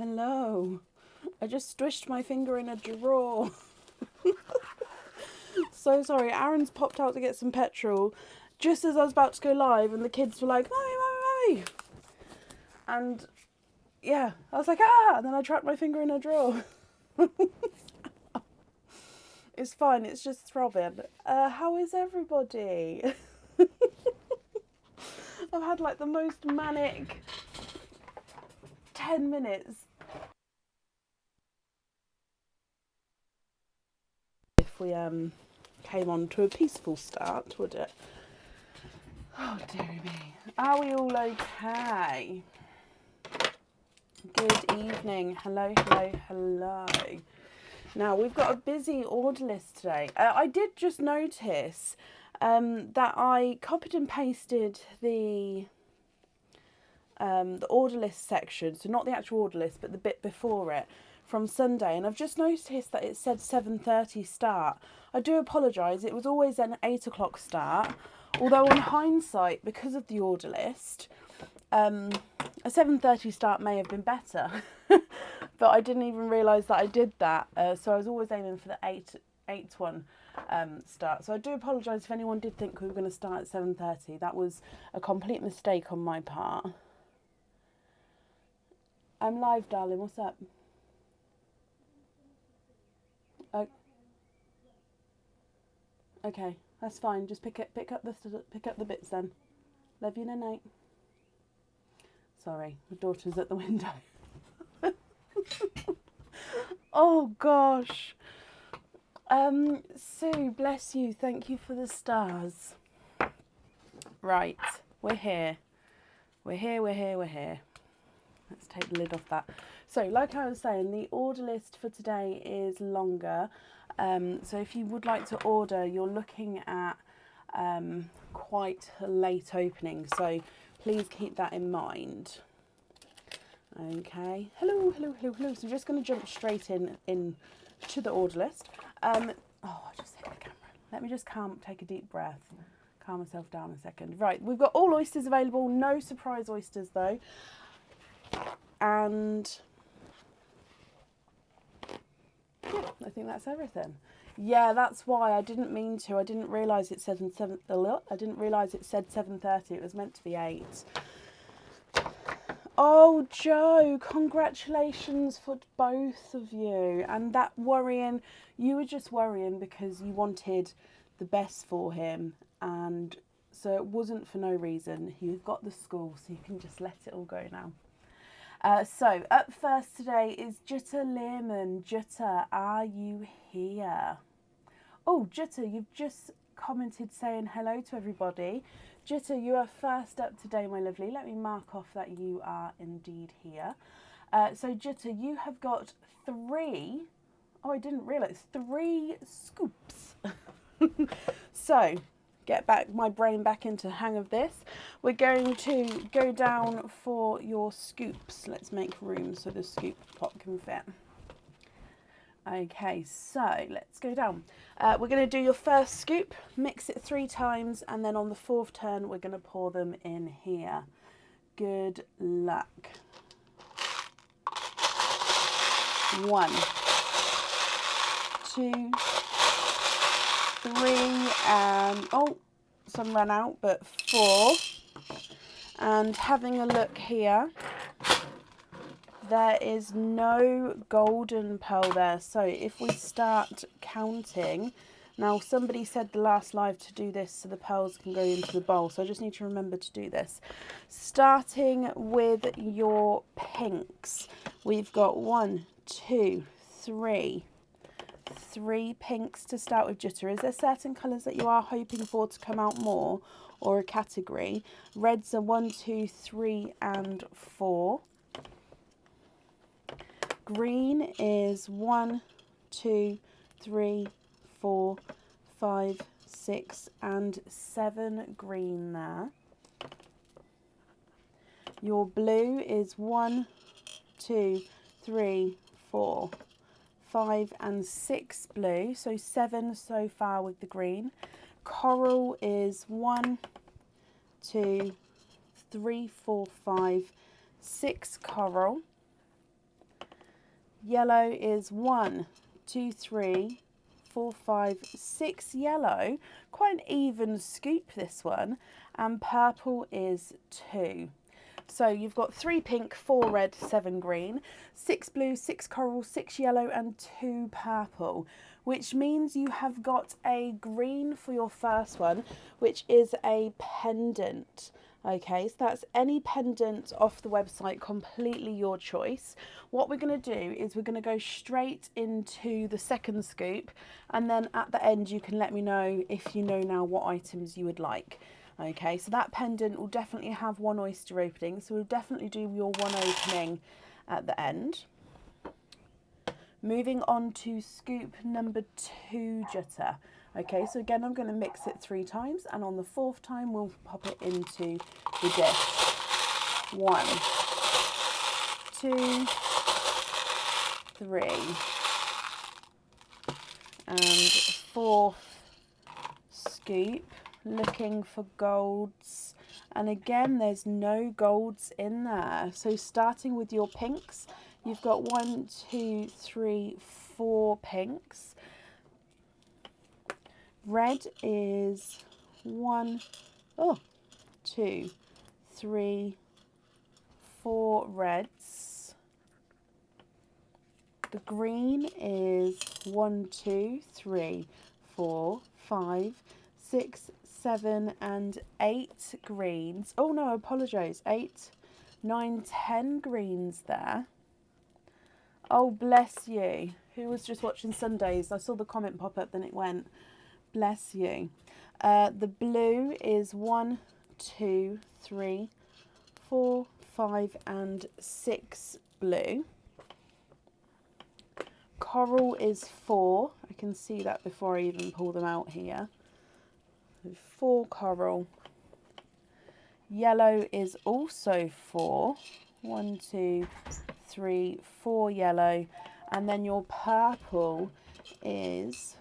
Hello. I just squished my finger in a drawer. So sorry. Aaron's popped out to get some petrol just as I was about to go live, and the kids were like, "Mommy, mommy, mommy." And yeah, I was like, "Ah!" And then I trapped my finger in a drawer. It's fine. It's just throbbing. How is everybody? I've had like the most manic 10 minutes. If we came on to a peaceful start, would it? Oh dear me. Are we all okay? Good evening. Hello, hello, hello. Now we've got a busy order list today. I did just notice that I copied and pasted the order list section, so not the actual order list, but the bit before it from Sunday, and I've just noticed that it said 7:30 start. I do apologise, it was always an 8 o'clock start, although in hindsight, because of the order list, a 7:30 start may have been better, but I didn't even realise that I did that, so I was always aiming for the 8 one start. So I do apologise if anyone did think we were going to start at 7:30. That was a complete mistake on my part. I'm live, darling. What's up? Okay, that's fine. Just pick up the bits then. Love you, night. Sorry, my daughter's at the window. Oh gosh. Sue, bless you. Thank you for the stars. Right, we're here. We're here. Let's take the lid off that. So, like I was saying, the order list for today is longer. So if you would like to order, you're looking at quite a late opening. So please keep that in mind. Okay. Hello. So we're just going to jump straight in to the order list. I just hit the camera. Let me just take a deep breath. Calm myself down a second. Right, we've got all oysters available. No surprise oysters though. And yeah, I think that's everything. Yeah, that's why I didn't mean to. I didn't realise it said 7:30. It was meant to be 8. Oh, Joe, congratulations for both of you. And that worrying, you were just worrying because you wanted the best for him, and so it wasn't for no reason. You've got the school, so you can just let it all go now. So up first today is Jutta Lehrman. Jutta, are you here? Oh, Jutta, you've just commented saying hello to everybody. Jutta, you are first up today, my lovely. Let me mark off that you are indeed here. So Jutta, you have got 3. Oh, I didn't realise 3 scoops. So get my brain back into the hang of this. We're going to go down for your scoops. Let's make room so the scoop pot can fit. Okay, so let's go down. We're going to do your first scoop, mix it 3 times, and then on the 4th turn we're going to pour them in here. Good luck. 1, 2, 3, and some ran out, but 4. And having a look here, there is no golden pearl there. So if we start counting, now somebody said the last live to do this so the pearls can go into the bowl, so I just need to remember to do this. Starting with your pinks, we've got 1, 2, 3 pinks to start with, Jutta. Is there certain colours that you are hoping for to come out more, or a category? Reds are 1, 2, 3 and 4. Green is 1, 2, 3, 4, 5, 6 and 7 green there. Your blue is 1, 2, 3, 4, 5 and 6 blue, so 7 so far with the green. Coral is 1, 2, 3, 4, 5, 6 coral. Yellow is 1, 2, 3, 4, 5, 6 yellow. Quite an even scoop, this one. And purple is 2. So you've got 3 pink, 4 red, 7 green, 6 blue, 6 coral, 6 yellow and 2 purple, which means you have got a green for your first one, which is a pendant. Okay, so that's any pendant off the website, completely your choice. What we're going to do is we're going to go straight into the second scoop, and then at the end you can let me know if you know now what items you would like. Okay, so that pendant will definitely have 1 oyster opening, so we'll definitely do your 1 opening at the end. Moving on to scoop number 2, Jutta. Okay, so again, I'm going to mix it 3 times, and on the 4th time, we'll pop it into the dish. 1, 2, 3. And 4th scoop, looking for golds. And again, there's no golds in there. So starting with your pinks, you've got 1, 2, 3, 4 pinks. Red is 1, 2, 3, 4 reds. The green is 1, 2, 3, 4, 5, 6, 7 and 8 greens. Oh no, I apologise. 8, 9, 10 greens there. Oh, bless you. Who was just watching Sundays? I saw the comment pop up, then it went. Bless you. The blue is 1, 2, 3, 4, 5 and 6 blue. Coral is 4. I can see that before I even pull them out here. 4 coral. Yellow is also 4. 1, 2, 3, 4 yellow. And then your purple is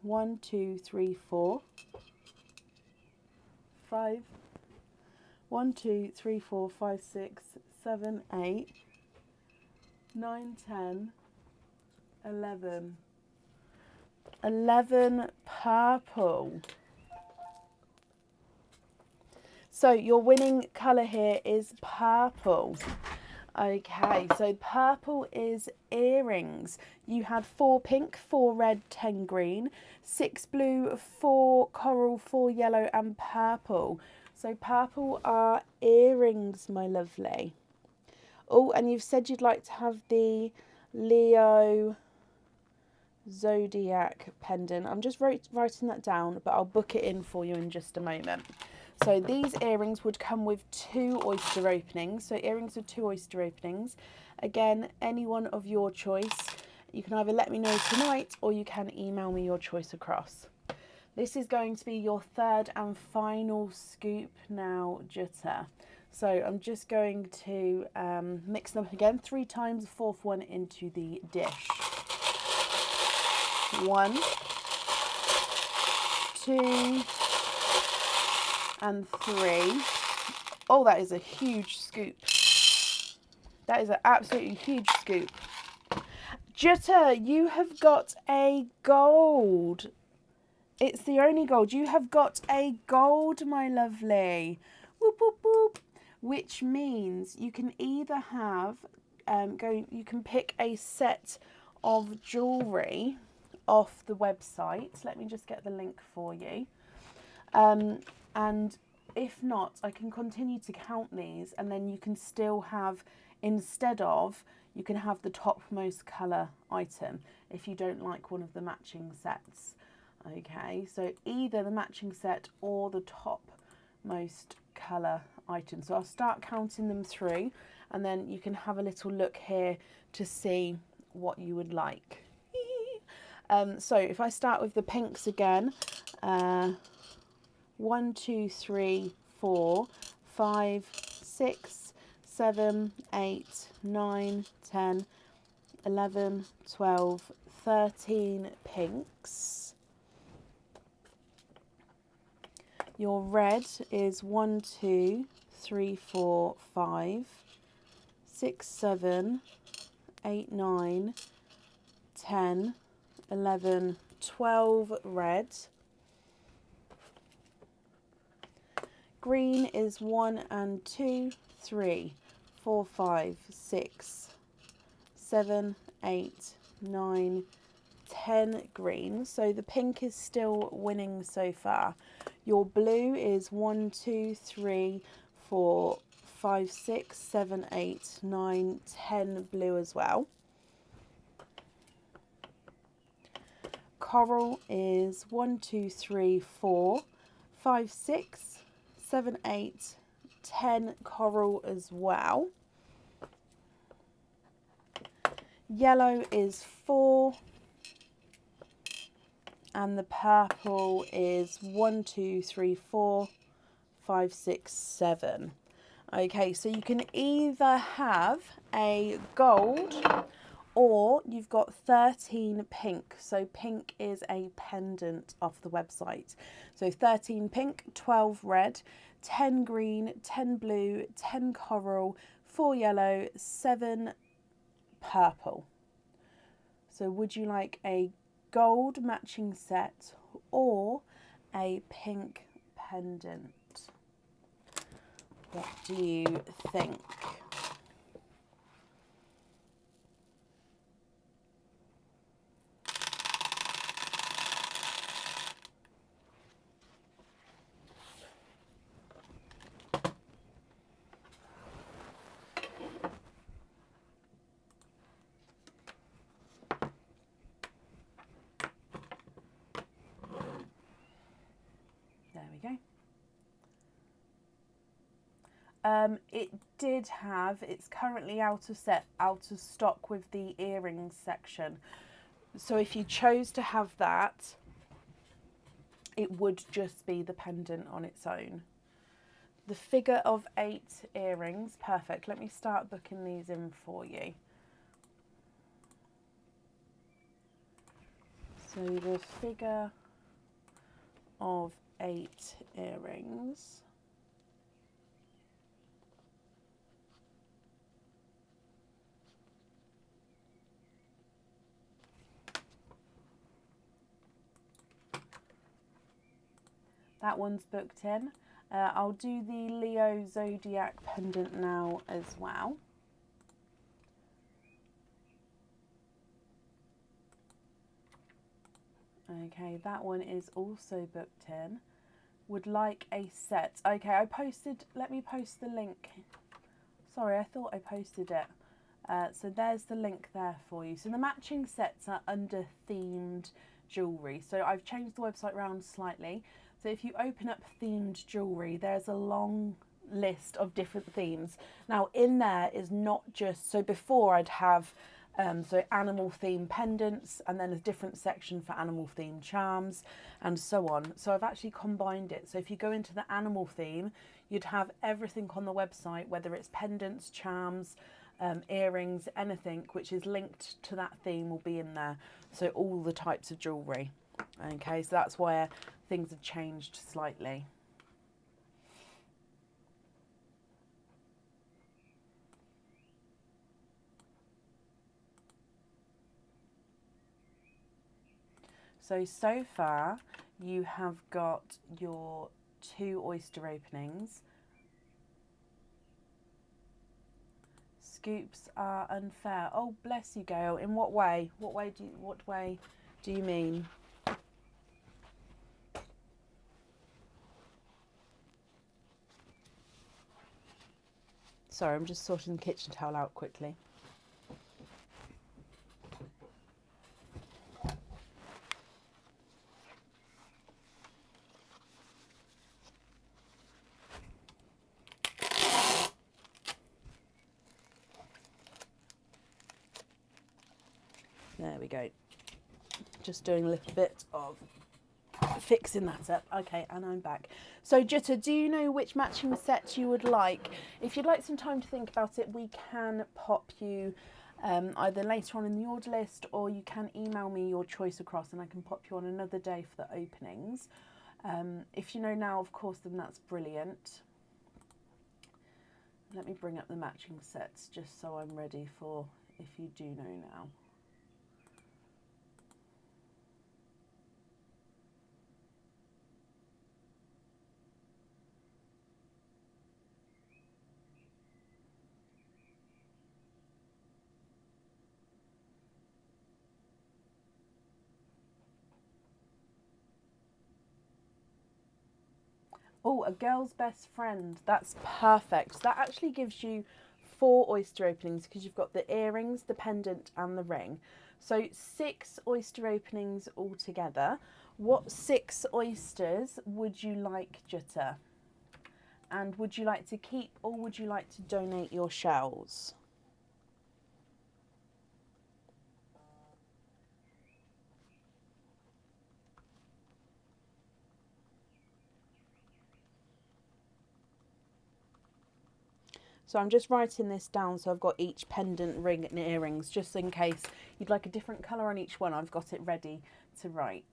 1, 2, 3, 4, 5. 1, 2, 3, 4, 5, 6, 7, 8, 9, 10, 11. 11 purple. So your winning colour here is purple. Okay, so purple is earrings. You had 4 pink, 4 red, 10 green, 6 blue, 4 coral, 4 yellow and purple. So purple are earrings, my lovely. Oh, and you've said you'd like to have the Leo Zodiac pendant. I'm just writing that down, but I'll book it in for you in just a moment. So these earrings would come with 2 oyster openings. So earrings with 2 oyster openings. Again, any one of your choice. You can either let me know tonight or you can email me your choice across. This is going to be your 3rd and final scoop now, Jutta. So I'm just going to mix them up again 3 times, the 4th one into the dish. 1, 2, and 3. Oh, that is a huge scoop. That is an absolutely huge scoop. Jutta, you have got a gold. It's the only gold. You have got a gold, my lovely. Whoop, whoop, whoop. Which means you can either have, you can pick a set of jewellery off the website. Let me just get the link for you. And if not, I can continue to count these, and then you can still have, instead of, you can have the topmost colour item if you don't like one of the matching sets. Okay, so either the matching set or the topmost colour item. So I'll start counting them through, and then you can have a little look here to see what you would like. So if I start with the pinks again, 1, 2, 3, 4, 5, 6, 7, 8, 9, 10, 11, 12, 13 pinks. Your red is 1, 2, 3, 4, 5, 6, 7, 8, 9, 10, 11, 12 red. Green is 1 and 2, 3, 4, 5, 6, 7, 8, 9, 10 green. So the pink is still winning so far. Your blue is 1, 2, 3, 4, 5, 6, 7, 8, 9, 10 blue as well. Coral is 1, 2, 3, 4, 5, 6, 7, 8, 10 coral as well. Yellow is 4, and the purple is 1, 2, 3, 4, 5, 6, 7. Okay, so you can either have a gold or you've got 13 pink. So pink is a pendant off the website. So 13 pink, 12 red, 10 green, 10 blue, 10 coral, 4 yellow, 7 purple. So would you like a gold matching set or a pink pendant? What do you think? There we go. It did have, it's currently out of stock with the earrings section. So if you chose to have that, it would just be the pendant on its own. The figure of 8 earrings, perfect. Let me start booking these in for you. So the figure of 8 earrings. That one's booked in. I'll do the Leo Zodiac pendant now as well. Okay, that one is also booked in. Would like a set. Okay, let me post the link. Sorry, I thought I posted it. So there's the link there for you. So the matching sets are under themed jewellery. So I've changed the website around slightly. So if you open up themed jewellery, there's a long list of different themes. Now in there is not just, so before I'd have so animal themed pendants and then a different section for animal themed charms and so on. So I've actually combined it. So if you go into the animal theme, you'd have everything on the website, whether it's pendants, charms, earrings, anything which is linked to that theme will be in there. So all the types of jewellery. Okay, so that's where things have changed slightly. So far you have got your 2 oyster openings. Scoops are unfair. Oh, bless you, Gail. In what way? What way do you mean? Sorry, I'm just sorting the kitchen towel out quickly. There we go. Just doing a little bit of fixing that up. Okay, and I'm back. So Jutta, do you know which matching set you would like? If you'd like some time to think about it, we can pop you either later on in the order list, or you can email me your choice across and I can pop you on another day for the openings. If you know now, of course, then that's brilliant. Let me bring up the matching sets just so I'm ready for if you do know now. Oh, a girl's best friend. That's perfect. That actually gives you 4 oyster openings because you've got the earrings, the pendant and the ring. So 6 oyster openings altogether. What 6 oysters would you like, Jutta? And would you like to keep or would you like to donate your shells? So I'm just writing this down so I've got each pendant, ring and earrings just in case you'd like a different colour on each one. I've got it ready to write.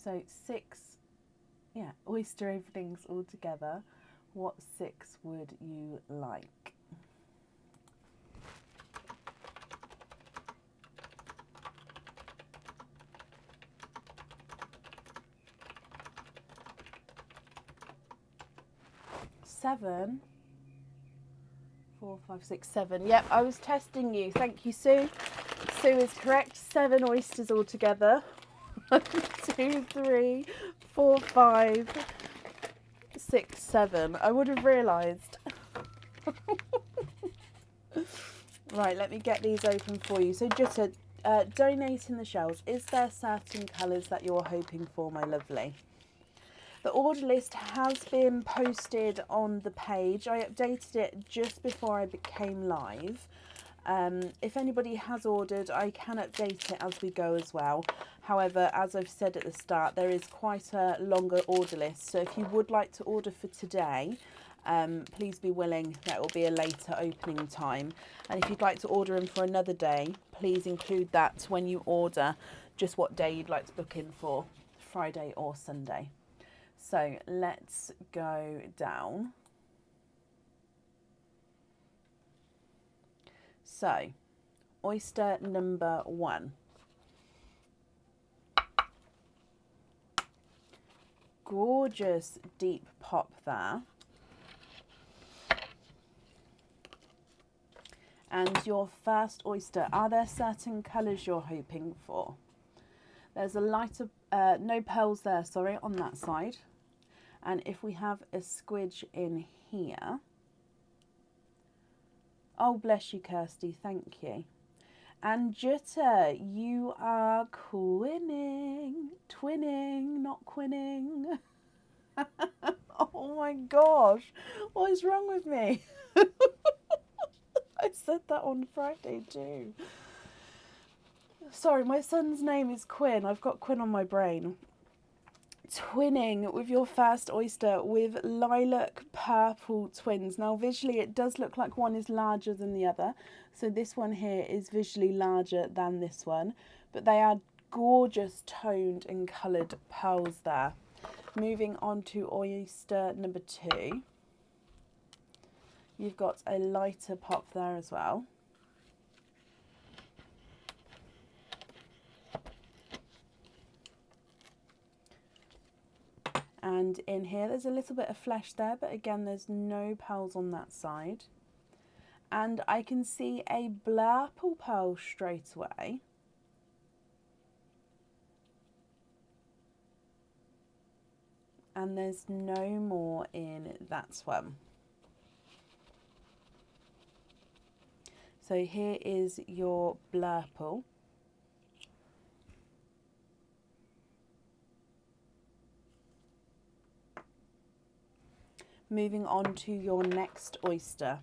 So 6, yeah, oyster openings altogether. What 6 would you like? Seven. 4, 5, 6, 7. Yep, I was testing you. Thank you, Sue. Sue is correct. 7 oysters altogether. 1, 2, 3, 4, 5, 6, 7. I would have realised. Right, let me get these open for you. So just donating the shells. Is there certain colours that you're hoping for, my lovely? The order list has been posted on the page. I updated it just before I became live. If anybody has ordered, I can update it as we go as well. However, as I've said at the start, there is quite a longer order list. So if you would like to order for today, please be willing. That will be a later opening time. And if you'd like to order them for another day, please include that when you order, just what day you'd like to book in for, Friday or Sunday. So let's go down. So, oyster number 1. Gorgeous deep pop there. And your first oyster, are there certain colours you're hoping for? There's a lighter, no pearls there, sorry, on that side. And if we have a squidge in here. Oh, bless you, Kirsty, thank you. And Jutta, you are twinning, not quinning. Oh my gosh, what is wrong with me? I said that on Friday too. Sorry, my son's name is Quinn. I've got Quinn on my brain. Twinning with your first oyster with lilac purple twins. Now visually it does look like one is larger than the other. So this one here is visually larger than this one. But they are gorgeous toned and coloured pearls there. Moving on to oyster number 2. You've got a lighter pop there as well. And in here there's a little bit of flesh there, but again there's no pearls on that side. And I can see a blurple pearl straight away. And there's no more in that one. So here is your blurple. Moving on to your next oyster.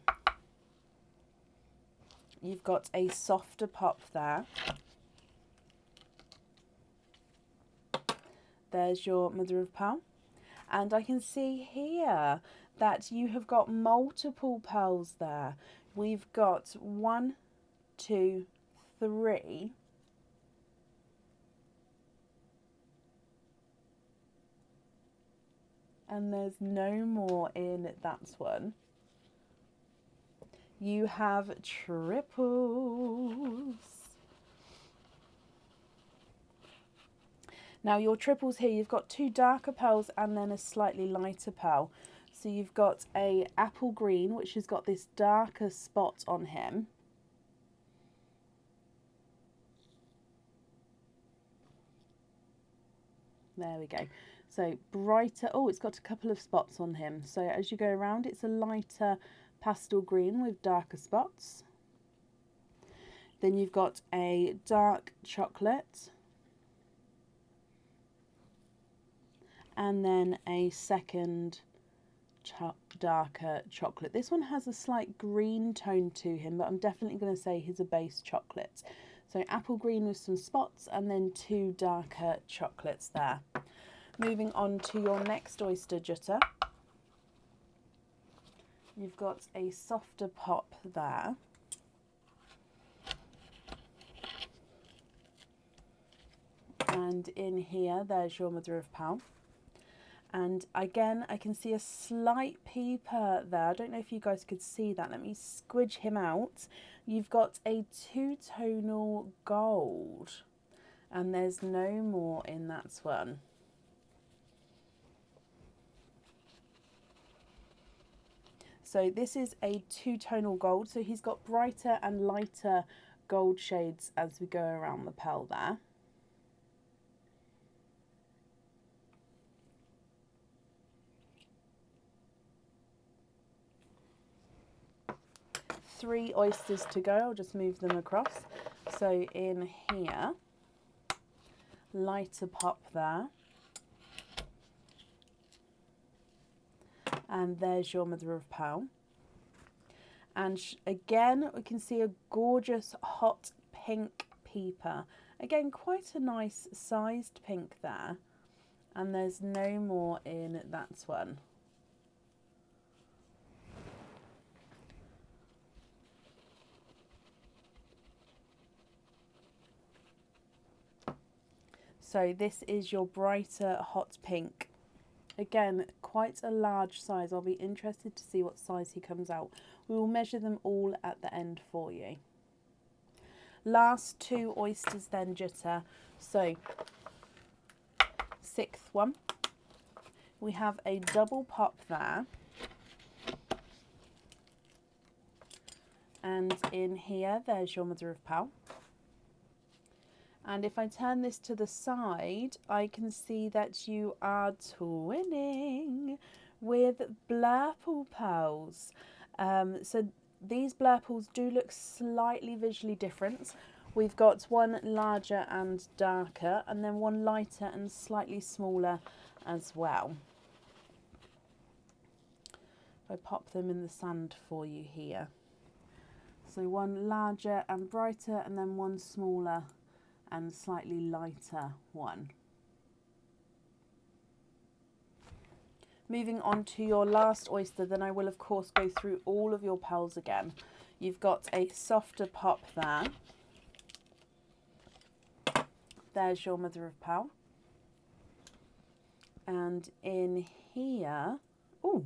You've got a softer pop there. There's your mother of pearl. And I can see here that you have got multiple pearls there. We've got 1, 2, 3. And there's no more in that one. You have triples. Now your triples here, you've got 2 darker pearls and then a slightly lighter pearl. So you've got a apple green, which has got this darker spot on him. There we go. So brighter, oh, it's got a couple of spots on him. So as you go around, it's a lighter pastel green with darker spots. Then you've got a dark chocolate. And then a second darker chocolate. This one has a slight green tone to him, but I'm definitely going to say he's a base chocolate. So apple green with some spots and then 2 darker chocolates there. Moving on to your next oyster Jutta. You've got a softer pop there. And in here, there's your mother of pearl. And again, I can see a slight peeper there. I don't know if you guys could see that. Let me squidge him out. You've got a 2-tonal gold. And there's no more in that one. So this is a 2-tonal gold. So he's got brighter and lighter gold shades as we go around the pearl there. Three oysters to go. I'll just move them across. So in here, lighter pop there. And there's your mother of pearl. And again, we can see a gorgeous hot pink peeper. Again, quite a nice sized pink there. And there's no more in that one. So this is your brighter hot pink. Again, quite a large size. I'll be interested to see what size he comes out. We will measure them all at the end for you. Last 2 oysters then, Jutta. So, 6th one. We have a double pop there. And in here, there's your mother of pearl. And if I turn this to the side, I can see that you are twinning with blurple pearls. So these blurples do look slightly visually different. We've got one larger and darker, and then one lighter and slightly smaller as well. If I pop them in the sand for you here. So one larger and brighter, and then one smaller and slightly lighter one. Moving on to your last oyster, then I will of course go through all of your pearls again. You've got a softer pop there. There's your mother of pearl. And in here, oh,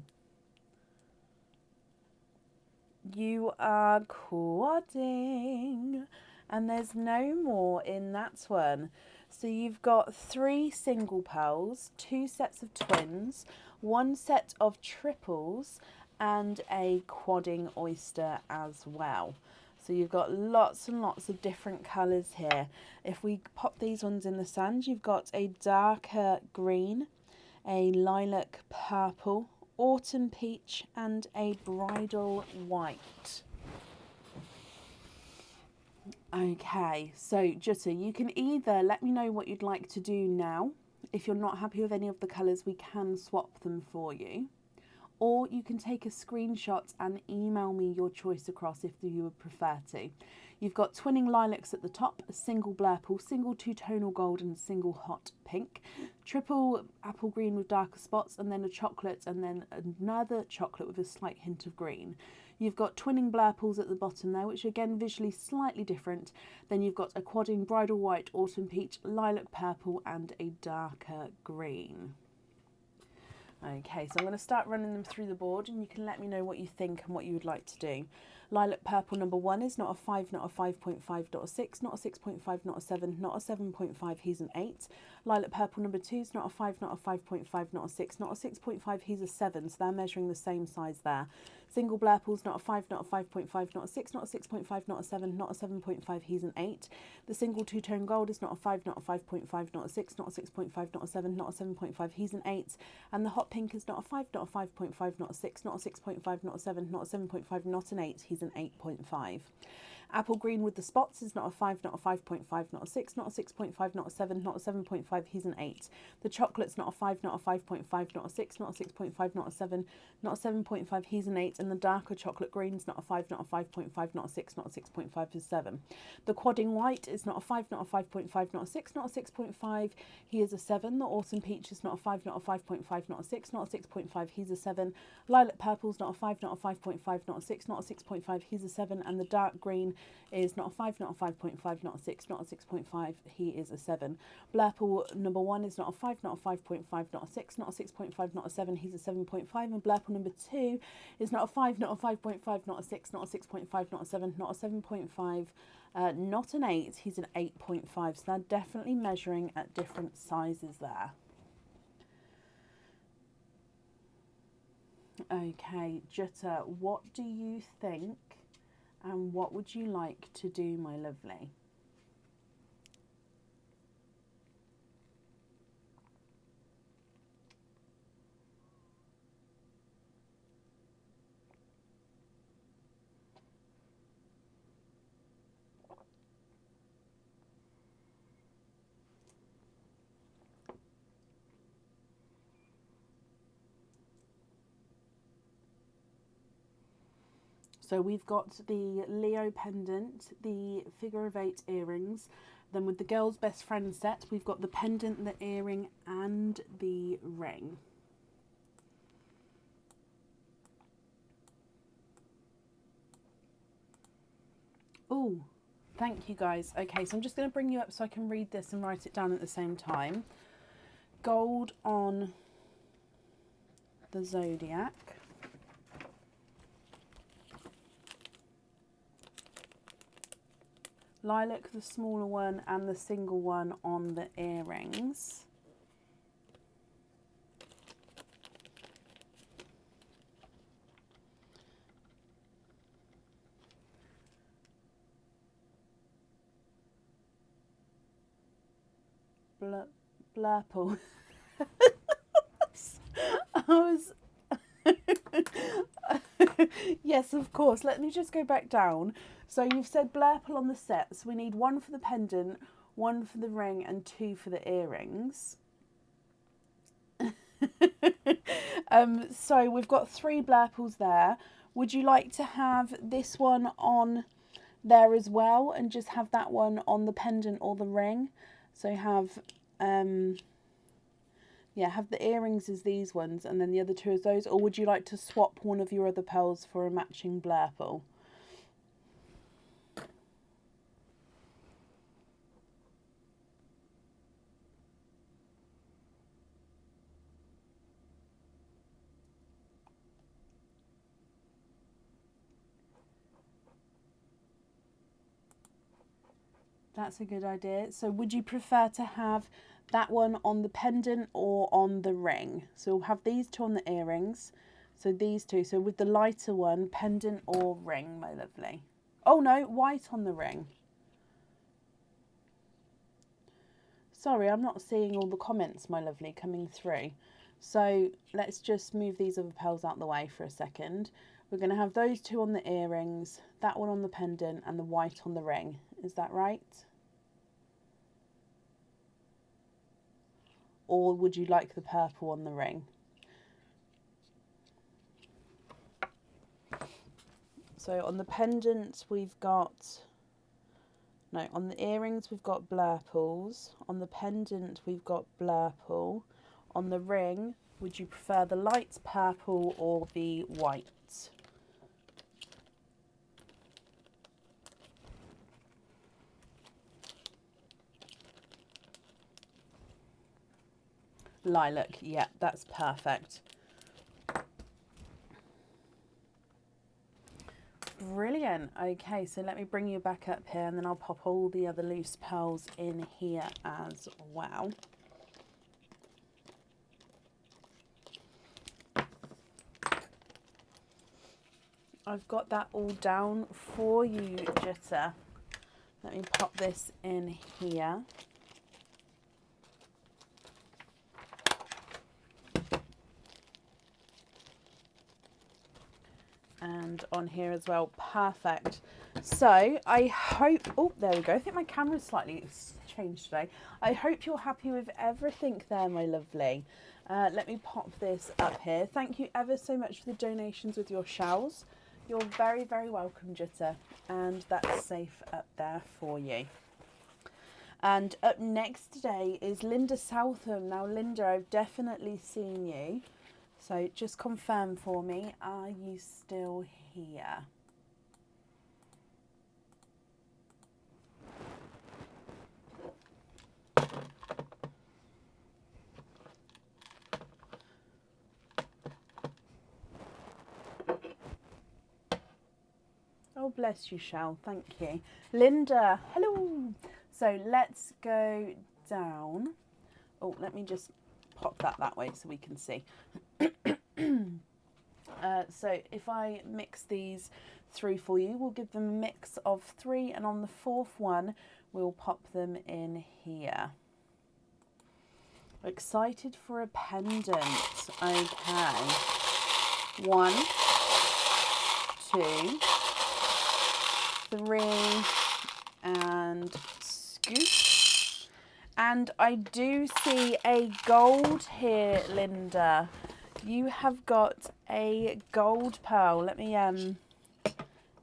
you are quadding. And there's no more in that one. So you've got 3 single pearls, 2 sets of twins, 1 set of triples, and a quadding oyster as well. So you've got lots and lots of different colours here. If we pop these ones in the sand, you've got a darker green, a lilac purple, autumn peach, and a bridal white. Okay, so Jutta, you can either let me know what you'd like to do now. If you're not happy with any of the colours, we can swap them for you. or you can take a screenshot and email me your choice across if you would prefer to. You've got twinning lilacs at the top, a single blurple, single two-tonal gold and single hot pink, triple apple green with darker spots, and then a chocolate, and then another chocolate with a slight hint of green. You've got twinning blurples at the bottom there, which again visually slightly different. Then you've got a quadding bridal white, autumn peach, lilac purple and a darker green. Okay, so I'm going to start running them through the board and you can let me know what you think and what you would like to do. Lilac purple number 1 is not a 5, not a 5.5, not a 6, not a 6.5, not a 7, not a 7.5, he's an 8. Lilac purple number 2 is not a 5, not a 5.5, not a 6, not a 6.5, he's a 7, so they're measuring the same size there. Single blurples, not a 5, not a 5.5, not a 6, not a 6.5, not a 7, not a 7.5, he's an 8. The single two-tone gold is not a 5, not a 5.5, not a 6, not a 6.5, not a 7, not a 7.5, he's an 8. And the hot pink is not a 5, not a 5.5, not a 6, not a 6.5, not a 7, not a 7.5, not an 8, he's an 8.5. Apple green with the spots is not a 5, not a 5.5, not a 6, not a 6.5, not a 7, not a 7.5, he's an 8. The chocolate's not a 5, not a 5.5, not a 6, not a 6.5, not a 7, not a 7.5, he's an 8. And the darker chocolate green's not a 5, not a 5.5, not a 6, not a 6.5, is 7. The quadding white is not a 5, not a 5.5, not a 6, not a 6.5, he is a 7. The autumn peach is not a 5, not a 5.5, not a 6, not a 6.5, he's a 7. Lilac purple's not a 5, not a 5.5, not a 6, not a 6.5, he's a 7. And the dark green is not a 5, not a 5.5, not a 6, not a 6.5, he is a 7. Blurple number 1 is not a 5, not a 5.5, not a 6, not a 6.5, not a 7, he's a 7.5. And blurple number 2 is not a 5, not a 5.5, not a 6, not a 6.5, not a 7, not a 7.5, not an 8, he's an 8.5. So they're definitely measuring at different sizes there. Okay, Jutta, what do you think and what would you like to do, my lovely? So we've got the Leo pendant, the figure of 8 earrings. Then with the girl's best friend set, we've got the pendant, the earring and the ring. Oh, thank you guys. Okay, so I'm just going to bring you up so I can read this and write it down at the same time. Gold on the zodiac. Lilac, the smaller one, and the single one on the earrings. Blurple. I was... Yes, of course. Let me just go back down. So you've said blurple on the set. So we need 1 for the pendant, 1 for the ring, and 2 for the earrings. So we've got 3 blurples there. Would you like to have this one on there as well and just have that one on the pendant or the ring? So have have the earrings as these ones and then the other 2 as those, or would you like to swap one of your other pearls for a matching blurple? That's a good idea. So would you prefer to have that one on the pendant or on the ring? So we'll have these 2 on the earrings. So these 2. So with the lighter one, pendant or ring, my lovely. Oh no, white on the ring. Sorry, I'm not seeing all the comments, my lovely, coming through. So let's just move these other pearls out the way for a second. We're going to have those 2 on the earrings, that one on the pendant, and the white on the ring. Is that right? Or would you like the purple on the ring? So on the pendant we've got, no, on the earrings we've got blurples. On the pendant we've got blurple. On the ring, would you prefer the light purple or the white? Lilac, yeah, that's perfect. Brilliant. Okay, so let me bring you back up here and then I'll pop all the other loose pearls in here as well. I've got that all down for you, Jitta. Let me pop this in here. And on here as well. Perfect. So I hope, oh, there we go. I think my camera's slightly changed today. I hope you're happy with everything there, my lovely. Let me pop this up here. Thank you ever so much for the donations with your shells. You're very, very welcome, Jitta. And that's safe up there for you. And up next today is Linda Southam. Now, Linda, I've definitely seen you. So just confirm for me, are you still here? Oh, bless you, Shell. Thank you. Linda, hello. So let's go down. Oh, let me just pop that way so we can see. So if I mix these through for you, we'll give them a mix of 3, and on the 4th one, we'll pop them in here. Excited for a pendant. Okay. 1, 2, 3, and scoop. And I do see a gold here, Linda. You have got a gold pearl. Let me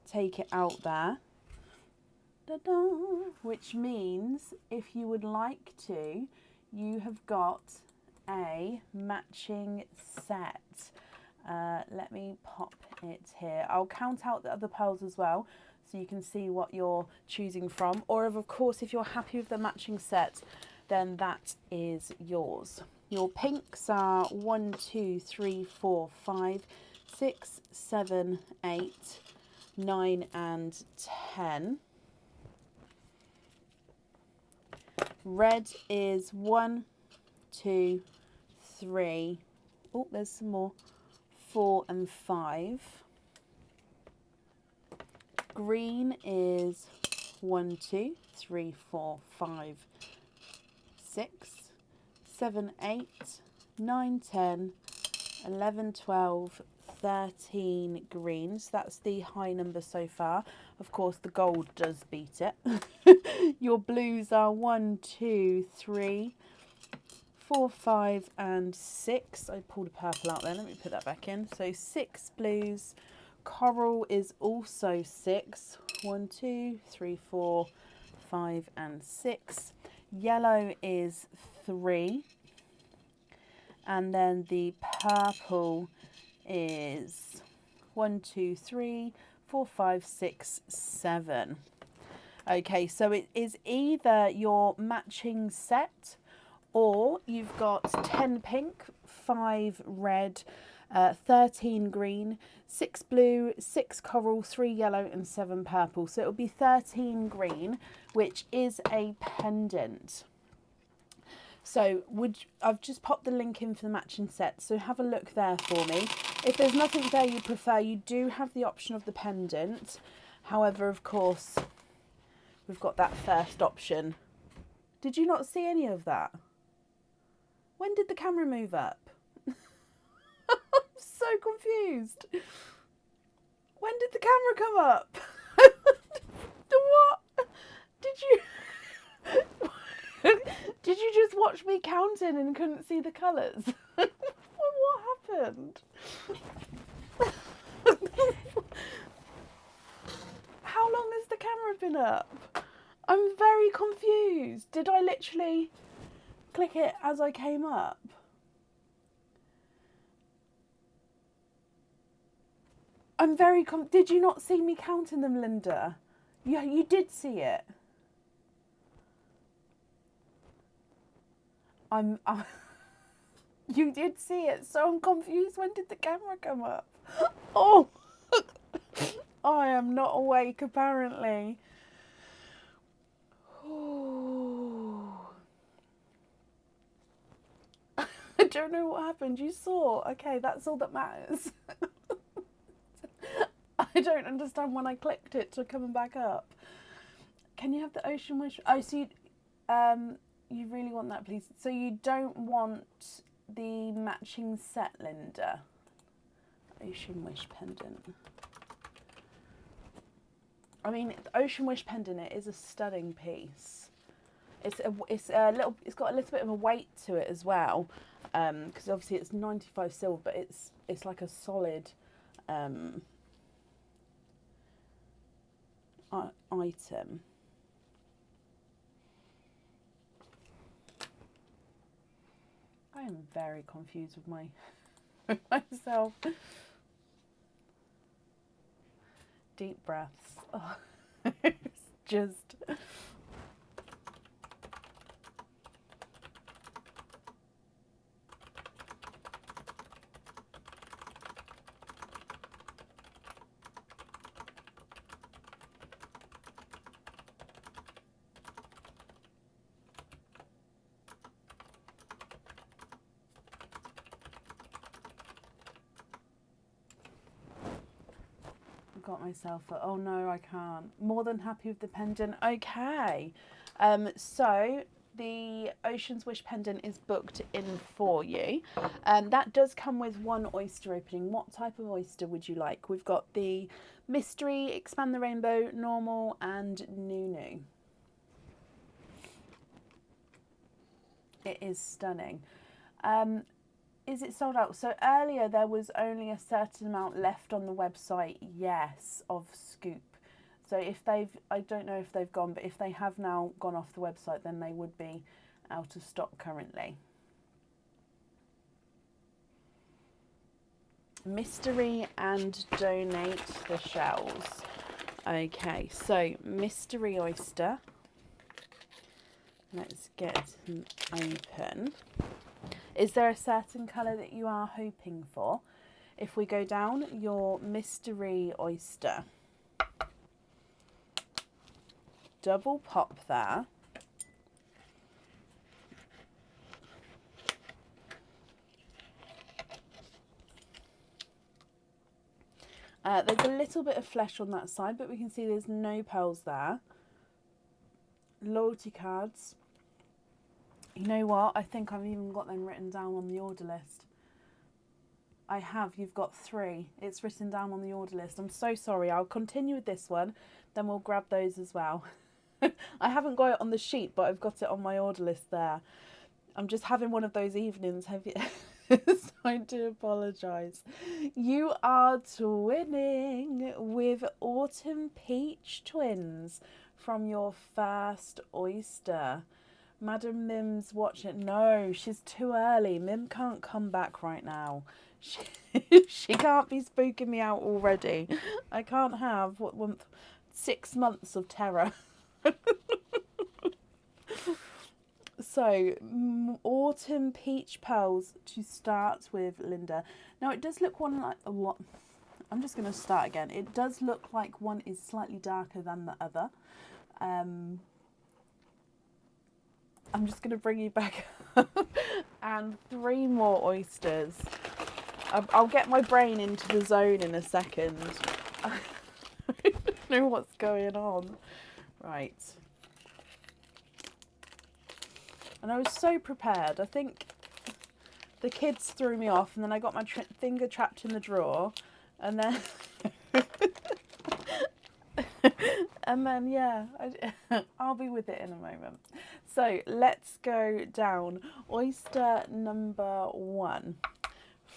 take it out there. Da-da. Which means if you would like to, you have got a matching set. Let me pop it here. I'll count out the other pearls as well, so you can see what you're choosing from. Or of course, if you're happy with the matching set, then that is yours. Your pinks are 1, 2, 3, 4, 5, 6, 7, 8, 9, and 10. Red is 1, 2, 3. Oh, there's some more. 4 and 5. Green is 1, 2, 3, 4, 5, 6, 7, 8, 9, 10, 11, 12, 13 greens. That's the high number so far. Of course, the gold does beat it. Your blues are 1, 2, 3, 4, 5, and 6. I pulled a purple out there. Let me put that back in. So 6 blues. Coral is also 6. 1, 2, 3, 4, 5, and 6. Yellow is 3. And then the purple is 1, 2, 3, 4, 5, 6, 7. Okay, so it is either your matching set, or you've got 10 pink, 5 red, 13 green, 6 blue, 6 coral, 3 yellow, and 7 purple. So it'll be 13 green, which is a pendant. So I've just popped the link in for the matching set, so have a look there for me. If there's nothing there you prefer, you do have the option of the pendant. However, of course, we've got that first option. Did you not see any of that? When did the camera move up? I'm so confused. When did the camera come up? What? Did you... Did you just watch me counting and couldn't see the colours? What happened? up? I'm very confused. Did I literally click it as I came up? I'm very did you not see me counting them, Linda? You did see it. You did see it, so I'm confused. When did the camera come up? Oh, I am not awake apparently. I don't know what happened. You saw. Okay, that's all that matters. I don't understand when I clicked it to coming back up. Can you have the Ocean Wish? Oh, so you really want that, please. So you don't want the matching set, Linda? Ocean Wish pendant. I mean, the Ocean Wish pendant, it is a stunning piece. It's got a little bit of a weight to it as well, because obviously it's 95 silver, but it's like a solid item. I am very confused with myself. Deep breaths. Oh, it's just. Got myself oh no, I can't. More than happy with the pendant. Okay, so the Ocean's Wish pendant is booked in for you. That does come with one oyster opening. What type of oyster would you like? We've got the Mystery, Expand the Rainbow, Normal, and Nunu. It is stunning. Is it sold out? So earlier there was only a certain amount left on the website, yes, of Scoop. So if I don't know if they've gone, but if they have now gone off the website, then they would be out of stock currently. Mystery and donate the shells. Okay, so mystery oyster. Let's get them open. Is there a certain colour that you are hoping for? If we go down your mystery oyster, double pop there. There's a little bit of flesh on that side, but we can see there's no pearls there. Loyalty cards. You know what? I think I've even got them written down on the order list. I have. You've got 3. It's written down on the order list. I'm so sorry. I'll continue with this one. Then we'll grab those as well. I haven't got it on the sheet, but I've got it on my order list there. I'm just having one of those evenings. So I do apologise. You are twinning with Autumn Peach Twins from your first oyster. Madam Mim's watching. No, she's too early. Mim can't come back right now. She can't be spooking me out already. I can't have 6 months of terror. So, Autumn Peach Pearls to start with, Linda. Now, it does look one like a lot. I'm just going to start again. It does look like one is slightly darker than the other. I'm just going to bring you back up. And 3 more oysters. I'll get my brain into the zone in a second. I don't know what's going on. Right. And I was so prepared. I think the kids threw me off, and then I got my finger trapped in the drawer. And then... and then, yeah, I'll be with it in a moment. So let's go down. Oyster number 1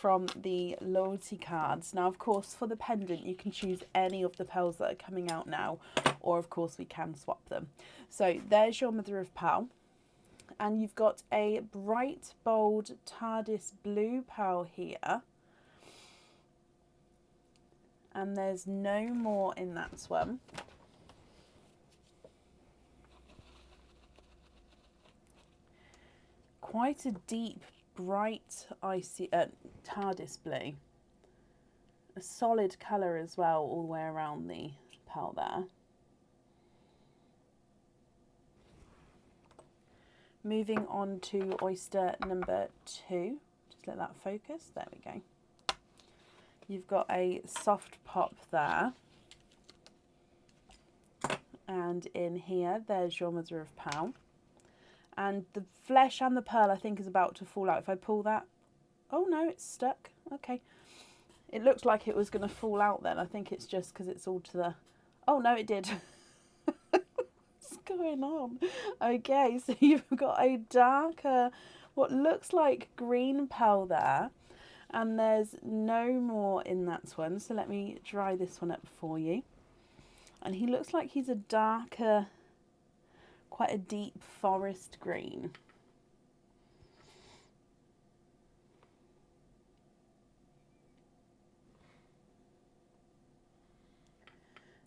from the loyalty cards. Now, of course, for the pendant, you can choose any of the pearls that are coming out now, or of course we can swap them. So there's your mother of pearl, and you've got a bright, bold TARDIS blue pearl here. And there's no more in that one. Quite a deep, bright, icy TARDIS blue. A solid colour as well all the way around the pearl there. Moving on to oyster number 2. Just let that focus. There we go. You've got a soft pop there. And in here, there's your mother of pearl. And the flesh and the pearl, I think, is about to fall out. If I pull that... Oh, no, it's stuck. Okay. It looked like it was going to fall out then. I think it's just because it's all to the... Oh, no, it did. What's going on? Okay, so you've got a darker, what looks like green pearl there. And there's no more in that one. So let me dry this one up for you. And he looks like he's a darker... quite a deep forest green.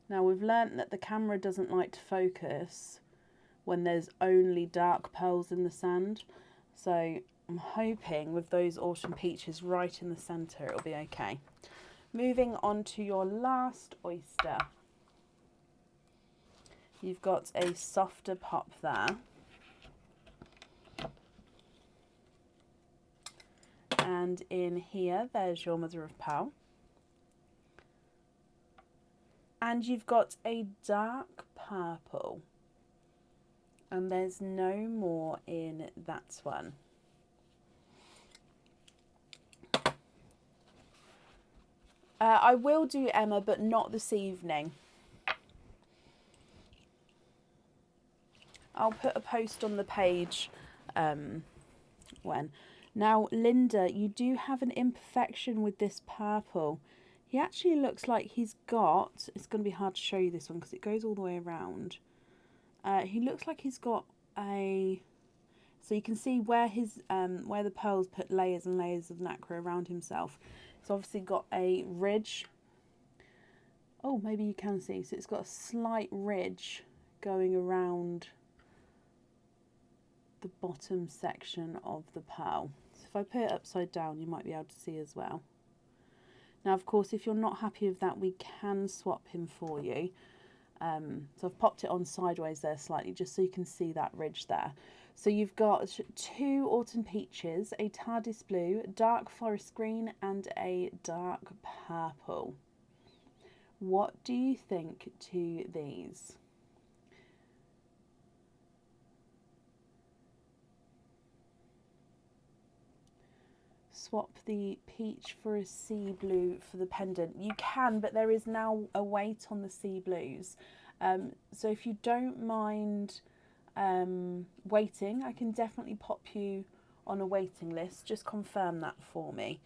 Now we've learnt that the camera doesn't like to focus when there's only dark pearls in the sand. So I'm hoping with those autumn peaches right in the centre it'll be okay. Moving on to your last oyster. You've got a softer pop there. And in here, there's your mother of pearl. And you've got a dark purple. And there's no more in that one. I will do Emma, but not this evening. I'll put a post on the page when. Now, Linda, you do have an imperfection with this purple. He actually looks like he's got... It's going to be hard to show you this one because it goes all the way around. He looks like he's got a... So you can see where his where the pearls put layers and layers of nacre around himself. It's obviously got a ridge. Oh, maybe you can see. So it's got a slight ridge going around the bottom section of the pearl. So if I put it upside down, you might be able to see as well. Now, of course, if you're not happy with that, we can swap him for you. So I've popped it on sideways there slightly, just so you can see that ridge there. So you've got 2 autumn peaches, a TARDIS blue, dark forest green, and a dark purple. What do you think to these? Swap the peach for a sea blue for the pendant. You can, but there is now a weight on the sea blues. So if you don't mind waiting, I can definitely pop you on a waiting list. Just confirm that for me.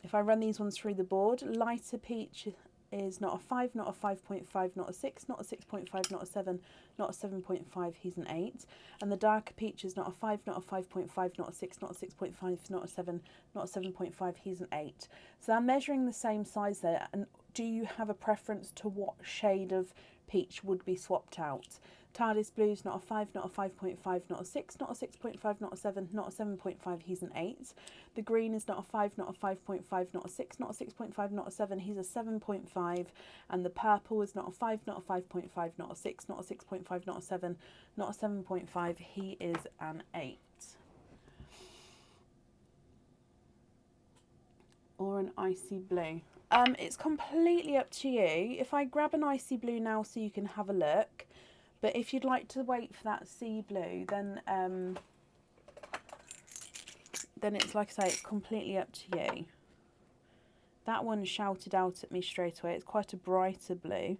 If I run these ones through the board, lighter peach is not a 5, not a 5.5, not a 6, not a 6.5, not a 7, not a 7.5, he's an 8. And the darker peach is not a 5, not a 5.5, not a 6, not a 6.5, not a 7, not a 7.5, he's an 8. So I'm measuring the same size there. And do you have a preference to what shade of peach would be swapped out? TARDIS blue's not a 5, not a 5.5, not a 6, not a 6.5, not a 7, not a 7.5, he's an 8. The green is not a 5, not a 5.5, not a 6, not a 6.5, not a 7, he's a 7.5. And the purple is not a 5, not a 5.5, not a 6, not a 6.5, not a 7, not a 7.5, he is an 8. Or an icy blue. It's completely up to you. If I grab an icy blue now so you can have a look, but if you'd like to wait for that sea blue, then it's, like I say, it's completely up to you. That one shouted out at me straight away. It's quite a brighter blue.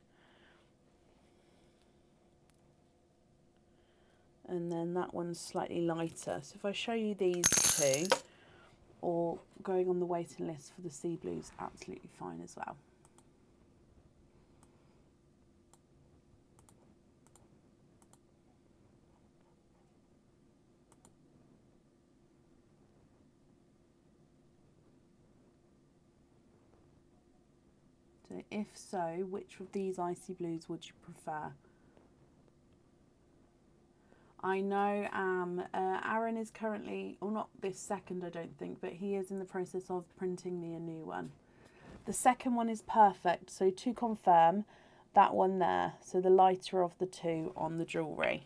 And then that one's slightly lighter. So if I show you these two, or going on the waiting list for the sea blues, absolutely fine as well. So if so, which of these icy blues would you prefer? I know Aaron is currently, or not this second I don't think, but he is in the process of printing me a new one. The second one is perfect, so to confirm, that one there, so the lighter of the two on the jewellery.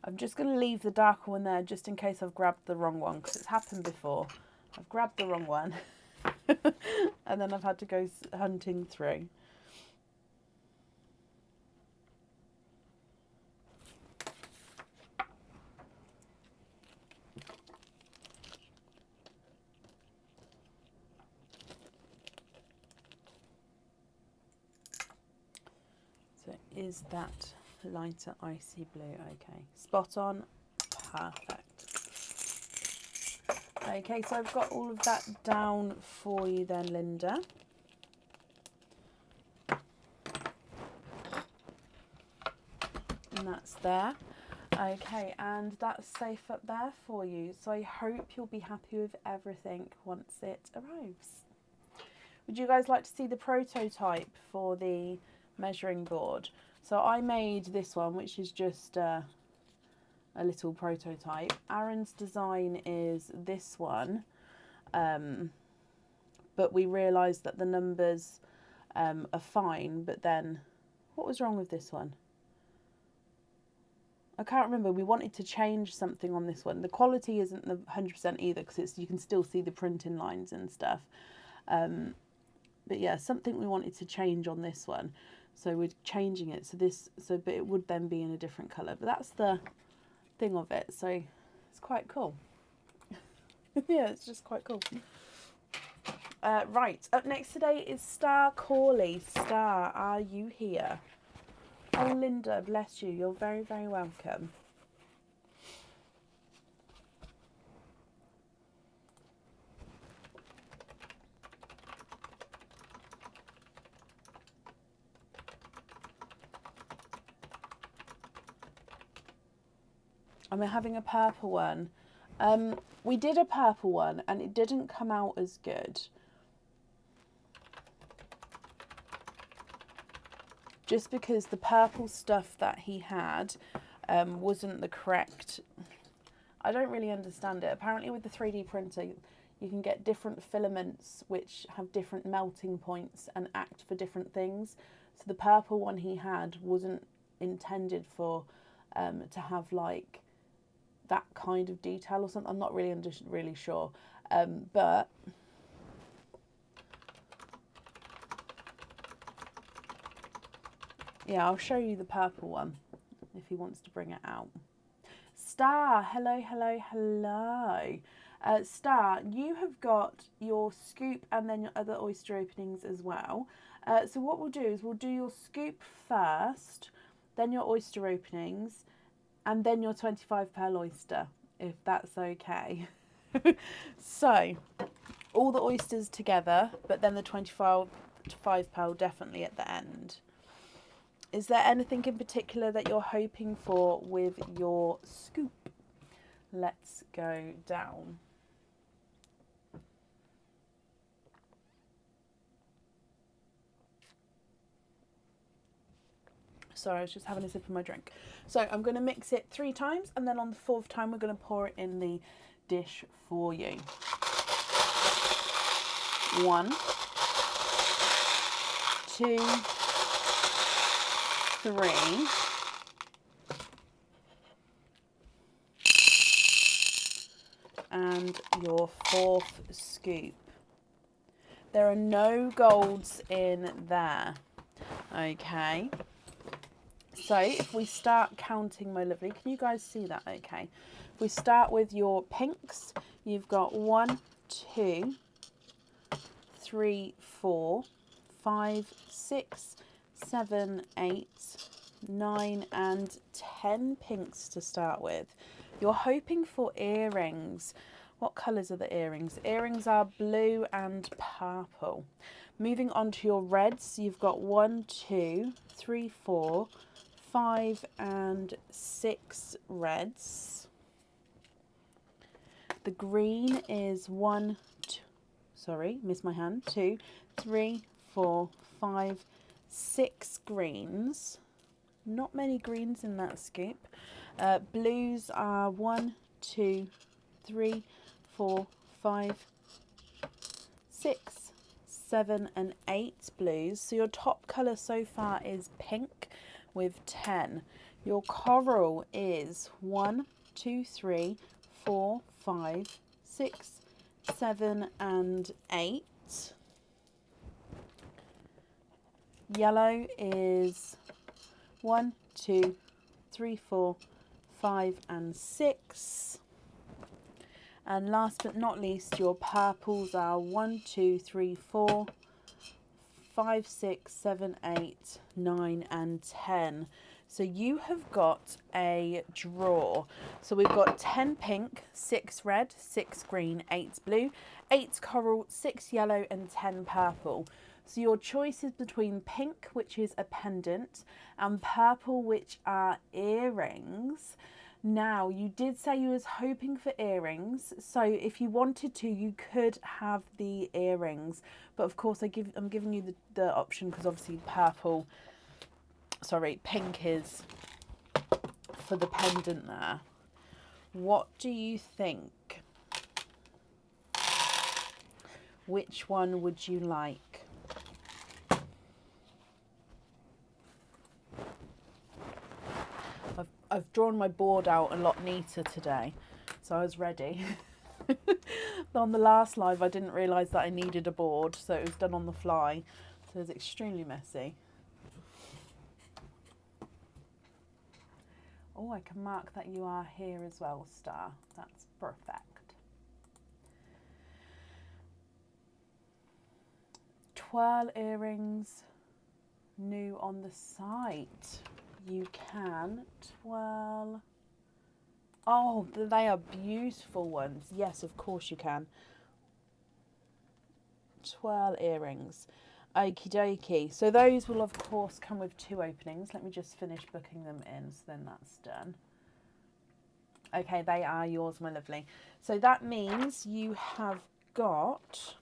I'm just going to leave the darker one there just in case I've grabbed the wrong one, because it's happened before. I've grabbed the wrong one and then I've had to go hunting through. So is that lighter icy blue? Okay, spot on, perfect. Okay, so I've got all of that down for you then, Linda. And that's there. Okay, and that's safe up there for you. So I hope you'll be happy with everything once it arrives. Would you guys like to see the prototype for the measuring board? So I made this one, which is just a little prototype. Aaron's design is this one, but we realised that the numbers are fine, but then what was wrong with this one? I can't remember. We wanted to change something on this one. The quality isn't the 100% either, because you can still see the printing lines and stuff. But yeah, something we wanted to change on this one, so we're changing it. But it would then be in a different colour. But that's the thing of it. So it's quite cool. Yeah, it's just quite cool. Right, up next today is Star Corley. Star, are you here? Oh, Linda, bless you. You're very, very welcome. I'm having a purple one. We did a purple one and it didn't come out as good. Just because the purple stuff that he had wasn't the correct... I don't really understand it. Apparently with the 3D printer, you can get different filaments which have different melting points and act for different things. So the purple one he had wasn't intended for to have like that kind of detail or something. I'm not really sure. But yeah, I'll show you the purple one if he wants to bring it out. Star, hello, hello, hello. Star, you have got your scoop and then your other oyster openings as well. So what we'll do is we'll do your scoop first, then your oyster openings, and then your 25 pearl oyster, if that's okay. So, all the oysters together, but then the 25 pearl definitely at the end. Is there anything in particular that you're hoping for with your scoop? Let's go down. Sorry, I was just having a sip of my drink. So I'm going to mix it 3 times, and then on the 4th time we're going to pour it in the dish for you. 1, 2, 3. And your 4th scoop. There are no golds in there. Okay. So if we start counting, my lovely, can you guys see that okay? If we start with your pinks, you've got 1, 2, 3, 4, 5, 6, 7, 8, 9 and 10 pinks to start with. You're hoping for earrings. What colours are the earrings? Earrings are blue and purple. Moving on to your reds, you've got 1, 2, 3, 4, 5 and 6 reds. The green is 1, 2, sorry, missed my hand, 2, 3, 4, 5, 6 greens. Not many greens in that scoop. Blues are 1, 2, 3, 4, 5, 6, 7 and 8 blues. So your top colour so far is pink with 10. Your coral is 1, 2, 3, 4, 5, 6, 7 and 8. Yellow is 1, 2, 3, 4, 5 and 6. And last but not least, your purples are 1, 2, 3, 4, 5, 6, 7, 8, 9 and 10. So you have got a draw. So we've got 10 pink, 6 red, 6 green, 8 blue, 8 coral, 6 yellow and 10 purple. So your choice is between pink, which is a pendant, and purple, which are earrings. Now, you did say you was hoping for earrings, so if you wanted to, you could have the earrings. But of course, I'm giving you the option because obviously pink is for the pendant there. What do you think? Which one would you like? I've drawn my board out a lot neater today, so I was ready. On the last live, I didn't realise that I needed a board, so it was done on the fly. So it was extremely messy. Oh, I can mark that you are here as well, Star. That's perfect. Twirl earrings, new on the site. You can twirl. Oh, they are beautiful ones. Yes, of course you can. Twirl earrings. Okie dokie. So those will of course come with 2 openings. Let me just finish booking them in, so then that's done. Okay, they are yours, my lovely. So that means you have got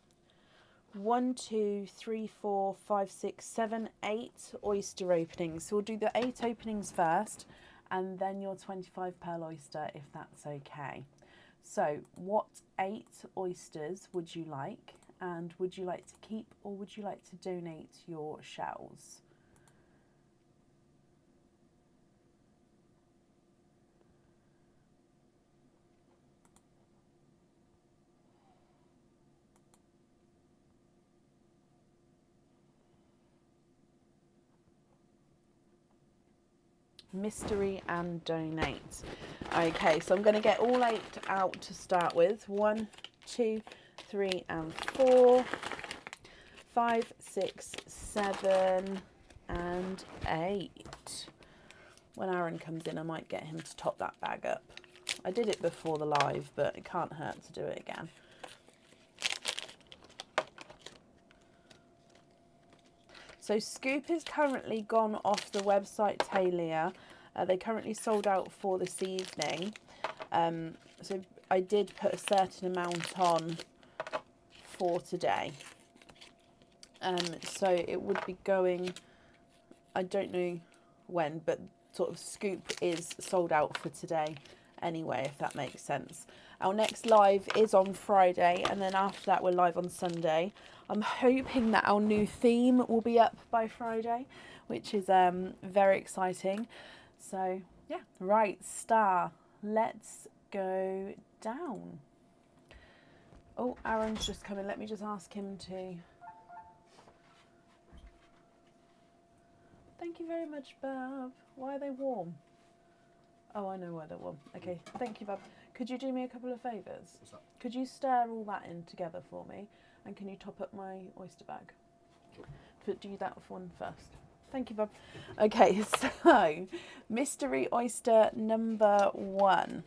1, 2, 3, 4, 5, 6, 7, 8 oyster openings. So we'll do the 8 openings first and then your 25 pearl oyster, if that's okay. So what 8 oysters would you like? And would you like to keep or would you like to donate your shells? Mystery and donate. Okay, so I'm going to get all 8 out to start with. 1, 2, 3 and 4, 5, 6, 7 and 8. When Aaron comes in, I might get him to top that bag up. I did it before the live, but it can't hurt to do it again. So Scoop is currently gone off the website, Talia. They currently sold out for this evening. So I did put a certain amount on for today. So it would be going, I don't know when, but sort of Scoop is sold out for today anyway, if that makes sense. Our next live is on Friday, and then after that we're live on Sunday. I'm hoping that our new theme will be up by Friday, which is very exciting. So yeah, right, Star, let's go down. Oh, Aaron's just coming. Let me just ask him to. Thank you very much, Bab. Why are they warm? Oh, I know why they're warm. Okay, thank you, Bab. Could you do me a couple of favours? What's that? Could you stir all that in together for me? And can you top up my oyster bag? Sure. But do that one first. Thank you, Bob. Okay, so mystery oyster number 1.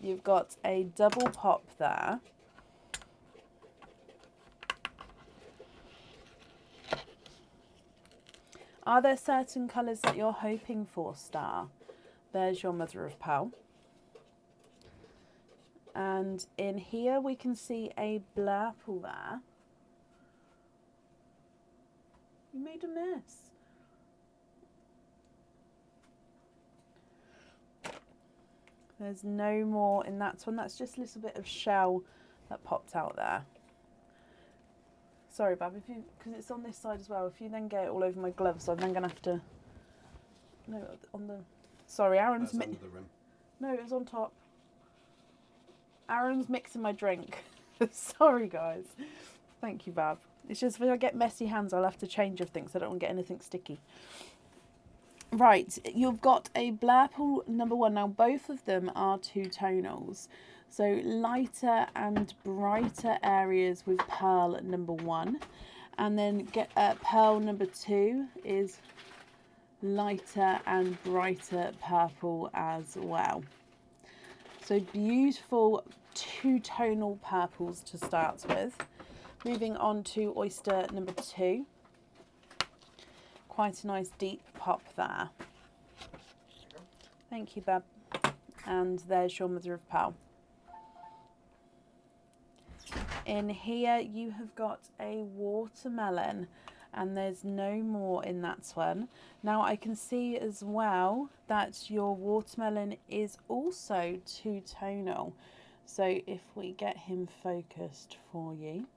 You've got a double pop there. Are there certain colours that you're hoping for, Star? There's your mother of pearl. And in here we can see a blurple there. You made a mess. There's no more in that one. That's just a little bit of shell that popped out there. Sorry, Bab, because it's on this side as well. If you then get it all over my gloves, I'm then going to have to... No, on the... Sorry, Aaron's... That's under the rim. No, it was on top. Aaron's mixing my drink. Sorry, guys. Thank you, Bab. It's just when I get messy hands, I'll have to change everything so I don't want to get anything sticky. Right, you've got a blurple number 1. Now, both of them are 2 tonals. So, lighter and brighter areas with pearl number 1. And then get pearl number 2 is lighter and brighter purple as well. So, beautiful 2-tonal purples to start with. Moving on to oyster number 2. Quite a nice deep pop there. Thank you, Bab. And there's your mother of pearl. In here you have got a watermelon, and there's no more in that one. Now I can see as well that your watermelon is also 2-tonal. So if we get him focused for you.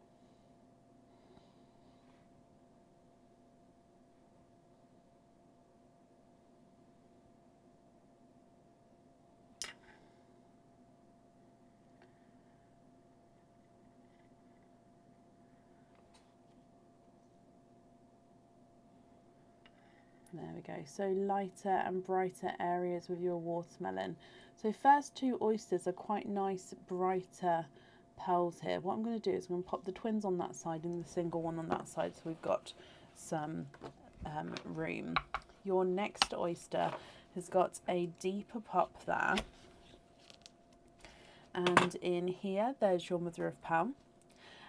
There we go. So lighter and brighter areas with your watermelon. So first 2 oysters are quite nice, brighter pearls here. What I'm going to do is I'm going to pop the twins on that side and the single one on that side, so we've got some room. Your next oyster has got a deeper pop there. And in here, there's your mother of pearl.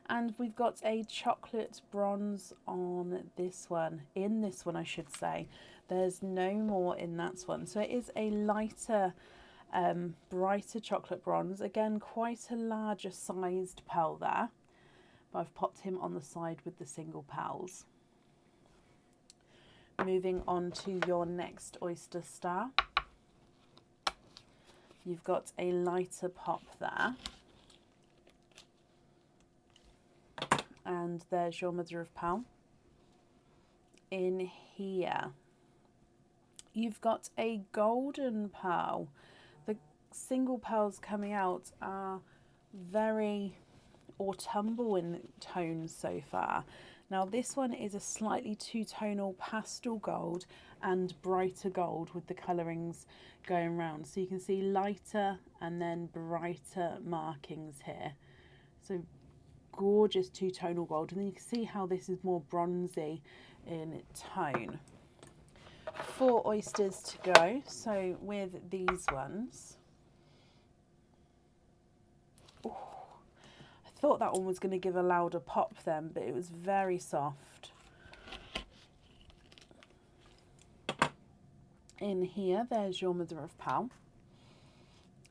And we've got a chocolate bronze on this one. In this one, I should say. There's no more in that one. So it is a lighter, brighter chocolate bronze. Again, quite a larger sized pearl there. But I've popped him on the side with the single pearls. Moving on to your next oyster star. You've got a lighter pop there. And there's your mother of pearl. In here, you've got a golden pearl. The single pearls coming out are very autumnal in tones so far. Now this one is a slightly 2-tonal pastel gold and brighter gold with the colourings going round. So you can see lighter and then brighter markings here. So gorgeous 2-tonal gold, and then you can see how this is more bronzy in tone. 4 oysters to go. So with these ones, ooh, I thought that one was going to give a louder pop then, but it was very soft. In here, there's your mother of pearl.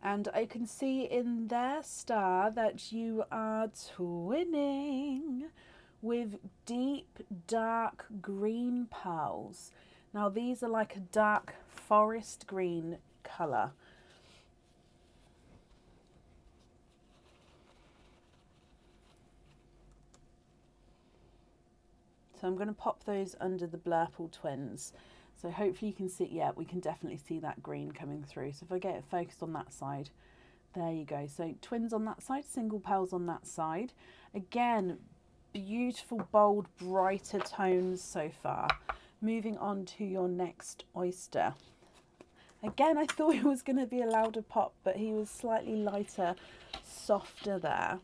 And I can see in their star that you are twinning with deep, dark green pearls. Now these are like a dark forest green colour. So I'm going to pop those under the blurple twins. So hopefully you can see, yeah, we can definitely see that green coming through. So if I get it focused on that side, there you go. So twins on that side, single pearls on that side. Again, beautiful, bold, brighter tones so far. Moving on to your next oyster. Again, I thought it was going to be a louder pop, but he was slightly lighter, softer there.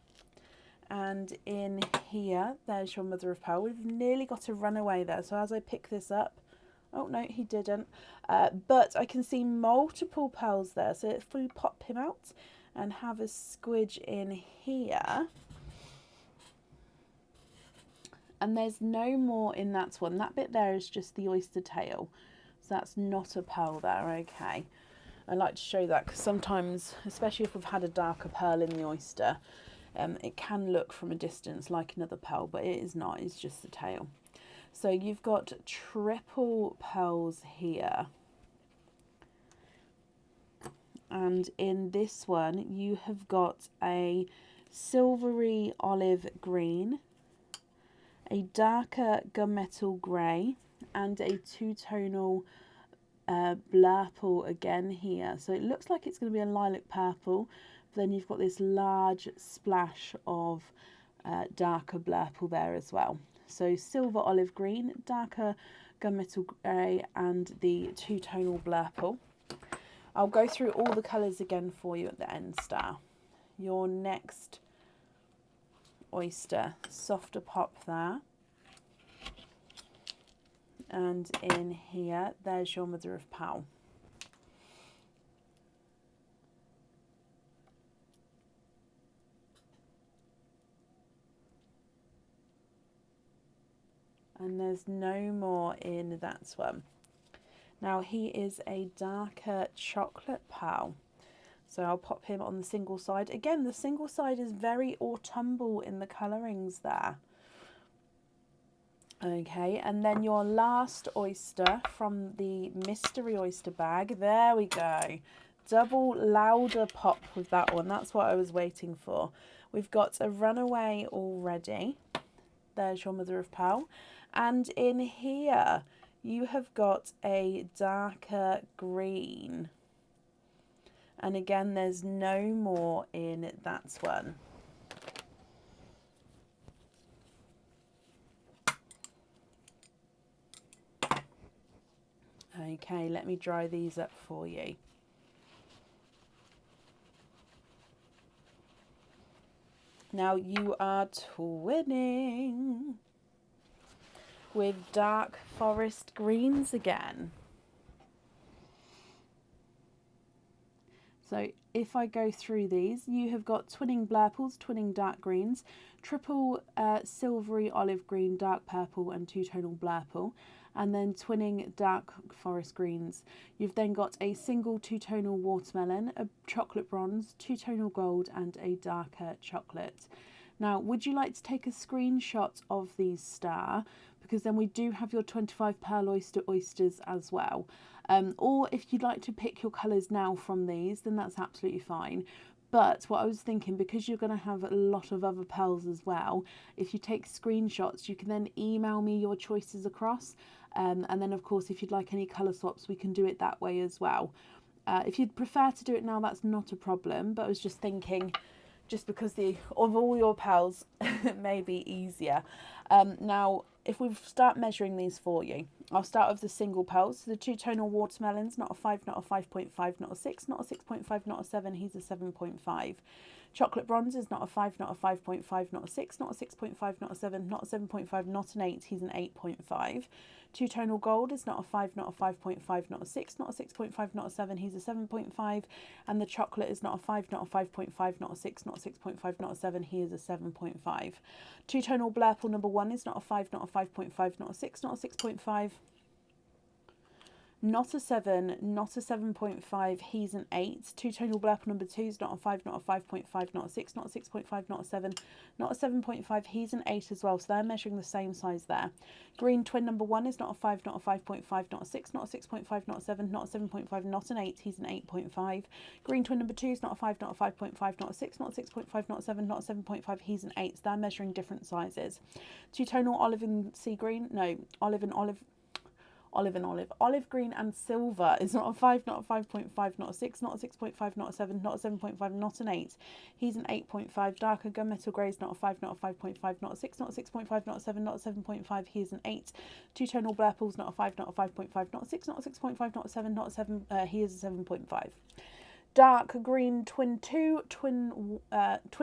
And in here, there's your mother of pearl. We've nearly got a runaway there. So as I pick this up, oh no, he didn't. But I can see multiple pearls there. So if we pop him out and have a squidge in here. And there's no more in that one. That bit there is just the oyster tail. So that's not a pearl there, okay. I like to show that because sometimes, especially if we've had a darker pearl in the oyster, it can look from a distance like another pearl, but it is not, it's just the tail. So you've got triple pearls here. And in this one, you have got a silvery olive green, a darker gunmetal grey, and a two-tonal blurple again here. So it looks like it's going to be a lilac purple, but then you've got this large splash of darker blurple there as well. So silver olive green, darker gunmetal grey, and the two-tonal blurple. I'll go through all the colours again for you at the end, Star. Your next oyster, softer pop there. And in here, there's your mother of pearl. And there's no more in that one. Now he is a darker chocolate pearl. So I'll pop him on the single side. Again, the single side is very autumnal in the colourings there. Okay, and then your last oyster from the mystery oyster bag. There we go. Double louder pop with that one. That's what I was waiting for. We've got a runaway already. There's your mother of pearl. And in here, you have got a darker green. And again, there's no more in that one. Okay, let me dry these up for you. Now you are twinning with dark forest greens again. So if I go through these, you have got twinning blurples, twinning dark greens, triple silvery olive green, dark purple and two-tonal blurple, and then twinning dark forest greens. You've then got a single two-tonal watermelon, a chocolate bronze, two-tonal gold and a darker chocolate. Now, would you like to take a screenshot of these, Star? Because then we do have your 25 pearl oysters as well. Or if you'd like to pick your colours now from these, then that's absolutely fine. But what I was thinking, because you're going to have a lot of other pearls as well, if you take screenshots, you can then email me your choices across. And then, of course, if you'd like any colour swaps, we can do it that way as well. If you'd prefer to do it now, that's not a problem. But I was just thinking, just because of all your pearls, it may be easier. Now, if we start measuring these for you, I'll start with the single pearls. So the two-tonal watermelons, not a 5, not a 5.5, not a 6, not a 6.5, not a 7, he's a 7.5. Chocolate bronze is not a 5, not a 5.5, not a 6, not a 6.5, not a 7, not a 7.5, not an 8, he's an 8.5. Two-tonal gold is not a 5, not a 5.5, not a 6, not a 6.5, not a 7, he's a 7.5. And the chocolate is not a 5, not a 5.5, not a 6, not a 6.5, not a 7, he is a 7.5. Two-tonal blurple number 1 is not a 5, not a 5.5, not a 6, not a 6.5. Not a 7, not a 7.5, he's an 8. Two-tonal blurple number 2 is not a 5, not a 5.5, not a 6, not a 6.5, not a 7, not a 7.5, he's an 8 as well. So they're measuring the same size there. Green twin number 1 is not a 5, not a 5.5, not a 6, not a 6.5, not a 7, not a 7.5, not an 8, he's an 8.5. Green twin number 2 is not a 5, not a 5.5, not a 6, not a 6.5, not a 7, not a 7.5, he's an 8. So they're measuring different sizes. Two-tonal olive and sea green, no, olive and olive. Olive green and silver is not a 5, not a 5.5, not a 6, not a 6.5, not a 7, not a 7.5, not an 8. He's an 8.5. Darker gunmetal grey is not a 5, not a 5.5, not a 6, not a 6.5, not a 7, not a 7.5. He is an 8. Two-tonal blurples, not a 5, not a 5.5, not a 6, not a 6.5, not a 7, not a 7. He is a 7.5. dark green twin 2, twin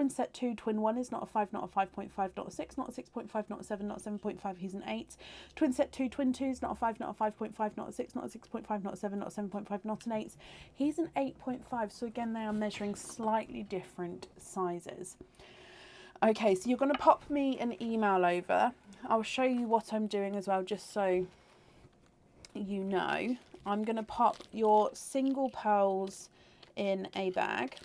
set 2, twin 1 is not a 5, not a 5.5, not a 6, not a 6.5, not a 7, not a 7.5, he's an 8. Twin set 2, twin 2 is not a 5, not a 5.5, not a 6, not a 6.5, not a 7, not a 7.5, not an 8. He's an 8.5, so again they are measuring slightly different sizes. Okay, so you're going to pop me an email over. I'll show you what I'm doing as well, just so you know. I'm going to pop your single pearls in a bag.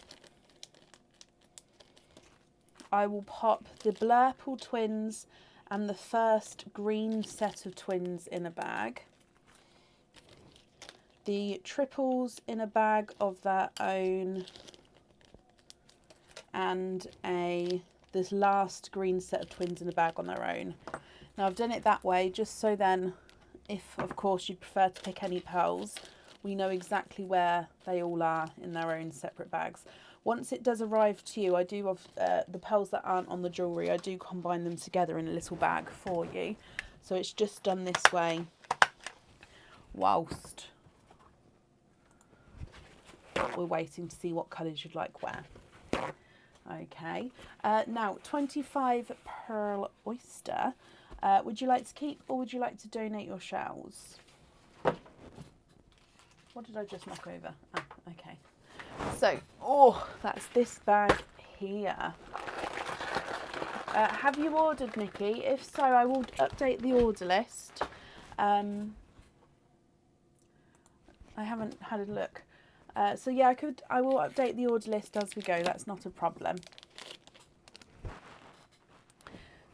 I will pop the Blurple twins and the first green set of twins in a bag. The triples in a bag of their own, and this last green set of twins in a bag on their own. Now I've done it that way just so then, if of course you'd prefer to pick any pearls, we know exactly where they all are in their own separate bags. Once it does arrive to you, I do have the pearls that aren't on the jewellery, I do combine them together in a little bag for you. So it's just done this way whilst we're waiting to see what colours you'd like where. Okay, now 25 pearl oyster. Would you like to keep or would you like to donate your shells? What did I just knock over? Ah, okay. So, that's this bag here. Have you ordered, Nikki? If so, I will update the order list. I haven't had a look. So yeah, I will update the order list as we go. That's not a problem.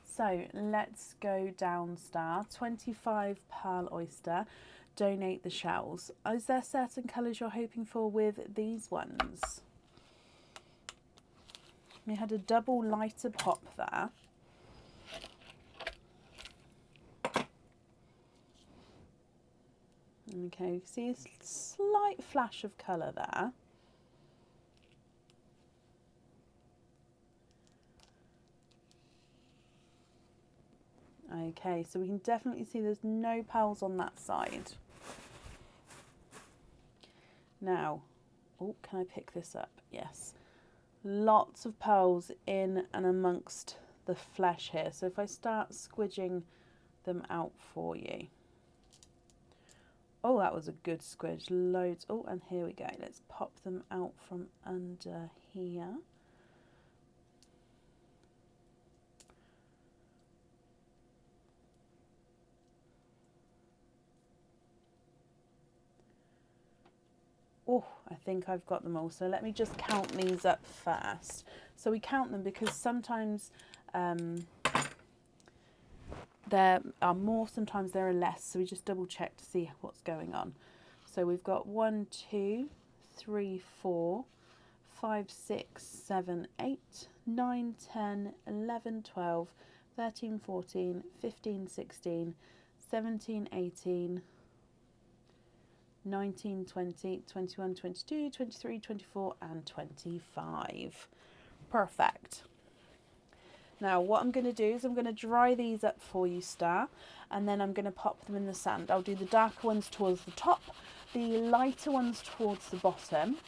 So let's go down star. 25 pearl oyster. Donate the shells. Is there certain colours you're hoping for with these ones? We had a double lighter pop there. Okay, you can see a slight flash of colour there. Okay, so we can definitely see there's no pearls on that side. Now, can I pick this up? Yes. Lots of pearls in and amongst the flesh here. So if I start squidging them out for you. Oh, that was a good squidge. Loads. Oh, and here we go. Let's pop them out from under here. Oh, I think I've got them all. So let me just count these up first. So we count them because sometimes there are more, sometimes there are less. So we just double check to see what's going on. So we've got 1, 2, 3, 4, 5, 6, 7, 8, 9, 10, 11, 12, 13, 14, 15, 16, 17, 18, 19, 20, 21, 22, 23, 24 and 25. Perfect. Now what I'm going to do is I'm going to dry these up for you, Star, and then I'm going to pop them in the sand. I'll do the darker ones towards the top, the lighter ones towards the bottom.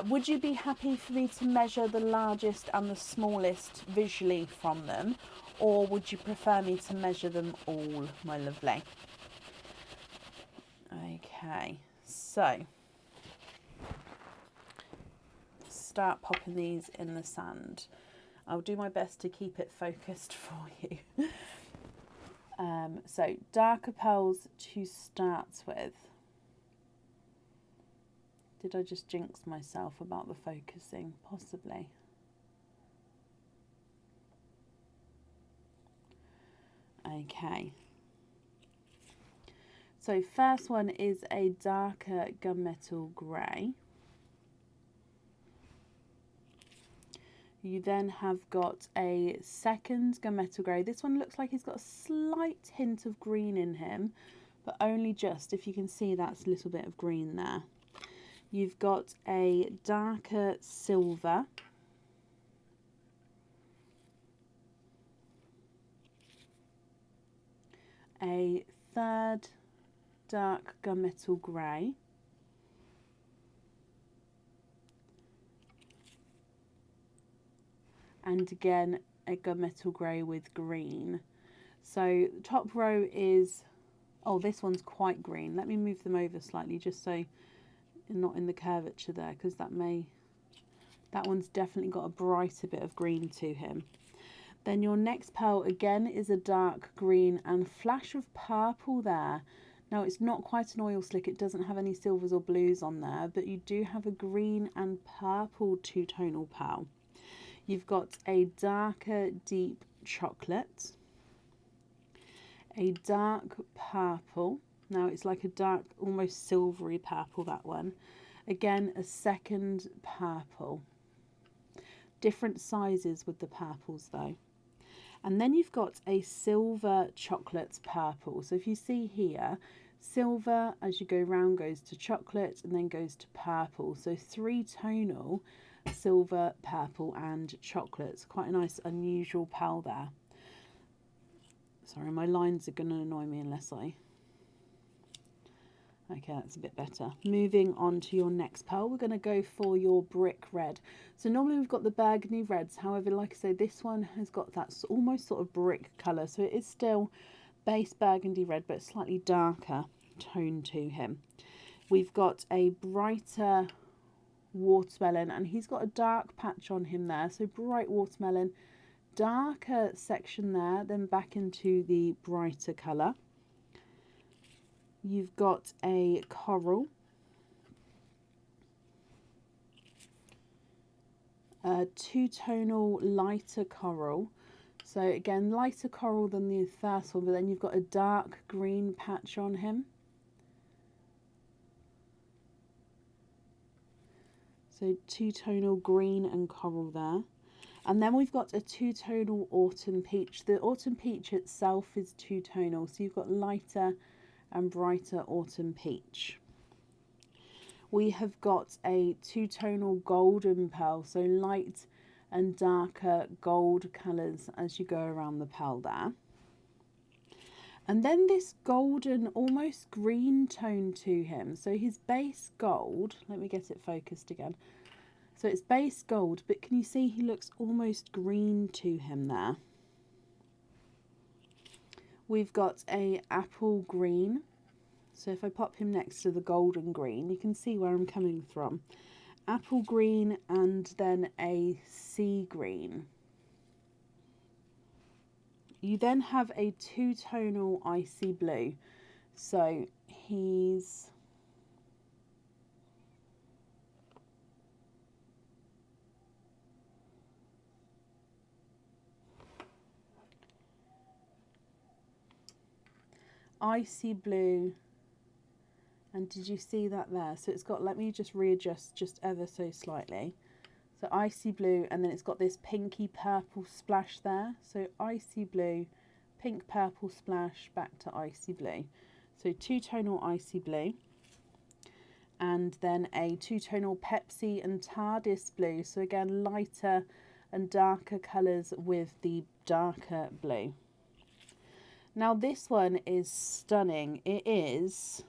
Would you be happy for me to measure the largest and the smallest visually from them, or would you prefer me to measure them all, my lovely? Okay, so start popping these in the sand. I'll do my best to keep it focused for you. So darker pearls to start with. Did I just jinx myself about the focusing? Possibly. Okay. So first one is a darker gunmetal grey. You then have got a second gunmetal grey. This one looks like he's got a slight hint of green in him, but only just. If you can see, that's a little bit of green there. You've got a darker silver. A third dark gunmetal grey. and again a gunmetal grey with green. So the top row is, oh, this one's quite green. Let me move them over slightly just so not in the curvature there, because that one's definitely got a brighter bit of green to him. Then your next pearl again is a dark green and flash of purple there. Now it's not quite an oil slick, it doesn't have any silvers or blues on there, but you do have a green and purple two-tonal pearl. You've got a darker deep chocolate, a dark purple. Now it's like a dark, almost silvery purple, that one. Again, a second purple. Different sizes with the purples though. And then you've got a silver chocolate purple. So if you see here, silver as you go round goes to chocolate and then goes to purple. So three-tonal silver, purple and chocolate. Quite a nice unusual pearl there. Sorry, my lines are going to annoy me unless I... Okay, that's a bit better. Moving on to your next pearl, we're going to go for your brick red. So normally we've got the burgundy reds. However, like I say, this one has got that almost sort of brick colour. So it is still base burgundy red, but slightly darker tone to him. We've got a brighter watermelon, and he's got a dark patch on him there. So bright watermelon, darker section there, then back into the brighter colour. You've got a coral, a two-tonal lighter coral. So again, lighter coral than the first one, but then you've got a dark green patch on him. So two-tonal green and coral there. And then we've got a two-tonal autumn peach. The autumn peach itself is two-tonal, so you've got lighter and brighter autumn peach. We have got a two-tonal golden pearl, so light and darker gold colours as you go around the pearl there. And then this golden, almost green tone to him. So his base gold, let me get it focused again. So it's base gold, but can you see he looks almost green to him there? We've got a apple green. So if I pop him next to the golden green, you can see where I'm coming from. Apple green and then a sea green. You then have a two-tonal icy blue. So he's... icy blue, and did you see that there? So it's got, let me just readjust just ever so slightly. So icy blue, and then it's got this pinky purple splash there. So icy blue, pink purple splash, back to icy blue. So two-tonal icy blue, and then a two-tonal Pepsi and TARDIS blue. So again, lighter and darker colours with the darker blue. Now this one is stunning. It is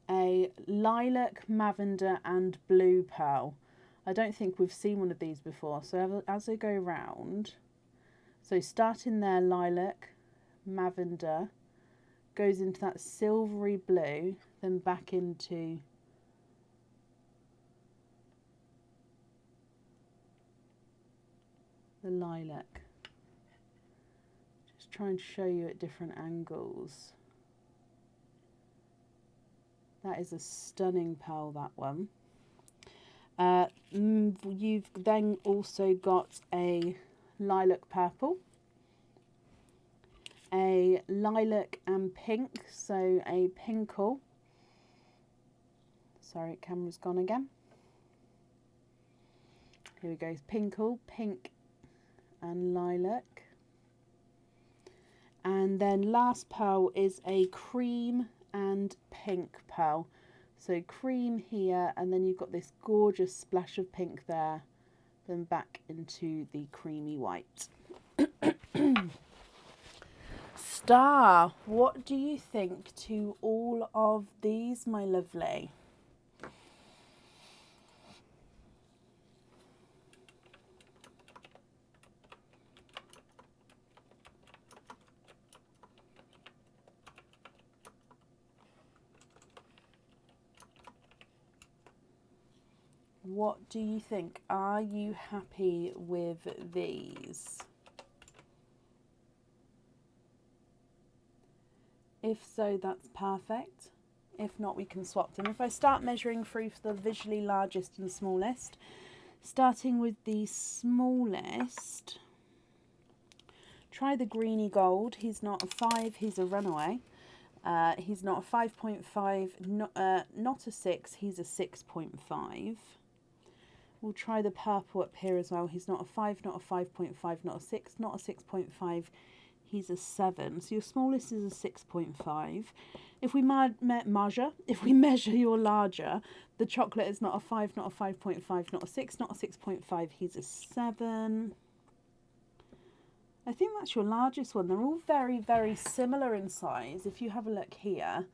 a lilac, lavender and blue pearl. I don't think we've seen one of these before. So as I go round, so starting there, lilac, lavender, goes into that silvery blue, then back into the lilac. Just try and show you at different angles. That is a stunning pearl, that one. You've then also got a lilac purple, a lilac and pink, so a pinkle. Sorry, camera's gone again. Here we go, pinkle, pink and lilac. And then last pearl is a cream and pink pearl. So cream here, and then you've got this gorgeous splash of pink there, then back into the creamy white. Star, what do you think to all of these, my lovely? What do you think? Are you happy with these? If so, that's perfect. If not, we can swap them. If I start measuring through for the visually largest and smallest, starting with the smallest, try the greeny gold. He's not a 5, he's a runaway. He's not a 5.5, not a 6, he's a 6.5. We'll try the purple up here as well. He's not a 5, not a 5.5, not a 6, not a 6.5. He's a 7. So your smallest is a 6.5. If we measure your larger, the chocolate is not a 5, not a 5.5, not a 6, not a 6.5. He's a 7. I think that's your largest one. They're all very, very similar in size. If you have a look here,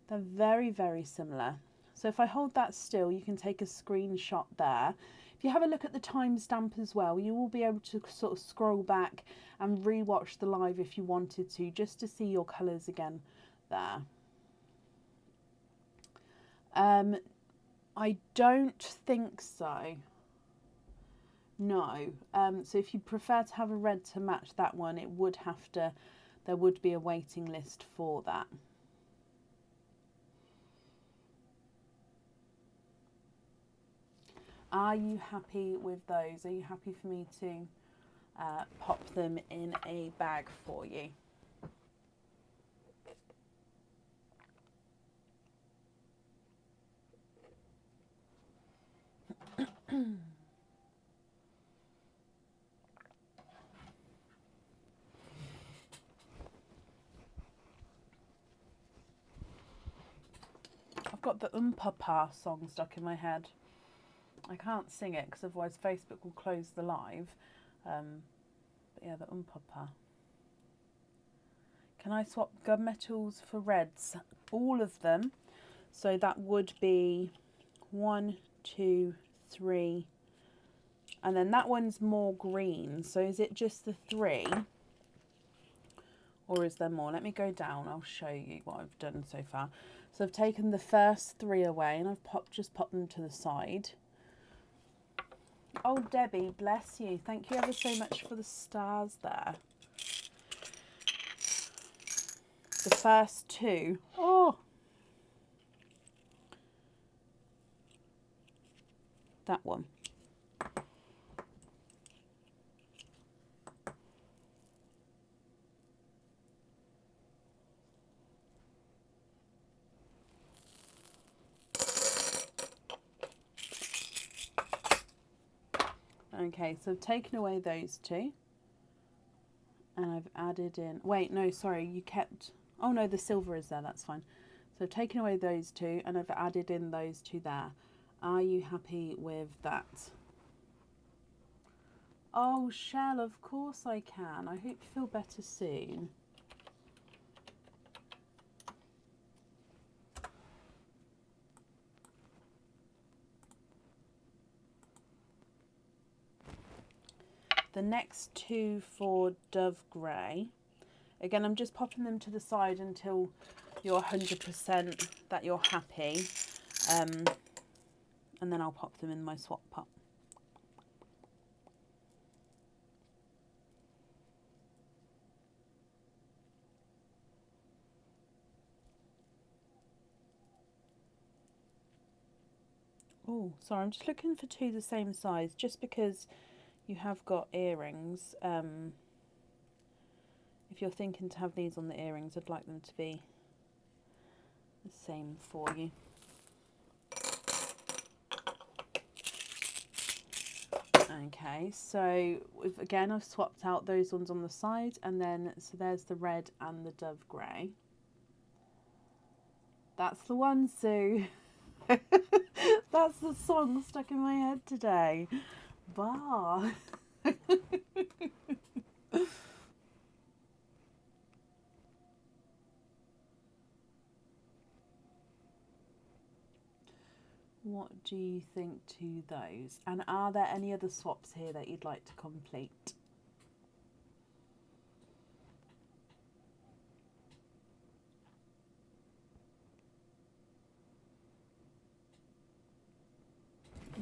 they're very, very similar. So if I hold that still, you can take a screenshot there. If you have a look at the timestamp as well, you will be able to sort of scroll back and re-watch the live if you wanted to, just to see your colours again there. I don't think so. No. So if you prefer to have a red to match that one, there would be a waiting list for that. Are you happy with those? Are you happy for me to pop them in a bag for you? I've got the Pa song stuck in my head. I can't sing it because otherwise Facebook will close the live. But yeah, the Pa. Can I swap gunmetals for reds? All of them. So that would be 1, 2, 3. And then that one's more green. So is it just the 3? Or is there more? Let me go down. I'll show you what I've done so far. So I've taken the first 3 away and I've just popped them to the side. Oh, Debbie, bless you. Thank you ever so much for the stars there. The first 2. Oh! That one. Okay, so I've taken away those 2. And I've added in... Wait, no, sorry, you kept... Oh, no, the silver is there, that's fine. So I've taken away those 2 and I've added in those 2 there. Are you happy with that? Oh, Shell, of course I can. I hope you feel better soon. The next 2 for Dove Grey. Again, I'm just popping them to the side until you're 100% that you're happy. And then I'll pop them in my swap pot. Oh, sorry, I'm just looking for 2 the same size, just because you have got earrings. If you're thinking to have these on the earrings, I'd like them to be the same for you. Okay, so again, I've swapped out those ones on the side, and then so there's the red and the Dove Grey. That's the one, Sue. That's the song stuck in my head today. Bah. What do you think to those? And are there any other swaps here that you'd like to complete?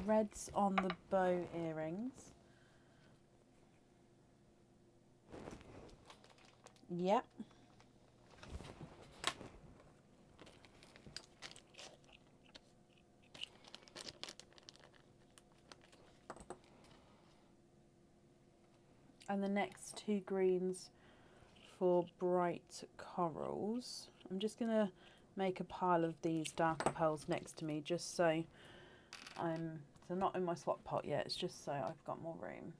reds on the bow earrings. Yep. And the next two greens for bright corals. I'm just going to make a pile of these darker pearls next to me just so they're not in my swap pot yet, it's just so I've got more room.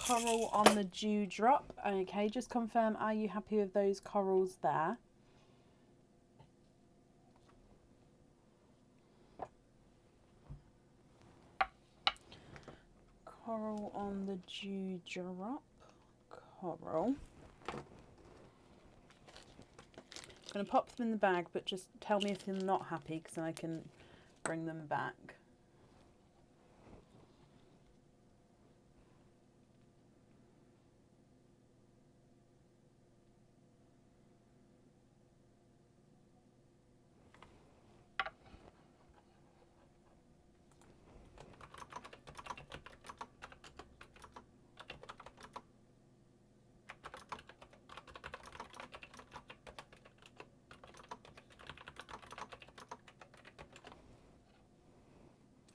Coral on the dewdrop. Okay, just confirm, are you happy with those corals there? Coral on the dewdrop. Coral. I'm going to pop them in the bag, but just tell me if you're not happy because I can bring them back.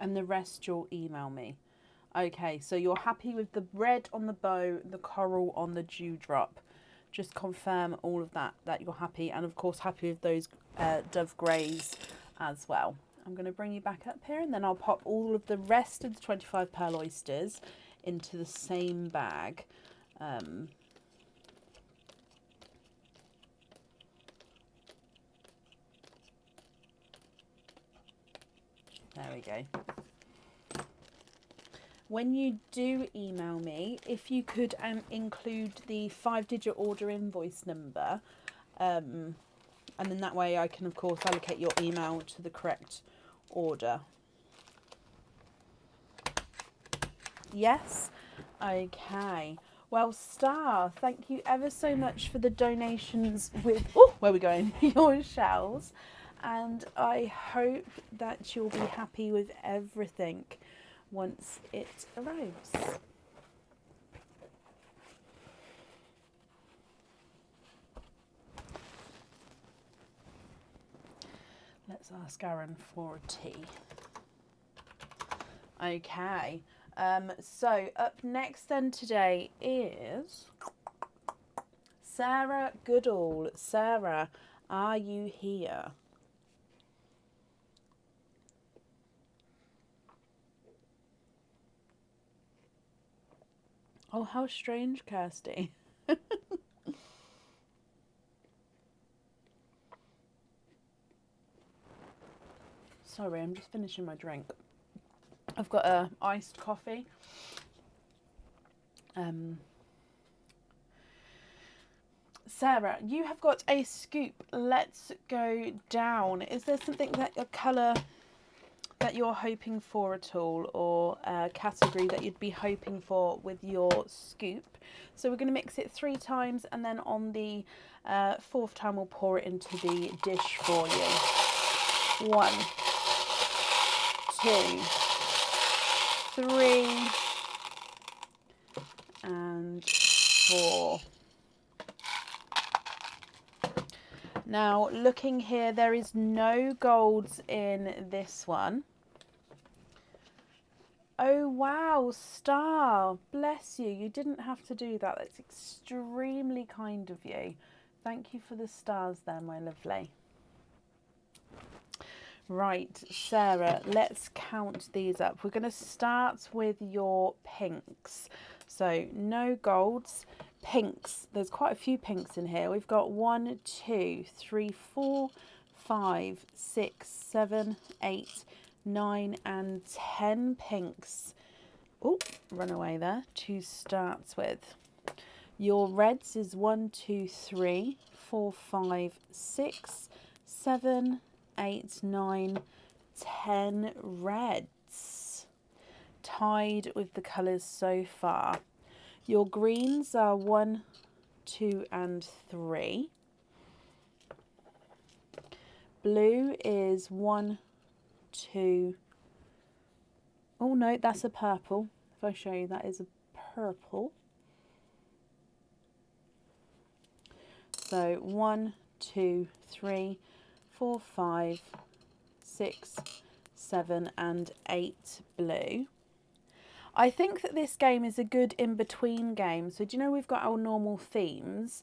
And the rest you'll email me. Okay, so you're happy with the red on the bow, the coral on the dewdrop. Just confirm all of that you're happy, and of course happy with those dove greys as well. I'm going to bring you back up here, and then I'll pop all of the rest of the 25 pearl oysters into the same bag. There we go. When you do email me, if you could include the 5-digit order invoice number, and then that way I can of course allocate your email to the correct order. Yes? Okay. Well, Star, thank you ever so much for the donations with, where are we going? Your shells. And I hope that you'll be happy with everything once it arrives. Let's ask Aaron for a tea. Okay, so up next then today is Sarah Goodall. Sarah, are you here? Oh, how strange, Kirsty. Sorry, I'm just finishing my drink. I've got a iced coffee. Sarah, you have got a scoop. Let's go down. Is there something that your colour that you're hoping for at all, or a category that you'd be hoping for with your scoop? So we're going to mix it 3 times, and then on the 4th time we'll pour it into the dish for you. 1, 2, 3, and 4. Now, looking here, there is no golds in this one. Oh, wow, Star, bless you. You didn't have to do that. That's extremely kind of you. Thank you for the stars there, my lovely. Right, Sarah, let's count these up. We're going to start with your pinks. So, no golds. Pinks, there's quite a few pinks in here. We've got 1, 2, 3, 4, 5, 6, 7, 8, 9 and 10 pinks Oh, run away there. To start with. Your reds is 1, 2, 3, 4, 5, 6, 7, 8, 9, 10 reds. Tied with the colours so far. Your greens are 1, 2 and 3. Blue is 1, 2. Oh no, that's a purple. If I show you, that is a purple. So 1, 2, 3, 4, 5, 6, 7 and 8 blue. I think that this game is a good in-between game. So do you know we've got our normal themes?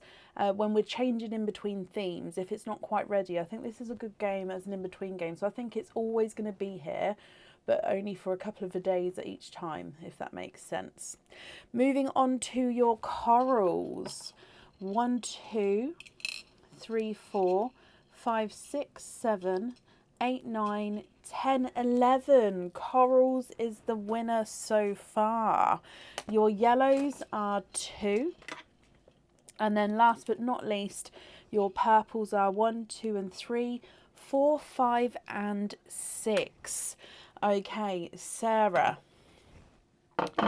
When we're changing in between themes, if it's not quite ready, I think this is a good game as an in-between game. So I think it's always going to be here, but only for a couple of days at each time, if that makes sense. Moving on to your corals. 1, 2, 3, 4, 5, 6, 7, 8, 9, 10, 11. Corals is the winner so far. Your yellows are 2. And then last but not least, your purples are 1, 2 and 3, 4, 5 and 6. Okay, Sarah,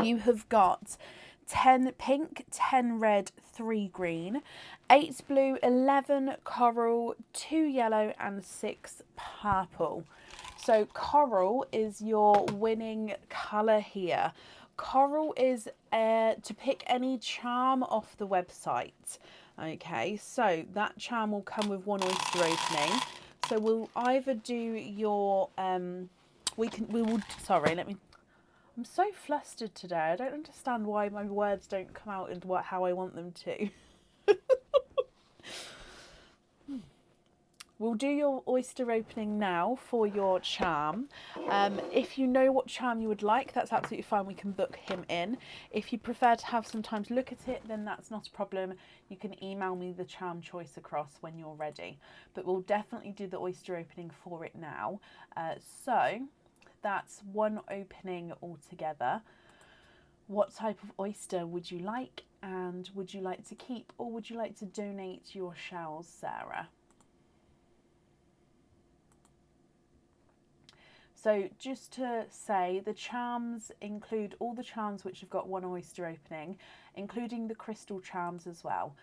you have got 10 pink, 10 red, 3 green, 8 blue, 11 coral, 2 yellow and 6 purple. So coral is your winning colour here. Coral is to pick any charm off the website. Okay, so that charm will come with one oyster opening. So we'll either do your sorry, I'm so flustered today. I don't understand why my words don't come out in how I want them to. We'll do your oyster opening now for your charm. If you know what charm you would like, that's absolutely fine. We can book him in. If you prefer to have some time to look at it, then that's not a problem. You can email me the charm choice across when you're ready. But we'll definitely do the oyster opening for it now. So that's one opening altogether. What type of oyster would you like? And would you like to keep or would you like to donate your shells, Sarah? So just to say, the charms include all the charms which have got one oyster opening, including the crystal charms as well.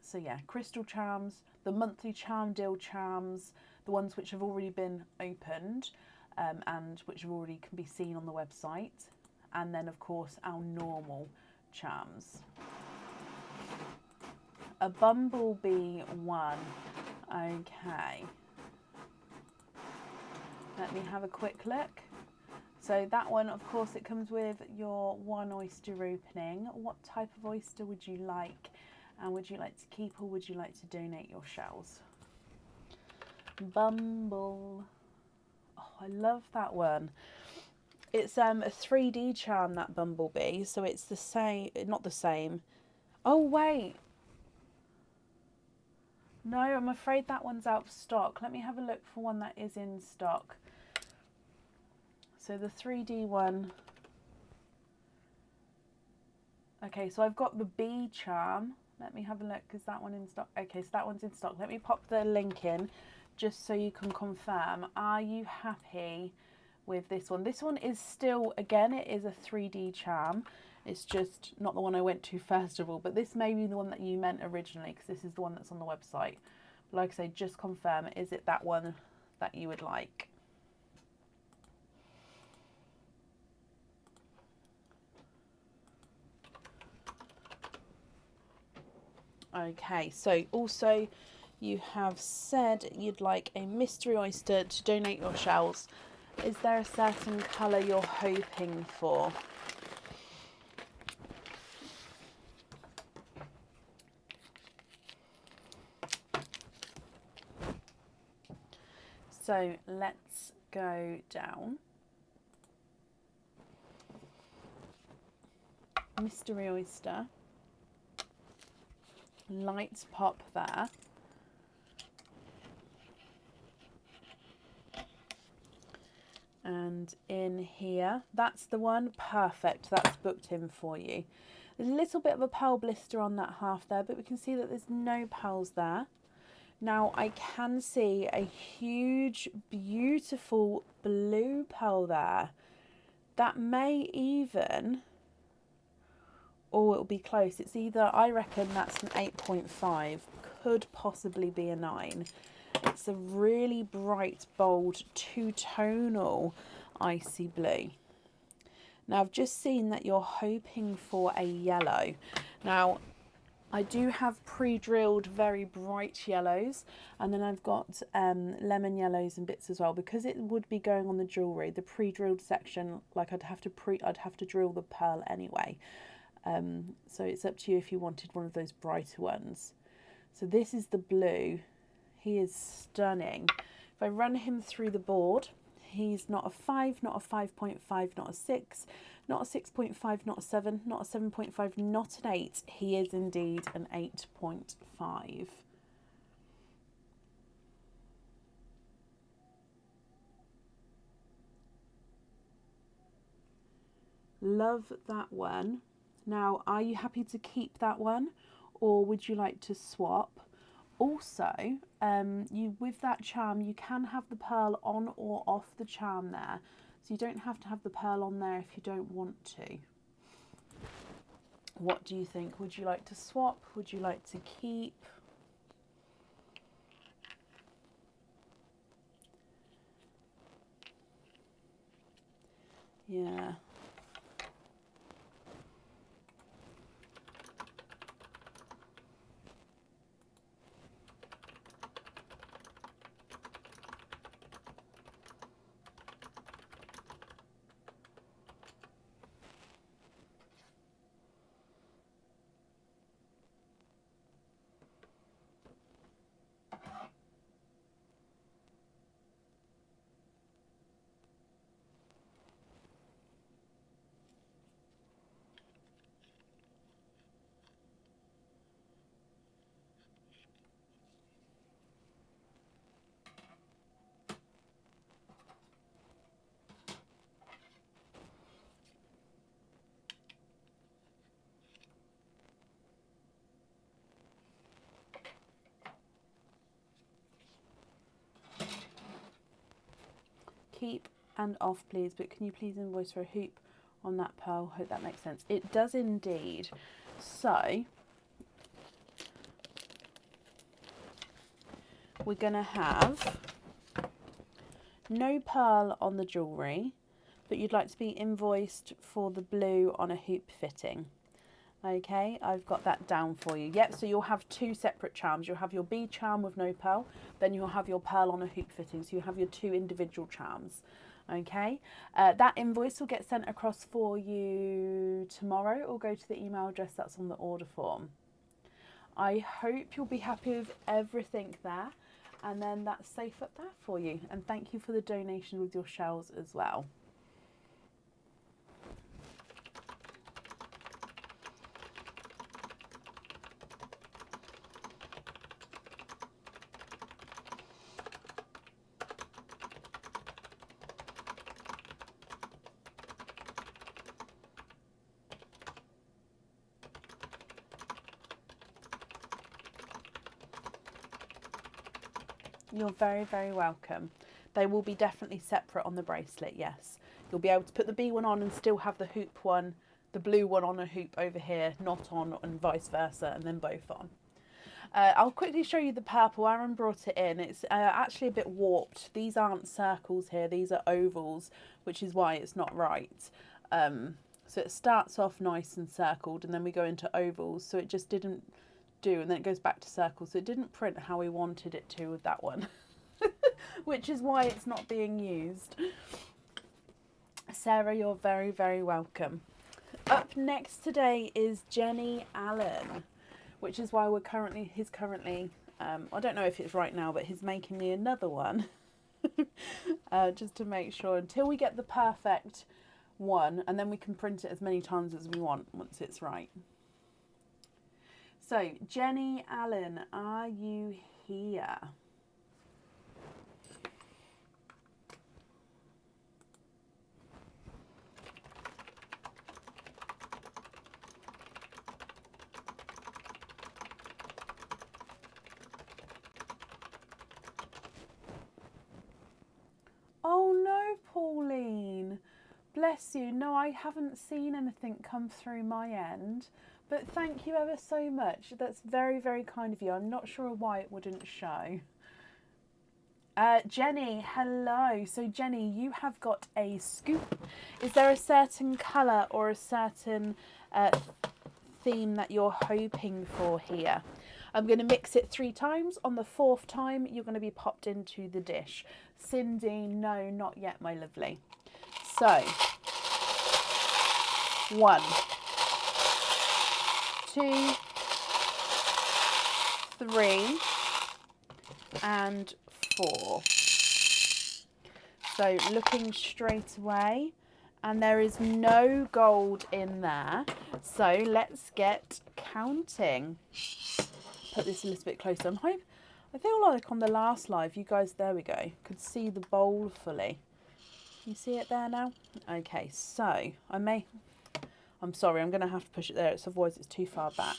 So yeah, crystal charms, the monthly charm deal charms, the ones which have already been opened and which have already can be seen on the website. And then of course our normal charms. A bumblebee one, okay. Let me have a quick look. So that one, of course, it comes with your one oyster opening. What type of oyster would you like? And would you like to keep or would you like to donate your shells? Bumble. Oh, I love that one. It's a 3D charm, that bumblebee. So it's the same, not the same. Oh, wait. No, I'm afraid that one's out of stock. Let me have a look for one that is in stock. So the 3D one. Okay, so I've got the bee charm. Let me have a look. Is that one in stock? Okay, so that one's in stock. Let me pop the link in just so you can confirm. Are you happy with this one? This one is still, again, it is a 3D charm. It's just not the one I went to first of all, but this may be the one that you meant originally because this is the one that's on the website. But like I say, just confirm, is it that one that you would like? Okay, so also you have said you'd like a mystery oyster to donate your shells. Is there a certain colour you're hoping for? So let's go down. Mystery oyster. Lights pop there. and in here. That's the one. Perfect. That's booked in for you. There's a little bit of a pearl blister on that half there, but we can see that there's no pearls there. Now I can see a huge, beautiful blue pearl there. That may even, or it'll be close. It's either, I reckon that's an 8.5, could possibly be a 9. It's a really bright, bold, two-tonal icy blue. Now I've just seen that you're hoping for a yellow. Now I do have pre-drilled very bright yellows, and then I've got lemon yellows and bits as well, because it would be going on the jewellery. The pre-drilled section, like I'd have to drill the pearl anyway. So it's up to you if you wanted one of those brighter ones. So this is the blue. He is stunning. If I run him through the board, he's not a 5, not a 5.5, not a 6, not a 6.5, not a 7, not a 7.5, not an 8. He is indeed an 8.5. Love that one. Now, are you happy to keep that one, or would you like to swap? Also, with that charm, you can have the pearl on or off the charm there. So you don't have to have the pearl on there if you don't want to. What do you think? Would you like to swap? Would you like to keep? Yeah. Keep and off, please, but can you please invoice for a hoop on that pearl? Hope that makes sense. It does indeed. So we're going to have no pearl on the jewellery, but you'd like to be invoiced for the blue on a hoop fitting. Okay, I've got that down for you. Yep, so you'll have two separate charms. You'll have your bead charm with no pearl, then you'll have your pearl on a hoop fitting. So you have your two individual charms. Okay, that invoice will get sent across for you tomorrow, or go to the email address that's on the order form. I hope you'll be happy with everything there, and then that's safe up there for you. And thank you for the donation with your shells as well. You're very, very welcome. They will be definitely separate on the bracelet, yes. You'll be able to put the B one on and still have the hoop one, the blue one on a hoop over here, not on, and vice versa, and then both on. I'll quickly show you the purple. Aaron brought it in. It's actually a bit warped. These aren't circles here, these are ovals, which is why it's not right. So it starts off nice and circled, and then we go into ovals, so it just didn't do, and then it goes back to circles, so it didn't print how we wanted it to with that one. Which is why it's not being used. Sarah, you're very, very welcome. Up next today is Jenny Allen, which is why he's currently, I don't know if it's right now, but he's making me another one. Just to make sure, until we get the perfect one, and then we can print it as many times as we want once it's right. So, Jenny Allen, are you here? bless you. No, I haven't seen anything come through my end, but thank you ever so much. That's very, very kind of you. I'm not sure why it wouldn't show. Jenny, hello. So Jenny, you have got a scoop. Is there a certain colour or a certain theme that you're hoping for here? I'm going to mix it 3 times. On the 4th time, you're going to be popped into the dish. Cindy, no, not yet, my lovely. So, 1, 2, 3, and 4. So looking straight away, and there is no gold in there. So let's get counting. Put this a little bit closer. I feel like on the last live, you guys, there we go, could see the bowl fully. You see it there now? Okay, so I'm sorry, I'm going to have to push it there, otherwise it's too far back.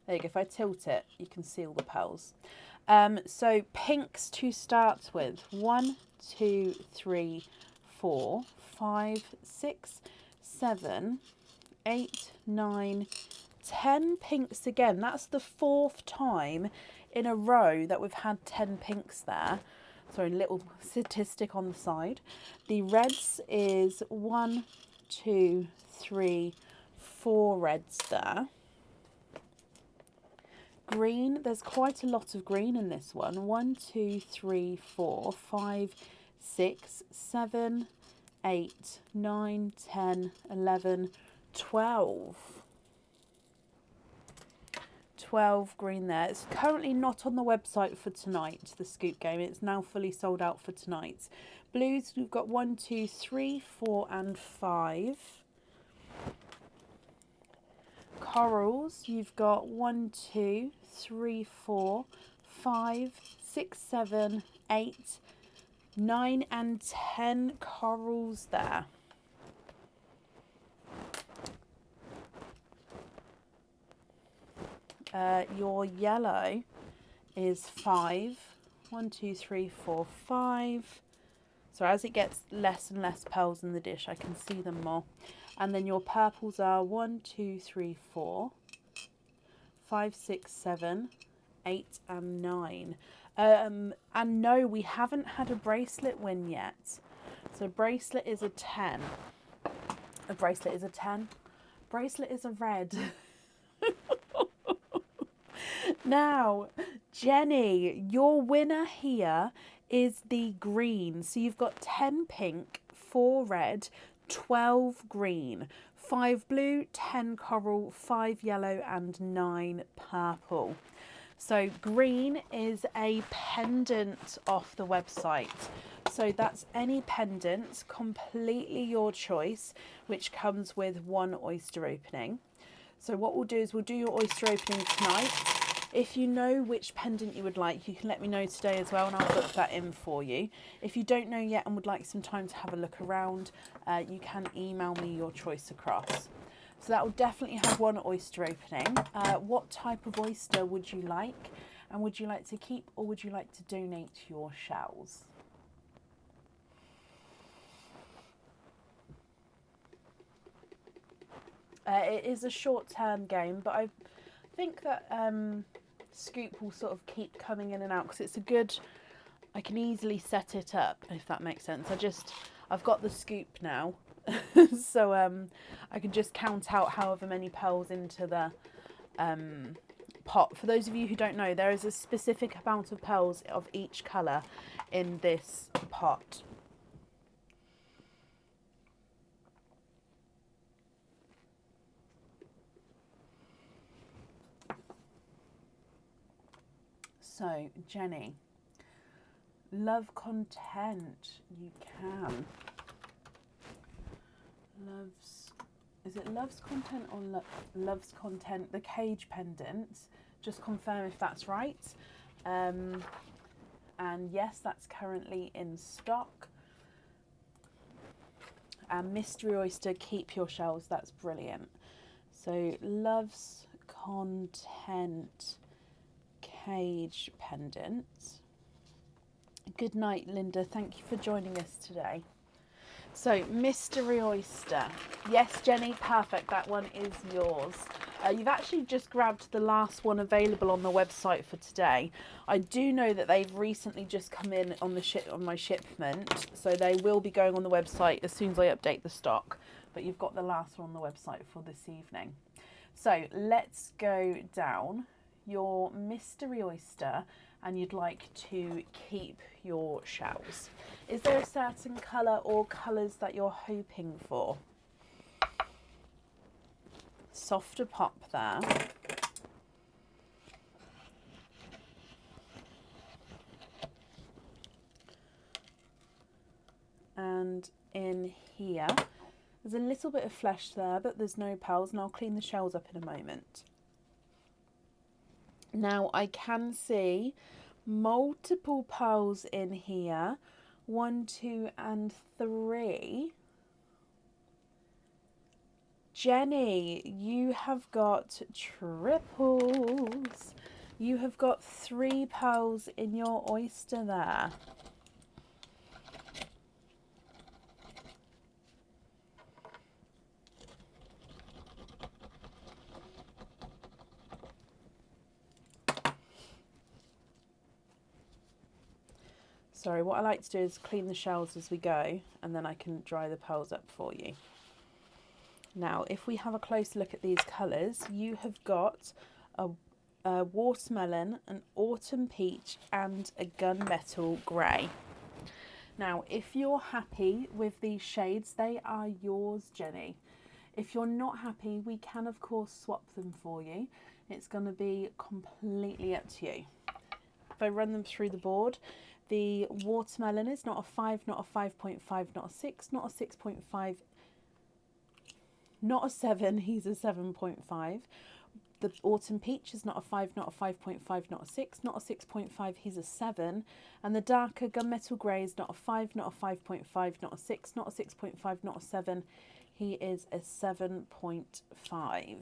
There you go, if I tilt it, you can see all the pearls. So pinks to start with. 1, 2, 3, 4, 5, 6, 7, 8, 9, 10 pinks again. That's the 4th time in a row that we've had 10 pinks there. Sorry, little statistic on the side. The reds is 1, 2, 3, 4 reds there. Green, there's quite a lot of green in this one. 1, 2, 3, 4, 5, 6, 7, 8, 9, 10, 11, 12. 12 green there. It's currently not on the website for tonight, the scoop game. It's now fully sold out for tonight. Blues, we've got 1, 2, 3, 4, and 5. Corals, you've got 1, 2, 3, 4, 5, 6, 7, 8, 9, and 10 corals there. Your yellow is 5. 1, 2, 3, 4, 5. So as it gets less and less pearls in the dish, I can see them more. And then your purples are 1, 2, 3, 4, 5, 6, 7, 8, and 9. And no, we haven't had a bracelet win yet. So bracelet is a 10. A bracelet is a 10. Bracelet is a red. Now, Jenny, your winner here is the green. So you've got 10 pink, 4 red, 12 green, 5 blue, 10 coral, 5 yellow, and 9 purple. So green is a pendant off the website. So that's any pendant, completely your choice, which comes with 1 oyster opening. So what we'll do is we'll do your oyster opening tonight. If you know which pendant you would like, you can let me know today as well, and I'll book that in for you. If you don't know yet and would like some time to have a look around, you can email me your choice across. So that will definitely have 1 oyster opening. What type of oyster would you like? And would you like to keep, or would you like to donate your shells? It is a short-term game, but I think that scoop will sort of keep coming in and out because it's a good, I can easily set it up, if that makes sense. I've got the scoop now, so I can just count out however many pearls into the pot. For those of you who don't know, there is a specific amount of pearls of each colour in this pot. So, Jenny, love content, you can. Is it loves content or loves content? The cage pendant, just confirm if that's right. And yes, that's currently in stock. And mystery oyster, keep your shells, that's brilliant. So, loves content cage pendant. Good night, Linda. Thank you for joining us today. So, Mystery Oyster. Yes, Jenny, perfect. That one is yours. You've actually just grabbed the last one available on the website for today. I do know that they've recently just come in on my shipment, so they will be going on the website as soon as I update the stock. But you've got the last one on the website for this evening. So let's go down your Mystery Oyster, and you'd like to keep your shells. Is there a certain colour or colours that you're hoping for? Softer pop there. And in here, there's a little bit of flesh there, but there's no pearls, and I'll clean the shells up in a moment. Now I can see multiple pearls in here. 1, 2, and 3. Jenny, you have got triples. You have got 3 pearls in your oyster there. Sorry, what I like to do is clean the shells as we go, and then I can dry the pearls up for you. Now, if we have a close look at these colours, you have got a watermelon, an autumn peach, and a gunmetal grey. Now, if you're happy with these shades, they are yours, Jenny. If you're not happy, we can, of course, swap them for you. It's going to be completely up to you. If I run them through the board, the watermelon is not a 5, not a 5.5, not a 6, not a 6.5, not a 7, he's a 7.5. The autumn peach is not a 5, not a 5.5, not a 6, not a 6.5, he's a 7. And the darker gunmetal grey is not a 5, not a 5.5, not a 6, not a 6.5, not a 7, he is a 7.5.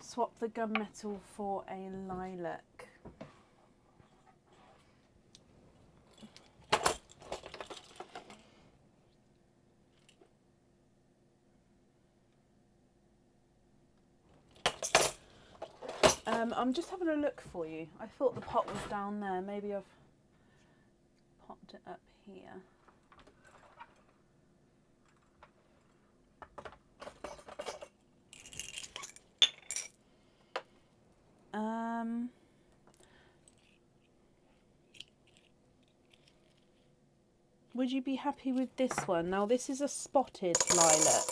Swap the gunmetal for a lilac. I'm just having a look for you. I thought the pot was down there. Maybe I've popped it up here. Would you be happy with this one? Now, this is a spotted lilac.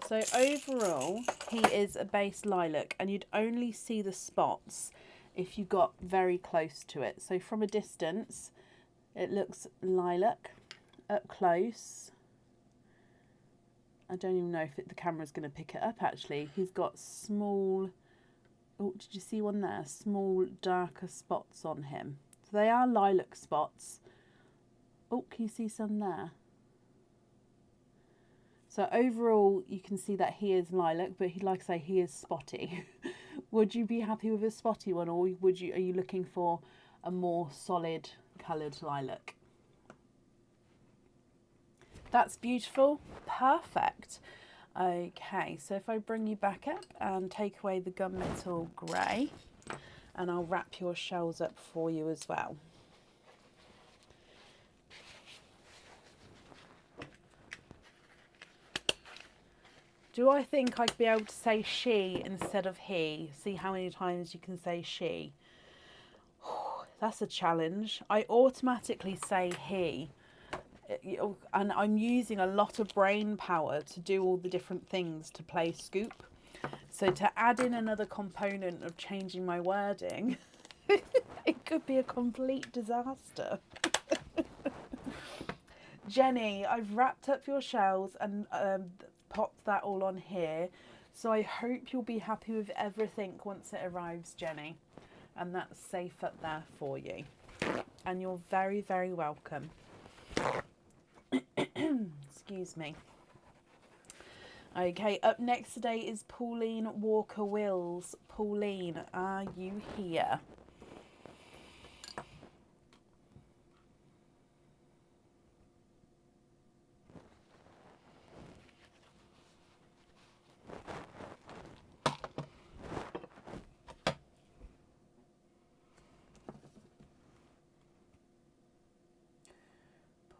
So overall, he is a base lilac, and you'd only see the spots if you got very close to it. So from a distance, it looks lilac. Up close, I don't even know if the camera's going to pick it up, actually. He's got small, oh, did you see one there? Small, darker spots on him. So they are lilac spots. Oh, can you see some there? So overall, you can see that he is lilac, but like I say, he is spotty. Would you be happy with a spotty one, or are you looking for a more solid coloured lilac? That's beautiful. Perfect. Okay, so if I bring you back up and take away the gunmetal grey, and I'll wrap your shells up for you as well. Do I think I'd be able to say she instead of he? See how many times you can say she. That's a challenge. I automatically say he. And I'm using a lot of brain power to do all the different things to play Scoop. So to add in another component of changing my wording, it could be a complete disaster. Jenny, I've wrapped up your shells and popped that all on here. So I hope you'll be happy with everything once it arrives, Jenny. And that's safe up there for you. And you're very, very welcome. Excuse me. Okay, up next today is Pauline Walker Wills. Pauline, are you here?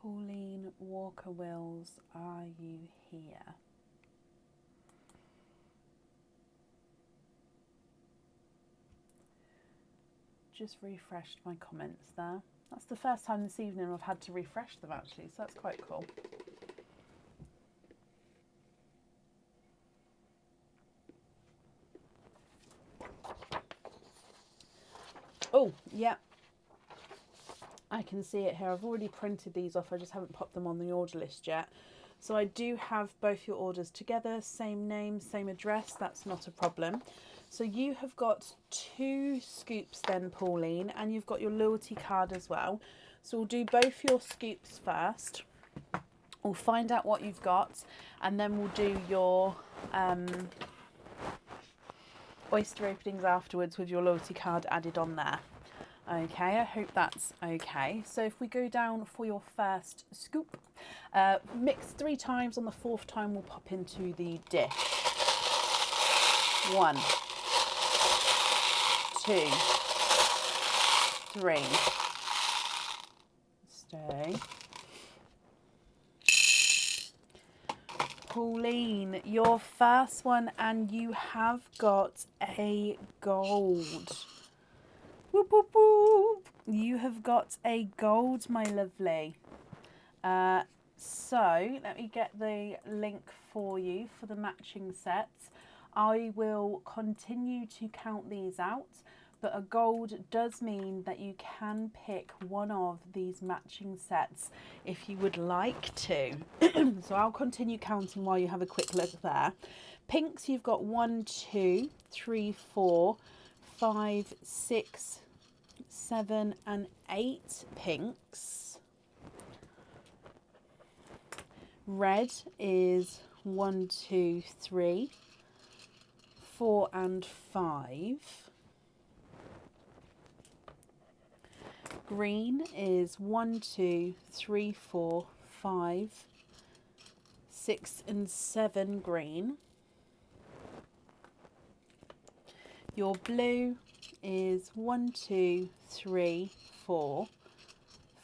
Pauline Walker Wills, are you here? Just refreshed my comments there. That's the first time this evening I've had to refresh them actually, so that's quite cool. Oh, yeah. I can see it here. I've already printed these off. I just haven't popped them on the order list yet. So I do have both your orders together, same name, same address. That's not a problem. So you have got 2 scoops then, Pauline, and you've got your loyalty card as well. So we'll do both your scoops first. We'll find out what you've got, and then we'll do your oyster openings afterwards with your loyalty card added on there. Okay, I hope that's okay. So if we go down for your first scoop, mix 3 times. On the 4th time, we'll pop into the dish. 1, 2, 3. Stay. Pauline, your first one, and you have got a gold. Whoop, whoop, whoop. You have got a gold, my lovely. So let me get the link for you for the matching sets. I will continue to count these out, but a gold does mean that you can pick one of these matching sets if you would like to. So I'll continue counting while you have a quick look there. Pinks, you've got 1, 2, 3, 4, 5, 6, 7 and 8 pinks. Red is 1, 2, 3, 4 and 5. Green is 1, 2, 3, 4, 5, 6 and 7 green. Your blue is 1, 2, 3, 4,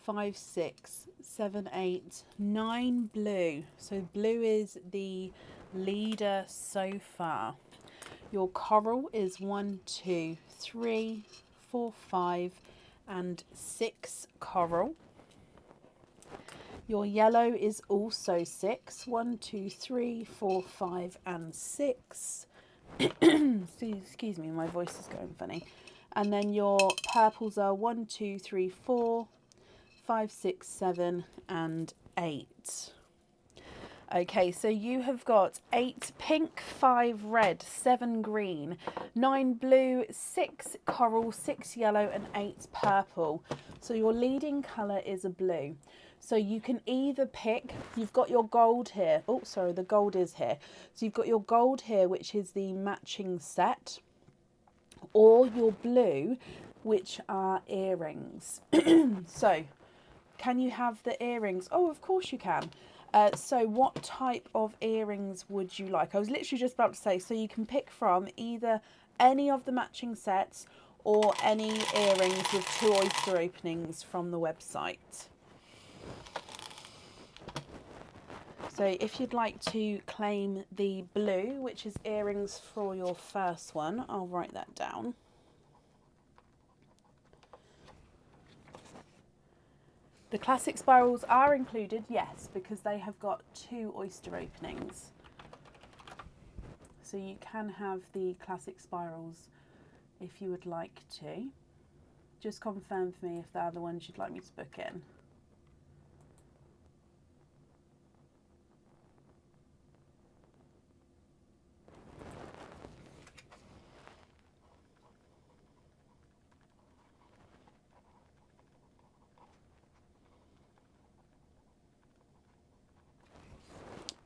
5, 6, 7, 8, 9 blue. So blue is the leader so far. Your coral is 1, 2, 3, 4, 5 and 6 coral. Your yellow is also 6. 1, 2, 3, 4, 5 and 6. Excuse me, my voice is going funny. And then your purples are 1, 2, 3, 4, 5, 6, 7 and 8. Okay, so you have got 8 pink, 5 red, 7 green, 9 blue, 6 coral, 6 yellow and 8 purple. So your leading colour is a blue. So you can either pick, you've got your gold here. Oh, sorry, the gold is here. So you've got your gold here, which is the matching set, or your blue, which are earrings. So can you have the earrings? Oh, of course you can. So what type of earrings would you like? I was literally just about to say, so you can pick from either any of the matching sets or any earrings with 2 oyster openings from the website. So if you'd like to claim the blue, which is earrings for your first one, I'll write that down. The classic spirals are included, yes, because they have got 2 oyster openings. So you can have the classic spirals if you would like to. Just confirm for me if they're the ones you'd like me to book in.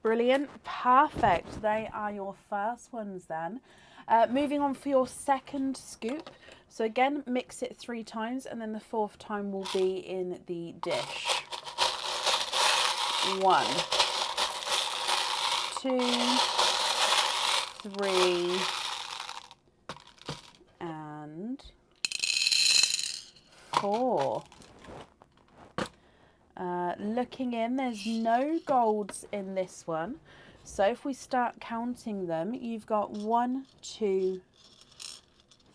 Brilliant. Perfect. They are your first ones then. Moving on for your second scoop. So again, mix it 3 times and then the 4th time will be in the dish. 1, 2, 3, and 4. Looking in, there's no golds in this one. So if we start counting them, you've got 1, 2,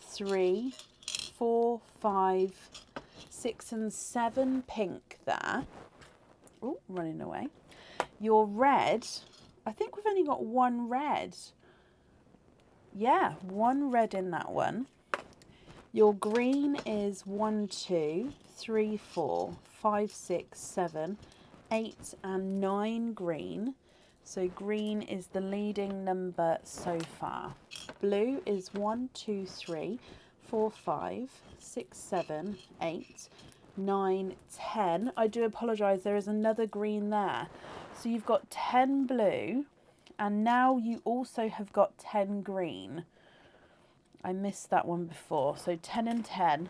3, 4, 5, 6 and 7 pink there. Oh, running away. Your red, I think we've only got 1 red. Yeah, 1 red in that one. Your green is 1, 2, 3, 4, 5, 6, 7, 8 and 9 green. So green is the leading number so far. Blue is 1, 2, 3, 4, 5, 6, 7, 8, 9, 10. I do apologise, there is another green there. So you've got 10 blue and now you also have got 10 green. I missed that one before. So 10 and 10.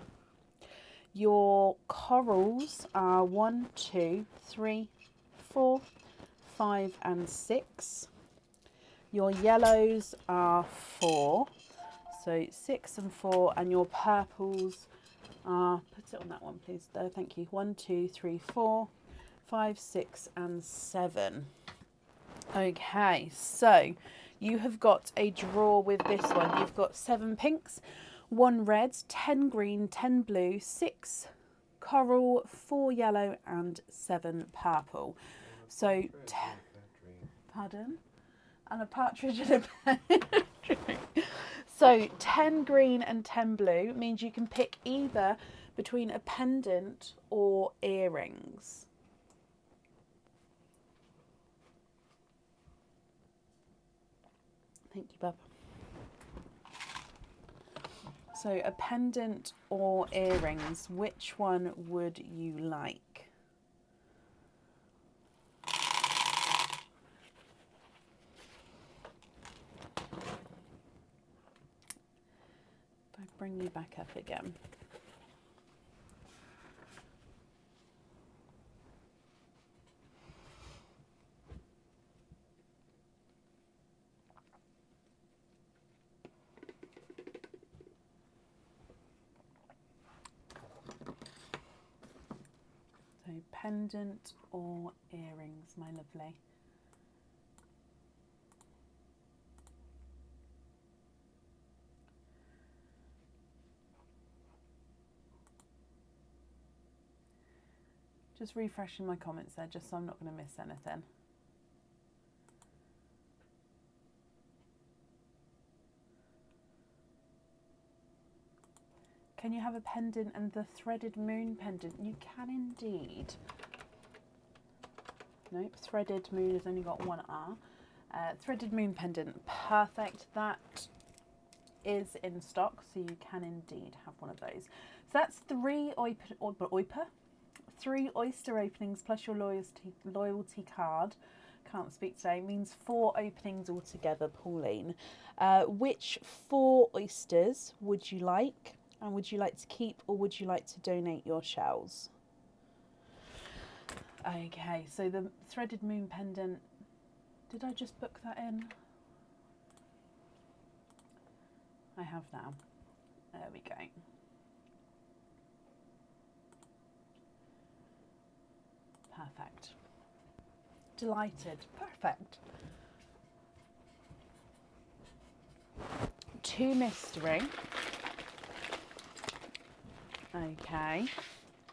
Your corals are 1, 2, 3, 4, 5 and 6. Your yellows are 4. So 6 and 4. And your purples are, put it on that one please. There, thank you. 1, 2, 3, 4, 5, 6 and 7. Okay, so you have got a draw with this one. You've got 7 pinks, 1 red, 10 green, 10 blue, 6 coral, 4 yellow and 7 purple. So, pardon? And a partridge in a pear tree. So 10 green and 10 blue means you can pick either between a pendant or earrings. Thank you, Bub. So a pendant or earrings, which one would you like? If I bring you back up again. So pendant or earrings, my lovely. Just refreshing my comments there, just so I'm not going to miss anything. Can you have a pendant and the threaded moon pendant? You can indeed. Nope, threaded moon has only got 1 R. Threaded moon pendant, perfect. That is in stock, so you can indeed have one of those. So that's 3 oyster openings plus your loyalty card. Can't speak today. Means 4 openings altogether, Pauline. Which 4 oysters would you like? And would you like to keep or would you like to donate your shells? Okay, so the threaded moon pendant, did I just book that in? I have now. There we go. Perfect. Delighted. Perfect. 2 mystery. Okay.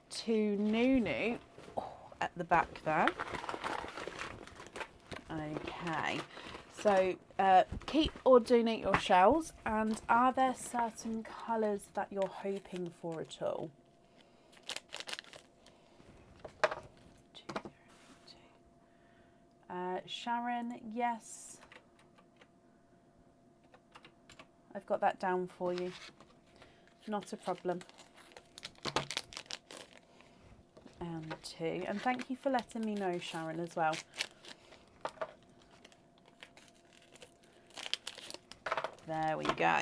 2 Nunu. Oh, at the back there. Okay. So keep or donate your shells. And are there certain colours that you're hoping for at all? 2. Sharon, yes. I've got that down for you. Not a problem. And 2. And thank you for letting me know, Sharon, as well. There we go.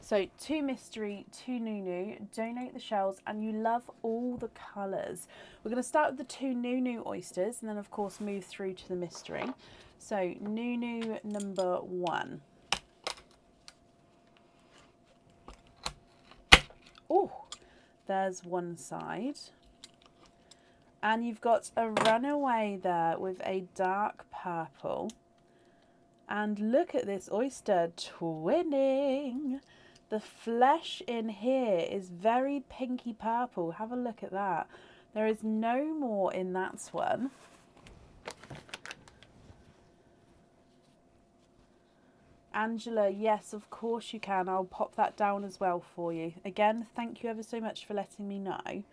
So 2 mystery, 2 Nunu, donate the shells, and you love all the colours. We're going to start with the 2 Nunu oysters and then of course move through to the mystery. So Nunu number 1. Oh, there's one side. And you've got a runaway there with a dark purple. And look at this oyster twinning. The flesh in here is very pinky purple. Have a look at that. There is no more in that one. Angela, yes, of course you can. I'll pop that down as well for you. Again, thank you ever so much for letting me know.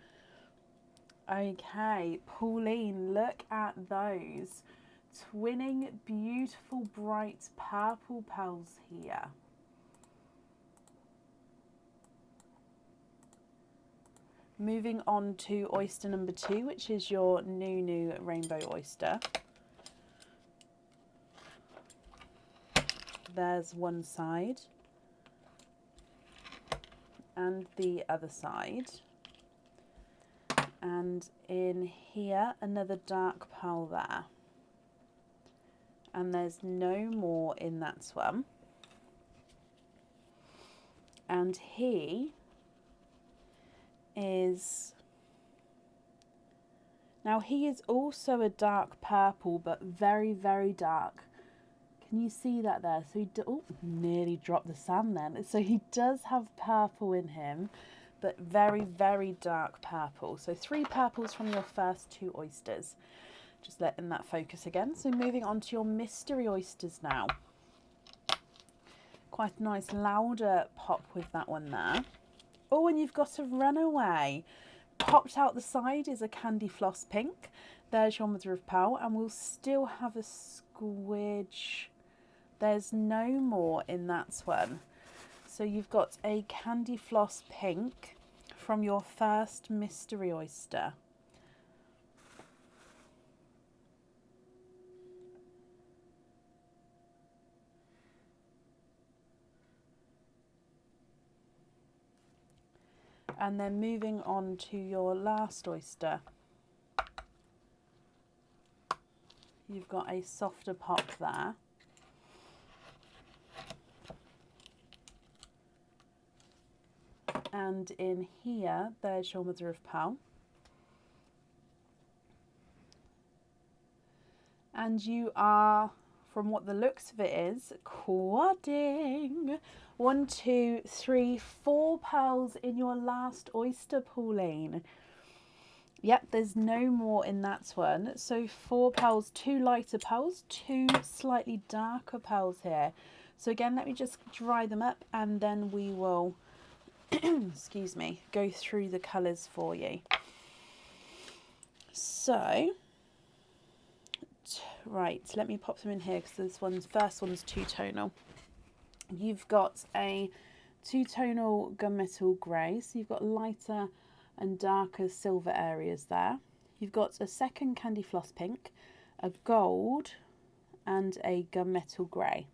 Okay, Pauline, look at those. Twinning beautiful bright purple pearls here. Moving on to oyster number 2, which is your Nunu rainbow oyster. There's one side and the other side. And in here, another dark pearl there. And there's no more in that one. And he is, now he is also a dark purple, but very, very dark. Can you see that there? So he nearly dropped the sand then. So he does have purple in him, but very, very dark purple. So 3 purples from your first 2 oysters. Just letting that focus again. So moving on to your mystery oysters now. Quite a nice louder pop with that one there. Oh, and you've got a runaway. Popped out the side is a candy floss pink. There's your mother of pearl, and we'll still have a squidge. There's no more in that one. So you've got a candy floss pink from your first mystery oyster. And then moving on to your last oyster. You've got a softer pop there. And in here, there's your mother of pearl. And you are, from what the looks of it is, quadding. 1, 2, 3, 4 pearls in your last oyster, Pauline. Yep, there's no more in that one. So 4 pearls, 2 lighter pearls, 2 slightly darker pearls here. So again, let me just dry them up and then we will, excuse me, go through the colours for you. So, right, let me pop them in here because this first one's 2-tonal. You've got a 2-tonal gunmetal grey, so you've got lighter and darker silver areas there. You've got a second candy floss pink, a gold and a gunmetal grey.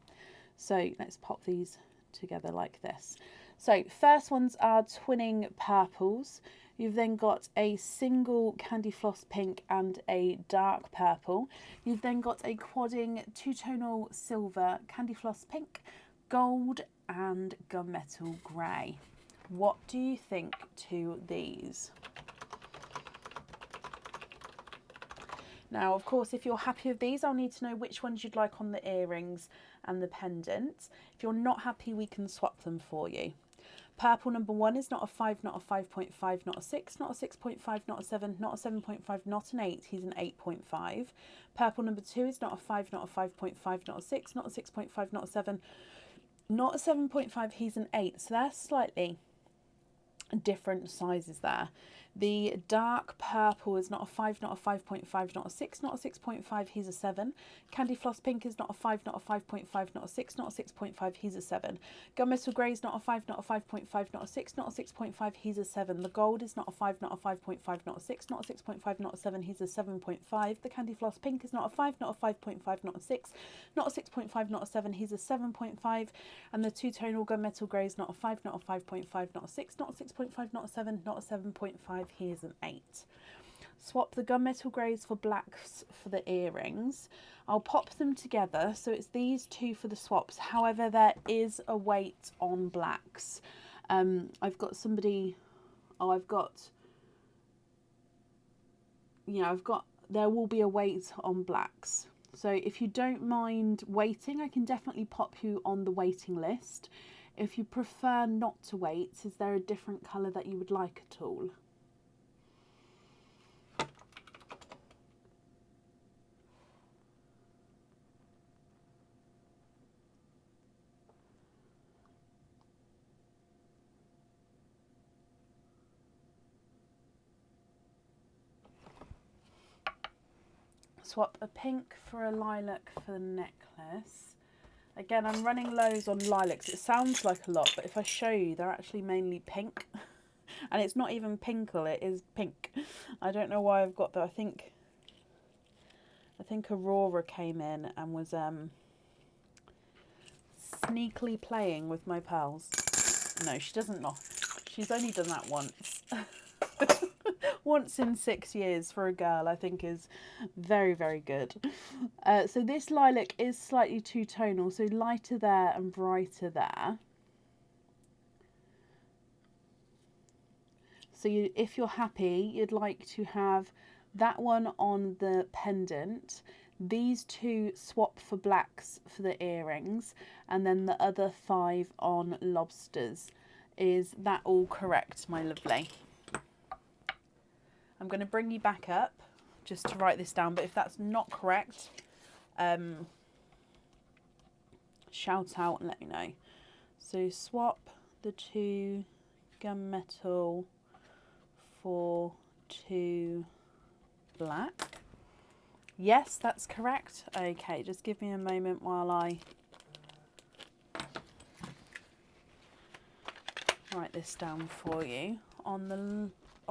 So let's pop these together like this. So first ones are twinning purples. You've then got a single candy floss pink and a dark purple. You've then got a quadding 2-tonal silver, candy floss pink, gold and gunmetal grey. What do you think to these? Now, of course, if you're happy with these, I'll need to know which ones you'd like on the earrings and the pendant. If you're not happy, we can swap them for you. Purple number 1 is not a 5, not a 5.5, not a 6, not a 6.5, not a 7, not a 7.5, not an 8. He's an 8.5. Purple number 2 is not a 5, not a 5.5, not a 6, not a 6.5, not a 7, not a 7.5. He's an 8. So they're slightly different sizes there. The dark purple is not a 5, not a 5.5, not a 6, not a 6.5, he's a 7. Candy floss pink is not a 5, not a 5.5, not a 6, not a 6.5, he's a 7. Gunmetal grey is not a 5, not a 5.5, not a 6, not a 6.5, he's a 7. The gold is not a 5, not a 5.5, not a 6, not a 6.5, not a 7, he's a 7.5. The candy floss pink is not a 5, not a 5.5, not a 6, not a 6.5, not a 7, he's a 7.5. And the two-tonal gunmetal grey is not a 5, not a 5.5, not a 6, not a 6.5, not a 7, not a 7.5, he is an 8. Swap the gunmetal greys for blacks for the earrings. I'll pop them together, so it's these two for the swaps. However, there is a weight on blacks. I've got somebody, there will be a weight on blacks. So if you don't mind waiting, I can definitely pop you on the waiting list. If you prefer not to wait, is there a different colour that you would like at all? Swap a pink for a lilac for the necklace. Again, I'm running lows on lilacs. It sounds like a lot, but if I show you, they're actually mainly pink. And it's not even pinkle, it is pink. I don't know why I've got that. I think Aurora came in and was sneakily playing with my pearls. No, she doesn't know. She's only done that once. Once in 6 years for a girl, I think is very, very good. So this lilac is slightly two-tonal, so lighter there and brighter there. So if you're happy, you'd like to have that one on the pendant, these two swap for blacks for the earrings, and then the other 5 on lobsters. Is that all correct, my lovely? I'm going to bring you back up just to write this down, but if that's not correct, shout out and let me know. So swap the 2 gunmetal for 2 black. Yes, that's correct. Okay, just give me a moment while I write this down for you.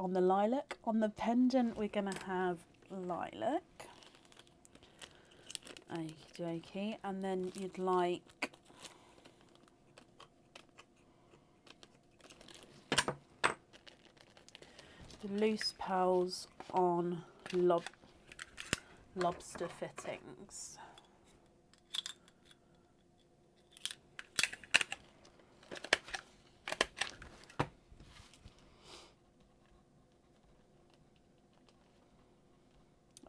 On the lilac, on the pendant, we're going to have lilac. Okie dokie. And then you'd like the loose pearls on lobster fittings.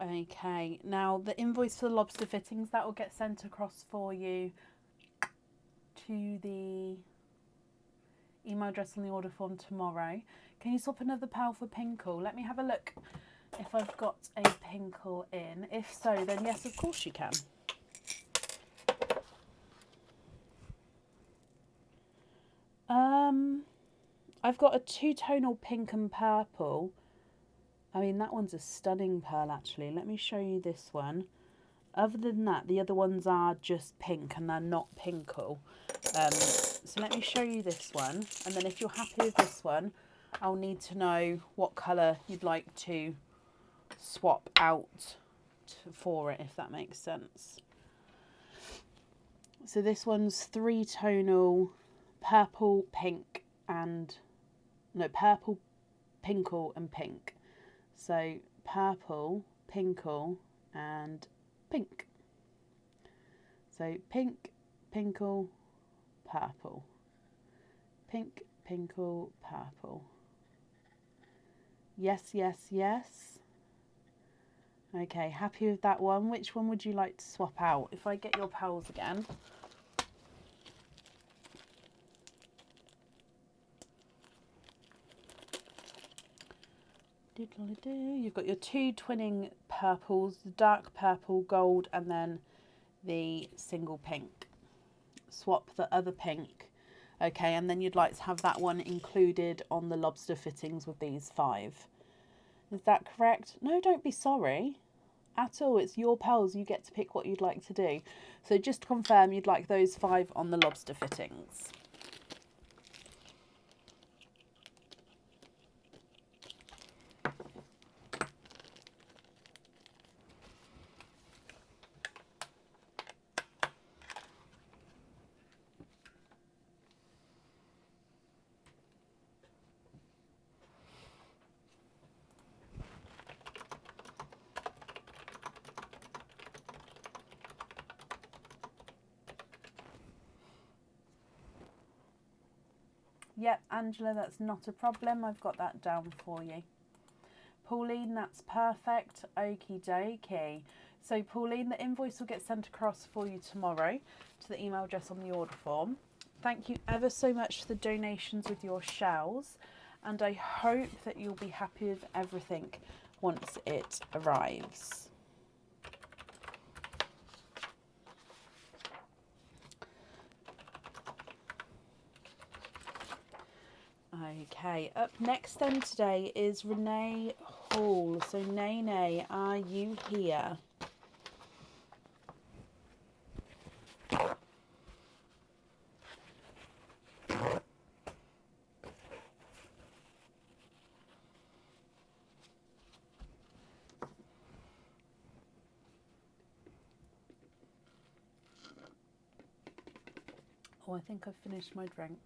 Okay, now the invoice for the lobster fittings, that will get sent across for you to the email address on the order form tomorrow. Can you swap another pearl for pinkle? Let me have a look if I've got a pinkle in. If so, then yes, of course you can. I've got a two-tonal pink and purple. I mean, that one's a stunning pearl, actually. Let me show you this one. Other than that, the other ones are just pink and they're not pinkle. So let me show you this one. And then if you're happy with this one, I'll need to know what colour you'd like to swap out for it, if that makes sense. So this one's 3-tonal purple, pink, and... no, purple, pinkle, and pink. So purple, pinkle, and pink. So pink, pinkle, purple. Pink, pinkle, purple. Yes, yes, yes. Okay, happy with that one. Which one would you like to swap out? If I get your pearls again. You've got your 2 twinning purples, the dark purple, gold, and then the single pink. Swap the other pink. Okay, and then you'd like to have that one included on the lobster fittings with these 5. Is that correct? No, don't be sorry at all. It's your pearls. You get to pick what you'd like to do. So just to confirm, you'd like those 5 on the lobster fittings. Yep, Angela, that's not a problem. I've got that down for you. Pauline, that's perfect. Okie dokie. So Pauline, the invoice will get sent across for you tomorrow to the email address on the order form. Thank you ever so much for the donations with your shells, and I hope that you'll be happy with everything once it arrives. Okay, up next then today is Renee Hall. So Nene, are you here? Oh, I think I've finished my drink.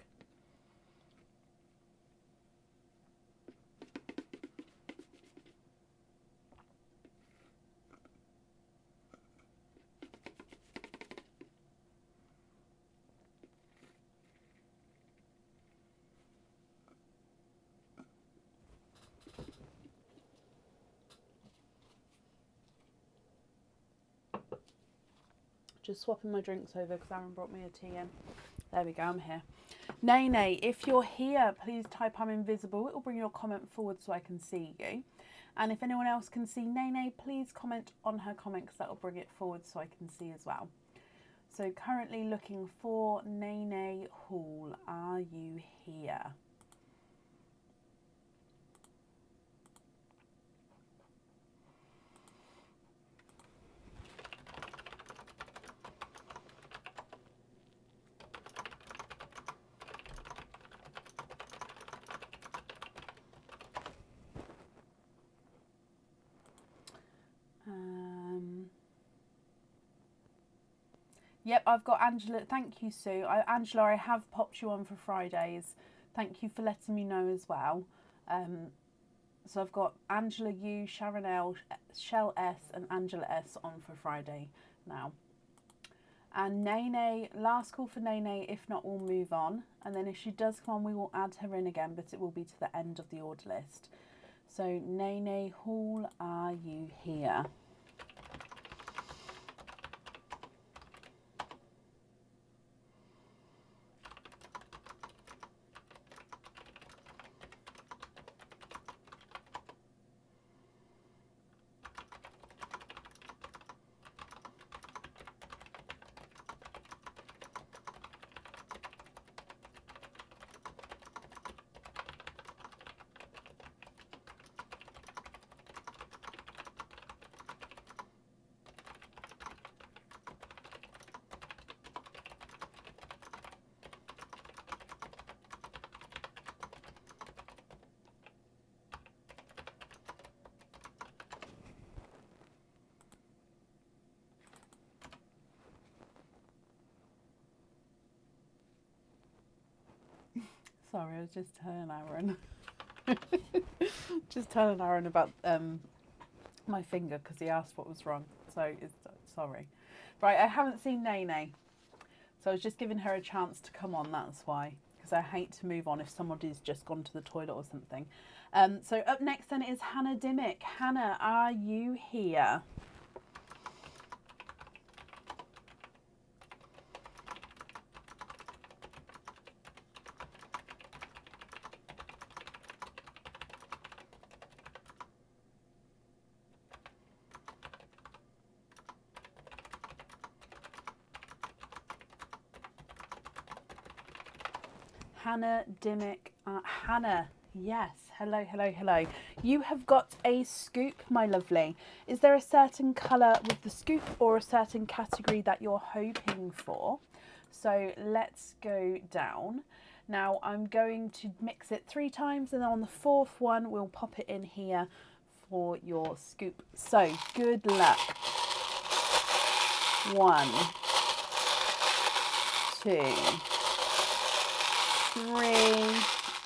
Just swapping my drinks over because Aaron brought me a tea in. There we go, I'm here. Nene, if you're here, please type I'm invisible. It will bring your comment forward so I can see you. And if anyone else can see Nene, please comment on her comment because that will bring it forward so I can see as well. So currently looking for Nene Hall. Are you here? Yep, I've got Angela. Thank you, Sue. Angela, I have popped you on for Fridays. Thank you for letting me know as well. So I've got Angela U, Sharon L, Shell S, and Angela S on for Friday now. And Nene, last call for Nene. If not, we'll move on. And then if she does come on, we will add her in again, but it will be to the end of the order list. So Nene Hall, are you here? Sorry, I was just telling Aaron. Just telling Aaron about my finger because he asked what was wrong. So sorry. Right, I haven't seen Nene, so I was just giving her a chance to come on. That's why, because I hate to move on if somebody's just gone to the toilet or something. So up next then is Hannah Dimmick. Hannah, are you here? Hannah Dimmick. Hannah, Yes, hello, hello, hello. You have got a scoop, my lovely. Is there a certain colour with the scoop or a certain category that you're hoping for? So let's go down. Now I'm going to mix it 3 times, and then on the 4th one we'll pop it in here for your scoop. So good luck. 1, 2, 3,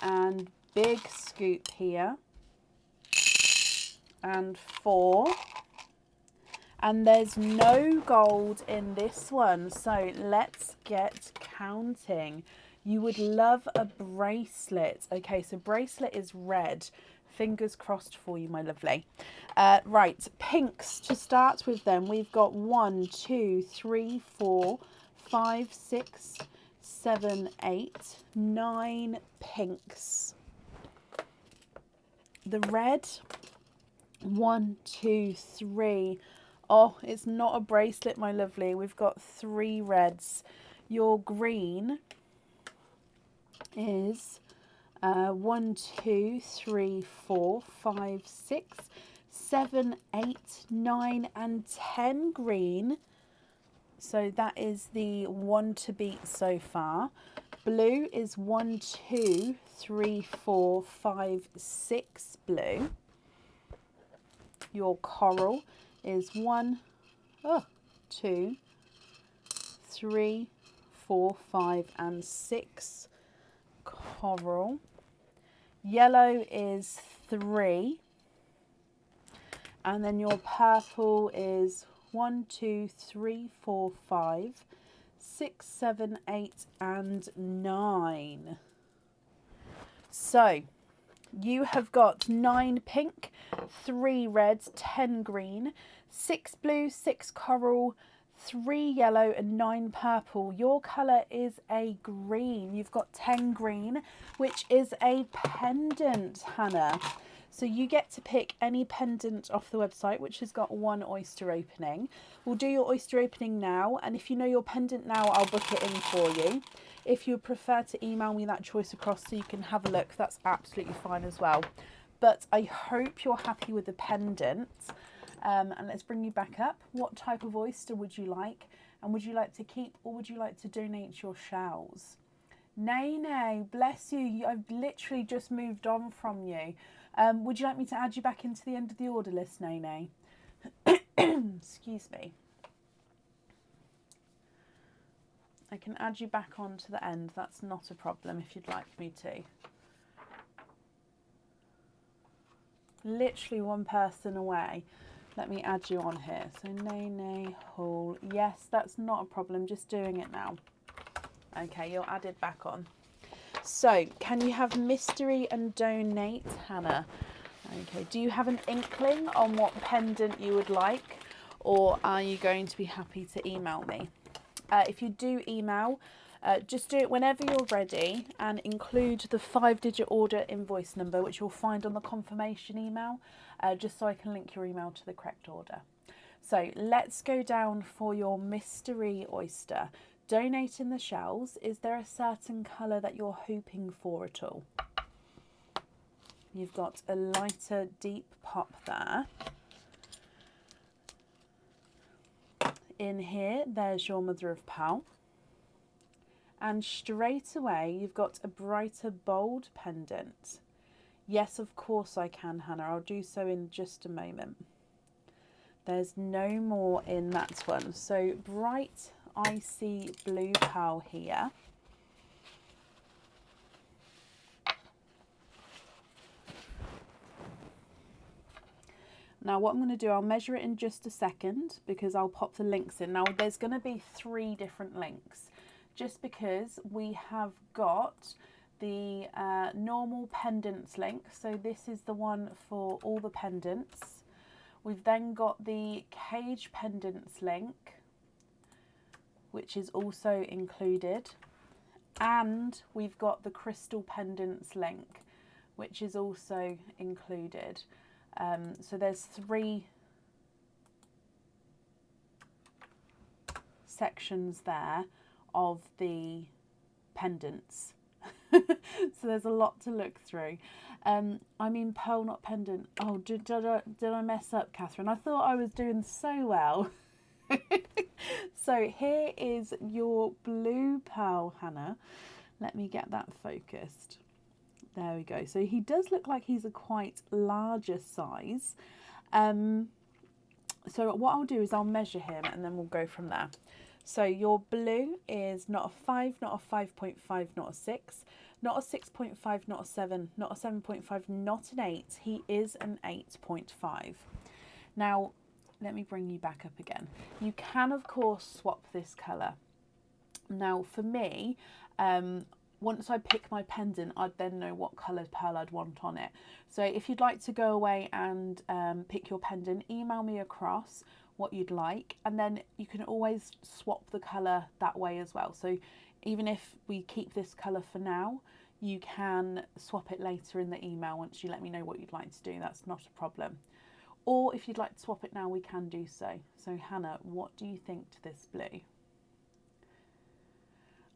and big scoop here, and 4, and there's no gold in this one, so let's get counting. You would love a bracelet. Okay, so bracelet is red. Fingers crossed for you, my lovely. Right, pinks to start with then. We've got 1, 2, 3, 4, 5, 6, 7, 8, 9 pinks. The red, 1, 2, 3. Oh, it's not a bracelet, my lovely. We've got 3 reds. Your green is 1, 2, 3, 4, 5, 6, 7, 8, 9, and 10 green. So that is the one to beat so far. Blue is 1, 2, 3, 4, 5, 6 blue. Your coral is 1, 2, 3, 4, 5, and 6 coral. Yellow is 3. And then your purple is 1, 2, 3, 4, 5, 6, 7, 8, and 9. So you have got 9 pink, 3 red, 10 green, 6 blue, 6 coral, 3 yellow, and 9 purple. Your colour is a green. You've got 10 green, which is a pendant, Hannah. So you get to pick any pendant off the website, which has got 1 oyster opening. We'll do your oyster opening now, and if you know your pendant now, I'll book it in for you. If you prefer to email me that choice across so you can have a look, that's absolutely fine as well. But I hope you're happy with the pendant. And let's bring you back up. What type of oyster would you like? And would you like to keep, or would you like to donate your shells? Nay, nay, bless you. I've literally just moved on from you. Would you like me to add you back into the end of the order list, Nay, nay? Excuse me. I can add you back on to the end. That's not a problem if you'd like me to. Literally one person away. Let me add you on here. So Nay, nay, Hall. Yes, that's not a problem. Just doing it now. Okay, you're added back on. So, can you have mystery and donate, Hannah? Okay, do you have an inkling on what pendant you would like, or are you going to be happy to email me? If you do email, just do it whenever you're ready and include the 5-digit order invoice number, which you'll find on the confirmation email, just so I can link your email to the correct order. So let's go down for your mystery oyster. Donating the shells, is there a certain colour that you're hoping for at all? You've got a lighter deep pop there. In here, there's your mother of pearl. And straight away, you've got a brighter bold pendant. Yes, of course I can, Hannah. I'll do so in just a moment. There's no more in that one. So bright icy blue pearl here. Now what I'm going to do, I'll measure it in just a second because I'll pop the links in. Now there's going to be 3 different links just because we have got the normal pendants link. So this is the one for all the pendants. We've then got the cage pendants link, which is also included, and we've got the crystal pendants link, which is also included. So there's 3 sections there of the pendants. So there's a lot to look through. I mean pearl, not pendant. Oh, did I mess up, Catherine? I thought I was doing so well. So here is your blue pearl, Hannah. Let me get that focused. There we go. So he does look like he's a quite larger size. So what I'll do is I'll measure him and then we'll go from there. So your blue is not a 5, not a 5.5, not a 6, not a 6.5, not a 7, not a 7.5, not an 8. He is an 8.5. Now, let me bring you back up again. You can, of course, swap this colour. Now, for me, once I pick my pendant, I'd then know what coloured pearl I'd want on it. So if you'd like to go away and pick your pendant, email me across what you'd like, and then you can always swap the colour that way as well. So even if we keep this colour for now, you can swap it later in the email once you let me know what you'd like to do. That's not a problem. Or if you'd like to swap it now, we can do so. So Hannah, what do you think to this blue?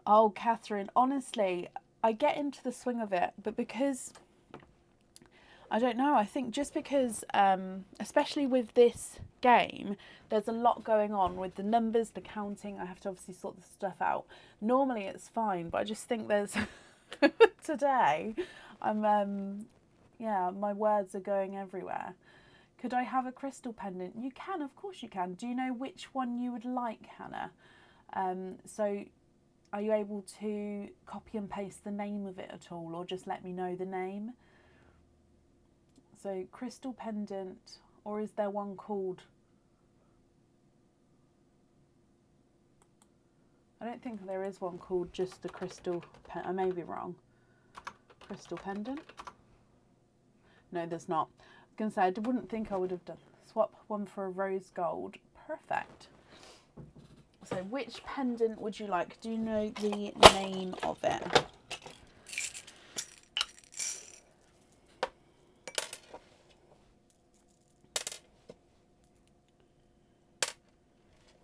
Oh, Catherine, honestly, I get into the swing of it, but because, I don't know, I think just because, especially with this game, there's a lot going on with the numbers, the counting. I have to obviously sort the stuff out. Normally it's fine, but I just think there's, today, yeah, my words are going everywhere. Could I have a crystal pendant? You can, of course you can. Do you know which one you would like, Hannah? So are you able to copy and paste the name of it at all, or just let me know the name? So crystal pendant, or is there one called? I don't think there is one called just the crystal pendant. I may be wrong. Crystal pendant? No, there's not. I was going to say, I wouldn't think I would have done. Swap one for a rose gold. Perfect. So which pendant would you like? Do you know the name of it?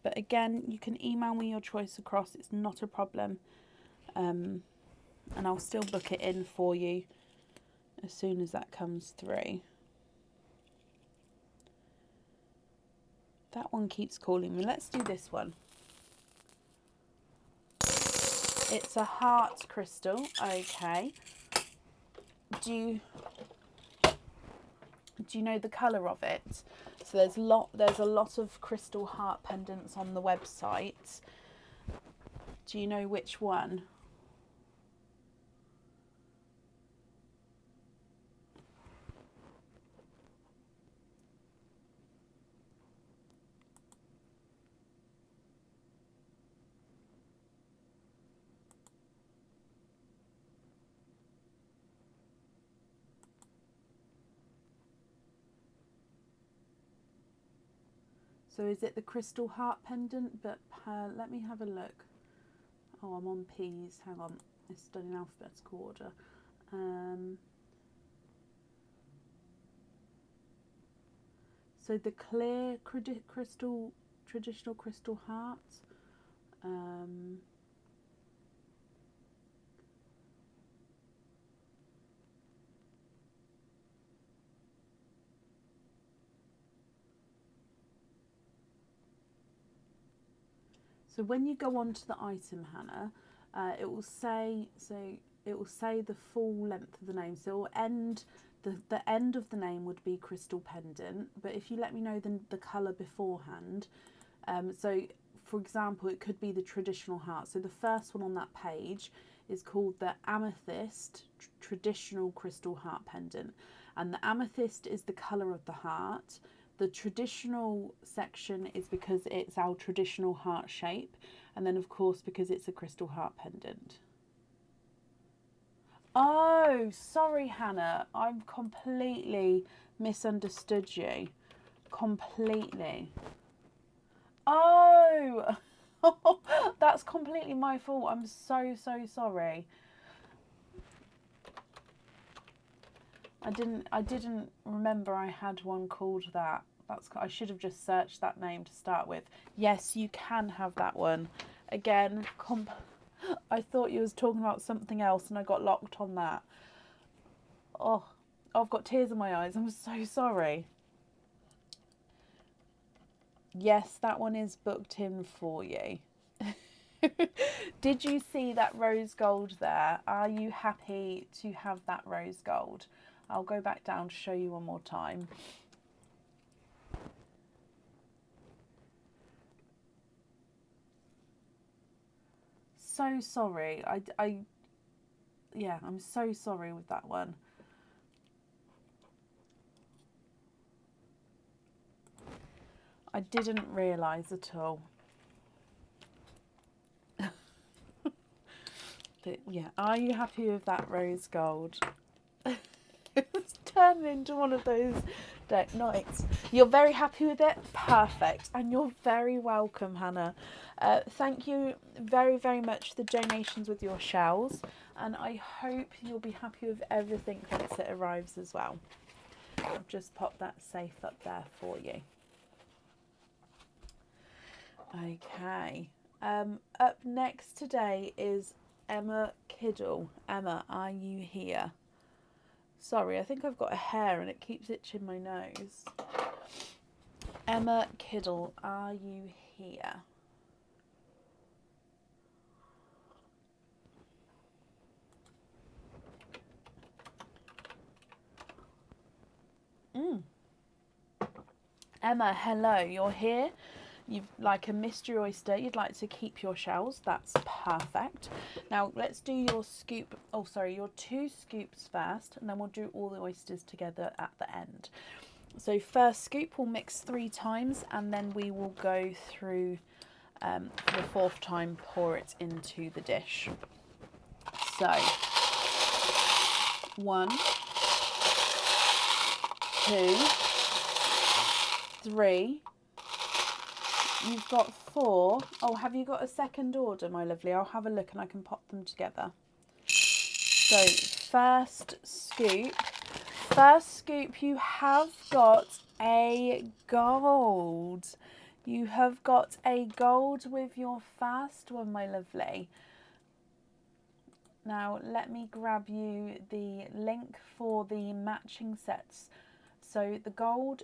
But again, you can email me your choice across. It's not a problem. And I'll still book it in for you as soon as that comes through. That one keeps calling me. Let's do this one. It's a heart crystal. Okay. Do you know the colour of it? So there's a lot of crystal heart pendants on the website. Do you know which one? So is it the crystal heart pendant? But let me have a look. Oh, I'm on P's. Hang on. It's done in alphabetical order. So the clear crystal, traditional crystal heart. So when you go onto the item, Hannah, it will say the full length of the name. So it will end the end of the name would be crystal pendant. But if you let me know the colour beforehand, so for example, it could be the traditional heart. So the first one on that page is called the amethyst traditional crystal heart pendant, and the amethyst is the colour of the heart. The traditional section is because it's our traditional heart shape, and then of course because it's a crystal heart pendant. Oh, sorry Hannah, I've completely misunderstood you. Completely. Oh, that's completely my fault. I'm so sorry. I didn't remember I had one called that. I should have just searched that name to start with. Yes, you can have that one. Again, I thought you was talking about something else and I got locked on that. Oh, I've got tears in my eyes. I'm so sorry. Yes, that one is booked in for you. Did you see that rose gold there? Are you happy to have that rose gold? I'll go back down to show you one more time. So sorry. Yeah, I'm so sorry with that one. I didn't realise at all. But yeah, are you happy with that rose gold? It's turning into one of those deck nights. You're very happy with it? Perfect. And you're very welcome, Hannah. Thank you very, very much for the donations with your shells. And I hope you'll be happy with everything once it arrives as well. I'll just pop that safe up there for you. Okay. Up next today is Emma Kiddle. Emma, are you here? Sorry, I think I've got a hair and it keeps itching my nose. Emma Kiddle, are you here? Emma, hello, you're here. You've like a mystery oyster. You'd like to keep your shells. That's perfect. Now let's do your scoop. Oh, sorry, your 2 scoops first, and then we'll do all the oysters together at the end. So first scoop, we'll mix 3 times, and then we will go through for the 4th time, pour it into the dish. So 1, 2, 3. You've got 4. Oh, have you got a second order, my lovely? I'll have a look and I can pop them together. So, first scoop, you have got a gold. You have got a gold with your first one, my lovely. Now, let me grab you the link for the matching sets. So, the gold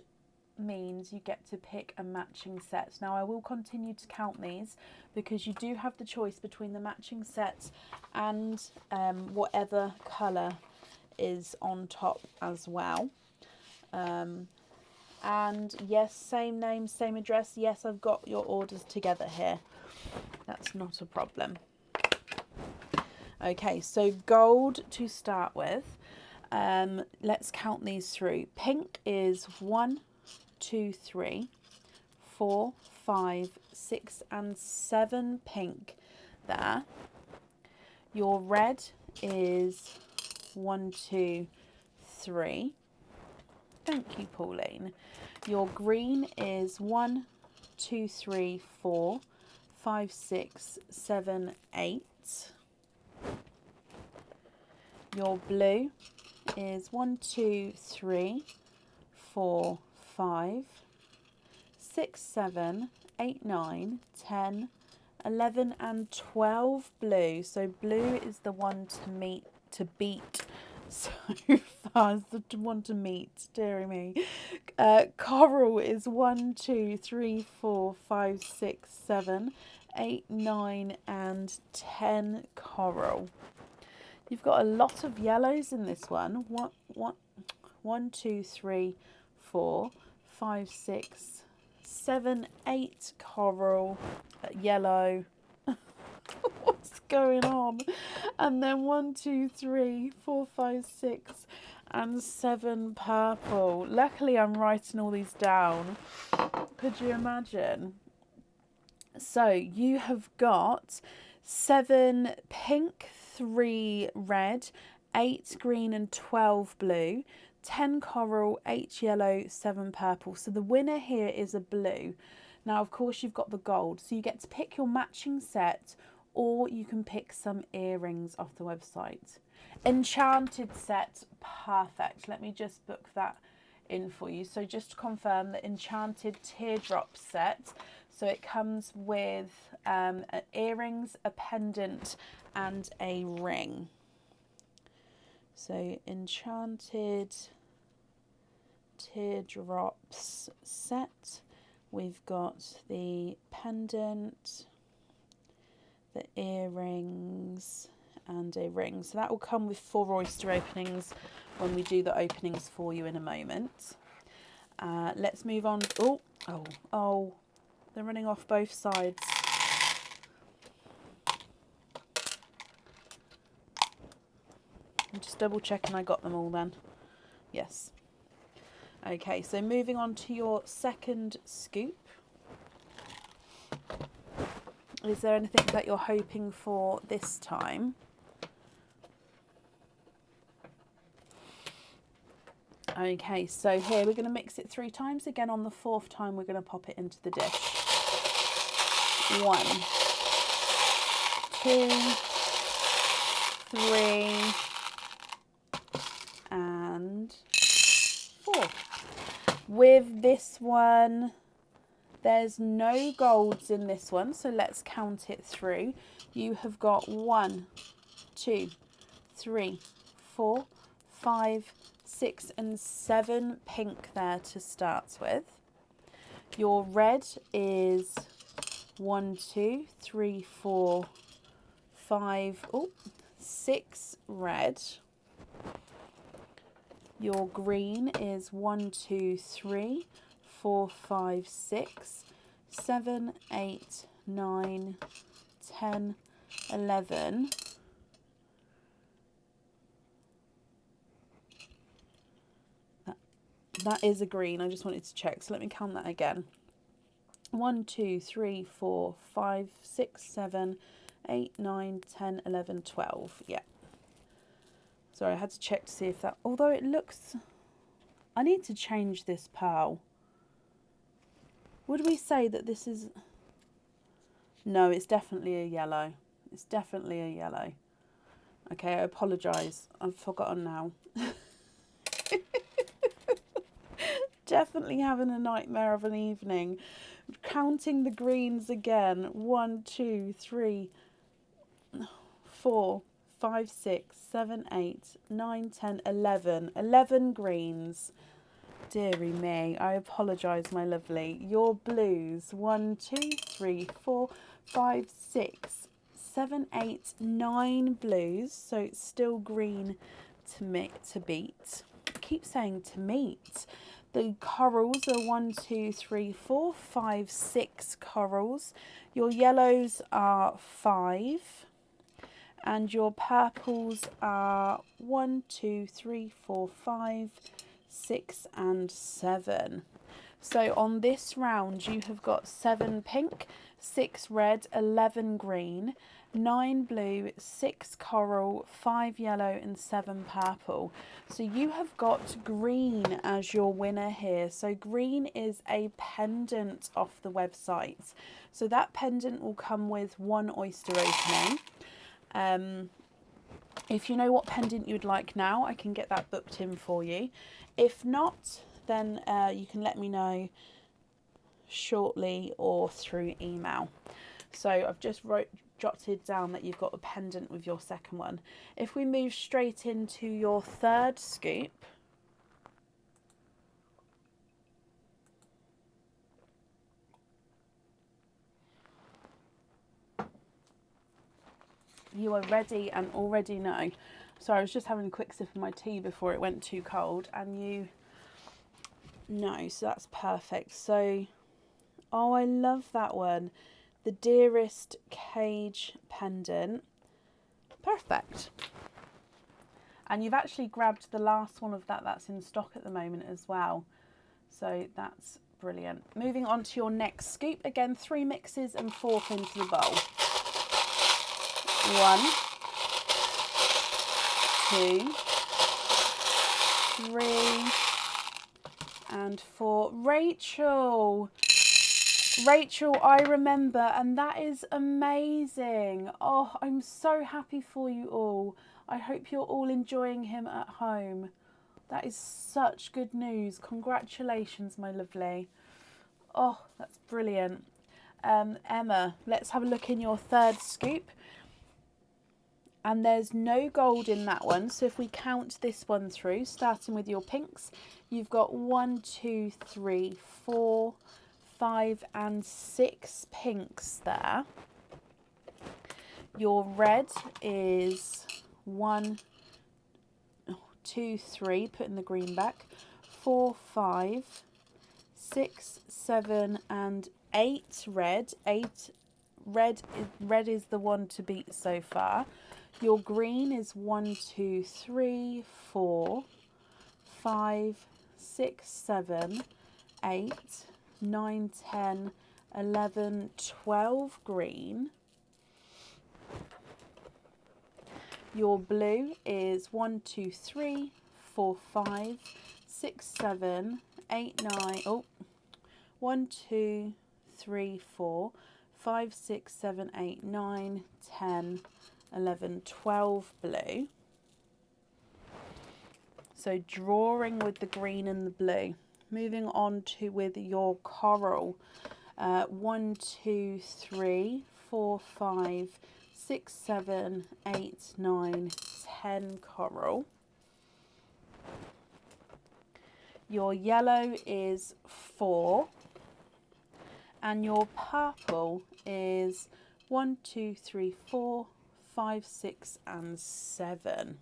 means you get to pick a matching set. Now I will continue to count these because you do have the choice between the matching set and whatever colour is on top as well. And yes, same name, same address. Yes, I've got your orders together here. That's not a problem. Okay, so gold to start with. Let's count these through. Pink is 1, 2, 3, 4, 5, 6 and 7 pink there. Your red is 1, 2, 3. Thank you, Pauline. Your green is 1, 2, 3, 4, 5, 6, 7, 8. Your blue is 1, 2, 3, 4, 5, 6, 7, 8, 9, 10, 11 and 12 blue. So blue is the one to beat so far, the one to meet, dearie me. Coral is 1, 2, 3, 4, 5, 6, 7, 8, 9 and 10 coral. You've got a lot of yellows in this one. 1, 2, 3, 4, 5, 6, 7, 8 coral, yellow. What's going on? And then 1, 2, 3, 4, 5, 6 and 7 purple. Luckily I'm writing all these down. Could you imagine? So you have got 7 pink, 3 red, 8 green and 12 blue, 10 coral, 8 yellow, 7 purple. So the winner here is a blue. Now, of course, you've got the gold. So you get to pick your matching set, or you can pick some earrings off the website. Enchanted set, perfect. Let me just book that in for you. So just to confirm, the enchanted teardrop set. So it comes with earrings, a pendant and a ring. So Enchanted Teardrops set. We've got the pendant, the earrings and a ring. So that will come with 4 oyster openings when we do the openings for you in a moment. Let's move on. Oh, they're running off both sides. I'm just double checking I got them all then. Yes. Okay, so moving on to your second scoop. Is there anything that you're hoping for this time? Okay, so here we're going to mix it 3 times. Again, on the 4th time, we're going to pop it into the dish. 1, 2, 3, and 4. With this one, there's no golds in this one, so let's count it through. You have got 1, 2, 3, 4, 5, 6 and 7 pink there to start with. Your red is 1, 2, 3, 4, 5, 6 red. Your green is 1, 2, 3, 4, 5, 6, 7, 8, 9, 10, 11. That is a green. I just wanted to check. So let me count that again. 1, 2, 3, 4, 5, 6, 7, 8, 9, 10, 11, 12. Yeah. Sorry, I had to check to see if that... Although it looks... I need to change this pearl. Would we say that this is... No, it's definitely a yellow. It's definitely a yellow. Okay, I apologise. I've forgotten now. Definitely having a nightmare of an evening. Counting the greens again. 1, 2, 3, 4, 5, 6, 7, 8, 9, 10, 11. 11 greens. Dearie me, I apologise, my lovely. Your blues. 1, 2, 3, 4, 5, 6, 7, 8, 9 blues. So it's still green to beat. I keep saying to meet. The corals are 1, 2, 3, 4, 5, 6 corals. Your yellows are 5. And your purples are 1, 2, 3, 4, 5, 6 and 7. So on this round you have got 7 pink, 6 red, 11 green, 9 blue, 6 coral, 5 yellow and 7 purple. So you have got green as your winner here. So green is a pendant off the website. So that pendant will come with 1 oyster opening. If you know what pendant you'd like now, I can get that booked in for you. If not, then you can let me know shortly or through email. So I've just jotted down that you've got a pendant with your second one. If we move straight into your third scoop, you are ready and already know. So I was just having a quick sip of my tea before it went too cold, and you know, so that's perfect. So, oh, I love that one. The Dearest Cage pendant. Perfect. And you've actually grabbed the last one of that's in stock at the moment as well. So that's brilliant. Moving on to your next scoop. Again, 3 mixes and 4 into the bowl. 1, 2, 3, and 4. Rachel, I remember, and that is amazing. Oh, I'm so happy for you all. I hope you're all enjoying him at home. That is such good news. Congratulations, my lovely. Oh, that's brilliant. Emma, let's have a look in your third scoop. And there's no gold in that one. So if we count this one through, starting with your pinks, you've got 1, 2, 3, 4, 5 and 6 pinks there. Your red is 1, 2, 3, putting the green back, 4, 5, 6, 7 and 8 red. 8 red is the one to beat so far. Your green is 1, 2, 3, 4, 5, 6, 7, 8, 9, 10, 11, 12 green. Your blue is 1, 2, 3, 4, 5, 6, 7, 8, 9. Oh, 1, 2, 3, 4, 5, 6, 7, 8, 9, 10, 11, 12 blue. So drawing with the green and the blue. Moving on to with your coral. 1, 2, 3, 4, 5, 6, 7, 8, 9, 10 coral. Your yellow is 4. And your purple is 1, 2, 3, 4, 5, 6 and 7.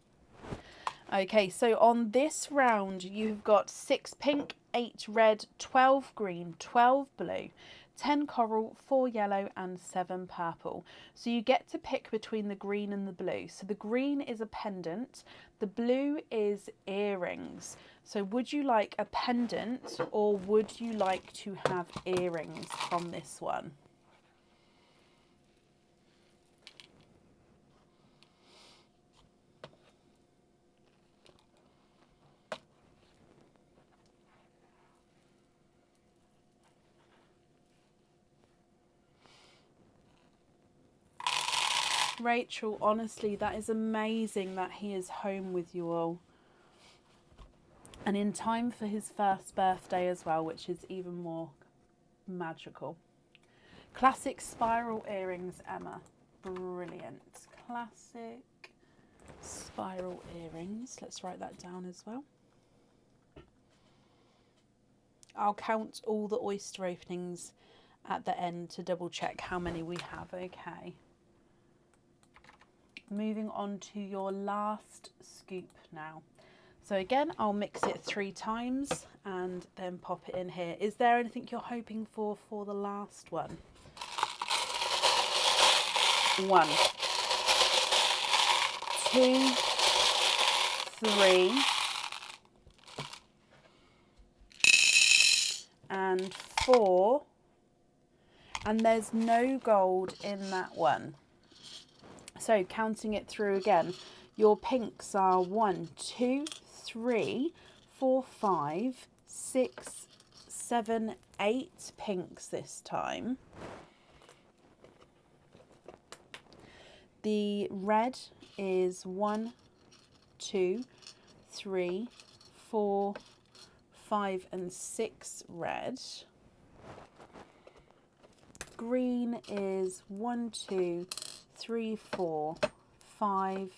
Okay, so on this round you've got 6 pink, 8 red, 12 green, 12 blue, 10 coral, 4 yellow and 7 purple. So you get to pick between the green and the blue. So the green is a pendant, the blue is earrings. So would you like a pendant or would you like to have earrings from this one? Rachel, honestly, that is amazing that he is home with you all. And in time for his first birthday as well, which is even more magical. Classic spiral earrings, Emma. Brilliant. Classic spiral earrings. Let's write that down as well. I'll count all the oyster openings at the end to double check how many we have, okay? Moving on to your last scoop now. So again, I'll mix it 3 times and then pop it in here. Is there anything you're hoping for the last one? 1, 2, 3, and 4, and there's no gold in that one. So counting it through again, your pinks are 1, 2, 3, 4, 5, 6, 7, 8 pinks this time. The red is 1, 2, 3, 4, 5 and 6 red. Green is 1, 2, 3, 4, 5,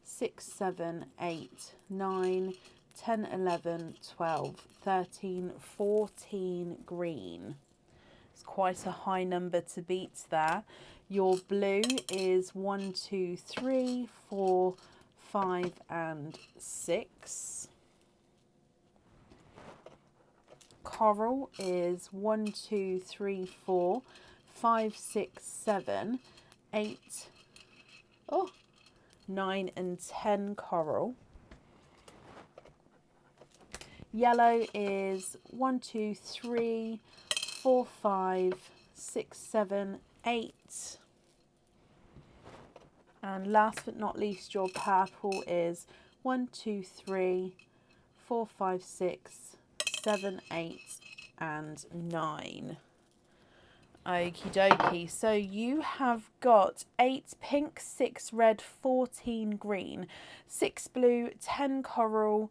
6, 7, 8, 9, 10, 11, 12, 13, 14 green. It's quite a high number to beat there. Your blue is 1, 2, 3, 4, 5 and 6. Coral is 1, 2, 3, 4, 5, 6, 7, 8, 9 and 10 coral. Yellow is 1, 2, 3, 4, 5, 6, 7, 8. And last but not least, your purple is 1, 2, 3, 4, 5, 6, 7, 8 and 9. Okie dokie, so you have got 8 pink, 6 red, 14 green, 6 blue, 10 coral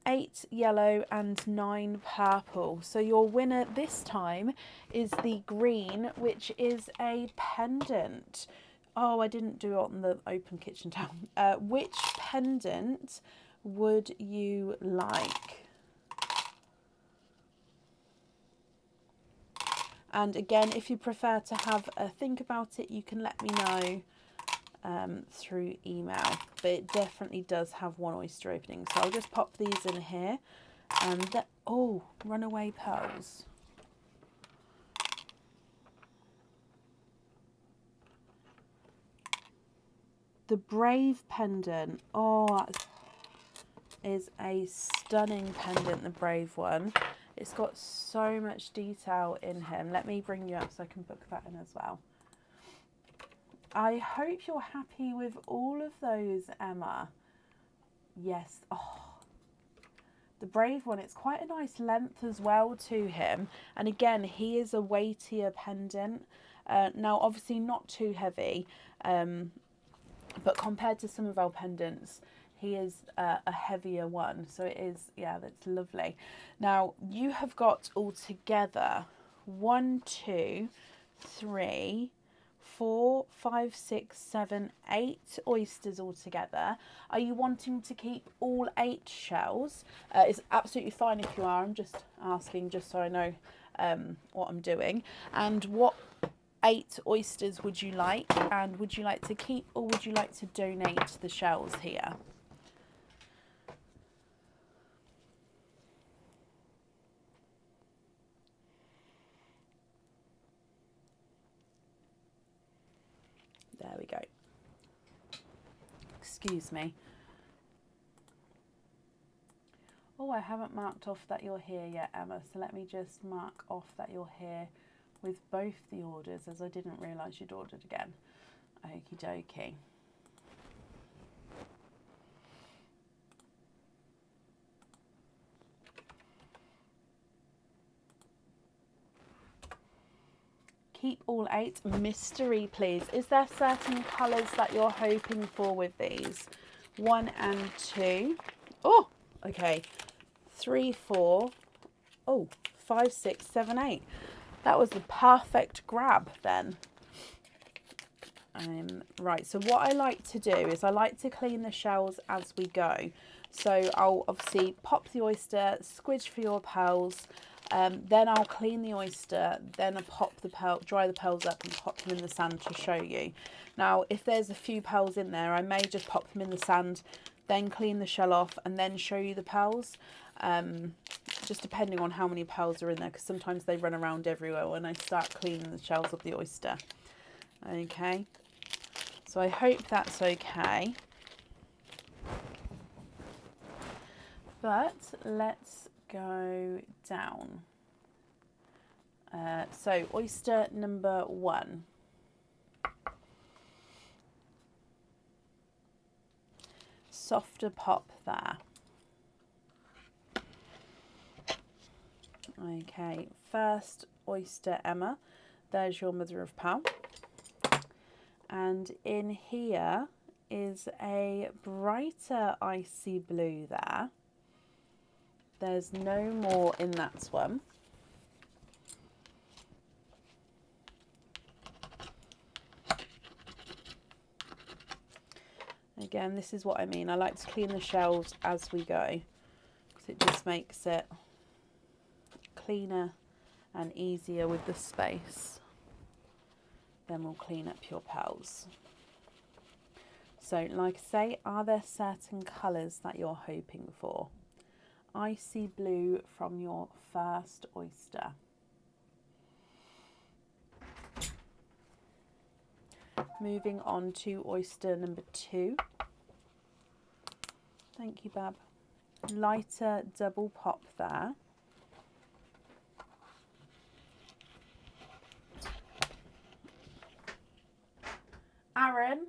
8 yellow and 9 purple. So your winner this time is the green, which is a pendant. Oh, I didn't do it on the open kitchen towel. Which pendant would you like? And again, if you prefer to have a think about it, you can let me know through email. But it definitely does have one oyster opening. So I'll just pop these in here. And oh, runaway pearls. The Brave pendant. Oh, that is a stunning pendant, the Brave one. It's got so much detail in him. Let me bring you up so I can book that in as well. I hope you're happy with all of those, Emma. Yes. Oh, the Brave one, it's quite a nice length as well to him. And again, he is a weightier pendant. Now, obviously not too heavy, but compared to some of our pendants, he is a heavier one. So it is, yeah, that's lovely. Now, you have got altogether 1, 2, 3, 4, 5, 6, 7, 8 oysters altogether. Are you wanting to keep all 8 shells? It's absolutely fine if you are. I'm just asking just so I know what I'm doing. And what 8 oysters would you like? And would you like to keep or would you like to donate the shells here? There we go. Excuse me. Oh, I haven't marked off that you're here yet, Emma. So let me just mark off that you're here with both the orders, as I didn't realise you'd ordered again. Okie dokie. Keep all 8. Mystery, please. Is there certain colours that you're hoping for with these? 1 and 2. Oh, okay. 3, 4. Oh, 5, 6, 7, 8. That was the perfect grab then. Right, so what I like to do is I like to clean the shells as we go. So I'll obviously pop the oyster, squidge for your pearls, then I'll clean the oyster, then I pop the dry the pearls up and pop them in the sand to show you. Now, if there's a few pearls in there, I may just pop them in the sand, then clean the shell off and then show you the pearls. Just depending on how many pearls are in there, because sometimes they run around everywhere when I start cleaning the shells of the oyster. Okay, so I hope that's okay. But let's go down. So oyster number 1. Softer pop there. Okay, first oyster, Emma. There's your mother of pearl. And in here is a brighter icy blue there. There's no more in that one. Again, this is what I mean. I like to clean the shells as we go, because it just makes it cleaner and easier with the space. Then we'll clean up your pearls. So, like I say, are there certain colours that you're hoping for? Icy blue from your first oyster. Moving on to oyster number 2. Thank you, Bab. Lighter double pop there. Aaron.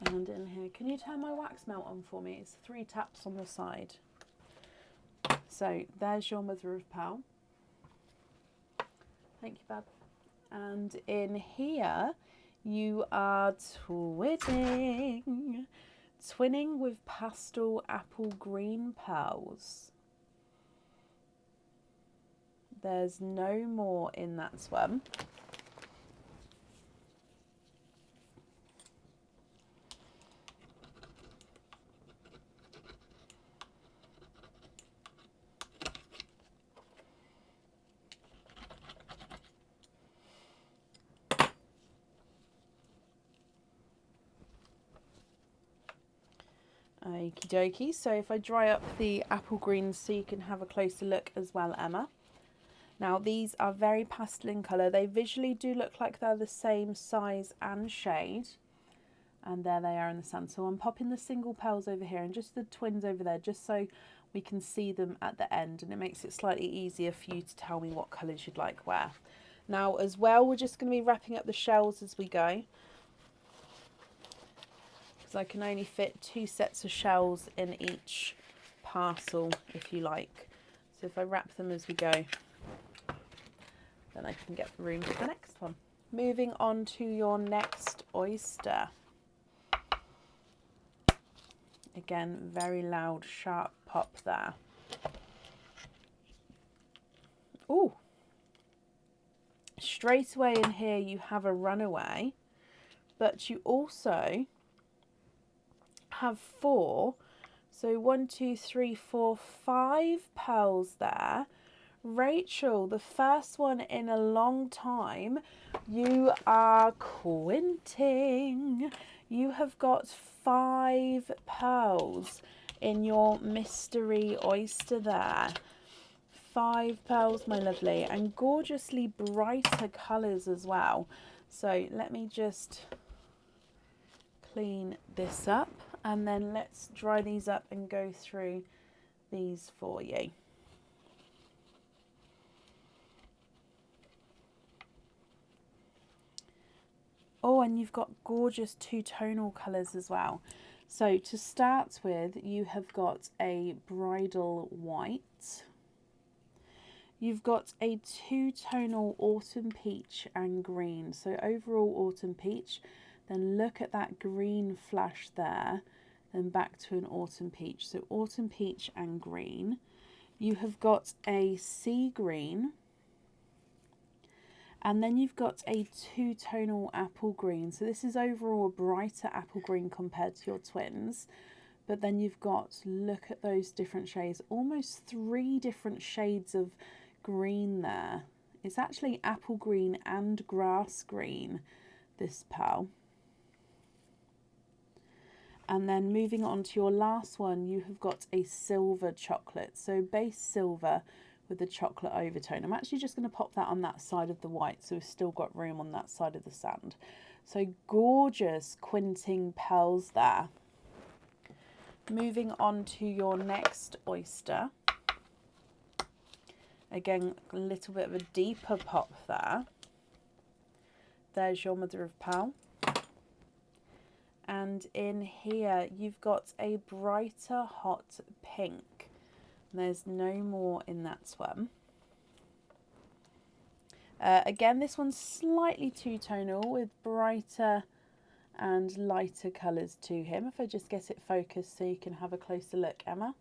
And in here, can you turn my wax melt on for me? It's 3 taps on the side. So there's your mother of pearl. Thank you, Bab. And in here, you are twinning Twinning with pastel apple green pearls. There's no more in that one. Okie dokie, so if I dry up the apple greens so you can have a closer look as well, Emma. Now these are very pastel in colour. They visually do look like they're the same size and shade. And there they are in the sun. So I'm popping the single pearls over here and just the twins over there, just so we can see them at the end, and it makes it slightly easier for you to tell me what colours you'd like where. Now as well, we're just going to be wrapping up the shells as we go, because I can only fit 2 sets of shells in each parcel if you like. So if I wrap them as we go, then I can get room for the next one. Moving on to your next oyster. Again, very loud, sharp pop there. Ooh. Straight away in here you have a runaway, but you also have 4. So 1, 2, 3, 4, 5 pearls there. Rachel, the first one in a long time, you are quinting. You have got 5 pearls in your mystery oyster there. 5 pearls, my lovely, and gorgeously brighter colours as well. So let me just clean this up, and then let's dry these up and go through these for you. Oh, and you've got gorgeous 2-tonal colours as well. So to start with, you have got a bridal white. You've got a 2-tonal autumn peach and green. So overall autumn peach, then look at that green flash there, then back to an autumn peach. So autumn peach and green. You have got a sea green. And then you've got a 2-tonal apple green. So this is overall a brighter apple green compared to your twins. But then you've got, look at those different shades, almost 3 different shades of green there. It's actually apple green and grass green, this pearl. And then moving on to your last one, you have got a silver chocolate. So base silver with the chocolate overtone. I'm actually just going to pop that on that side of the white, so we've still got room on that side of the sand. So gorgeous quinting pearls there. Moving on to your next oyster. Again, a little bit of a deeper pop there. There's your mother of pearl. And in here, you've got a brighter hot pink. There's no more in that one. Again, this one's slightly 2-tonal with brighter and lighter colours to him. If I just get it focused so you can have a closer look, Emma.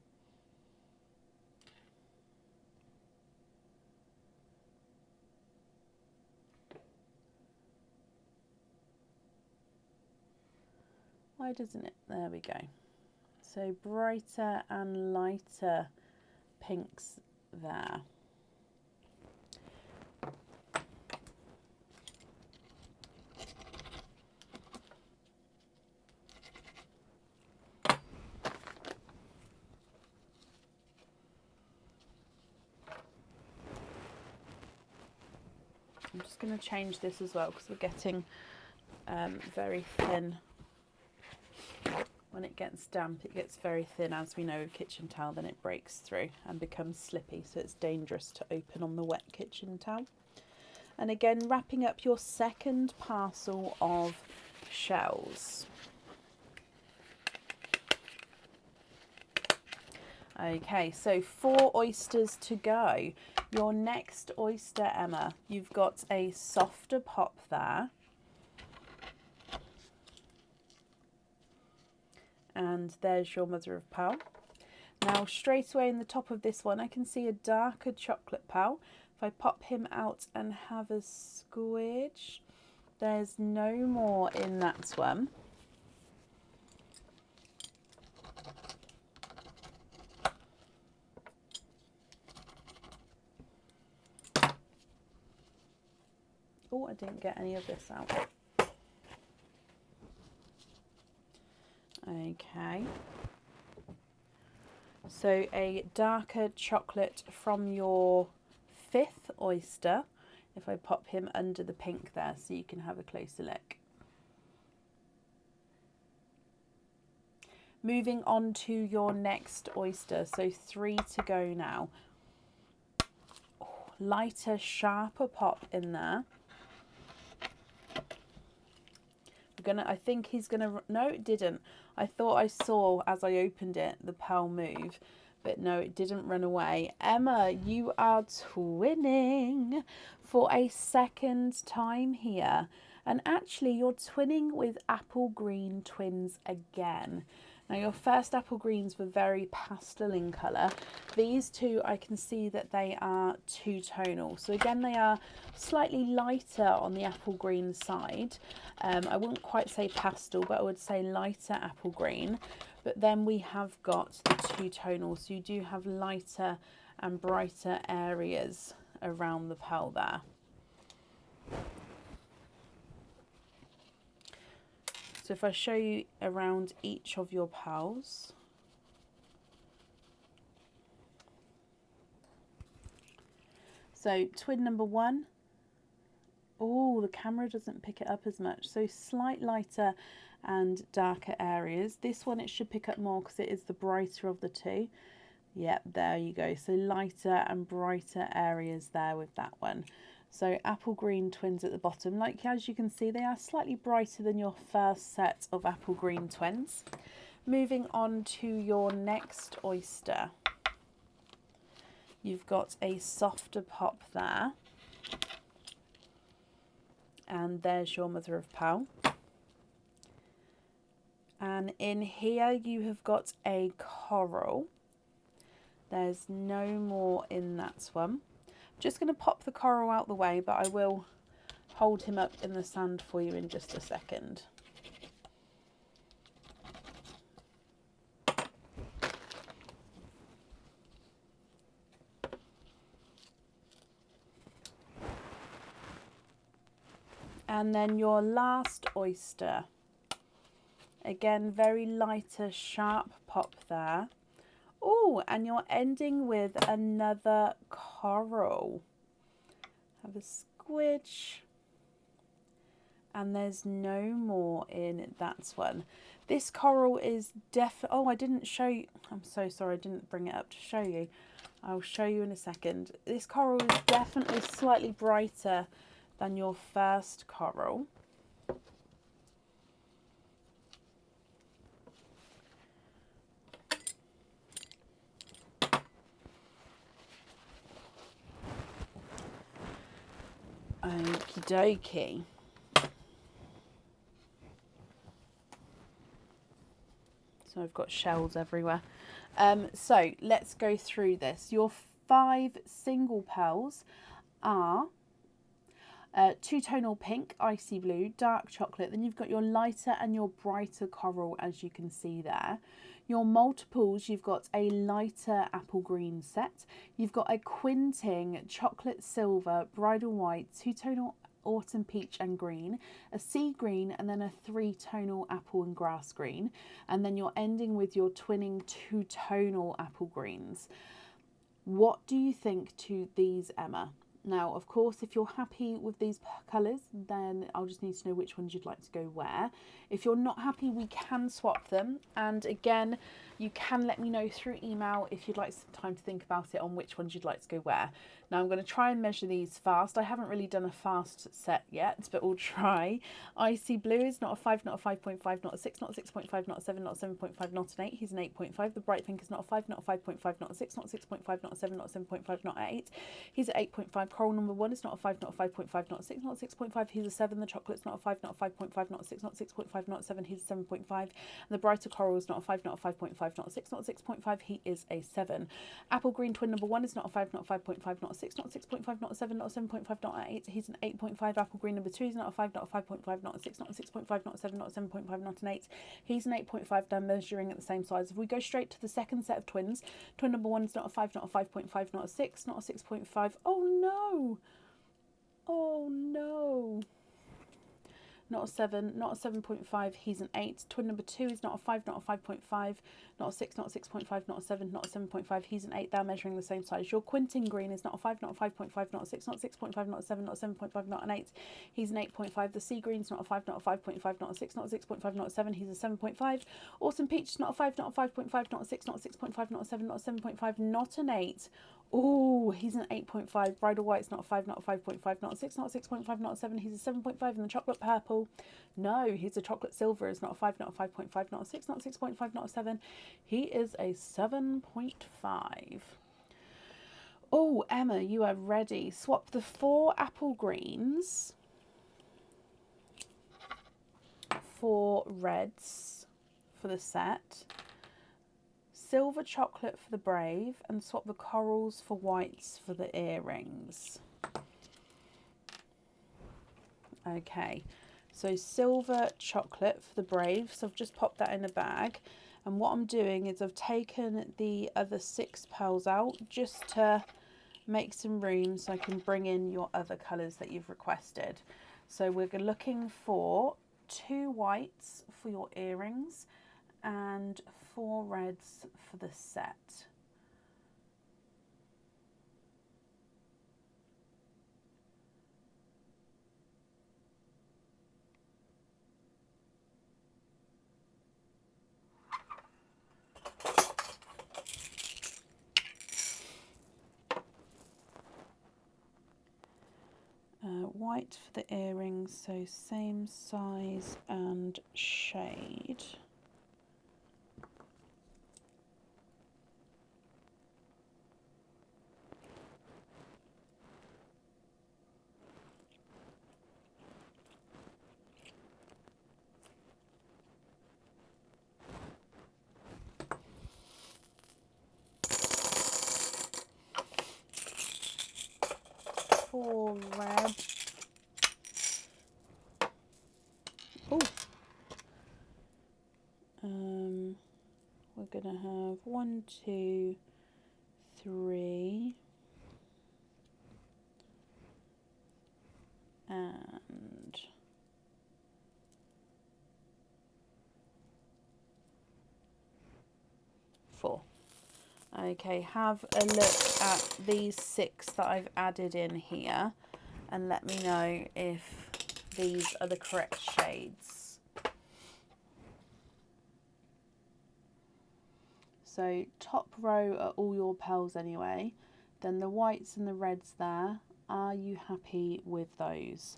Why doesn't it? There we go. So brighter and lighter pinks there. I'm just going to change this as well because we're getting very thin. When it gets damp, it gets very thin, as we know with kitchen towel, then it breaks through and becomes slippy, so it's dangerous to open on the wet kitchen towel. And again, wrapping up your second parcel of shells. Okay, so 4 oysters to go. Your next oyster, Emma, you've got a softer pop there. And there's your mother of pearl. Now straight away in the top of this one I can see a darker chocolate pearl. If I pop him out and have a squidge, there's no more in that one. Oh, I didn't get any of this out. Okay. So a darker chocolate from your 5th oyster. If I pop him under the pink there so you can have a closer look. Moving on to your next oyster. So 3 to go now. Oh, lighter, sharper pop in there. I think he's gonna, no it didn't. I thought I saw as I opened it the pearl move, but no, it didn't run away. Emma, you are twinning for a 2nd time here, and actually you're twinning with apple green twins again. Now your first apple greens were very pastel in colour. These two I can see that they are two-tonal. So again they are slightly lighter on the apple green side. I wouldn't quite say pastel, but I would say lighter apple green. But then we have got the two-tonal. So you do have lighter and brighter areas around the pearl there. So if I show you around each of your pearls. So twin number 1. Oh, the camera doesn't pick it up as much. So slight lighter and darker areas. This one it should pick up more because it is the brighter of the two. Yep, there you go. So lighter and brighter areas there with that one. So apple green twins at the bottom. Like as you can see, they are slightly brighter than your first set of apple green twins. Moving on to your next oyster. You've got a softer pop there. And there's your mother of pearl. And in here you have got a coral. There's no more in that one. Just going to pop the coral out the way, but I will hold him up in the sand for you in just a second. And then your last oyster. Again, very lighter, sharp pop there. Oh, and you're ending with another coral. Have a squidge. And there's no more in that one. This coral is definitely... Oh, I didn't show you. I'm so sorry, I didn't bring it up to show you. I'll show you in a second. This coral is definitely slightly brighter than your first coral. Okie dokie. So I've got shells everywhere. So let's go through this. Your 5 single pearls are two-tonal pink, icy blue, dark chocolate. Then you've got your lighter and your brighter coral, as you can see there. Your multiples, you've got a lighter apple green set. You've got a quinting, chocolate silver, bridal white, two-tonal autumn peach and green, a sea green, and then a 3-tonal apple and grass green. And then you're ending with your twinning two-tonal apple greens. What do you think to these, Emma? Now, of course, if you're happy with these colours, then I'll just need to know which ones you'd like to go where. If you're not happy, we can swap them. And again, You can let me know through email if you'd like some time to think about it on which ones you'd like to go where. Now I'm going to try and measure these fast. I haven't really done a fast set yet, but we'll try. Icy blue is not a 5, not a 5.5, not a 6, not a 6.5, not a 7, not a 7.5, not an 8. He's an 8.5. The bright pink is not a 5, not a 5.5, not a 6, not a 6.5, not a 7, not a 7.5, not an 8. He's at 8.5. Coral number 1 is not a 5, not a 5.5, not a 6, not a 6.5. He's a 7. The chocolate's not a 5, not a 5.5, not a 6, not a 6.5, not a 7. He's a 7.5. And the brighter coral is not a 5, not a 5.5, not a 6, not a 6.5. He is a 7. Apple green twin number 1 is not a 5, not a 5.5, not a 6, not a 6.5, not a 7, not a 7.5, not an 8. He's an 8.5. Apple green number 2 is not a 5, not a 5.5, not a 6, not a 6.5, not a 7, not a 7.5, not an 8. He's an 8.5. They're measuring at the same size. If we go straight to the second set of twins, twin number 1 is not a 5, not a 5.5, not a 6, not a 6.5. Oh no! Oh no! Not a 7, not a 7.5, he's an 8. Twin number 2 is not a 5, not a 5.5, not a 6, not a 6.5, not a 7, not a 7.5, he's an 8. They're measuring the same size. Your Quintin green is not a 5, not a 5.5, not a 6, not a 6.5, not a 7, not a 7.5, not an 8. He's an 8.5. The sea green is not a 5, not a 5.5, not a 6, not a 6.5, not a 7, he's a 7.5. Awesome peach is not a 5, not a 5.5, not a 6, not a 6.5, not a 7, not a 7.5, not an 8. Oh, he's an 8.5. Bridal white is not a 5, not a 5.5, not a 6, not a 6.5, not a 7. He's a 7.5. And the chocolate purple, no, he's a chocolate silver. Is not a 5, not a 5.5, not a 6, not a 6.5, not a 7. He is a 7.5. Oh, Emma, you are ready. Swap the 4 apple greens for reds for the set. Silver chocolate for the brave, and swap the corals for whites for the earrings. Okay, so silver chocolate for the brave, so I've just popped that in a bag, and what I'm doing is I've taken the other 6 pearls out just to make some room so I can bring in your other colours that you've requested. So we're looking for 2 whites for your earrings and 4 reds for the set. White for the earrings, so same size and shade. For red. Oh. We're gonna have 1, 2, 3, and 4. Okay, have a look at these 6 that I've added in here and let me know if these are the correct shades. So top row are all your pearls anyway, then the whites and the reds there. Are you happy with those?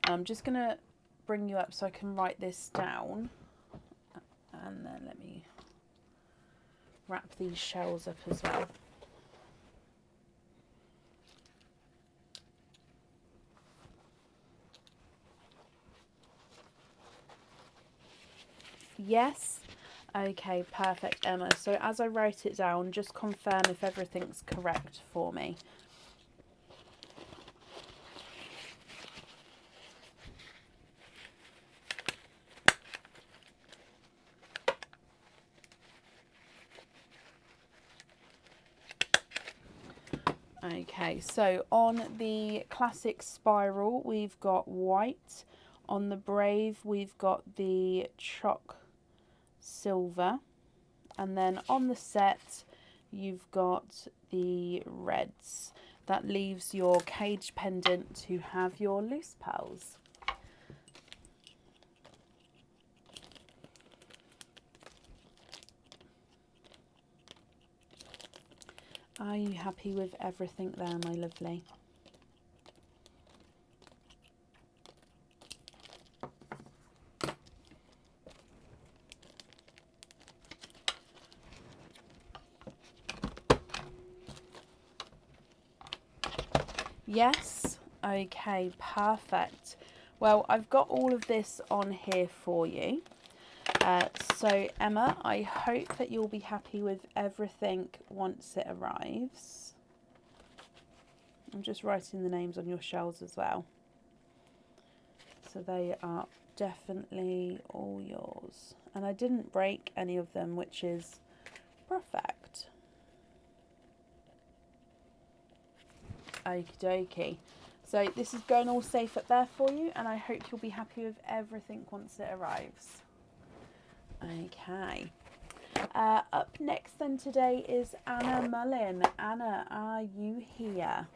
I'm just going to bring you up so I can write this down, and then let me wrap these shells up as well. Yes? Okay, perfect, Emma. So as I write it down, just confirm if everything's correct for me. Okay, so on the classic spiral, we've got white. On the brave, we've got the chalk silver. And then on the set, you've got the reds. That leaves your cage pendant to have your loose pearls. Are you happy with everything there, my lovely? Yes? Okay, perfect. Well, I've got all of this on here for you. So Emma, I hope that you'll be happy with everything once it arrives. I'm just writing the names on your shells as well. So they are definitely all yours. And I didn't break any of them, which is perfect. Okie dokie. So this is going all safe up there for you, and I hope you'll be happy with everything once it arrives. Okay. Up next then today is Anna Mullin. Anna, are you here?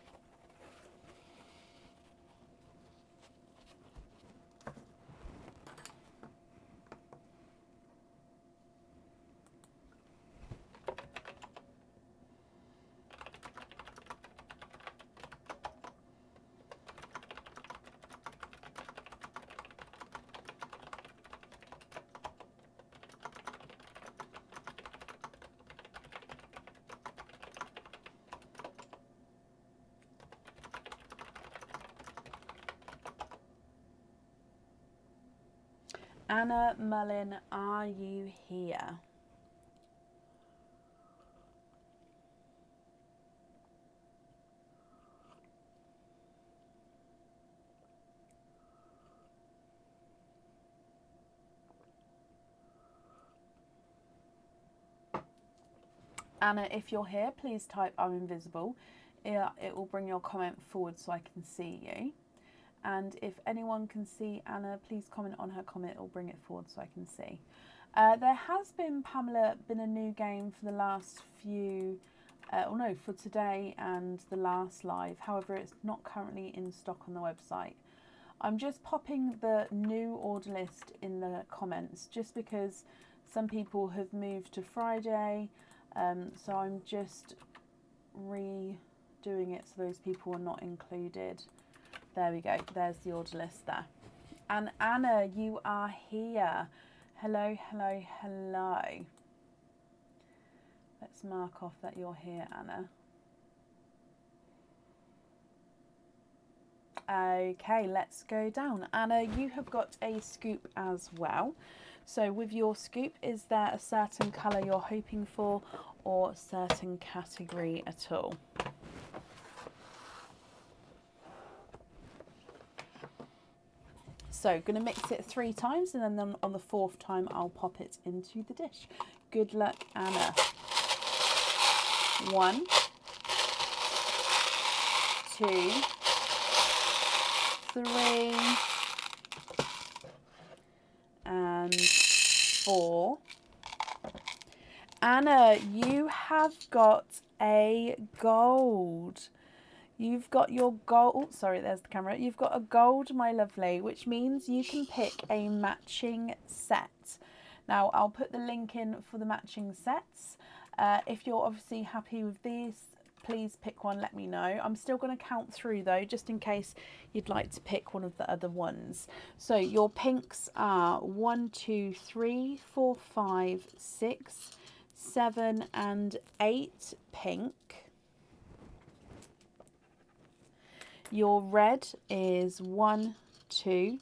Anna Mullin, are you here? Anna, if you're here, please type I'm invisible. It will bring your comment forward so I can see you. And if anyone can see Anna, please comment on her comment. It will bring it forward so I can see. There has been, Pamela, been a new game for the last few, for today and the last live. However, it's not currently in stock on the website. I'm just popping the new order list in the comments just because some people have moved to Friday. So I'm just redoing it so those people are not included. There we go. There's the order list there. And Anna, you are here. Hello, hello, hello. Let's mark off that you're here, Anna. Okay, let's go down. Anna, you have got a scoop as well. So with your scoop, is there a certain colour you're hoping for or a certain category at all? So going to mix it 3 times, and then on the 4th time I'll pop it into the dish. Good luck, Anna. 1, 2, 3, and 4. Anna, you have got a gold. You've got your gold. Oh, sorry, there's the camera. You've got a gold, my lovely, which means you can pick a matching set. Now, I'll put the link in for the matching sets. If you're obviously happy with these, please pick one, let me know. I'm still going to count through though, just in case you'd like to pick one of the other ones. So your pinks are 1, 2, 3, 4, 5, 6, 7, and 8 pink. Your red is 1, 2,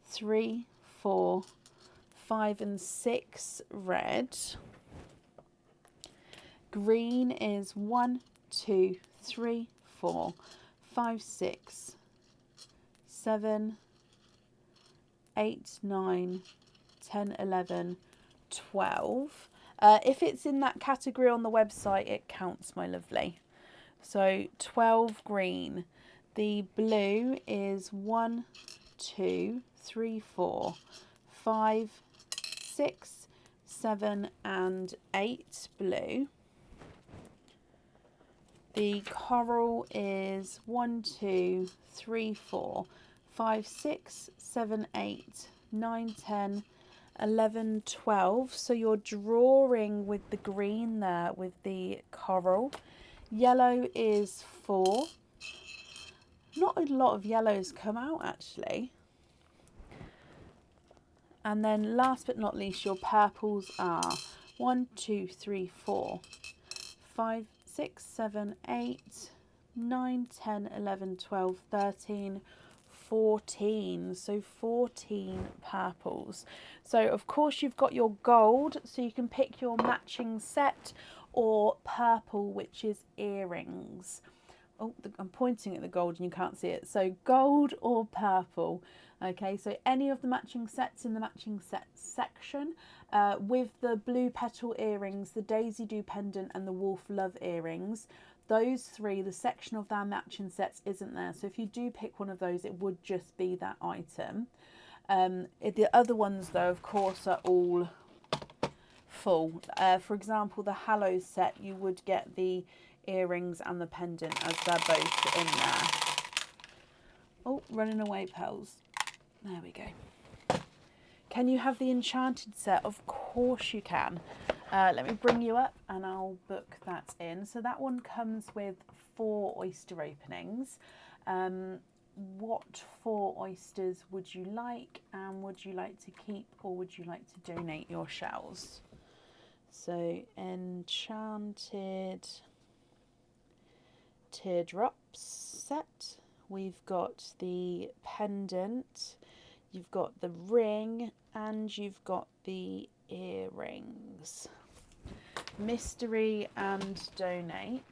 3, 4, 5, and 6 red. Green is 1, 2, 3, 4, 5, 6, 7, 8, 9, 10, 11, 12. If it's in that category on the website, it counts, my lovely. So 12 green. The blue is 1, 2, 3, 4, 5, 6, 7, and 8 blue. The coral is 1, 2, 3, 4, 5, 6, 7, 8, 9, 10, 11, 12. So you're drawing with the green there with the coral. Yellow is 4. Not a lot of yellows come out actually. And then last but not least, your purples are 1, 2, 3, 4, 5, 6, 7, 8, 9, 10, 11, 12, 13, 14. So 14 purples. So of course you've got your gold, so you can pick your matching set, or purple, which is earrings. Oh, I'm pointing at the gold and you can't see it. So gold or purple. Okay, so any of the matching sets in the matching set section, with the blue petal earrings, the daisy do pendant and the wolf love earrings. Those 3, the section of their matching sets isn't there. So if you do pick one of those, it would just be that item. The other ones though, of course, are all full. For example, the Hallows set, you would get the earrings and the pendant as they're both in there. Oh, running away, pearls. There we go. Can you have the enchanted set? Of course you can. Let me bring you up and I'll book that in. So that one comes with 4 oyster openings. What 4 oysters would you like, and would you like to keep or would you like to donate your shells? So enchanted teardrops set. We've got the pendant, you've got the ring, and you've got the earrings. Mystery and donate.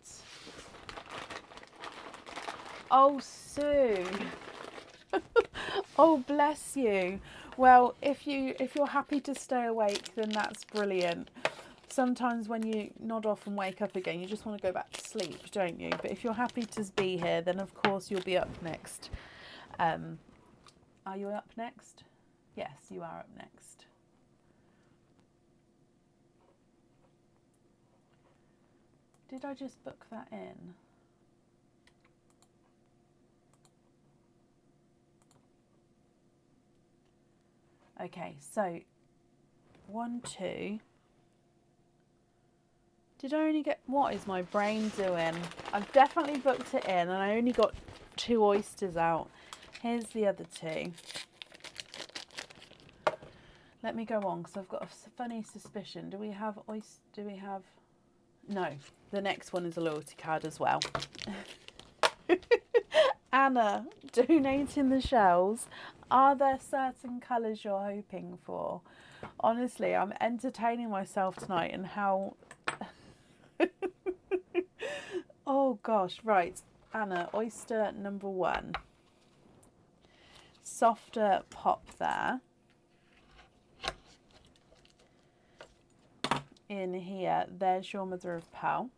Oh, Sue. Oh, bless you. Well, if you're happy to stay awake, then that's brilliant. Sometimes when you nod off and wake up again, you just want to go back to sleep, don't you? But if you're happy to be here, then of course you'll be up next. Are you up next? Yes, you are up next. Did I just book that in? Okay, so 1, 2. Did I only get... What is my brain doing? I've definitely booked it in and I only got 2 oysters out. Here's the other 2. Let me go on because I've got a funny suspicion. Do we have oyster? Do we have... No, the next one is a loyalty card as well. Anna, donating the shells. Are there certain colours you're hoping for? Honestly, I'm entertaining myself tonight and how... Oh gosh, right. Anna, oyster number 1. Softer pop there. In here, there's your mother of pearl.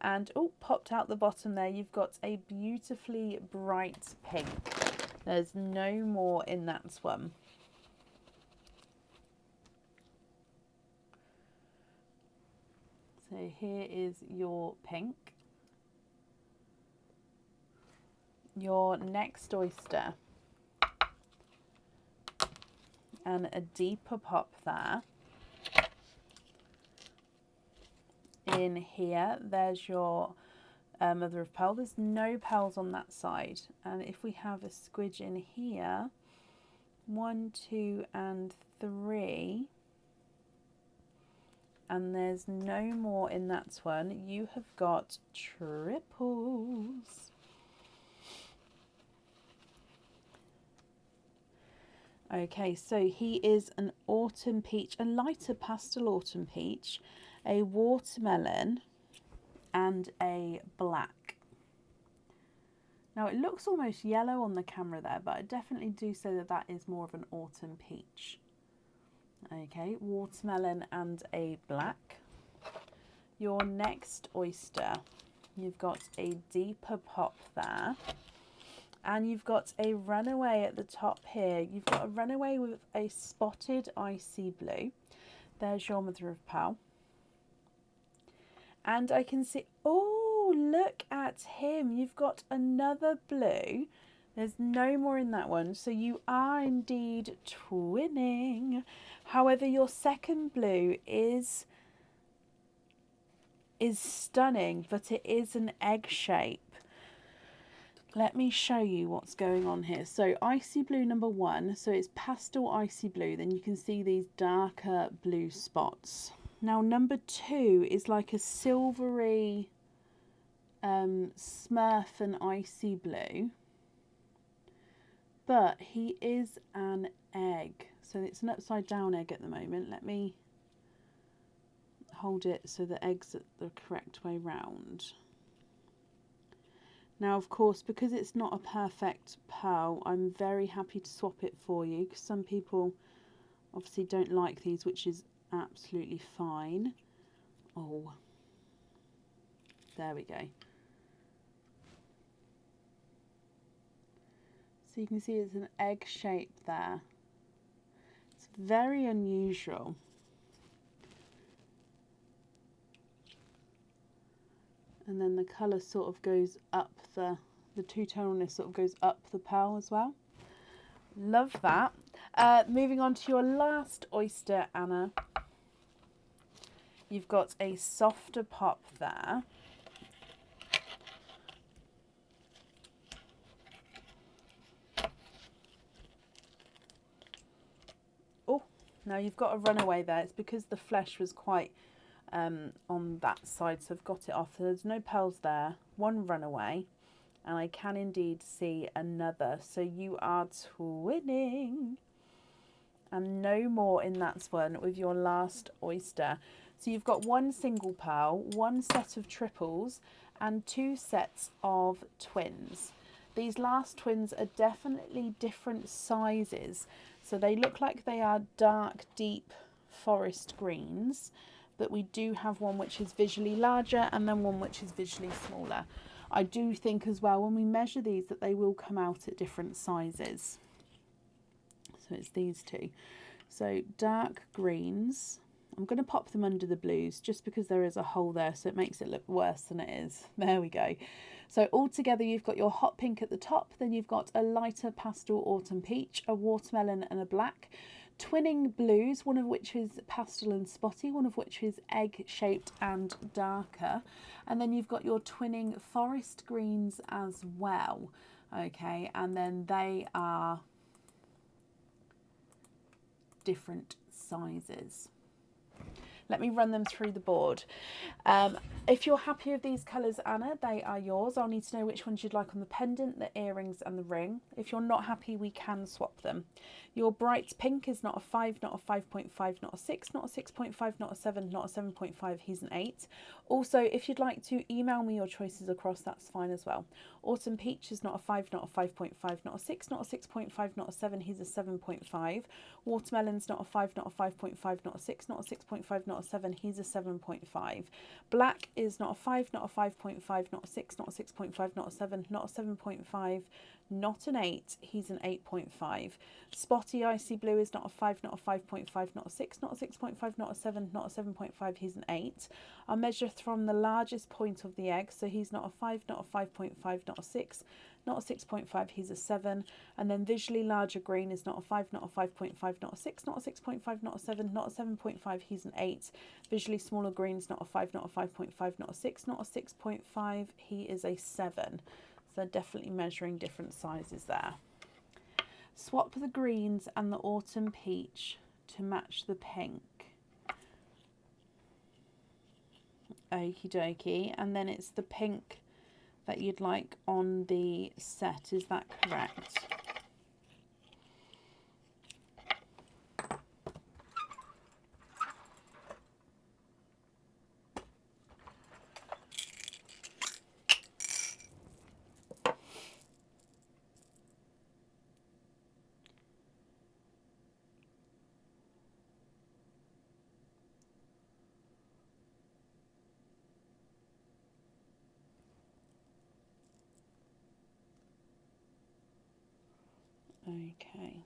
And oh, popped out the bottom there, you've got a beautifully bright pink. There's no more in that one. So here is your pink. Your next oyster. And a deeper pop there. In here, there's your mother of pearl. There's no pearls on that side. And if we have a squidge in here, 1, 2, and 3, and there's no more in that one, you have got triples. Okay, so he is an autumn peach, a lighter pastel autumn peach, a watermelon, and a black. Now it looks almost yellow on the camera there, but I definitely do say that that is more of an autumn peach. Okay, watermelon and a black. Your next oyster, you've got a deeper pop there. And you've got a runaway at the top here. You've got a runaway with a spotted icy blue. There's your mother of pearl. And I can see, oh, look at him. You've got another blue. There's no more in that one. So you are indeed twinning. However, your second blue is is stunning, but it is an egg shape. Let me show you what's going on here. So icy blue number 1, so it's pastel icy blue, then you can see these darker blue spots. Now number 2 is like a silvery smurf and icy blue, but he is an egg, so it's an upside down egg at the moment. Let me hold it so the egg's at the correct way round. Now, of course, because it's not a perfect pearl, I'm very happy to swap it for you, because some people obviously don't like these, which is absolutely fine. Oh, there we go. So you can see it's an egg shape there. It's very unusual. And then the colour sort of goes up, the two-tonalness sort of goes up the pearl as well. Love that. Moving on to your last oyster, Anna. You've got a softer pop there. Oh, now you've got a runaway there. It's because the flesh was quite on that side, so I've got it off. There's no pearls there, one runaway, and I can indeed see another. So you are twinning, and no more in that one with your last oyster. So you've got one single pearl, one set of triples, and 2 sets of twins. These last twins are definitely different sizes, so they look like they are dark, deep forest greens, but we do have one which is visually larger and then one which is visually smaller. I do think as well, when we measure these, that they will come out at different sizes. So it's these two. So dark greens. I'm going to pop them under the blues just because there is a hole there, so it makes it look worse than it is. There we go. So all together you've got your hot pink at the top, then you've got a lighter pastel autumn peach, a watermelon and a black. Twinning blues, one of which is pastel and spotty, one of which is egg shaped and darker, and then you've got your twinning forest greens as well. Okay, and then they are different sizes. Let me run them through the board. If you're happy with these colours, Anna, they are yours. I'll need to know which ones you'd like on the pendant, the earrings and the ring. If you're not happy, we can swap them. Your bright pink is not a 5, not a 5.5, not a 6, not a 6.5, not a 7, not a 7.5, he's an 8. Also, if you'd like to email me your choices across, that's fine as well. Autumn peach is not a 5, not a 5.5, not a 6, not a 6.5, not a 7, he's a 7.5. Watermelon's not a 5, not a 5.5, not a 6, not a 6.5, not a 7, he's a 7.5. Black is not a 5, not a 5.5, not a 6, not a 6.5, not a 7, not a 7.5, not an 8, he's an 8.5. Spotty icy blue is not a 5, not a 5.5, not a 6, not a 6.5, not a 7, not a 7.5, he's an 8. I'll measure from the largest point of the egg, so he's not a 5, not a 5.5, not a 6, not a 6.5, he's a 7. And then visually larger green is not a 5, not a 5.5, not a 6, not a 6.5, not a 7, not a 7.5, he's an 8. Visually smaller green is not a 5, not a 5.5, not a 6, not a 6.5, he is a 7. So they're definitely measuring different sizes there. Swap the greens and the autumn peach to match the pink. Okie dokie. And then it's the pink that you'd like on the set, is that correct? Okay.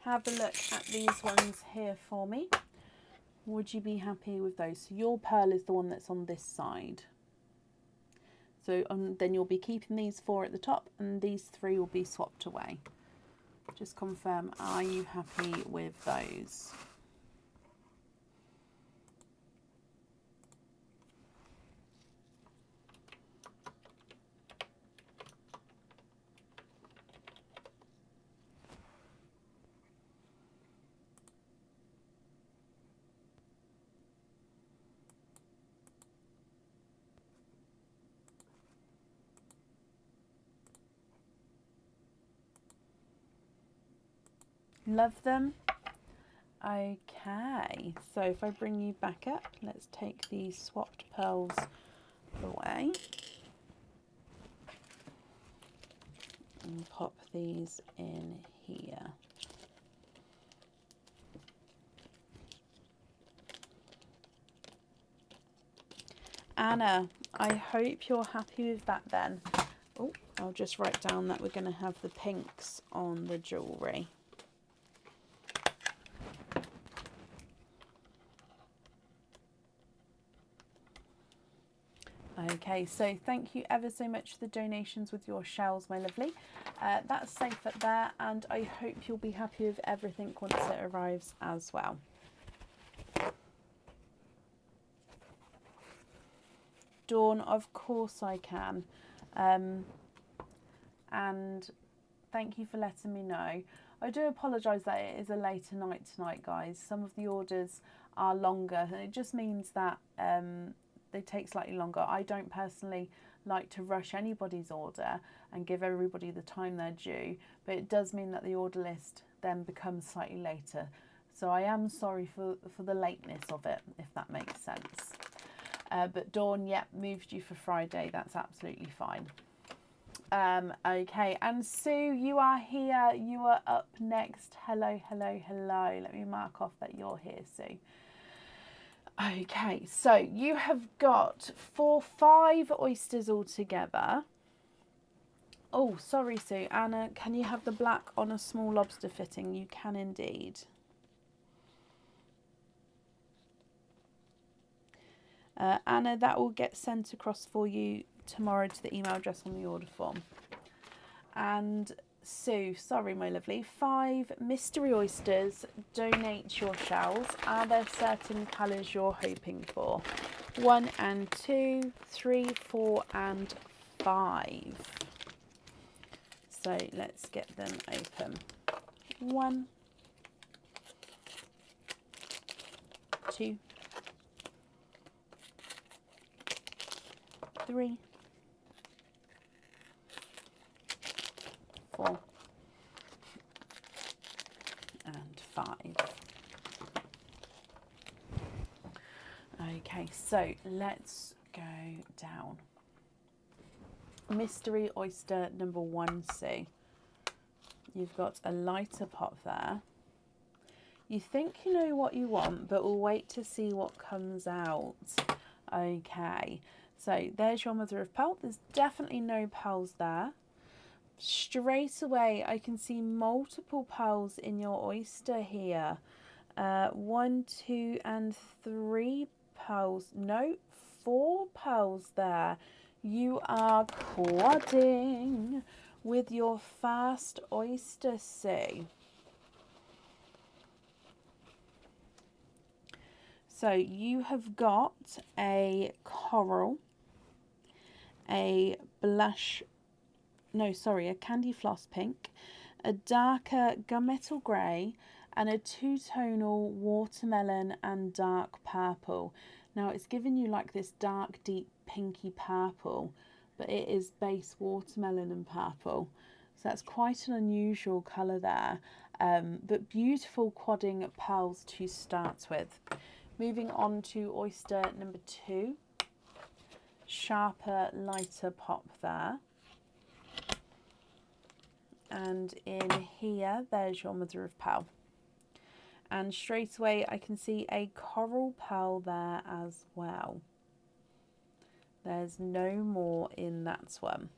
Have a look at these ones here for me. Would you be happy with those? So your pearl is the one that's on this side. So then you'll be keeping these 4 at the top and these 3 will be swapped away. Just confirm, are you happy with those? Love them. Okay, so if I bring you back up, let's take these swapped pearls away and pop these in here. Anna, I hope you're happy with that then. Oh, I'll just write down that we're going to have the pinks on the jewellery. Okay, so thank you ever so much for the donations with your shells, my lovely. That's safe up there, and I hope you'll be happy with everything once it arrives as well. Dawn, of course I can. And thank you for letting me know. I do apologise that it is a later night tonight, guys. Some of the orders are longer, and it just means that they take slightly longer. I don't personally like to rush anybody's order and give everybody the time they're due, but it does mean that the order list then becomes slightly later. So I am sorry for the lateness of it, if that makes sense. But Dawn, yep, moved you for Friday. That's absolutely fine. Okay, and Sue, you are here. You are up next. Hello, hello, hello. Let me mark off that you're here, Sue. Okay, so you have got 5 oysters altogether. Oh, sorry, Sue. Anna, can you have the black on a small lobster fitting? You can indeed. Anna, that will get sent across for you tomorrow to the email address on the order form. And Sue, sorry, my lovely, 5 mystery oysters. Donate your shells. Are there certain colours you're hoping for? 1 and 2, 3, 4 and 5. So let's get them open. 1, 2, 3, 4 and 5. Okay, so let's go down. Mystery oyster number 1C. You've got a lighter pop there. You think you know what you want, but we'll wait to see what comes out. Okay, so there's your mother of pearl. There's definitely no pearls there. Straight away, I can see multiple pearls in your oyster here. 1, 2 and 3 pearls. No, 4 pearls there. You are quadding with your first oyster, Sue. So you have got a coral, a blush, no, sorry, a candy floss pink, a darker gunmetal grey, and a 2-tonal watermelon and dark purple. Now it's giving you like this dark, deep pinky purple, but it is base watermelon and purple. So that's quite an unusual colour there, but beautiful quadding pearls to start with. Moving on to oyster number 2, sharper, lighter pop there. And in here, there's your mother of pearl. And straight away, I can see a coral pearl there as well. There's no more in that one.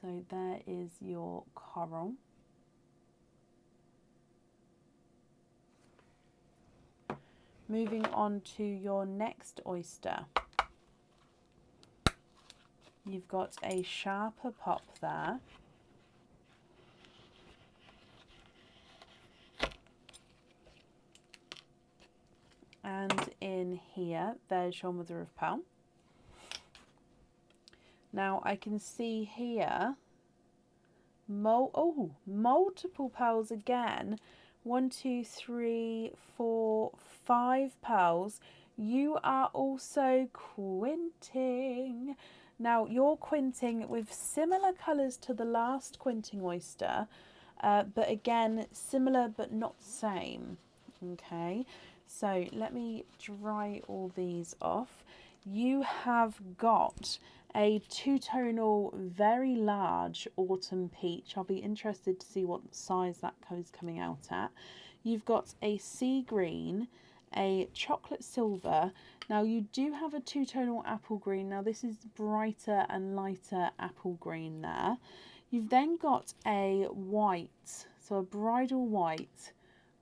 So there is your coral. Moving on to your next oyster. You've got a sharper pop there. And in here, there's your mother of pearl. Now I can see here, multiple pearls again. 1, 2, 3, 4, 5 pearls. You are also quinting. Now you're quinting with similar colours to the last quinting oyster, but again, similar but not same. Okay, so let me dry all these off. You have got a two-tonal, very large autumn peach. I'll be interested to see what size that is coming out at. You've got a sea green, a chocolate silver. Now you do have a two-tonal apple green. Now this is brighter and lighter apple green there. You've then got a white, so a bridal white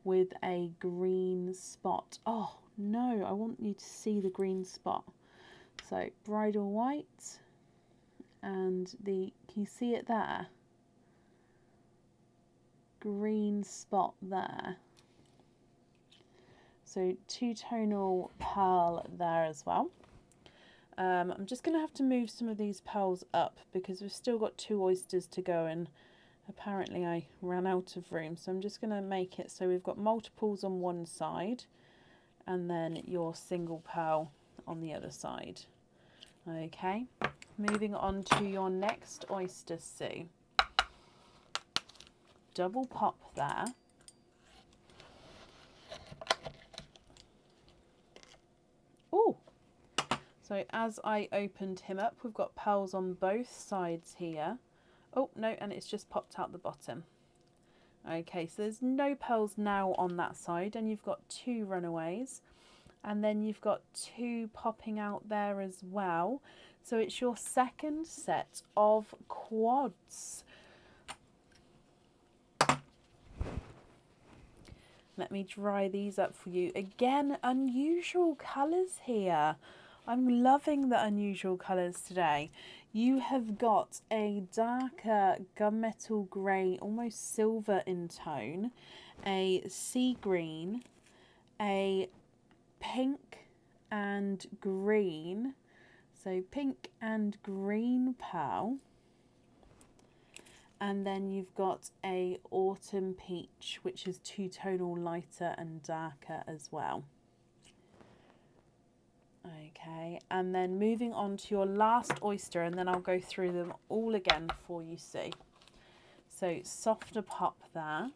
with a green spot. Oh no, I want you to see the green spot. So bridal white, and can you see it there? Green spot there. So two-tonal pearl there as well. I'm just going to have to move some of these pearls up because we've still got 2 oysters to go, and apparently I ran out of room. So I'm just going to make it so we've got multiples on one side and then your single pearl on the other side. Okay, moving on to your next oyster, Sue. Double pop there. Oh, so as I opened him up, we've got pearls on both sides here. Oh no, and it's just popped out the bottom. Okay, so there's no pearls now on that side, and you've got 2 runaways, and then you've got 2 popping out there as well. So it's your second set of quads. Let me dry these up for you. Again, unusual colours here. I'm loving the unusual colours today. You have got a darker gunmetal grey, almost silver in tone, a sea green, a pink and green, so pink and green pearl, and then you've got a autumn peach, which is two-tonal, lighter and darker as well. Okay, and then moving on to your last oyster, and then I'll go through them all again for you, see. So softer pop there.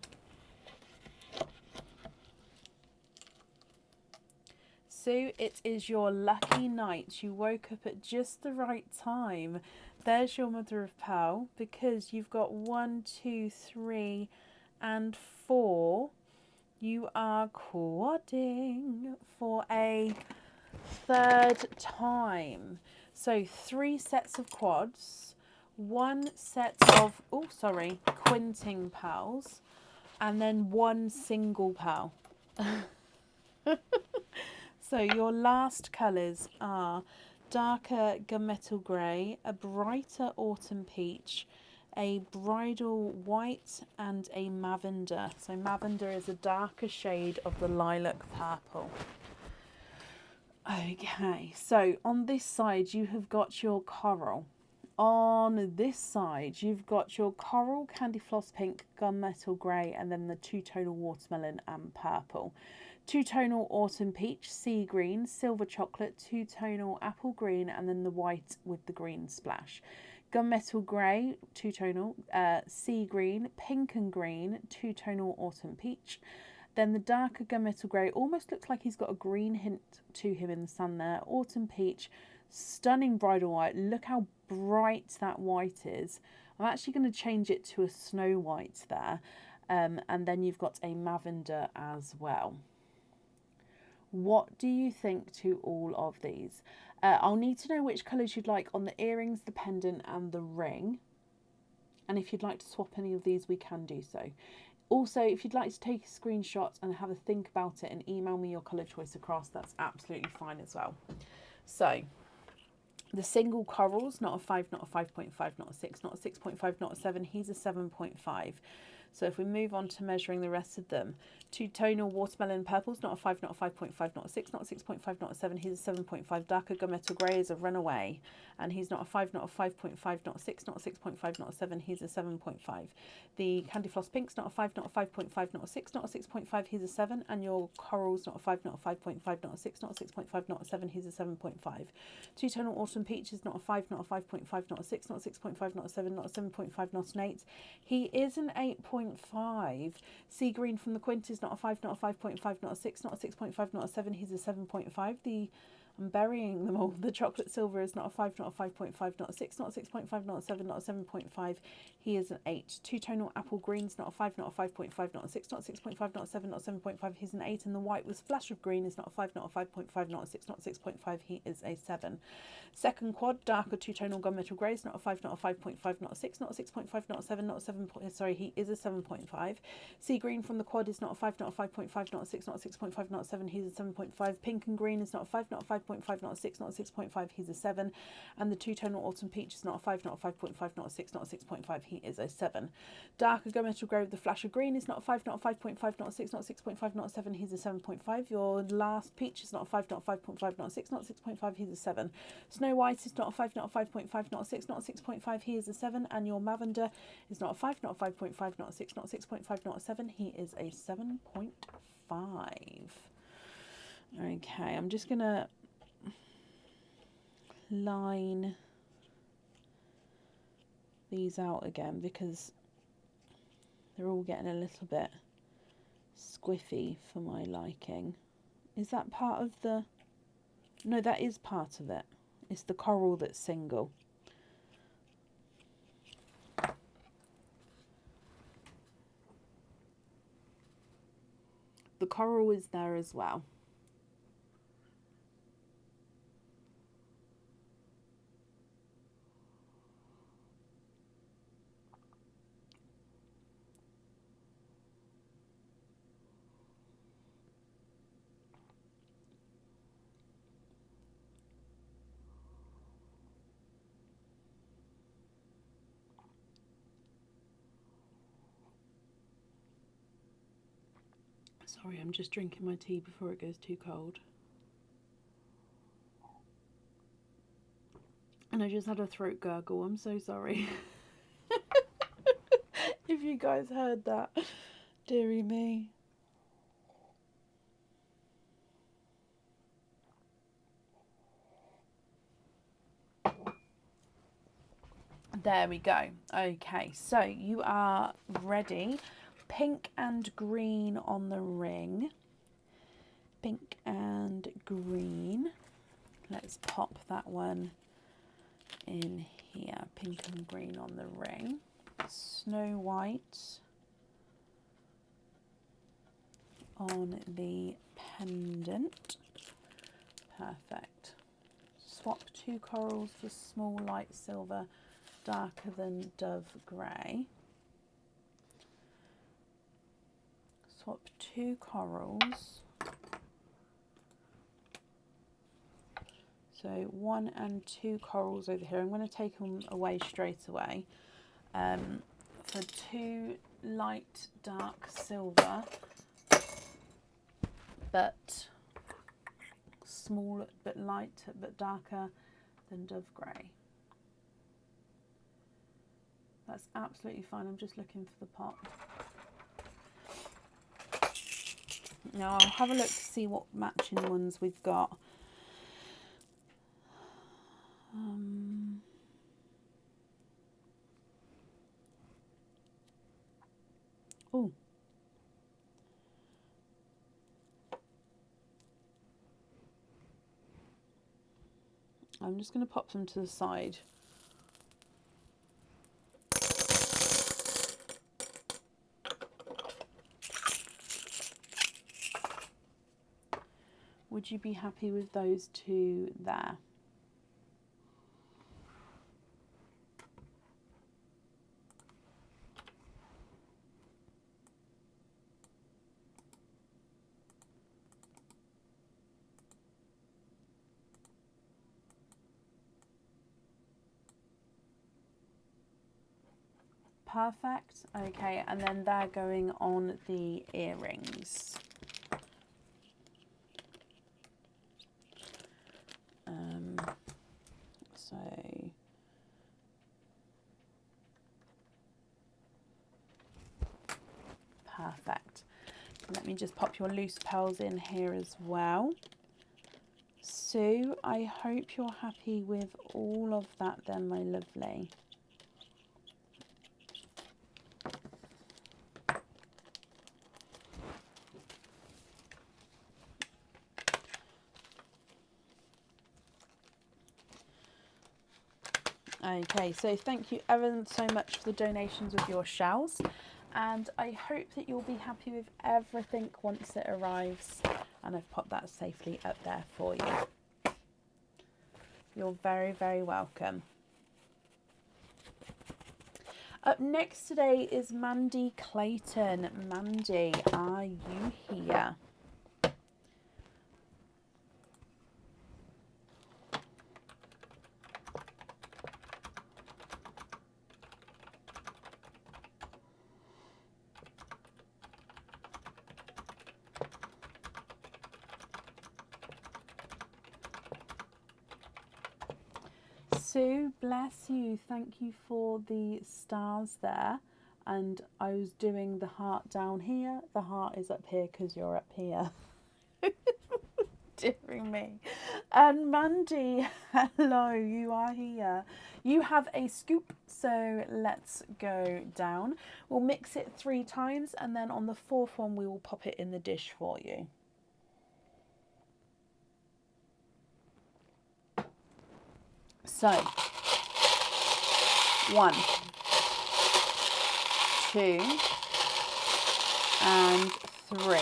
Sue, it is your lucky night. You woke up at just the right time. There's your mother of pearl, because you've got 1, 2, 3 and 4. You are quadding for a 3rd time. So 3 sets of quads, 1 set of quinting pearls, and then 1 single pearl. So your last colours are darker gunmetal grey, a brighter autumn peach, a bridal white and a lavender. So lavender is a darker shade of the lilac purple. Okay, so on this side you have got your coral. On this side you've got your coral, candy floss pink, gunmetal grey, and then the two-tonal watermelon and purple. Two-tonal autumn peach, sea green, silver chocolate, two-tonal apple green, and then the white with the green splash. Gunmetal grey, two-tonal, sea green, pink and green, two-tonal autumn peach. Then the darker gunmetal grey, almost looks like he's got a green hint to him in the sun there. Autumn peach, stunning bridal white. Look how bright that white is. I'm actually going to change it to a snow white there. And then you've got a lavender as well. What do you think to all of these? I'll need to know which colours you'd like on the earrings, the pendant and the ring. And if you'd like to swap any of these, we can do so. Also, if you'd like to take a screenshot and have a think about it and email me your colour choice across, that's absolutely fine as well. So, the single corals, not a 5, not a 5.5, not a 6, not a 6.5, not a 7, he's a 7.5. So if we move on to measuring the rest of them, two-tonal watermelon purples, not a 5, not a 5.5, not a 6, not a 6.5, not a 7, he's a 7.5. Darker gunmetal grey is a runaway, and he's not a 5, not a 5.5, not a 6, not a 6.5, not a 7, he's a 7.5. The candy floss pinks, not a 5, not a 5.5, not a 6, not a 6.5, he's a 7, and your corals, not a 5, not a 5.5, not a 6, not a 6.5, not a 7, he's a 7.5. Two-tonal autumn peaches, not a 5, not a 5.5, not a 6, not a 6.5, not a 7, not a 7.5, not an 8. He is an 8.5. Sea green from the quint is not a 5, not a 5.5, not a 6, not a 6.5, not a 7, he's a 7.5. I'm burying them all. The chocolate silver is not a 5, not a 5.5, not a 6, not a 6.5, not a 7, not a 7.5. He is an 8. Two-tonal apple greens, not a 5, not a 5.5, not a 6, not a 6.5, not a 7, not a 7.5. He's an 8. And the white with splash of green is not a 5, not a 5.5, not a 6, not a 6.5. He is a 7. Second quad, darker two-tonal gunmetal greys, not a 5, not a 5.5, not a 6, not a 6.5, not a 7, not a 7. Sorry, he is a 7.5. Sea green from the quad is not a 5, not a 5.5, not a 6, not a 6.5, not a 7. He's a 7.5. Pink and green is not a 5, not a 5.5, not a 6, not a 6.5. He's a 7. And the two-tonal autumn peach is not a 5, not a 5.5, not a 6, not a 6.5. He is a 7. Darker gunmetal grey with the flash of green is not a 5, not a 5.5, not a 6, not a 6.5, not a 7. He's a 7.5. Your last peach is not a 5, not a 5.5, not a 6, not a 6.5. He's a 7. Snow white is not a 5, not a 5.5, not a 6, not a 6.5. He is a 7. And your lavender is not a 5, not a 5.5, not a 6, not a 6.5, not a 7. He is a 7.5. Okay, I'm just going to line these out again because they're all getting a little bit squiffy for my liking. Is that part of the... No, that is part of it. It's the coral that's single. The coral is there as well. Sorry, I'm just drinking my tea before it goes too cold. And I just had a throat gurgle. I'm so sorry. If you guys heard that. Dearie me. There we go. Okay, so you are ready. Pink and green on the ring. Pink and green. Let's pop that one in here. Pink and green on the ring. Snow white on the pendant. Perfect. Swap two corals for small light silver, darker than dove grey. Swap two corals. So 1 and 2 corals over here. I'm going to take them away straight away. For 2 light dark silver, but small, but light, but darker than dove grey. That's absolutely fine. I'm just looking for the pot. Now I'll have a look to see what matching ones we've got. Oh. I'm just going to pop them to the side. Would you be happy with those two there? Perfect. Okay, and then they're going on the earrings. So perfect. Let me just pop your loose pearls in here as well. Sue, I hope you're happy with all of that then, my lovely. Okay, so thank you ever so much for the donations of your shells, and I hope that you'll be happy with everything once it arrives, and I've popped that safely up there for you. You're very, very welcome. Up next today is Mandy Clayton. Mandy, are you here? Sue, bless you. Thank you for the stars there. And I was doing the heart down here. The heart is up here because you're up here. Dearing me. And Mandy, hello, you are here. You have a scoop, so let's go down. We'll mix it 3 times, and then on the 4th one, we will pop it in the dish for you. So, 1, 2, and 3.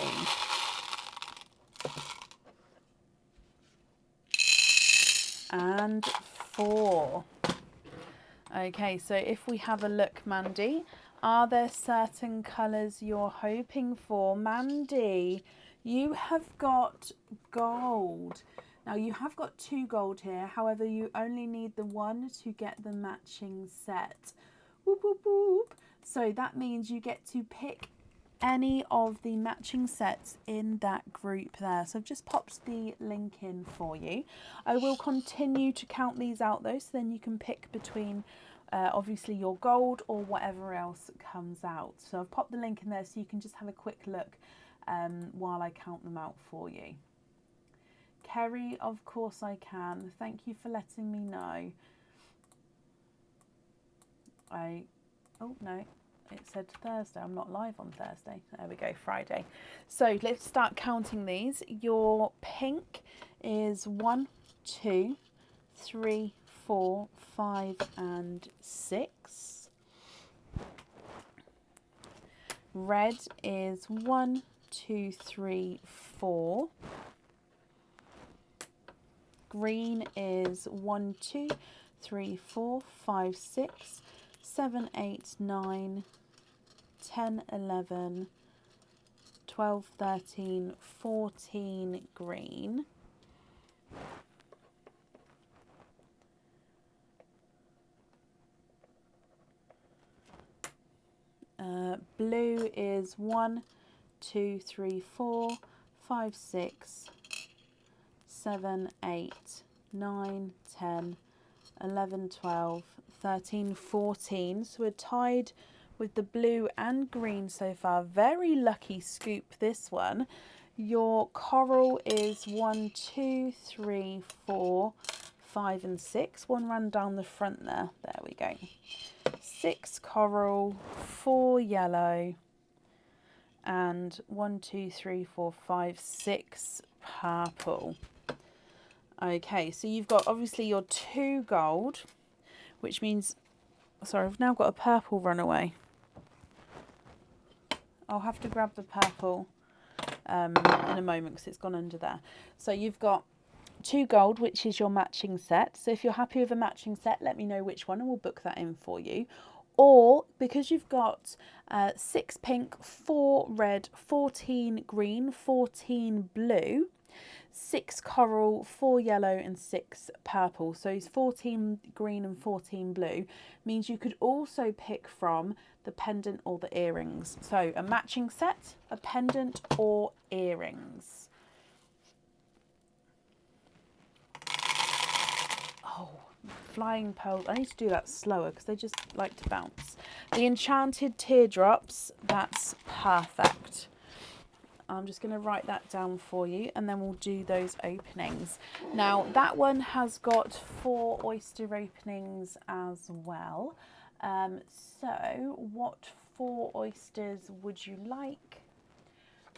And 4. Okay, so if we have a look, Mandy, are there certain colours you're hoping for? Mandy, you have got gold. Now you have got 2 gold here, however you only need the 1 to get the matching set. Whoop, whoop, whoop. So that means you get to pick any of the matching sets in that group there. So I've just popped the link in for you. I will continue to count these out though, so then you can pick between obviously your gold or whatever else comes out. So I've popped the link in there so you can just have a quick look while I count them out for you. Kerry, of course I can. Thank you for letting me know. Oh no, it said Thursday. I'm not live on Thursday. There we go, Friday. So let's start counting these. Your pink is 1, 2, 3, 4, 5, and 6. Red is 1, 2, 3, 4. Green is 1, 2, 3, 4, 5, 6, 7, 8, 9, 10, 11, 12, 13, 14 green. Blue is 1, 2, 3, 4, 5, 6, 7, 8, 9, 10, 11, 12, 13, 14. So we're tied with the blue and green so far. Very lucky scoop, this one. Your coral is 1, 2, 3, 4, 5, and 6. One ran down the front there. There we go. 6 coral, 4 yellow, and 1, 2, 3, 4, 5, 6 purple. Okay, so you've got obviously your 2 gold, which means, sorry, I've now got a purple runaway. I'll have to grab the purple in a moment because it's gone under there. So you've got 2 gold, which is your matching set. So if you're happy with a matching set, let me know which one and we'll book that in for you. Or because you've got 6 pink, 4 red, 14 green, 14 blue, 6 coral, 4 yellow and 6 purple. So it's 14 green and 14 blue. Means you could also pick from the pendant or the earrings. So a matching set, a pendant or earrings. Oh, flying pearls. I need to do that slower because they just like to bounce. The enchanted teardrops, that's perfect. I'm just going to write that down for you and then we'll do those openings. Now that one has got 4 oyster openings as well. So what 4 oysters would you like?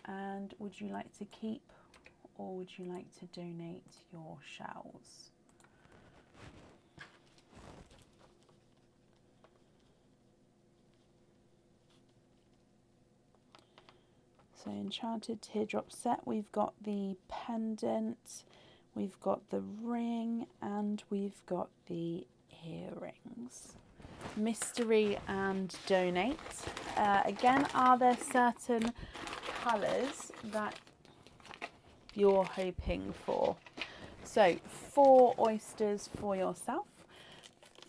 And would you like to keep or would you like to donate your shells? So enchanted teardrop set, we've got the pendant, we've got the ring and we've got the earrings. Mystery and donate. Again, are there certain colours that you're hoping for? So 4 oysters for yourself.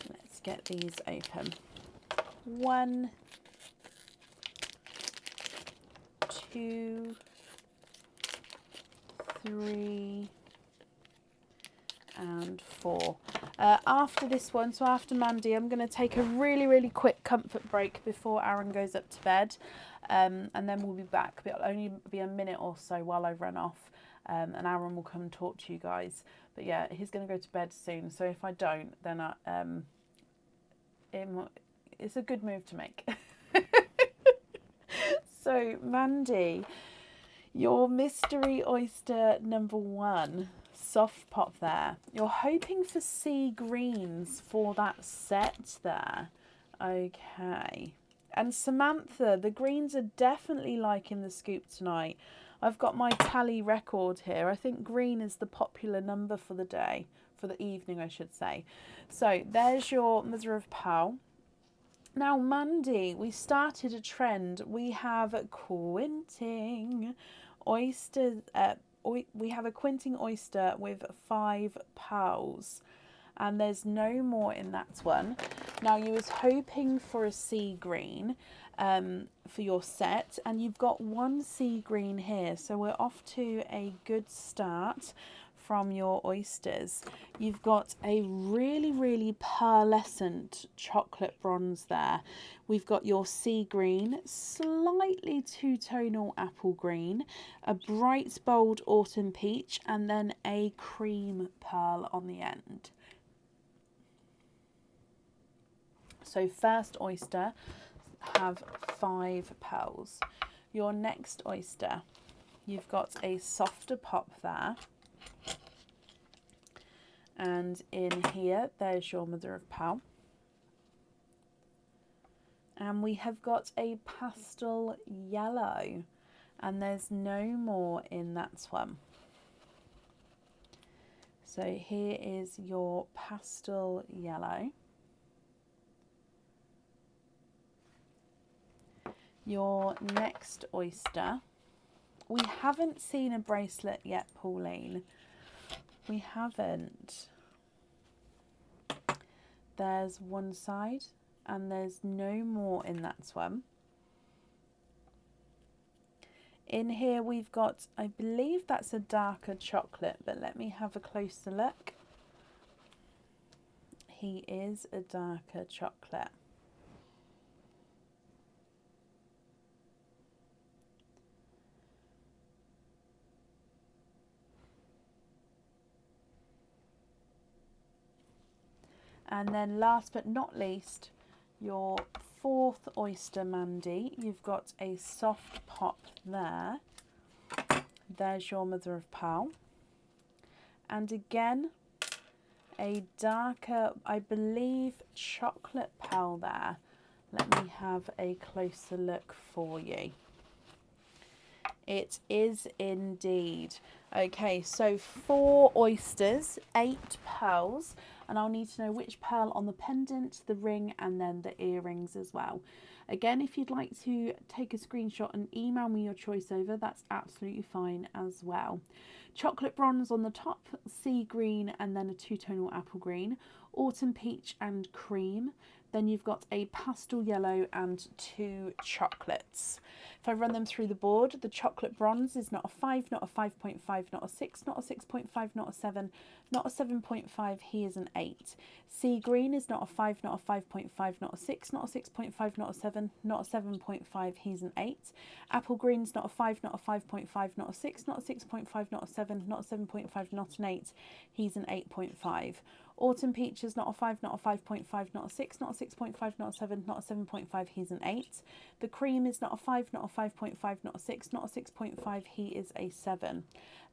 Let's get these open. 1, 2, 3 and 4. After this one, so after Mandy, I'm going to take a really quick comfort break before Aaron goes up to bed, and then we'll be back. It'll only be a minute or so while I run off, and Aaron will come and talk to you guys. But yeah, he's going to go to bed soon, so if I don't, then it's a good move to make. So Mandy, your mystery oyster number 1, soft pop there. You're hoping for sea greens for that set there. Okay. And Samantha, the greens are definitely liking the scoop tonight. I've got my tally record here. I think green is the popular number for the day, for the evening, I should say. So there's your mother of pearl. Now, Mandy, we started a trend. We have quinting oysters. We have a quinting oyster with 5 pearls, and there's no more in that one. Now, you was hoping for a sea green for your set, and you've got 1 sea green here, so we're off to a good start from your oysters. You've got a really pearlescent chocolate bronze there. We've got your sea green, slightly two-tonal apple green, a bright bold autumn peach, and then a cream pearl on the end. So first oyster have 5 pearls. Your next oyster, you've got a softer pop there. And in here, there's your mother of pearl. And we have got a pastel yellow, and there's no more in that one. So here is your pastel yellow. Your next oyster. We haven't seen a bracelet yet, Pauline. We haven't. There's one side and there's no more in that one. In here we've got, I believe that's a darker chocolate, but let me have a closer look. He is a darker chocolate. And then last but not least, your 4th oyster, Mandy. You've got a soft pop there. There's your mother of pearl. And again, a darker, I believe, chocolate pearl there. Let me have a closer look for you. It is indeed. Okay, so 4 oysters, 8 pearls, and I'll need to know which pearl on the pendant, the ring, and then the earrings as well. Again, if you'd like to take a screenshot and email me your choice over, that's absolutely fine as well. Chocolate bronze on the top, sea green, and then a two-tonal apple green, autumn peach and cream. Then you've got a pastel yellow and 2 chocolates. If I run them through the board, the chocolate bronze is not a 5, not a 5.5, not a 6, not a 6.5, not a 7, not a 7.5, he is an 8. Sea green is not a 5, not a 5.5, not a 6, not a 6.5, not a 7, not a 7.5, he's an 8. Apple green's not a 5, not a 5.5, not a 6, not a 6.5, not a 7, not a 7.5, not an 8, he's an 8.5. Autumn peach is not a 5, not a 5.5, not a 6, not a 6.5, not a 7, not a 7.5, he's an 8. The cream is not a 5, not a 5.5, not a 6, not a 6.5, he is a 7.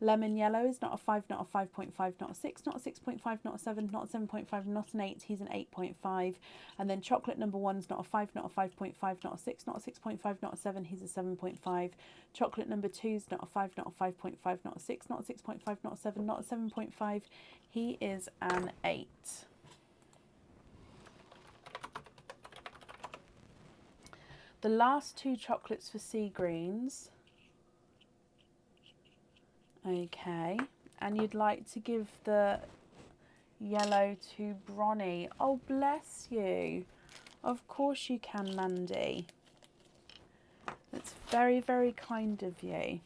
Lemon yellow is not a 5, not a 5.5, not a 6, not a 6.5, not a 7, not a 7.5, not an 8, he's an 8.5. And then chocolate number 1 is not a 5, not a 5.5, not a 6, not a 6.5, not a 7, he's a 7.5. Chocolate number 2 is not a 5, not a 5.5, not a 6, not a 6.5, not a 7, not a 7.5, he is an 8. The last 2 chocolates for sea greens. Okay, and you'd like to give the yellow to Bronny. Oh, bless you. Of course you can, Mandy. That's very, very kind of you.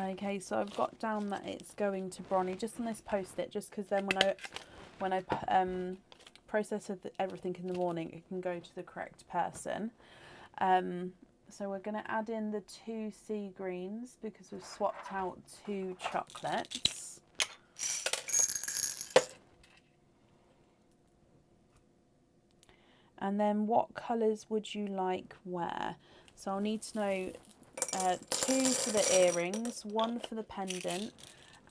Okay, so I've got down that it's going to Bronny just on this post-it, just because then when I process everything in the morning, it can go to the correct person. So we're going to add in the 2 sea greens because we've swapped out 2 chocolates. And then what colours would you like where? So I'll need to know 2 for the earrings, 1 for the pendant,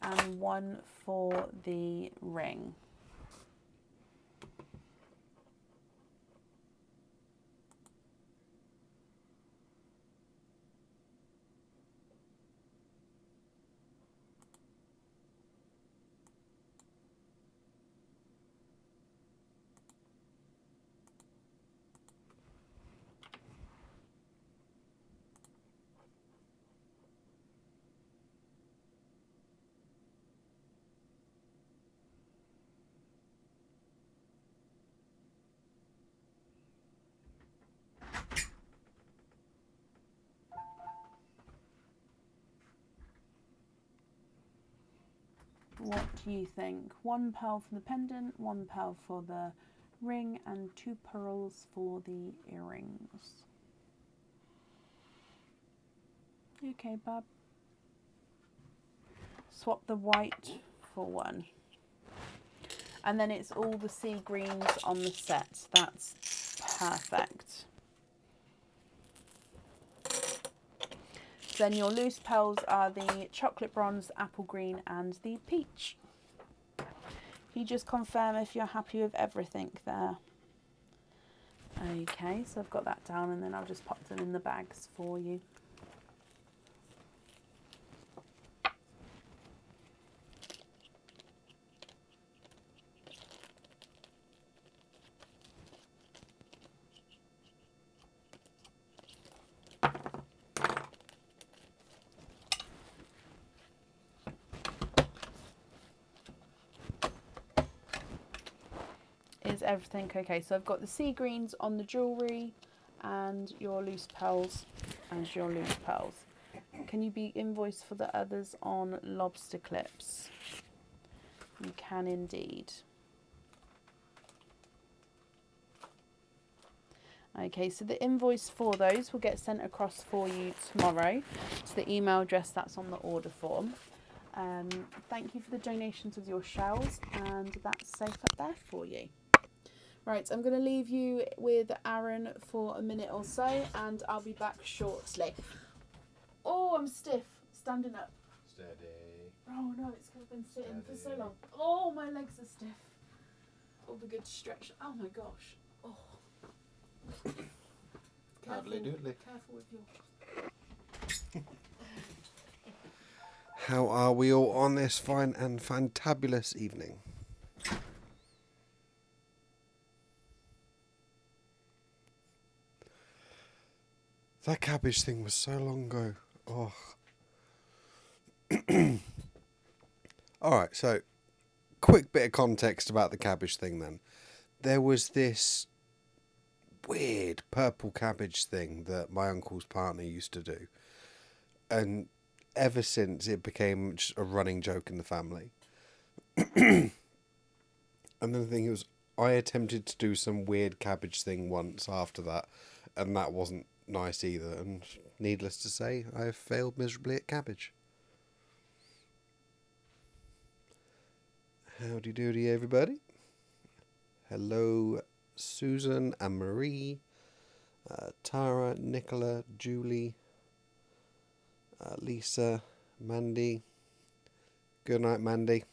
and 1 for the ring. What do you think? 1 pearl for the pendant, 1 pearl for the ring, and 2 pearls for the earrings. Okay, Bab. Swap the white for 1. And then it's all the sea greens on the set. That's perfect. Then your loose pearls are the chocolate bronze, apple green, and the peach. You just confirm if you're happy with everything there. Okay, so I've got that down, and then I'll just pop them in the bags for you. Is everything okay? So I've got the sea greens on the jewellery and your loose pearls and your loose pearls. Can you be invoiced for the others on lobster clips? You can indeed. Okay, so the invoice for those will get sent across for you tomorrow to the email address that's on the order form. Thank you for the donations of your shells, and that's safe up there for you. Right, I'm going to leave you with Aaron for a minute or so, and I'll be back shortly. Oh, I'm stiff. Standing up. Steady. Oh no, it's because I've been sitting for so long. Oh, my legs are stiff. It'll be good to stretch. Oh my gosh. Oh. Careful with your... How are we all on this fine and fantabulous evening? That cabbage thing was so long ago. Oh. Alright, so quick bit of context about the cabbage thing then. There was this weird purple cabbage thing that my uncle's partner used to do. And ever since it became just a running joke in the family. And then the thing was, I attempted to do some weird cabbage thing once after that, and that wasn't nice either. And needless to say, I have failed miserably at cabbage. Howdy doody, everybody. Hello, Susan and Marie, Tara, Nicola, Julie, Lisa, Mandy. Good night, Mandy.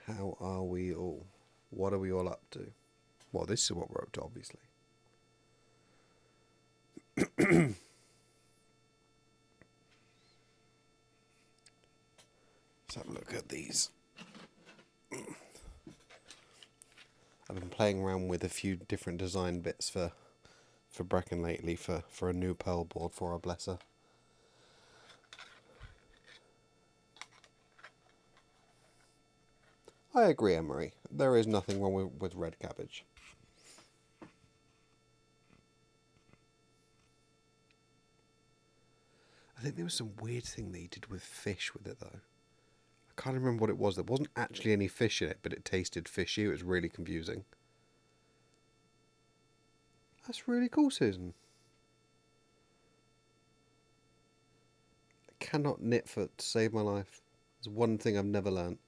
How are we all? What are we all up to? Well, this is what we're up to, obviously. Let's have a look at these. I've been playing around with a few different design bits for Brecken lately for a new pearl board for our blesser. I agree, Emery. There is nothing wrong with red cabbage. I think there was some weird thing they did with fish with it, though. I can't remember what it was. There wasn't actually any fish in it, but it tasted fishy. It was really confusing. That's really cool, Susan. I cannot knit to save my life. It's one thing I've never learnt.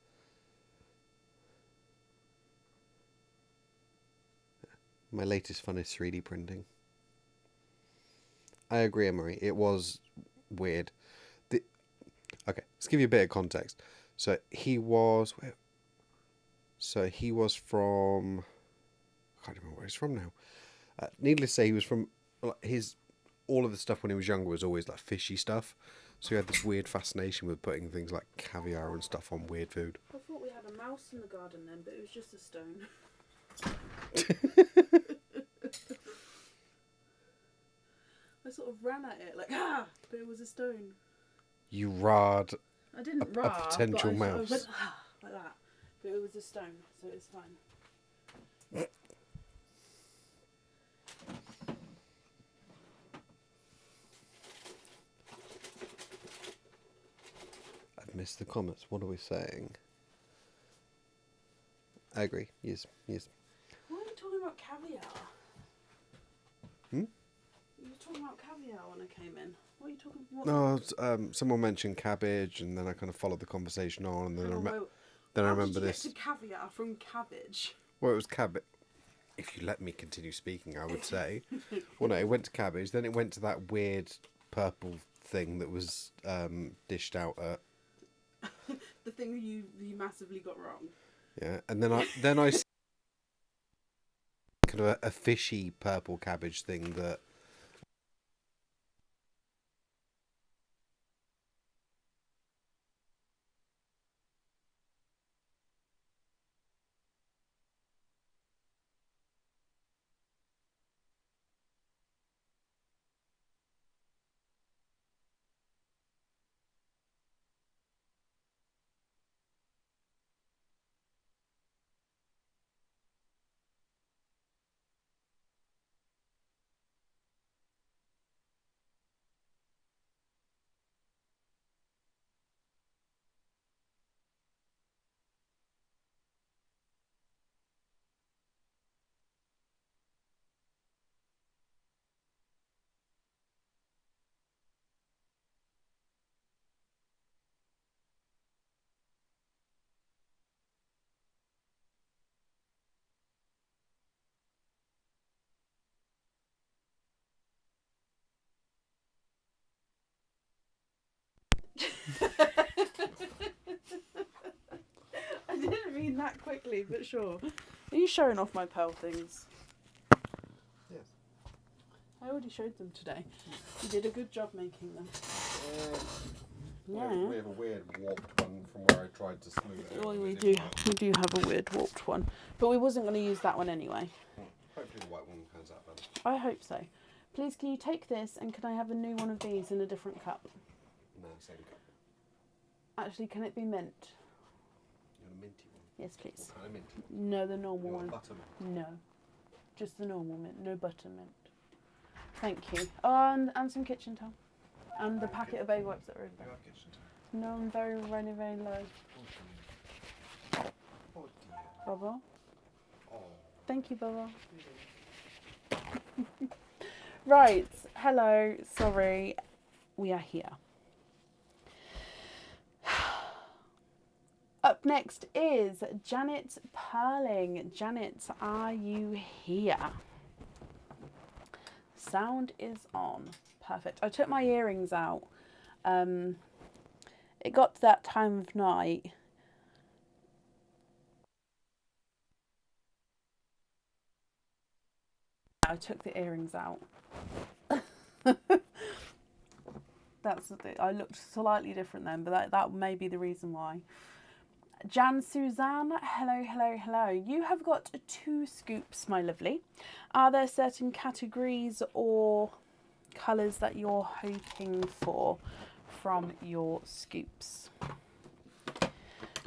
My latest fun is 3D printing. I agree, Emery. It was weird. Okay, let's give you a bit of context. So he was from... I can't remember where he's from now. Needless to say, he was from... all of the stuff when he was younger was always like fishy stuff. So he had this weird fascination with putting things like caviar and stuff on weird food. I thought we had a mouse in the garden then, but it was just a stone. I sort of ran at it like, but it was a stone. You rard I didn't a potential but mouse. I went, like that. But it was a stone, so it's fine. I've missed the comments. What are we saying? I agree. Yes. Why are we talking about caviar? Hmm? You were talking about caviar when I came in. What are you talking about? No, someone mentioned cabbage, and then I kind of followed the conversation on, and then I remember this. How did you get to caviar from cabbage? Well, it was cabbage. If you let me continue speaking, I would say. Well, no, it went to cabbage. Then it went to that weird purple thing that was dished out at. The thing you massively got wrong. Yeah, and then I kind of a fishy purple cabbage thing that. I didn't mean that quickly, but sure. Are you showing off my pearl things? Yes. I already showed them today. You did a good job making them. Yeah. We have a weird warped one from where I tried to smooth it. Well, we do have a weird warped one, but we wasn't going to use that one anyway. Hopefully the white one turns out better. I hope so. Please, can you take this and can I have a new one of these in a different cup? No, same cup. Actually, can it be mint? You want a minty one? Yes, please. What kind of mint? No, the normal You one. want buttermint? No, just the normal mint. No buttermint. Thank you. Oh, and some kitchen towel. And the packet of baby wipes that are in You there. have kitchen towel? No, I'm very low. Oh dear. Bubba. Oh. Thank you, Bubba. Right. Hello. Sorry. We are here. Up next is Janet Perling. Janet, are you here? Sound is on. Perfect. I took my earrings out. It got to that time of night. I took the earrings out. I looked slightly different then, but that may be the reason why. Jan Suzanne, hello. You have got 2 scoops, my lovely. Are there certain categories or colours that you're hoping for from your scoops?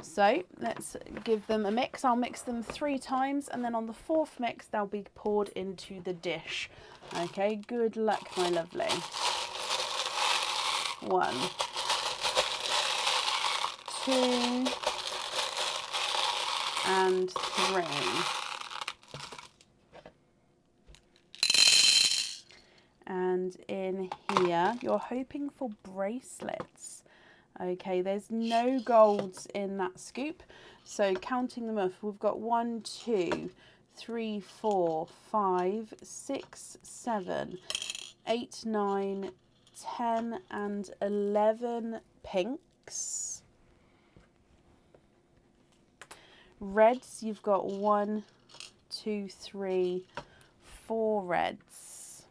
So let's give them a mix. I'll mix them 3 times and then on the 4th mix they'll be poured into the dish. Okay, good luck, my lovely. 1, 2 and 3. And in here, you're hoping for bracelets. Okay, there's no golds in that scoop. So counting them off, we've got 1, 2, 3, 4, 5, 6, 7, 8, 9, 10 and 11 pinks. Reds, you've got 1, 2, 3, 4 reds.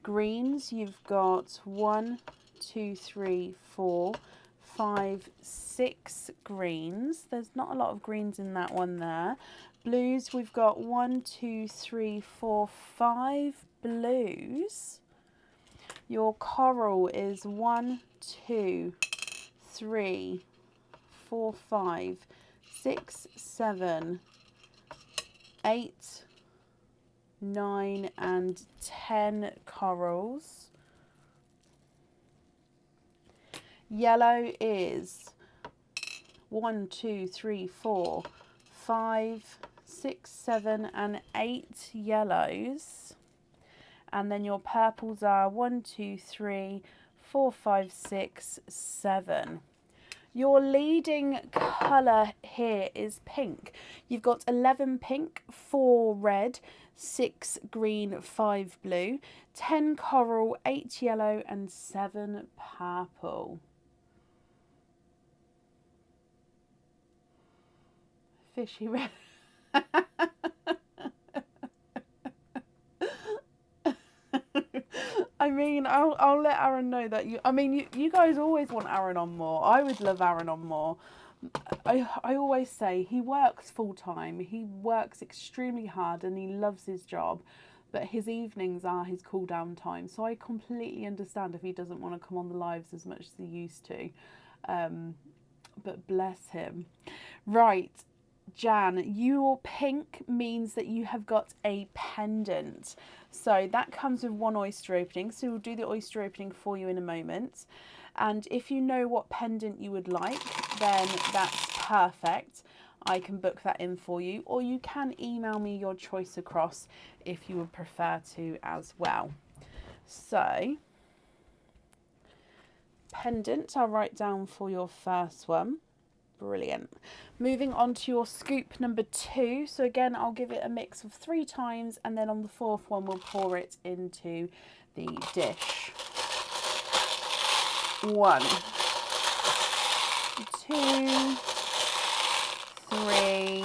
Greens, you've got 1, 2, 3, 4, 5, 6 greens. There's not a lot of greens in that one there. Blues, we've got 1, 2, 3, 4, 5 blues. Your coral is 1, 2, 3, 4, 5, 6, 7, 8, 9 and 10 corals. Yellow is 1, 2, 3, 4, 5, 6, 7 and 8 yellows. And then your purples are 1, 2, 3, 4, 5, 6, 7. Your leading colour here is pink. You've got 11 pink, 4 red, 6 green, 5 blue, 10 coral, 8 yellow and 7 purple. Fishy red. I mean, I'll let Aaron know that you guys always want Aaron on more. I would love Aaron on more. I always say he works full time. He works extremely hard and he loves his job, but his evenings are his cool down time. So I completely understand if he doesn't want to come on the lives as much as he used to. But bless him. Right. Jan, your pink means that you have got a pendant. So that comes with 1 oyster opening. So we'll do the oyster opening for you in a moment. And if you know what pendant you would like, then that's perfect. I can book that in for you. Or you can email me your choice across if you would prefer to as well. So, pendant, I'll write down for your first one. Brilliant. Moving on to your scoop number 2. So again, I'll give it a mix of 3 times and then on the 4th one, we'll pour it into the dish. 1, 2, 3,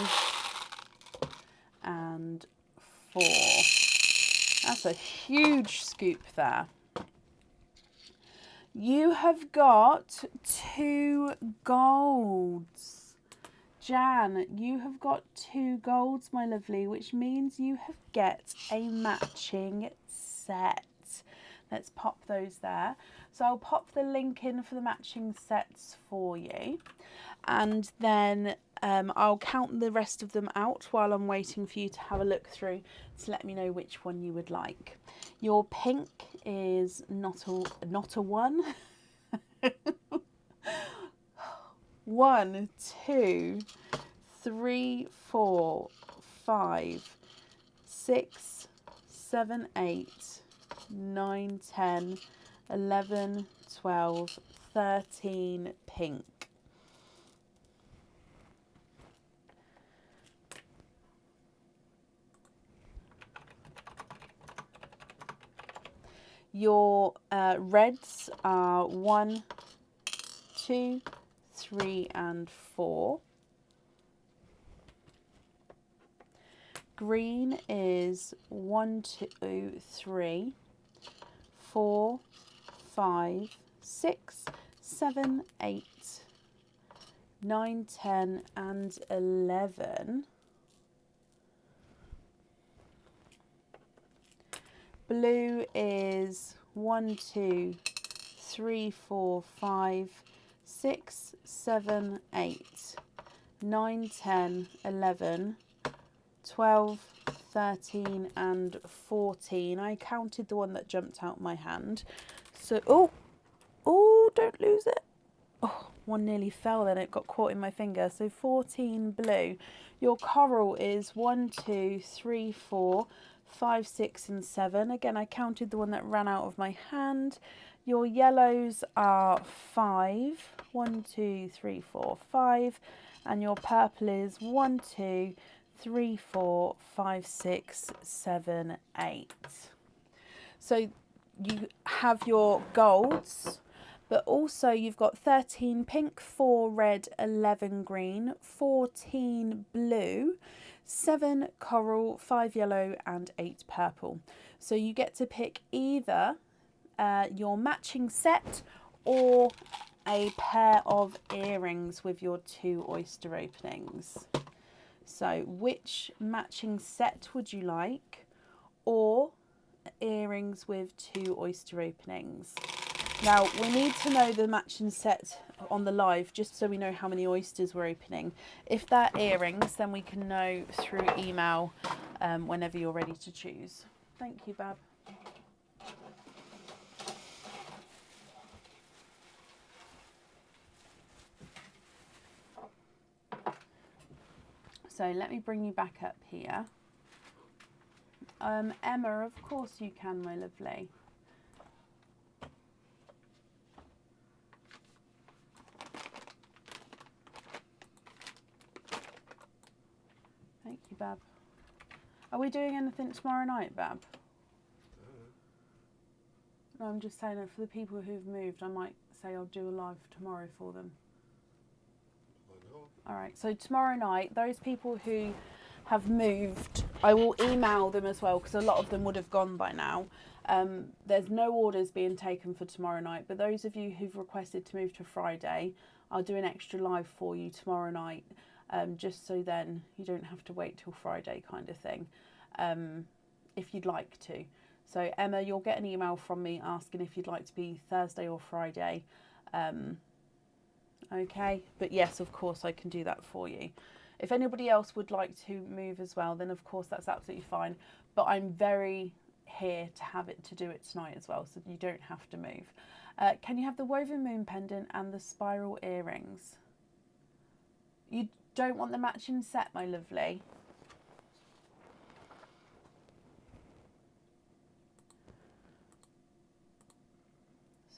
and 4. That's a huge scoop there. You have got 2 golds. Jan, you have got 2 golds, my lovely, which means you have get a matching set. Let's pop those there. So I'll pop the link in for the matching sets for you. And then I'll count the rest of them out while I'm waiting for you to have a look through to let me know which one you would like. Your pink is not a 1. 1, 2, 3, 4, 5, 6, 7, 8, 9, 10, 11, 12, 13 pink. Your reds are 1, 2, 3, and 4. Green is 1, 2, 3, 4, 5, 6, 7, 8, 9, 10, and 11. Blue is 1, 2, 3, 4, 5, 6, 7, 8, 9, 10, 11, 12, 13, and 14. I counted the one that jumped out my hand. So, oh, don't lose it. Oh, one nearly fell then, it got caught in my finger. So 14 blue. Your coral is 1, 2, 3, 4, 5, 6, and 7. Again, I counted the one that ran out of my hand. Your yellows are 5. 1, 2, 3, 4, 5. And your purple is 1, 2, 3, 4, 5, 6, 7, 8. So you have your golds, but also you've got 13 pink, 4 red, 11 green, 14 blue, 7 coral, 5 yellow, and 8 purple. So you get to pick either your matching set or a pair of earrings with your 2 oyster openings. So which matching set would you like, or earrings with 2 oyster openings? Now we need to know the matching set on the live just so we know how many oysters we're opening. If they're earrings, then we can know through email whenever you're ready to choose. Thank you, Bab. So let me bring you back up here. Emma, of course you can, my lovely. Thank you, Bab. Are we doing anything tomorrow night, Bab? No, I'm just saying that for the people who've moved, I might say I'll do a live tomorrow for them. All right, so tomorrow night, those people who have moved, I will email them as well because a lot of them would have gone by now. There's no orders being taken for tomorrow night, but those of you who've requested to move to Friday, I'll do an extra live for you tomorrow night, just so then you don't have to wait till Friday kind of thing, if you'd like to. So Emma, you'll get an email from me asking if you'd like to be Thursday or Friday. Okay, but yes, of course I can do that for you. If anybody else would like to move as well, then of course that's absolutely fine. But I'm very here to do it tonight as well, so you don't have to move. Can you have the woven moon pendant and the spiral earrings? You don't want the matching set, my lovely?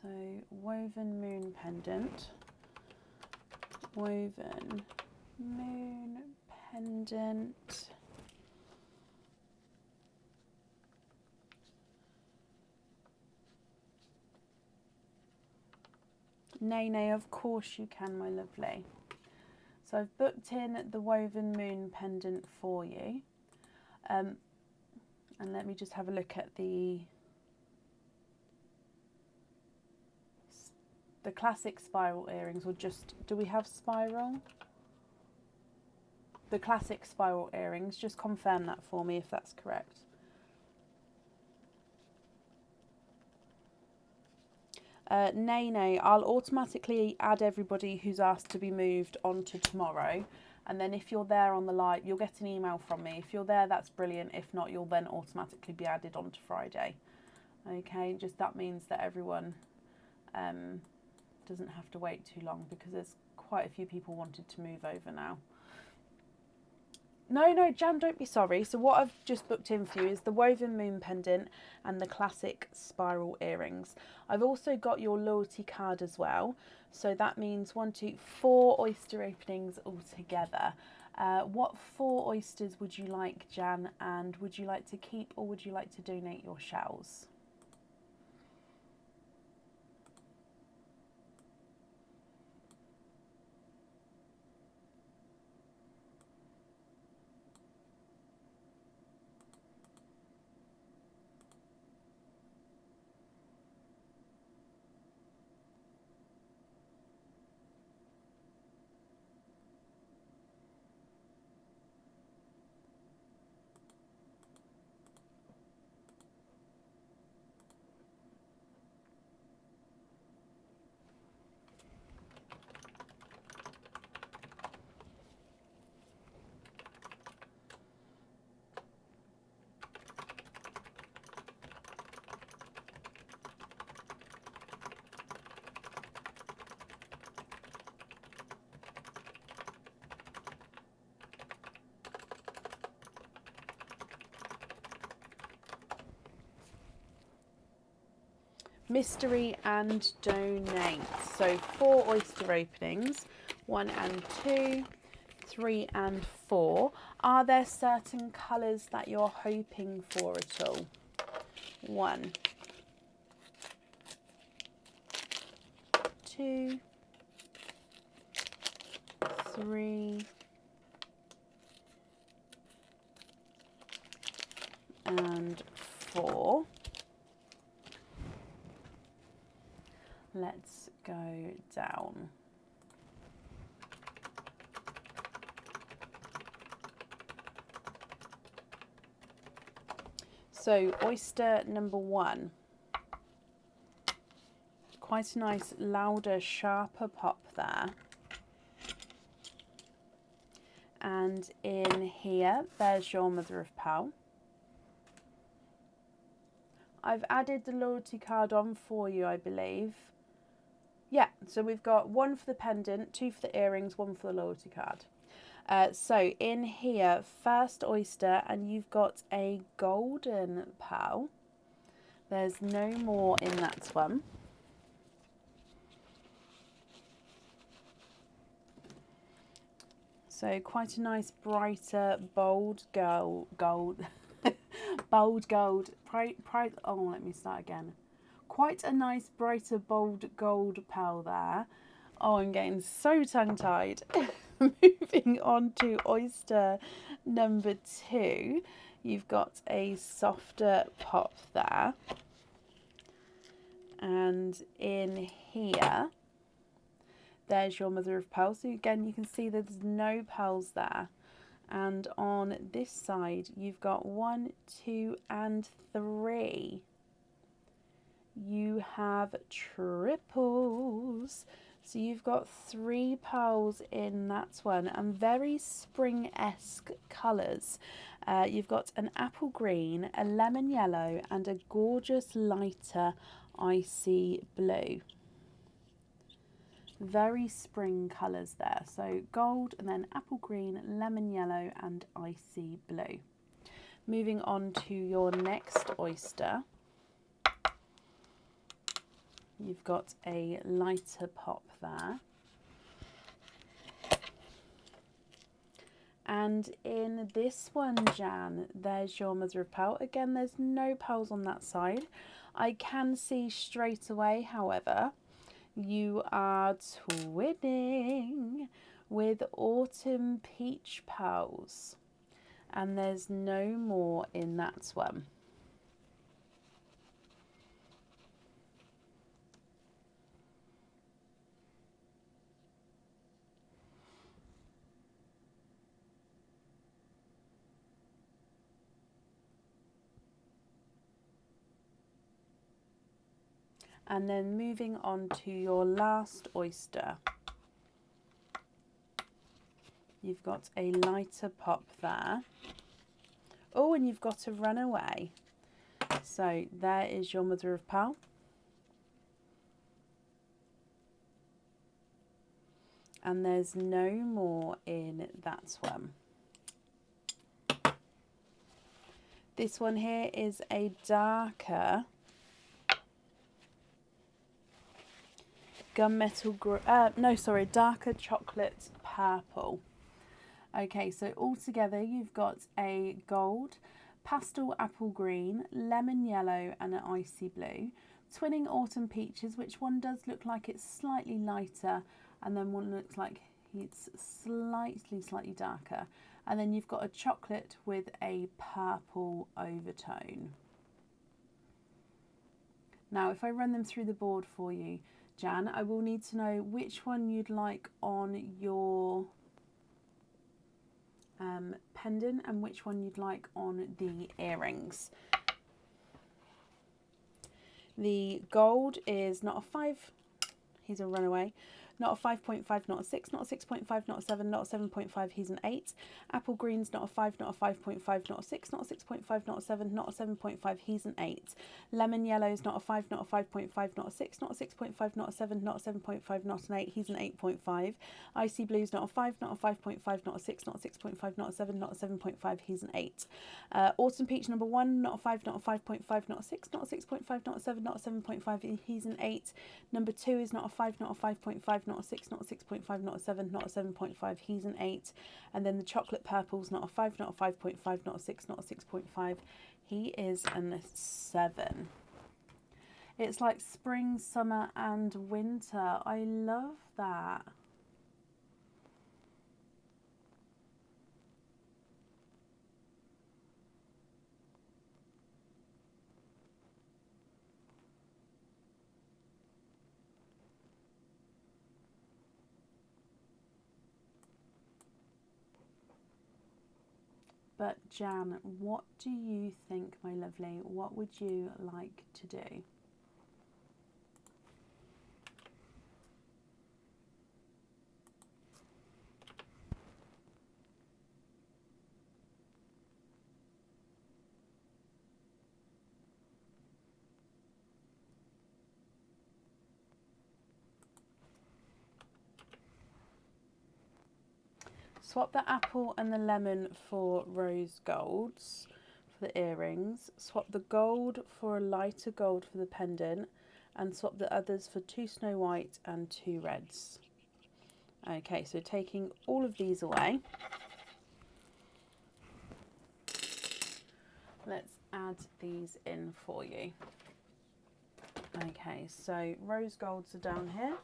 So woven moon pendant. Woven moon pendant. Nay, of course you can, my lovely. So I've booked in the woven moon pendant for you. And let me just have a look at the classic spiral earrings, or just, do we have spiral? The classic spiral earrings, just confirm that for me if that's correct. Nay, I'll automatically add everybody who's asked to be moved onto tomorrow, and then if you're there on the live, you'll get an email from me. If you're there, that's brilliant. If not, you'll then automatically be added onto Friday. Okay, just that means that everyone doesn't have to wait too long, because there's quite a few people wanted to move over now. No, Jan, don't be sorry. So what I've just booked in for you is the woven moon pendant and the classic spiral earrings. I've also got your loyalty card as well. So that means 4 oyster openings altogether. What 4 oysters would you like, Jan? And would you like to keep, or would you like to donate your shells? Mystery and donate. So 4 oyster openings, 1 and 2, 3 and 4. Are there certain colours that you're hoping for at all? 1, 2, 3, and 4. Let's go down. So oyster number 1, quite a nice louder, sharper pop there. And in here, there's your mother of pearl. I've added the loyalty card on for you, I believe. Yeah, so we've got 1 for the pendant, 2 for the earrings, 1 for the loyalty card. So in here, first oyster, and you've got a golden pearl. There's no more in that one. So quite a nice brighter, bold gold, bold gold, oh, let me start again. Quite a nice brighter, bold gold pearl there. Oh, I'm getting so tongue-tied. Moving on to oyster number 2, you've got a softer pop there. And in here, there's your mother of pearl. So again, you can see there's no pearls there. And on this side, you've got 1, 2, and 3. You have triples. So you've got 3 pearls in that one, and very spring-esque colours. You've got an apple green, a lemon yellow, and a gorgeous lighter icy blue. Very spring colours there. So gold, and then apple green, lemon yellow, and icy blue. Moving on to your next oyster. You've got a lighter pop there. And in this one, Jan, there's your mother of pearl. Again, there's no pearls on that side. I can see straight away, however, You are twinning with Autumn Peach Pearls. And there's no more in that one. And then moving on to your last oyster. You've got a lighter pop there. Oh, and you've got a runaway. So there is your mother of pearl. And there's no more in that one. This one here is a darker darker chocolate purple. Okay, so altogether you've got a gold, pastel apple green, lemon yellow and an icy blue. Twinning autumn peaches, which one does look like it's slightly lighter and then one looks like it's slightly darker. And then you've got a chocolate with a purple overtone. Now if I run them through the board for you, Jan, I will need to know which one you'd like on your pendant and which one you'd like on the earrings. The gold is not a 5, he's a runaway. Not a 5.5, not a 6, not a 6.5, not a 7, not a 7.5, he's an 8. Apple green's not a 5, not a 5.5, not a 6, not a 6.5, not a 7, not a 7.5, he's an 8. Lemon yellow's not a 5, not a 5.5, not a 6, not a 6.5, not a 7, not a 7.5, not an 8, he's an 8.5. Icy blue's not a 5, not a 5.5, not a 6, not a 6.5, not a 7, not a 7.5, he's an 8. Autumn peach number 1, not a 5, not a 5.5, not a 6, not a 6.5, not a 7, not a 7.5, he's an 8. Number 2 is not a 5, not a 5.5, not a 6, not a 6.5, not a 7, not a 7.5, he's an 8. And then the chocolate purple's not a 5, not a 5.5, not a 6, not a 6.5, he is a 7. It's like spring, summer and winter. I love that. But Jan, what do you think, my lovely? What would you like to do? Swap the apple and the lemon for rose golds for the earrings. Swap the gold for a lighter gold for the pendant. And swap the others for 2 snow white and 2 reds. Okay, so taking all of these away. Let's add these in for you. Okay, so rose golds are down here.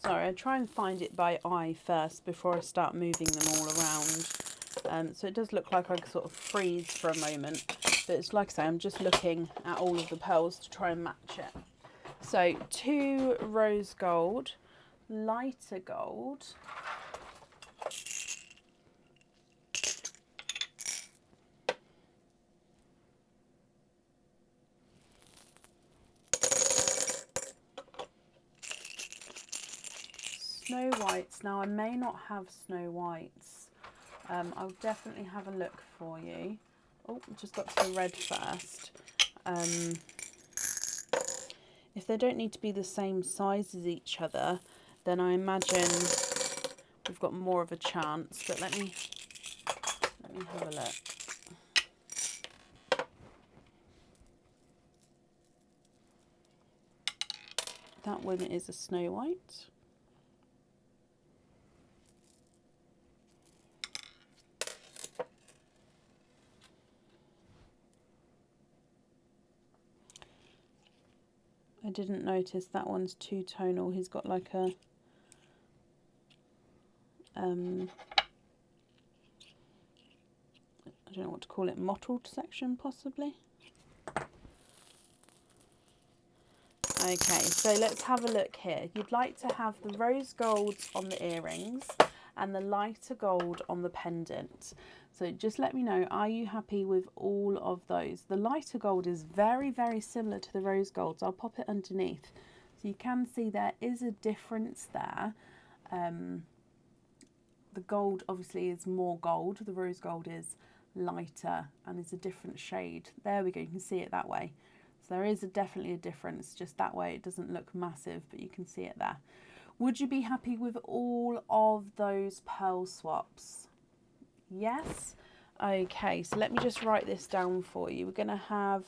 Sorry, I try and find it by eye first before I start moving them all around. So it does look like I sort of freeze for a moment. But it's like I say, I'm just looking at all of the pearls to try and match it. So 2 rose gold, lighter gold. Snow whites. Now I may not have snow whites I'll definitely have a look for you. Oh, just got to the red first. If they don't need to be the same size as each other, then I imagine we've got more of a chance. But let me have a look. That one is a Snow White. I didn't notice that one's two-tonal. He's got like a I don't know what to call it, mottled section possibly. Okay, so let's have a look here. You'd like to have the rose gold on the earrings and the lighter gold on the pendant. So just let me know, are you happy with all of those? The lighter gold is very, very similar to the rose gold. So I'll pop it underneath. So you can see there is a difference there. The gold obviously is more gold. The rose gold is lighter and is a different shade. There we go, you can see it that way. So there is definitely a difference, just that way it doesn't look massive, but you can see it there. Would you be happy with all of those pearl swaps? Yes? Okay, so let me just write this down for you. We're going to have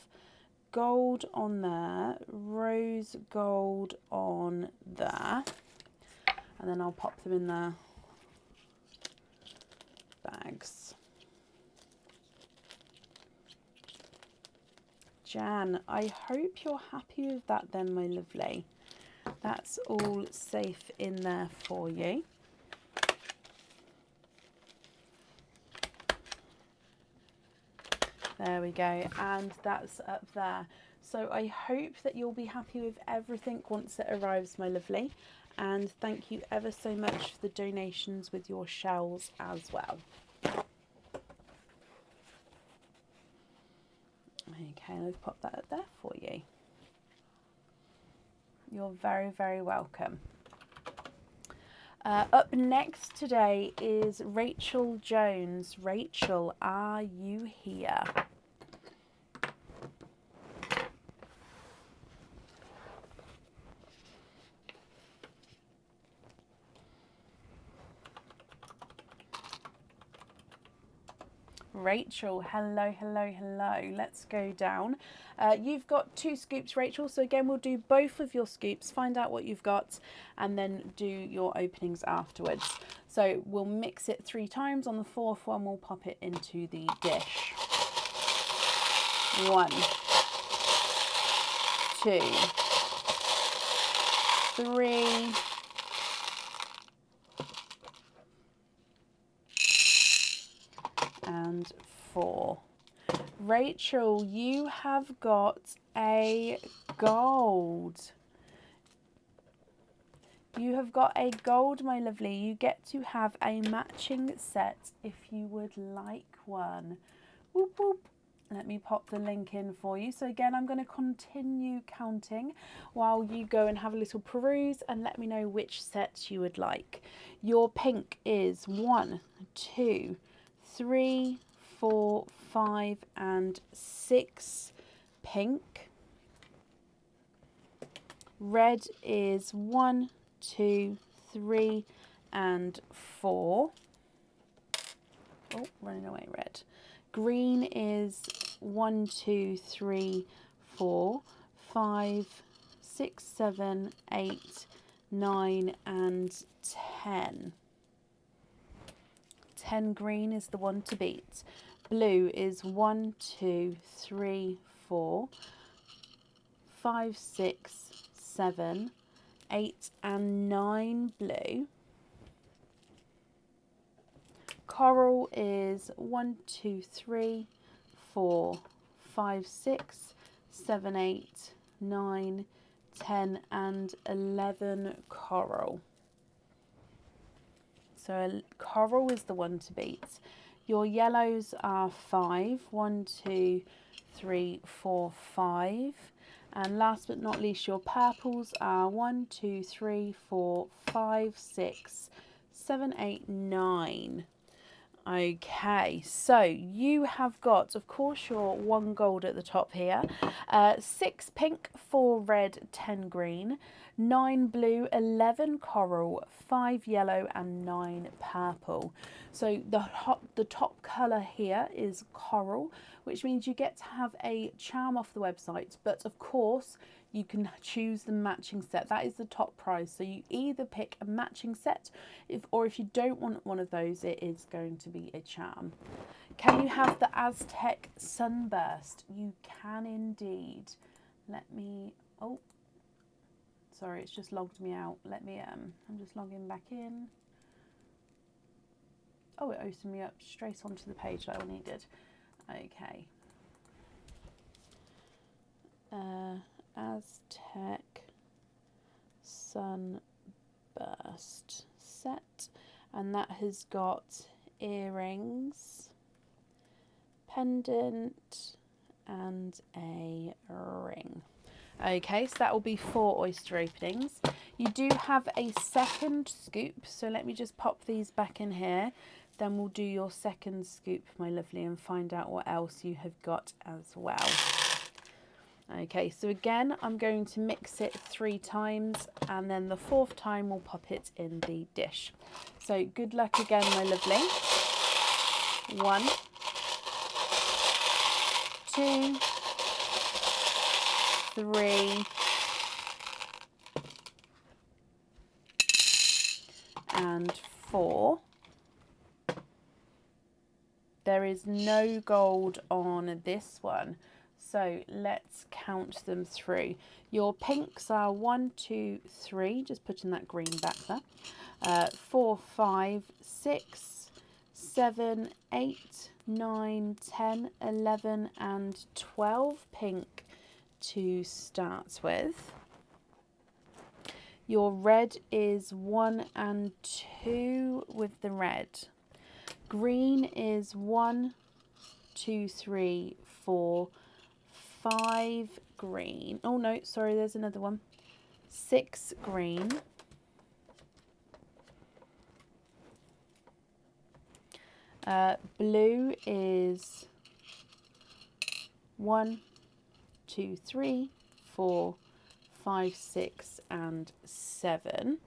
gold on there, rose gold on there, and then I'll pop them in their bags. Jan, I hope you're happy with that then, my lovely. That's all safe in there for you. There we go, and that's up there. So I hope that you'll be happy with everything once it arrives, my lovely. And thank you ever so much for the donations with your shells as well. Okay, let's pop that up there for you. You're very, very welcome. Up next today is Rachel Jones. Rachel, are you here? Rachel, hello, hello, hello. Let's go down. You've got 2 scoops, Rachel. So again, we'll do both of your scoops, find out what you've got, and then do your openings afterwards. So we'll mix it 3 times. On the 4th one, we'll pop it into the dish. 1, 2, 3. And 4. Rachel, you have got a gold. You have got a gold, my lovely. You get to have a matching set if you would like one. Whoop, whoop. Let me pop the link in for you. So again, I'm going to continue counting while you go and have a little peruse and let me know which set you would like. Your pink is 1, 2, 3, 4, 5 and 6 pink. Red is 1, 2, 3 and 4. Oh, running away red. Green is 1, 2, 3, 4, 5, 6, 7, 8, 9 and 10. 10 green is the one to beat. Blue is 1, 2, 3, 4, 5, 6, 7, 8 and 9 blue. Coral is 1, 2, 3, 4, 5, 6, 7, 8, 9, 10 and 11 coral. So coral is the one to beat. Your yellows are 5, 1, 2, 3, 4, 5. And last but not least, your purples are 1, 2, 3, 4, 5, 6, 7, 8, 9. Okay, so you have got, of course, your 1 gold at the top here, 6 pink, 4 red, 10 green, 9 blue, 11 coral, 5 yellow and 9 purple. So the top colour here is coral, which means you get to have a charm off the website, but of course you can choose the matching set. That is the top prize. So you either pick a matching set, or if you don't want one of those, it is going to be a charm. Can you have the Aztec Sunburst? You can indeed. Let me, oh, sorry, it's just logged me out. Let me, I'm just logging back in. Oh, it opened me up straight onto the page that I needed. Okay. Aztec Sunburst set, and that has got earrings, pendant and a ring. Okay, so that will be 4 oyster openings. You do have a second scoop, so let me just pop these back in here, then we'll do your second scoop, my lovely, and find out what else you have got as well. Okay, so again, I'm going to mix it 3 times, and then the 4th time we'll pop it in the dish. So good luck again, my lovely. 1, 2, 3, and 4. There is no gold on this one. So let's count them through. Your pinks are 1, 2, 3, just putting that green back there. 4, 5, 6, 7, 8, 9, 10, 11 and 12 pink to start with. Your red is 1 and 2 with the red. Green is 1, 2, 3, 4, 5 green. Oh no, sorry, there's another one. 6 green. Blue is 1, 2, 3, 4, 5, 6 and 7.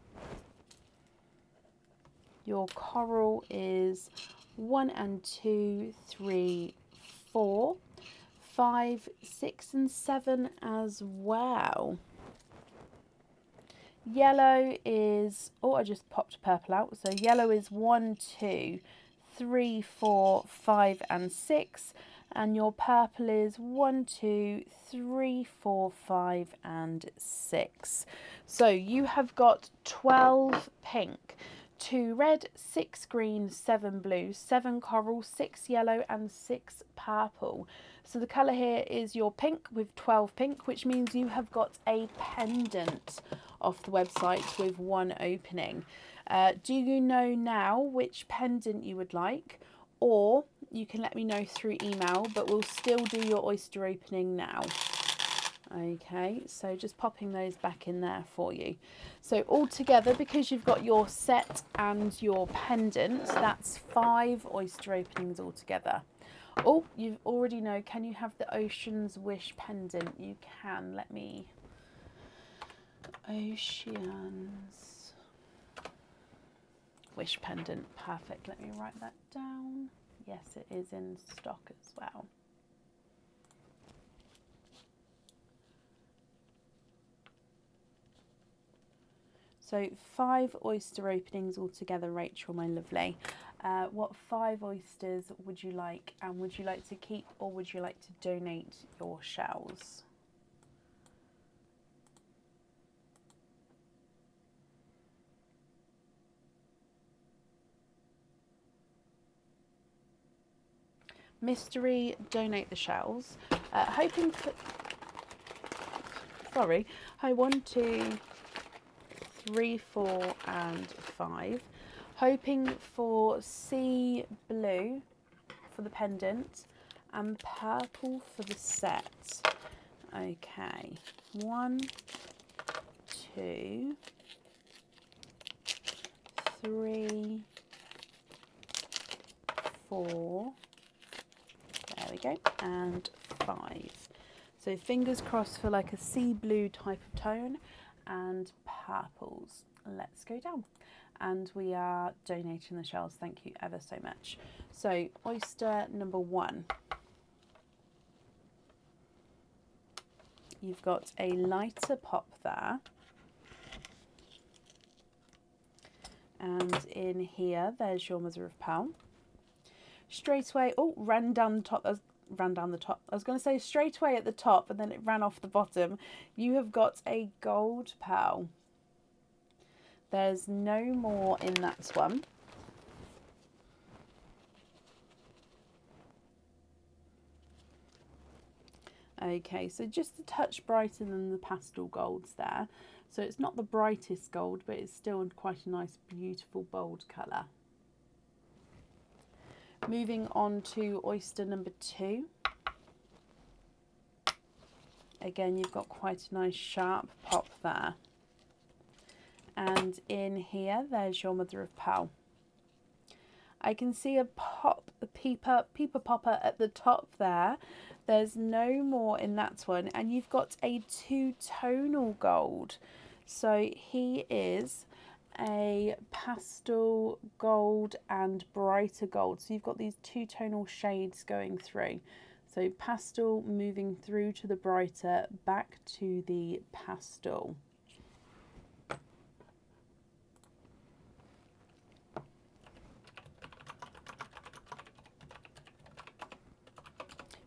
Your coral is 1 and 2, 3, 4, 5, 6 and 7 as well. Yellow is, oh, I just popped purple out. So yellow is 1, 2, 3, 4, 5 and 6. And your purple is 1, 2, 3, 4, 5 and 6. So you have got 12 pink, 2 red, 6 green, 7 blue, 7 coral, 6 yellow and 6 purple. So the colour here is your pink with 12 pink, which means you have got a pendant off the website with 1 opening. Do you know now which pendant you would like? Or you can let me know through email, but we'll still do your oyster opening now. Okay, so just popping those back in there for you. So all together, because you've got your set and your pendant, that's 5 oyster openings altogether. Oh, you already know, can you have the Ocean's Wish pendant? You can. Let me... Ocean's Wish pendant. Perfect. Let me write that down. Yes, it is in stock as well. So 5 oyster openings altogether, Rachel, my lovely. What 5 oysters would you like? And would you like to keep or would you like to donate your shells? Mystery, donate the shells. Hoping for... Sorry. Hi, 1, 2, 3, 4 and 5. Hoping for sea blue for the pendant and purple for the set. Okay, 1, 2, 3, 4. There we go. And 5. So fingers crossed for like a sea blue type of tone and purples. Let's go down. And we are donating the shells. Thank you ever so much. So oyster number 1. You've got a lighter pop there. And in here, there's your mother of pearl. Straight away, oh, ran down the top. Ran down the top. I was going to say straight away at the top, and then it ran off the bottom. You have got a gold pearl. There's no more in that one. Okay, so just a touch brighter than the pastel golds there. So it's not the brightest gold, but it's still quite a nice, beautiful, bold colour. Moving on to oyster number 2. Again, you've got quite a nice sharp pop there. And in here, there's your mother of pearl. I can see a pop, a peeper popper at the top there. There's no more in that one. And you've got a 2-tonal gold. So he is a pastel gold and brighter gold. So you've got these 2-tonal shades going through. So pastel moving through to the brighter, back to the pastel.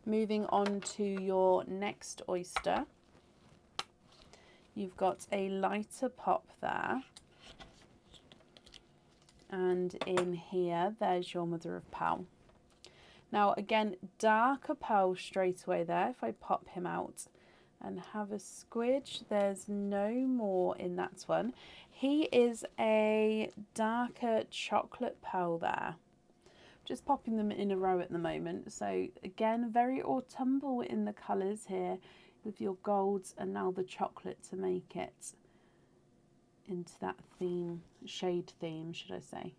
Moving on to your next oyster, you've got a lighter pop there. And in here, there's your mother of pearl. Now again, darker pearl straight away there. If I pop him out and have a squidge, there's no more in that one. He is a darker chocolate pearl there. Just popping them in a row at the moment. So again, very autumnal in the colours here with your golds and now the chocolate to make it into that theme, shade theme, should I say.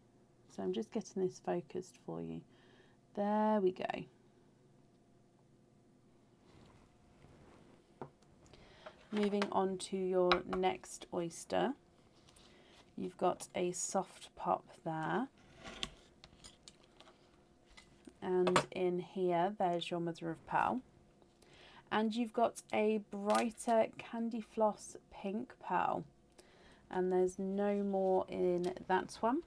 So I'm just getting this focused for you. There we go. Moving on to your next oyster. You've got a soft pop there. And in here, there's your mother of pearl. And you've got a brighter candy floss pink pearl. And there's no more in that one.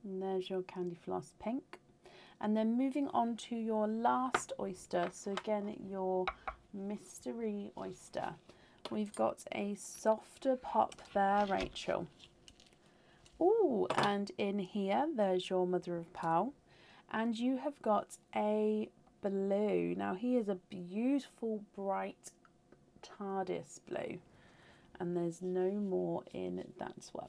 And there's your candy floss pink. And then moving on to your last oyster. So again, your mystery oyster. We've got a softer pop there, Rachel. Oh, and in here, there's your mother of pearl. And you have got a blue. Now, he is a beautiful, bright TARDIS blue. And there's no more in that one.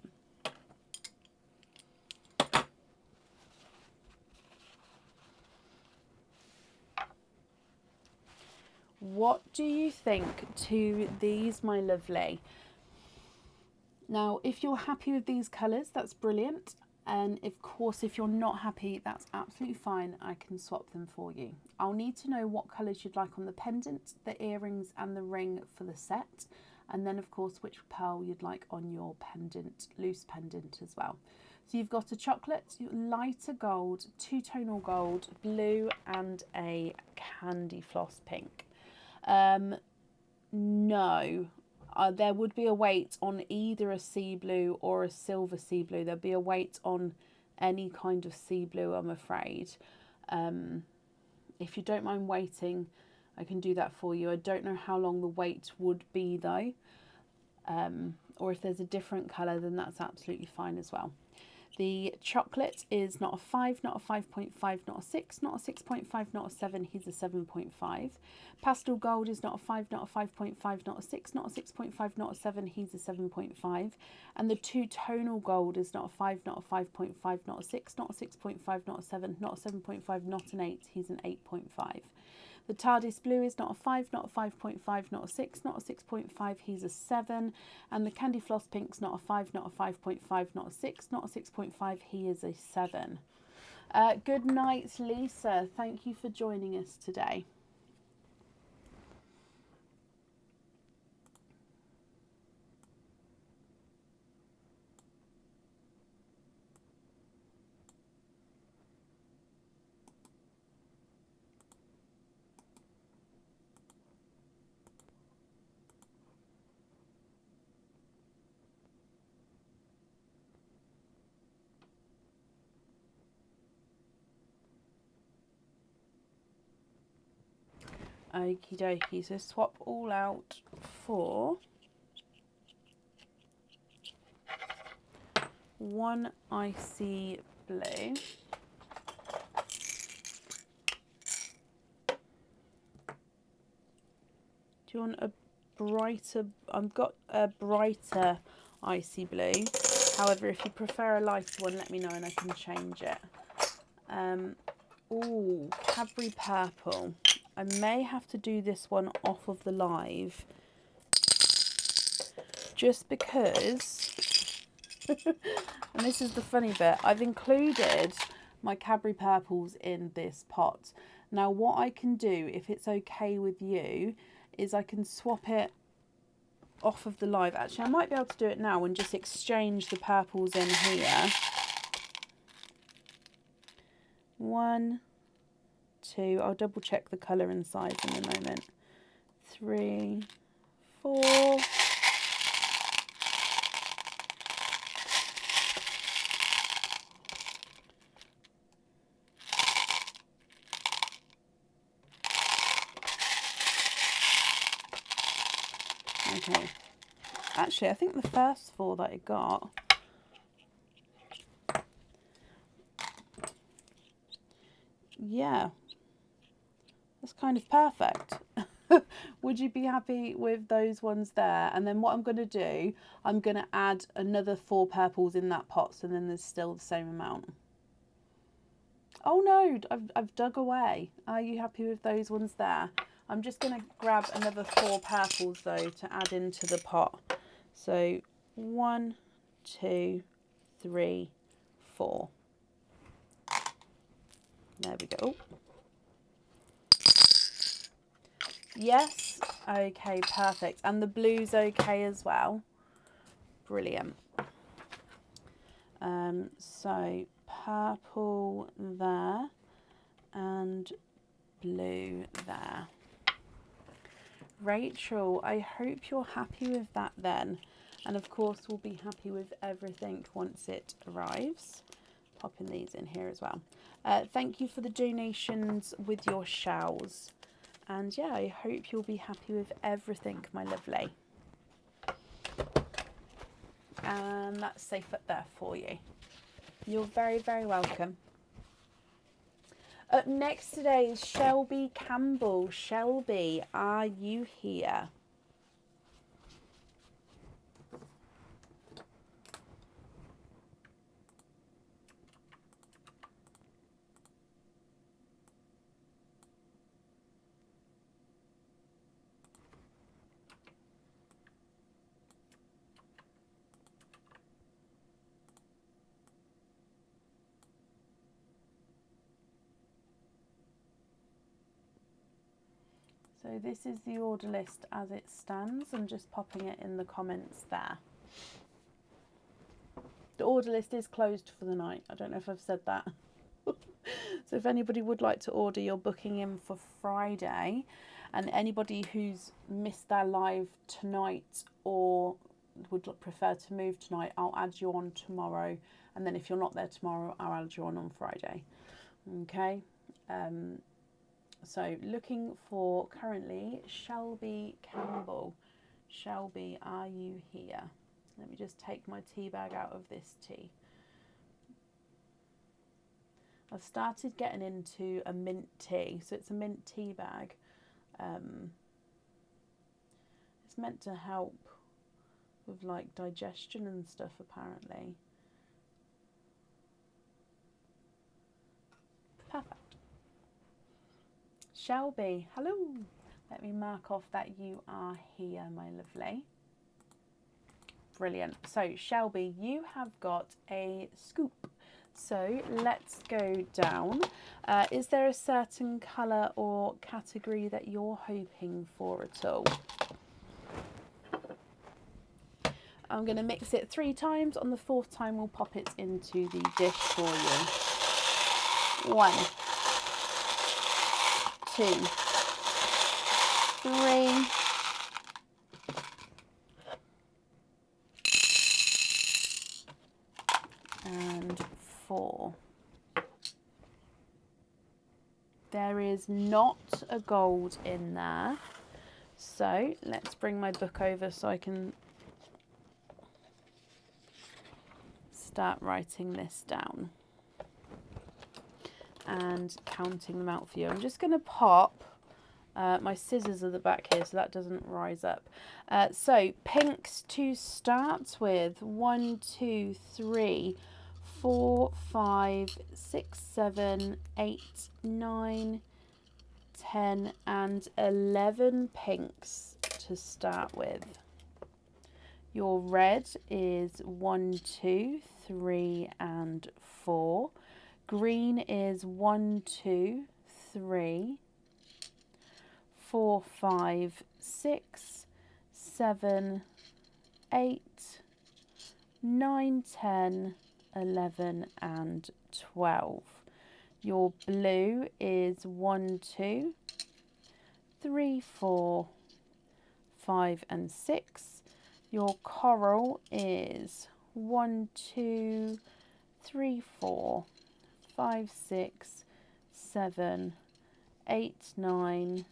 What do you think to these, my lovely? Now, if you're happy with these colours, that's brilliant. And of course, if you're not happy, that's absolutely fine. I can swap them for you. I'll need to know what colours you'd like on the pendant, the earrings and the ring for the set. And then, of course, which pearl you'd like on your pendant, loose pendant as well. So you've got a chocolate, lighter gold, 2-tonal gold, blue and a candy floss pink. No, there would be a weight on either a sea blue or a silver sea blue. There'd be a weight on any kind of sea blue, I'm afraid. If you don't mind waiting, I can do that for you. I don't know how long the wait would be though. Or if there's a different colour, then that's absolutely fine as well. The chocolate is not a 5, not a 5.5, not a 6, not a 6.5, not a 7, he's a 7.5. Pastel gold is not a 5, not a 5.5, not a 6, not a 6.5, not a 7, he's a 7.5. And the 2-tonal gold is not a 5, not a 5.5, not a 6, not a 6.5, not a 7, not a 7.5, not an 8, he's an 8.5. The TARDIS blue is not a 5, not a 5.5, not a 6, not a 6.5, he's a 7. And the Candy Floss pink's not a 5, not a 5.5, not a 6, not a 6.5, he is a 7. Good night, Lisa. Thank you for joining us today. Okie dokie, so swap all out for one icy blue. Do you want a brighter? I've got a brighter icy blue. However, if you prefer a lighter one, let me know and I can change it. Ooh, Cadbury purple. I may have to do this one off of the live. Just because, and this is the funny bit, I've included my Cadbury purples in this pot. Now what I can do, if it's okay with you, is I can swap it off of the live. Actually, I might be able to do it now and just exchange the purples in here. 1, 2, I'll double check the colour and size in a moment. 3, 4. Okay, actually I think the first 4 that I got, yeah, that's kind of perfect. Would you be happy with those ones there? And then what I'm going to do, I'm going to add another 4 purples in that pot, so then there's still the same amount. Oh no, I've dug away. Are you happy with those ones there? I'm just going to grab another 4 purples though to add into the pot. So 1, 2, 3, 4. There we go. Yes, okay, perfect. And the blue's okay as well. Brilliant. So purple there and blue there. Rachel, I hope you're happy with that then. And of course, we'll be happy with everything once it arrives. Popping these in here as well. Thank you for the donations with your shells. And yeah, I hope you'll be happy with everything, my lovely. And that's safe up there for you. You're very, very welcome. Up next today is Shelby Campbell. Shelby, are you here? So this is the order list as it stands. I'm just popping it in the comments there. The order list is closed for the night. I don't know if I've said that. So if anybody would like to order, you're booking in for Friday. And anybody who's missed their live tonight or would prefer to move tonight, I'll add you on tomorrow. And then if you're not there tomorrow, I'll add you on Friday. Okay. So looking for currently Shelby Campbell. Shelby, are you here? Let me just take my tea bag out of this tea. I've started getting into a mint tea. So it's a mint tea bag. It's meant to help with like digestion and stuff apparently. Perfect. Shelby, hello. Let me mark off that you are here, my lovely. Brilliant. So Shelby, you have got a scoop. So let's go down. Is there a certain colour or category that you're hoping for at all? I'm going to mix it 3 times. On the 4th time, we'll pop it into the dish for you. 1, 2, 3. And 4. There is not a gold in there. So let's bring my book over so I can start writing this down and counting them out for you. I'm just going to pop, my scissors are the back here so that doesn't rise up. So pinks to start with, 1, 2, 3, 4, 5, 6, 7, 8, 9, 10 and 11 pinks to start with. Your red is 1, 2, 3 and 4. Green is 1, 2, 3, 4, 5, 6, 7, 8, 9, 10, 11 and 12. Your blue is 1, 2, 3, 4, 5 and 6. Your coral is 1, 2, 3, 4, 5, 6, 7, 8, 9,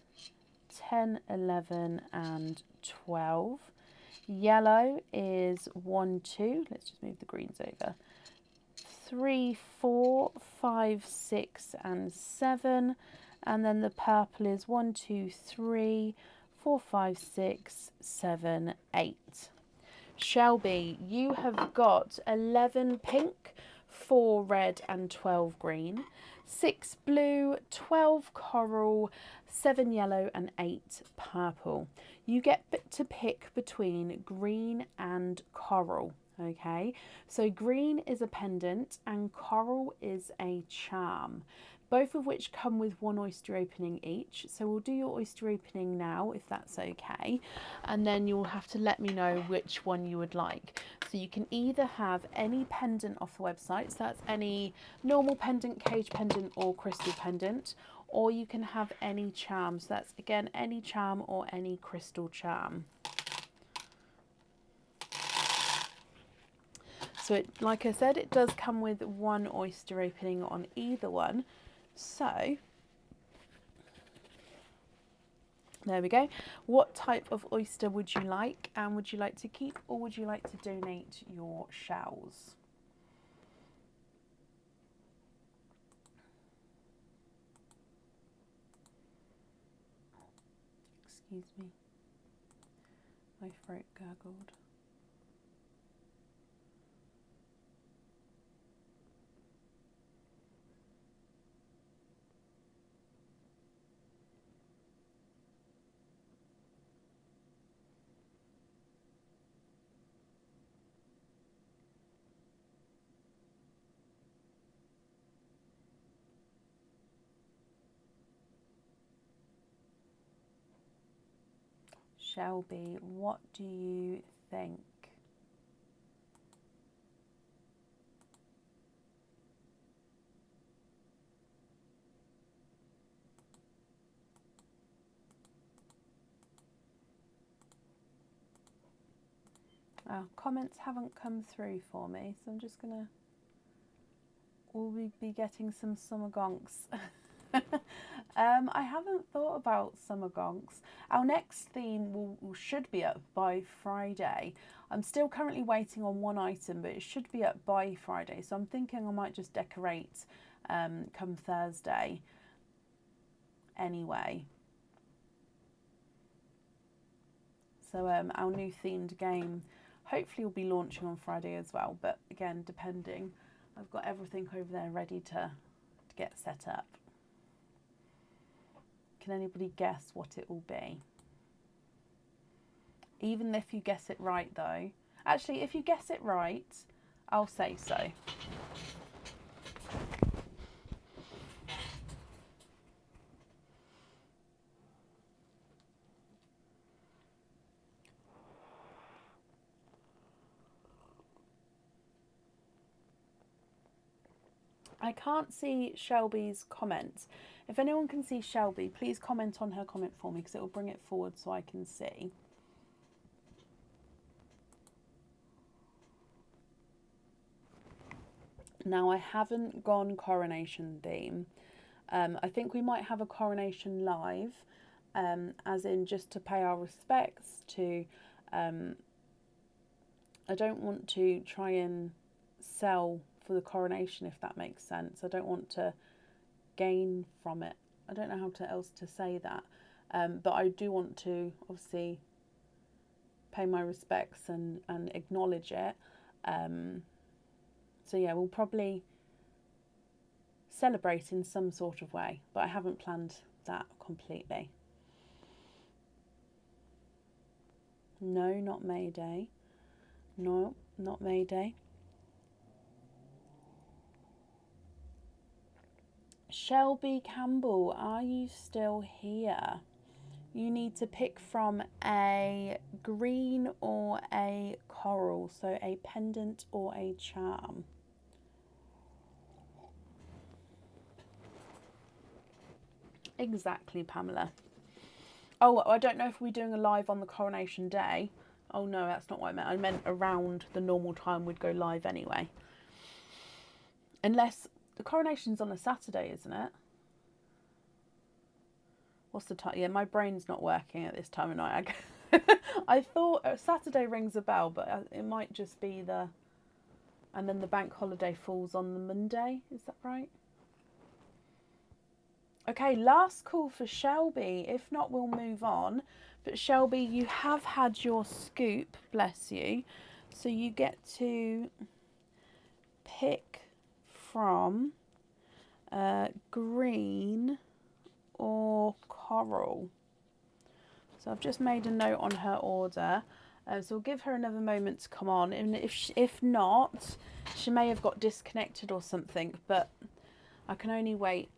10, 11 and 12. Yellow is 1, 2. Let's just move the greens over. 3, 4, 5, 6 and 7. And then the purple is 1, 2, 3, 4, 5, 6, 7, 8. Shelby, you have got 11 pink, 4 red and 12 green, 6 blue, 12 coral, 7 yellow and 8 purple. You get to pick between green and coral. Okay, so green is a pendant and coral is a charm, both of which come with 1 oyster opening each. So we'll do your oyster opening now, if that's okay, and then you'll have to let me know which one you would like. So you can either have any pendant off the website, so that's any normal pendant, cage pendant or crystal pendant, or you can have any charm, so that's again any charm or any crystal charm. So it, like I said, it does come with 1 oyster opening on either one. So there we go. What type of oyster would you like, and would you like to keep or would you like to donate your shells? Excuse me, my throat gurgled. Shelby, what do you think? Comments haven't come through for me, so I'm just gonna, will we be getting some summer gonks? I haven't thought about summer gonks. Our next theme should be up by Friday. I'm still currently waiting on 1 item, but it should be up by Friday. So I'm thinking I might just decorate come Thursday anyway. So our new themed game hopefully will be launching on Friday as well. But again, depending, I've got everything over there ready to get set up. Can anybody guess what it will be? Even if you guess it right, though. Actually, if you guess it right, I'll say so. I can't see Shelby's comments. If anyone can see Shelby, please comment on her comment for me because it will bring it forward so I can see. Now, I haven't gone coronation theme. I think we might have a coronation live, as in just to pay our respects to... I don't want to try and sell for the coronation, if that makes sense. I don't want to gain from it. I don't know how else to say that. But I do want to obviously pay my respects and acknowledge it. So yeah, we'll probably celebrate in some sort of way, but I haven't planned that completely. No, not May Day. No, not May Day. Shelby Campbell, are you still here? You need to pick from a green or a coral, so a pendant or a charm. Exactly, Pamela. Oh, I don't know if we're doing a live on the coronation day. Oh no, that's not what I meant. I meant around the normal time we'd go live anyway. Unless the coronation's on a Saturday, isn't it? What's the time? Yeah, my brain's not working at this time of night. I thought Saturday rings a bell, but it might just be the... And then the bank holiday falls on the Monday. Is that right? Okay, last call for Shelby. If not, we'll move on. But Shelby, you have had your scoop, bless you. So you get to pick from green or coral. So I've just made a note on her order. So we'll give her another moment to come on. And if not, she may have got disconnected or something. But I can only wait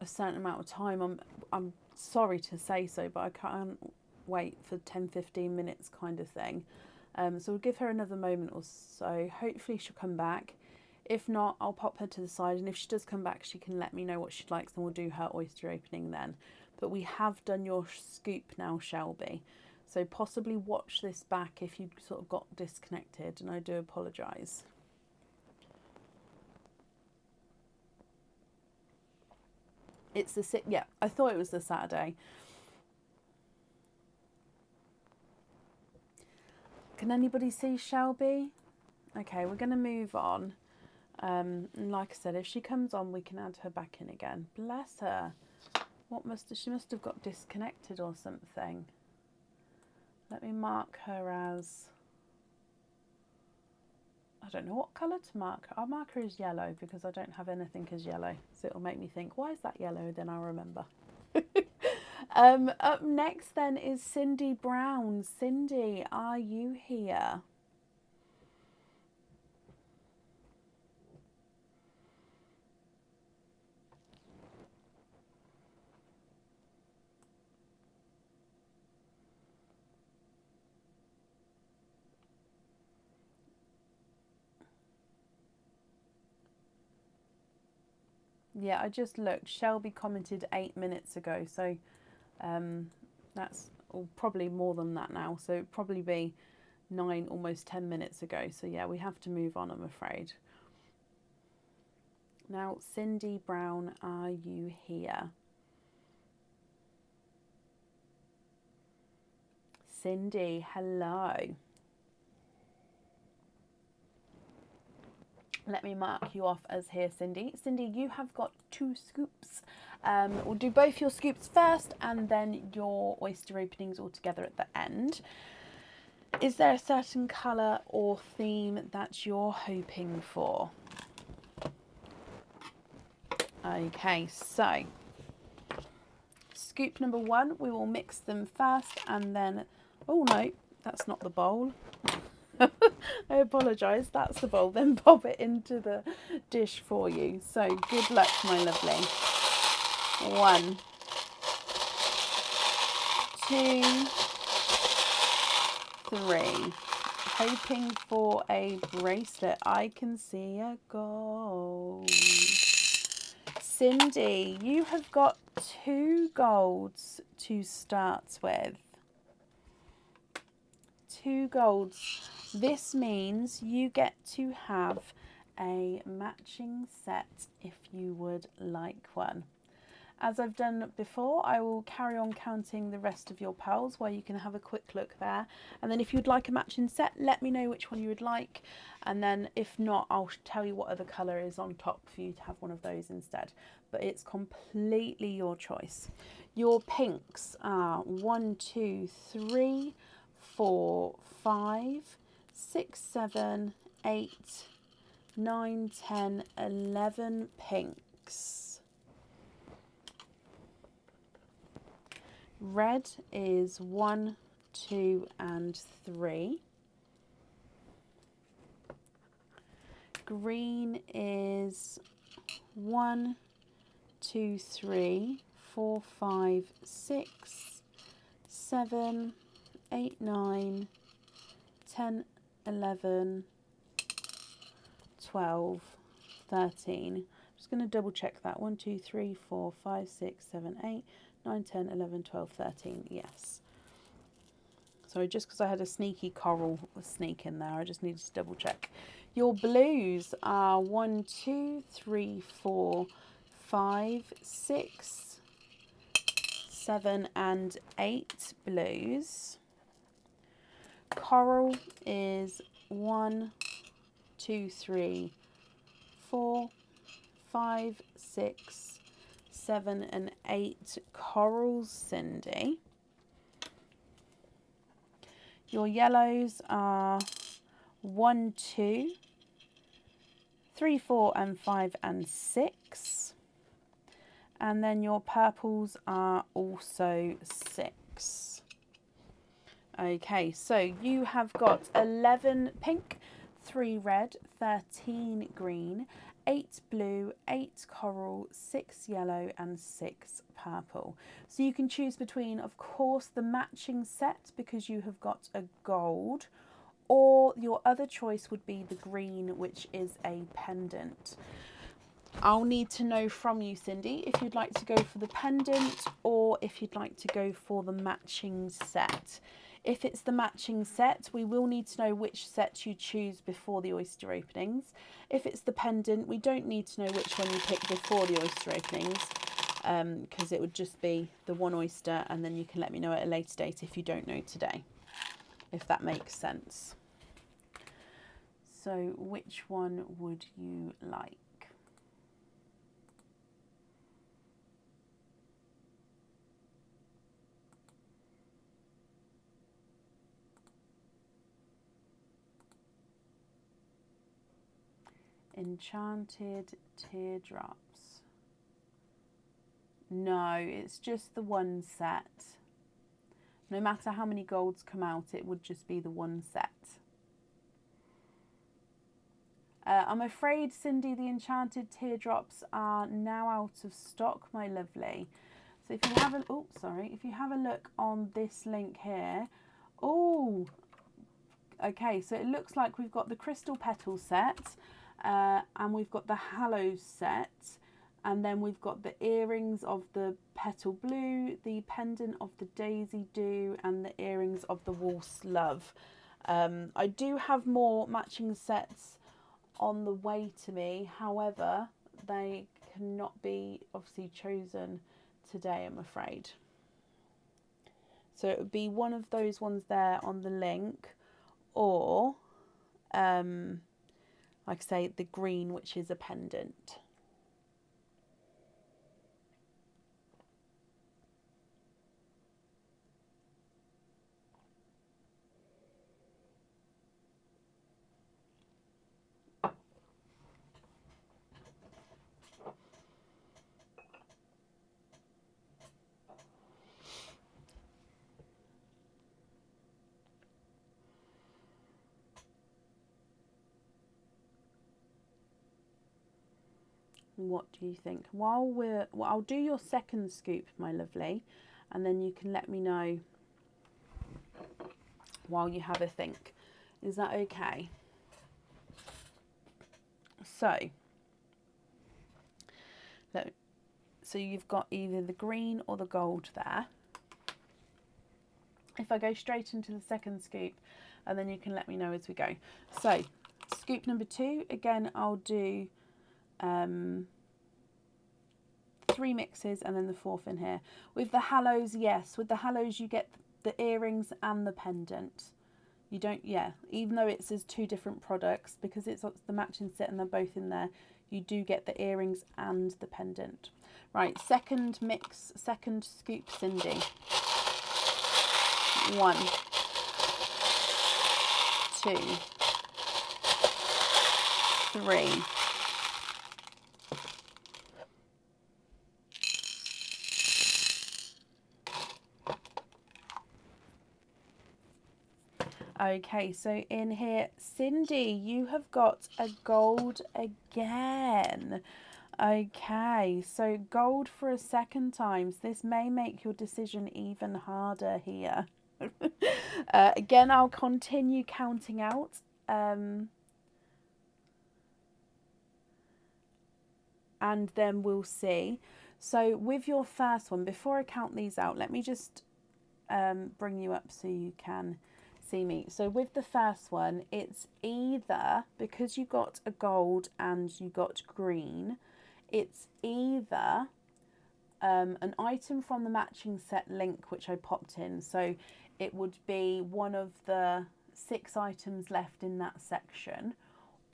a certain amount of time. I'm sorry to say so, but I can't wait for 10-15 minutes kind of thing. So we'll give her another moment or so. Hopefully she'll come back. If not, I'll pop her to the side, and if she does come back, she can let me know what she likes, and we'll do her oyster opening then. But we have done your scoop now, Shelby. So possibly watch this back if you sort of got disconnected, and I do apologise. It's the yeah, I thought it was the Saturday. Can anybody see Shelby? Okay, we're going to move on. And like I said, if she comes on, we can add her back in again. Bless her. She must have got disconnected or something. Let me mark her as... I don't know what colour to mark her. I'll mark her as yellow because I don't have anything as yellow. So it'll make me think, why is that yellow? Then I'll remember. Up next then is Cindy Brown. Cindy, are you here? Yeah, I just looked. Shelby commented 8 minutes ago, so that's probably more than that now. So it'd probably be 9, almost 10 minutes ago. So yeah, we have to move on, I'm afraid. Now, Cindy Brown, are you here? Cindy, hello. Let me mark you off as here, Cindy. Cindy, you have got 2 scoops. We'll do both your scoops first and then your oyster openings all together at the end. Is there a certain colour or theme that you're hoping for? Okay, so scoop number 1, we will mix them first and then, oh no, that's not the bowl. I apologise, that's the bowl. Then pop it into the dish for you. So good luck, my lovely. 1, 2, 3. Hoping for a bracelet. I can see a gold. Cindy, you have got 2 golds to start with. 2 golds. This means you get to have a matching set if you would like one. As I've done before, I will carry on counting the rest of your pearls where you can have a quick look there. And then if you'd like a matching set, let me know which one you would like. And then if not, I'll tell you what other colour is on top for you to have one of those instead. But it's completely your choice. Your pinks are 1, 2, 3, 4, 5, 6, 7, 8, 9, 10, 11 pinks. Red is 1, 2 and 3. Green is 1, 2, 3, 4, 5, 6, 7, 8, 9, 10, 11, 12, 13. I'm just going to double check that. 1, 2, 3, 4, 5, 6, 7, 8, 9, 10, 11, 12, 13. Yes. Sorry, just because I had a sneaky coral sneak in there, I just needed to double check. Your blues are 1, 2, 3, 4, 5, 6, 7 and 8 blues. Coral is 1, 2, 3, 4, 5, 6, 7 and 8 corals, Cindy. Your yellows are 1, 2, 3, 4 and 5 and 6. And then your purples are also 6. Okay, so you have got 11 pink, 3 red, 13 green, 8 blue, 8 coral, 6 yellow and 6 purple. So you can choose between, of course, the matching set because you have got a gold, or your other choice would be the green, which is a pendant. I'll need to know from you, Cindy, if you'd like to go for the pendant or if you'd like to go for the matching set. If it's the matching set, we will need to know which set you choose before the oyster openings. If it's the pendant, we don't need to know which one you pick before the oyster openings, because it would just be the one oyster, and then you can let me know at a later date if you don't know today, if that makes sense. So which one would you like? Enchanted teardrops. No, it's just the one set. No matter how many golds come out, it would just be the one set. I'm afraid, Cindy, the enchanted teardrops are now out of stock, my lovely. So if you have a, if you have a look on this link here, okay, so it looks like we've got the crystal petal set. And we've got the Hallows set, and then we've got the earrings of the petal blue, the pendant of the daisy dew, and the earrings of the waltz love. I do have more matching sets on the way to me, however they cannot be obviously chosen today, I'm afraid. So it would be one of those ones there on the link, or like I say, the green, which is a pendant. What do you think? Well, I'll do your second scoop, my lovely, and then you can let me know while you have a think. Is that okay? So you've got either the green or the gold there. If I go straight into the second scoop, and then you can let me know as we go. So scoop number 2, again, I'll do 3 mixes and then the 4th in here. With the hallows, yes, with the hallows you get the earrings and the pendant. You don't, yeah, even though it says 2 different products, because it's the matching set and they're both in there, you do get the earrings and the pendant. Right, second mix, second scoop, Cindy. 1, 2, 3. Okay, so in here, Cindy, you have got a gold again. Okay, so gold for a second time. So this may make your decision even harder here. Again, I'll continue counting out. And then we'll see. So with your first one, before I count these out, let me just bring you up so you can see me. So with the first one, it's either, because you got a gold and you got green, it's either an item from the matching set link, which I popped in. So it would be one of the 6 items left in that section,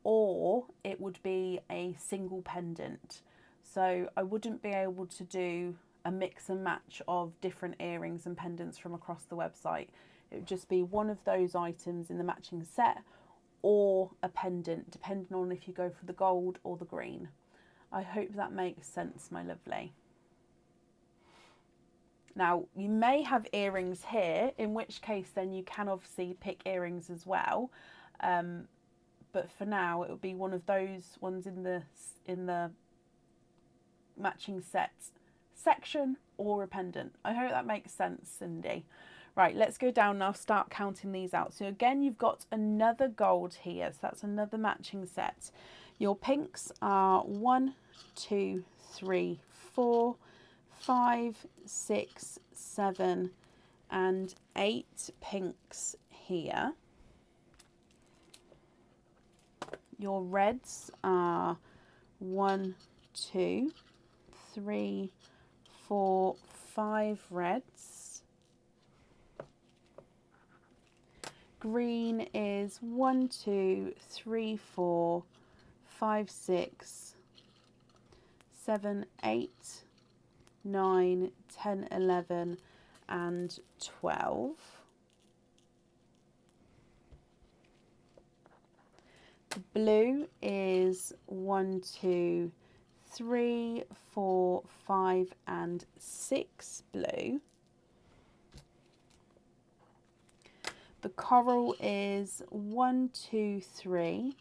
or it would be a single pendant. So I wouldn't be able to do a mix and match of different earrings and pendants from across the website. It would just be one of those items in the matching set, or a pendant, depending on if you go for the gold or the green. I hope that makes sense, my lovely. Now, you may have earrings here, in which case then you can obviously pick earrings as well. But for now, it would be one of those ones in the matching set section, or a pendant. I hope that makes sense, Cindy. Right, let's go down now, start counting these out. So again, you've got another gold here, so that's another matching set. Your pinks are 1, 2, 3, 4, 5, 6, 7, and 8 pinks here. Your reds are 1, 2, 3, 4, 5 reds. Green is 1, 2, 3, 4, 5, 6, 7, 8, 9, 10, 11, and 12. The blue is 1, 2, 3, 4, 5, and 6 blue. The coral is 1, 2, 3,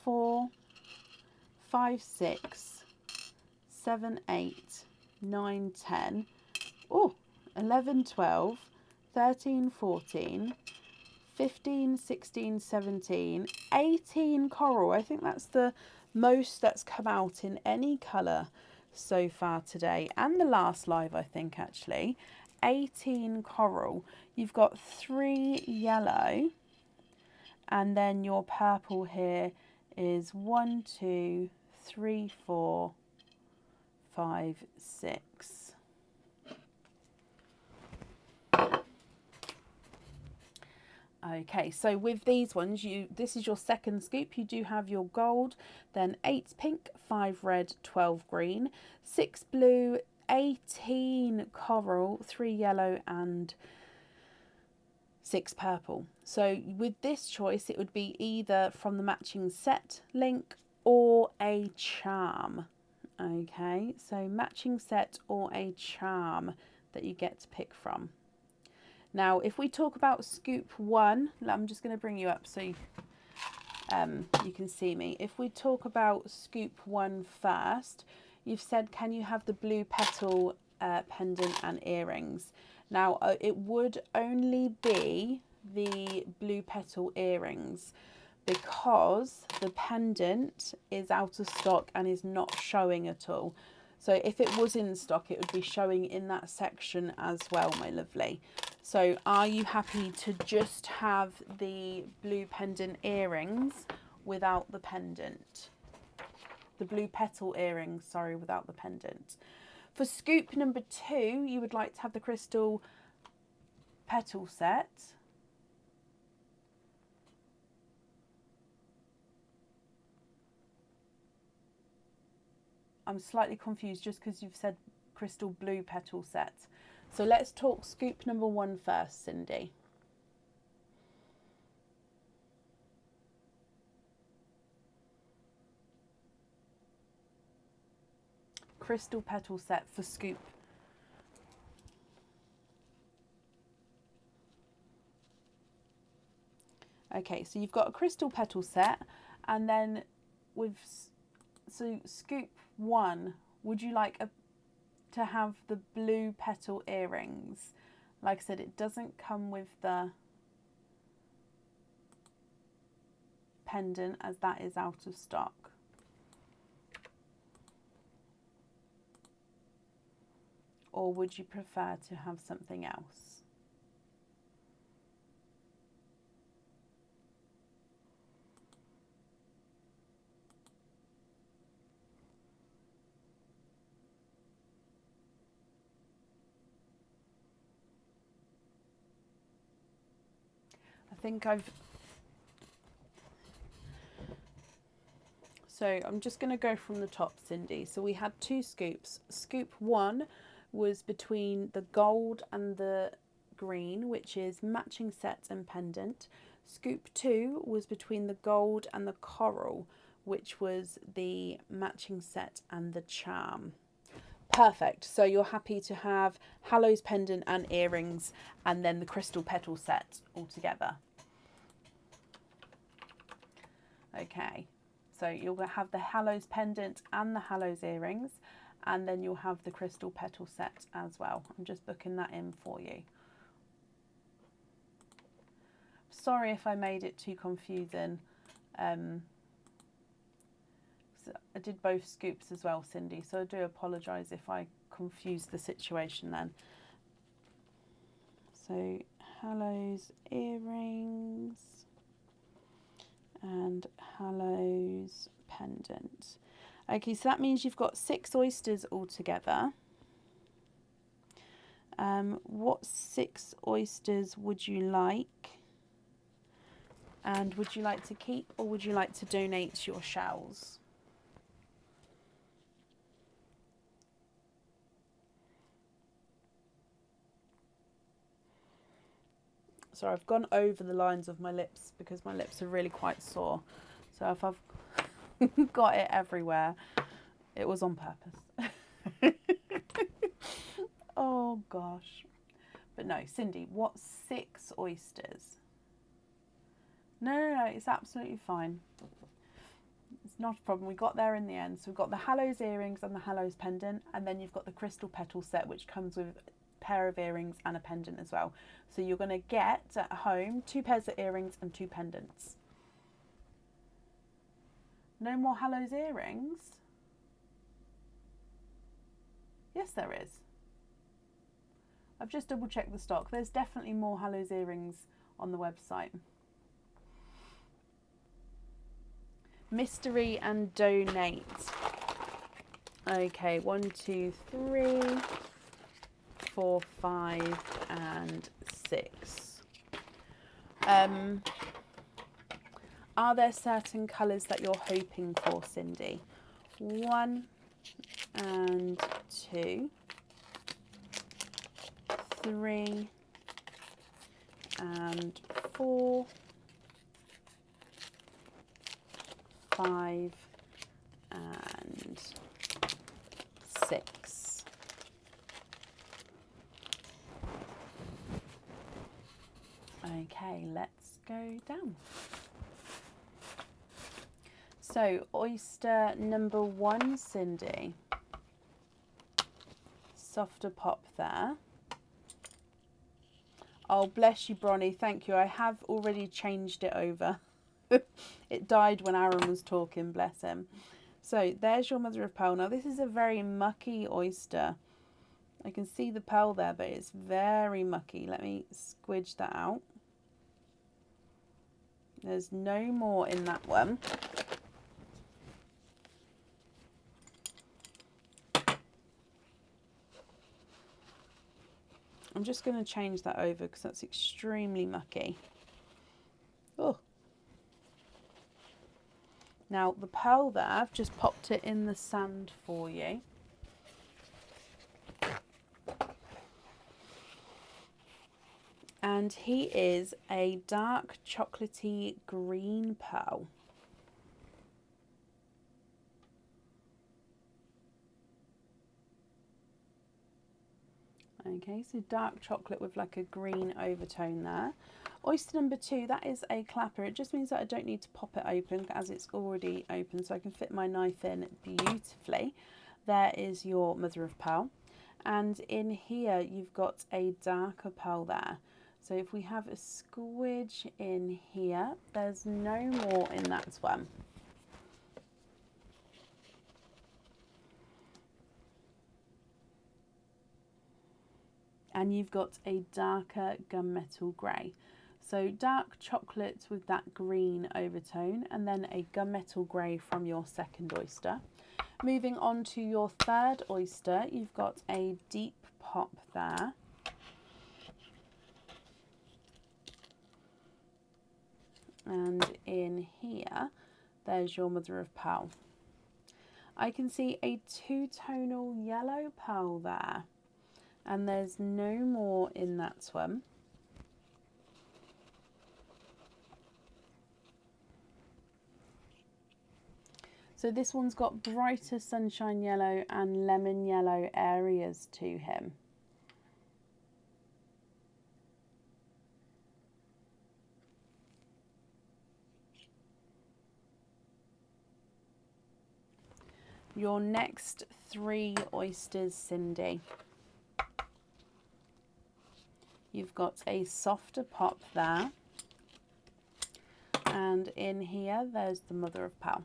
4, 5, 6, 7, 8, 9, 10. Oh, 11, 12, 13, 14, 15, 16, 17, 18 coral. I think that's the most that's come out in any colour so far today, and the last live, I think, actually. 18 coral. You've got 3 yellow, and then your purple here is 1, 2, 3, 4, 5, 6. Okay, so with these ones, this is your second scoop. You do have your gold, then 8 pink, 5 red, 12 green, 6 blue, 18 coral, 3 yellow, and 6 purple. So with this choice, it would be either from the matching set link or a charm. Okay, so matching set or a charm that you get to pick from. Now, if we talk about scoop 1, I'm just going to bring you up so you can see me. If we talk about scoop 1 first, you've said, can you have the blue petal pendant and earrings? Now, it would only be the blue petal earrings because the pendant is out of stock and is not showing at all. So if it was in stock, it would be showing in that section as well, my lovely. So are you happy to just have the blue pendant earrings without the pendant? The blue petal earrings, sorry, without the pendant. For scoop number 2, you would like to have the crystal petal set. I'm slightly confused just because you've said crystal blue petal set. So let's talk scoop number 1 first, Cindy. Crystal petal set for scoop. Okay, so you've got a crystal petal set, and then with scoop 1, would you like to have the blue petal earrings? Like I said, it doesn't come with the pendant as that is out of stock. Or would you prefer to have something else? So I'm just going to go from the top, Cindy. So we had 2 scoops. Scoop 1 was between the gold and the green, which is matching set and pendant. Scoop 2 was between the gold and the coral, which was the matching set and the charm. Perfect. So you're happy to have Hallows pendant and earrings and then the crystal petal set all together. Okay, so you'll have the Hallows pendant and the Hallows earrings, and then you'll have the crystal petal set as well. I'm just booking that in for you. Sorry if I made it too confusing. So I did both scoops as well, Cindy, so I do apologise if I confused the situation then. So Hallows earrings and Hallows pendant. Okay, so that means you've got 6 oysters altogether. What 6 oysters would you like? And would you like to keep or would you like to donate your shells? So I've gone over the lines of my lips because my lips are really quite sore. So if I've got it everywhere, it was on purpose. Oh gosh. But no, Cindy, what 6 oysters? No, it's absolutely fine. It's not a problem. We got there in the end. So we've got the Hallows earrings and the Hallows pendant, and then you've got the crystal petal set, which comes with a pair of earrings and a pendant as well. So you're going to get at home 2 pairs of earrings and 2 pendants. No more Hallows earrings? Yes, there is. I've just double checked the stock. There's definitely more Hallows earrings on the website. Mystery and donate. Okay, 1, 2, 3, 4, 5, and 6. Are there certain colours that you're hoping for, Cindy? 1 and 2, 3 and 4, 5 and 6. Okay, let's go down. So oyster number 1, Cindy. Softer pop there. Oh, bless you, Bronny. Thank you. I have already changed it over. It died when Aaron was talking, bless him. So there's your mother of pearl. Now this is a very mucky oyster. I can see the pearl there, but it's very mucky. Let me squidge that out. There's no more in that one. I'm just going to change that over because that's extremely mucky. Oh. Now the pearl there, I've just popped it in the sand for you. And he is a dark chocolatey green pearl. Okay, so dark chocolate with like a green overtone there. Oyster number 2, that is a clapper. It just means that I don't need to pop it open as it's already open, so I can fit my knife in beautifully. There is your mother of pearl. And in here, you've got a darker pearl there. So if we have a squidge in here, there's no more in that one. And you've got a darker gunmetal grey. So dark chocolate with that green overtone, and then a gunmetal grey from your second oyster. Moving on to your third oyster, you've got a deep pop there. And in here, there's your mother of pearl. I can see a two-tonal yellow pearl there. And there's no more in that one. So this one's got brighter sunshine yellow and lemon yellow areas to him. Your next 3 oysters, Cindy. You've got a softer pop there. And in here, there's the mother of pearl.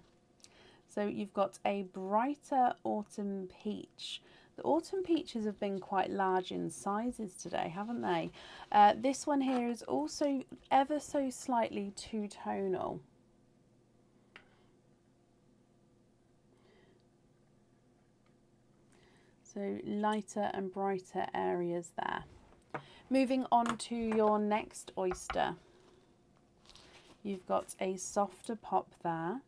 So you've got a brighter autumn peach. The autumn peaches have been quite large in sizes today, haven't they? This one here is also ever so slightly two-tonal. So lighter and brighter areas there. Moving on to your next oyster. You've got a softer pop there.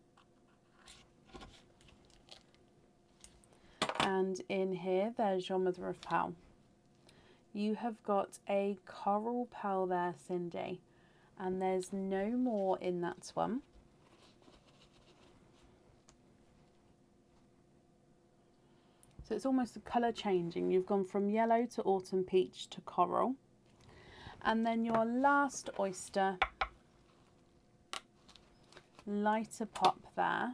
And in here, there's your mother of pearl. You have got a coral pearl there, Cindy. And there's no more in that one. So it's almost a colour changing. You've gone from yellow to autumn peach to coral. And then your last oyster, lighter pop there.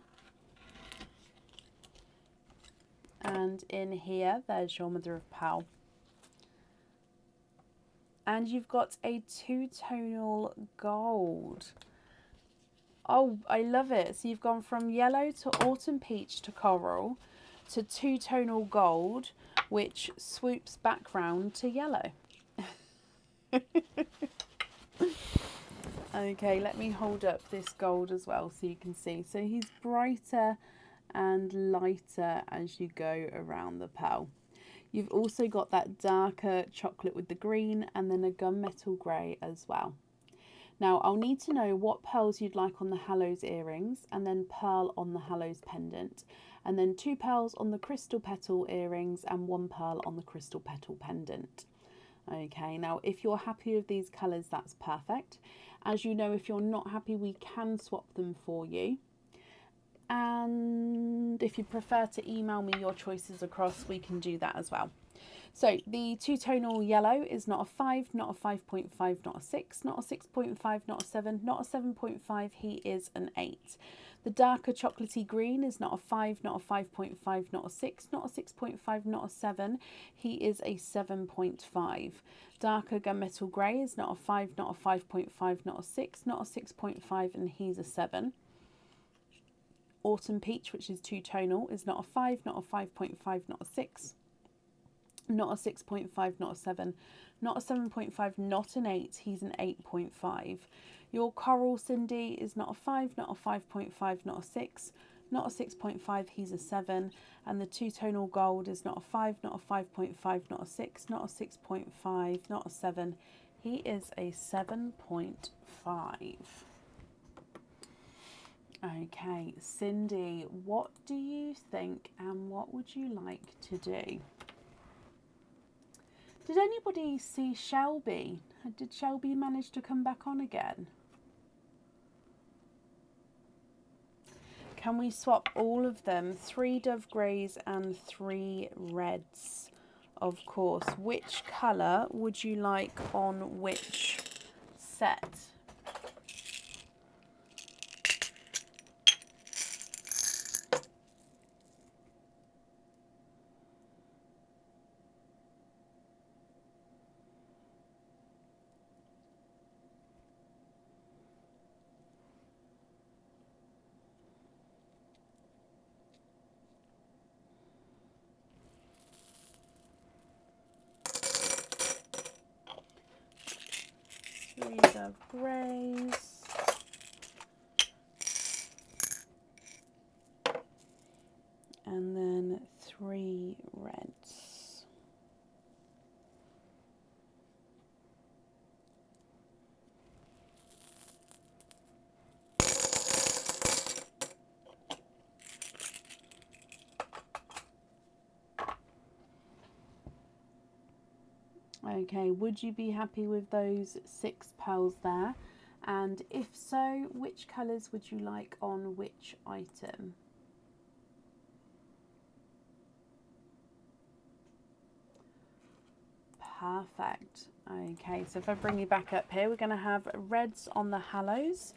And in here, there's your mother of pearl. And you've got a two-tonal gold. Oh, I love it. So you've gone from yellow to autumn peach to coral to two-tonal gold, which swoops back round to yellow. Okay, let me hold up this gold as well so you can see. So he's brighter and lighter as you go around the pearl. You've also got that darker chocolate with the green and then a gunmetal grey as well. Now I'll need to know what pearls you'd like on the Hallows earrings, and then pearl on the Hallows pendant, and then 2 pearls on the crystal petal earrings and 1 pearl on the crystal petal pendant. Okay, now if you're happy with these colours, that's perfect. As you know, if you're not happy, we can swap them for you. And if you prefer to email me your choices across, we can do that as well. So the two-tonal yellow is not a 5, not a 5.5, not a 6, not a 6.5, not a 7, not a 7.5. He is an 8. The darker chocolatey green is not a 5, not a 5.5, not a 6, not a 6.5, not a 7. He is a 7.5. Darker gunmetal grey is not a 5, not a 5.5, not a 6, not a 6.5, and he's a 7. Autumn peach, which is two-tonal, is not a 5, not a 5.5, not a 6, not a 6.5, not a 7, not a 7.5, not an 8, he's an 8.5. Your coral, Cindy, is not a 5, not a 5.5, not a 6, not a 6.5, he's a 7. And the two-tonal gold is not a 5, not a 5.5, not a 6, not a 6.5, not a 7. He is a 7.5. Okay, Cindy, what do you think and what would you like to do? Did anybody see Shelby? Did Shelby manage to come back on again? Can we swap all of them? 3 dove greys and 3 reds, of course. Which colour would you like on which set? Of greys and then 3 reds. Okay, would you be happy with those 6 pearls there? And if so, which colours would you like on which item? Perfect. Okay, so if I bring you back up here, we're going to have reds on the hallows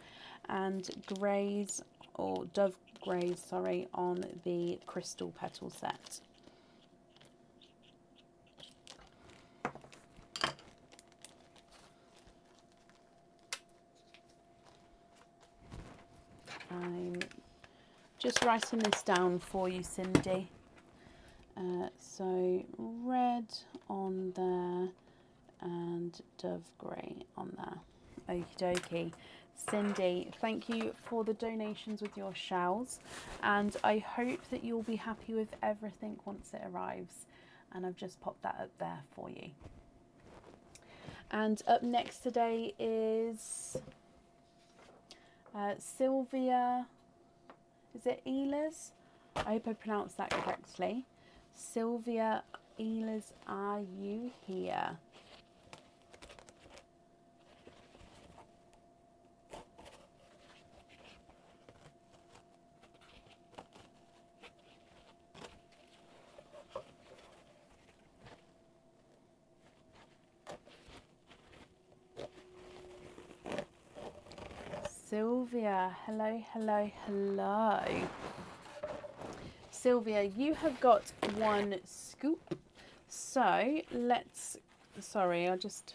and greys, or dove greys, sorry, on the crystal petal set. I'm just writing this down for you, Cindy. So red on there and dove grey on there. Okie dokie. Cindy, thank you for the donations with your shells, and I hope that you'll be happy with everything once it arrives. And I've just popped that up there for you. And up next today is Sylvia, is it Ehlers? I hope I pronounced that correctly. Sylvia Ehlers, are you here? Sylvia, hello, hello, hello. Sylvia, you have got 1 scoop. So let's, sorry, I'll just,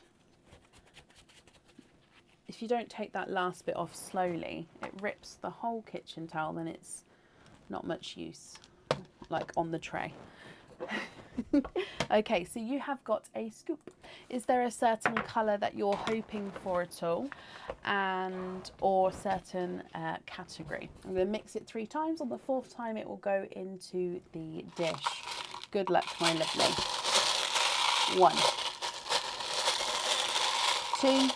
if you don't take that last bit off slowly, it rips the whole kitchen towel, then it's not much use, like on the tray. Okay, so you have got a scoop. Is there a certain colour that you're hoping for at all, and or certain category? I'm going to mix it 3 times. On the 4th time it will go into the dish. Good luck, my lovely. 1, 2,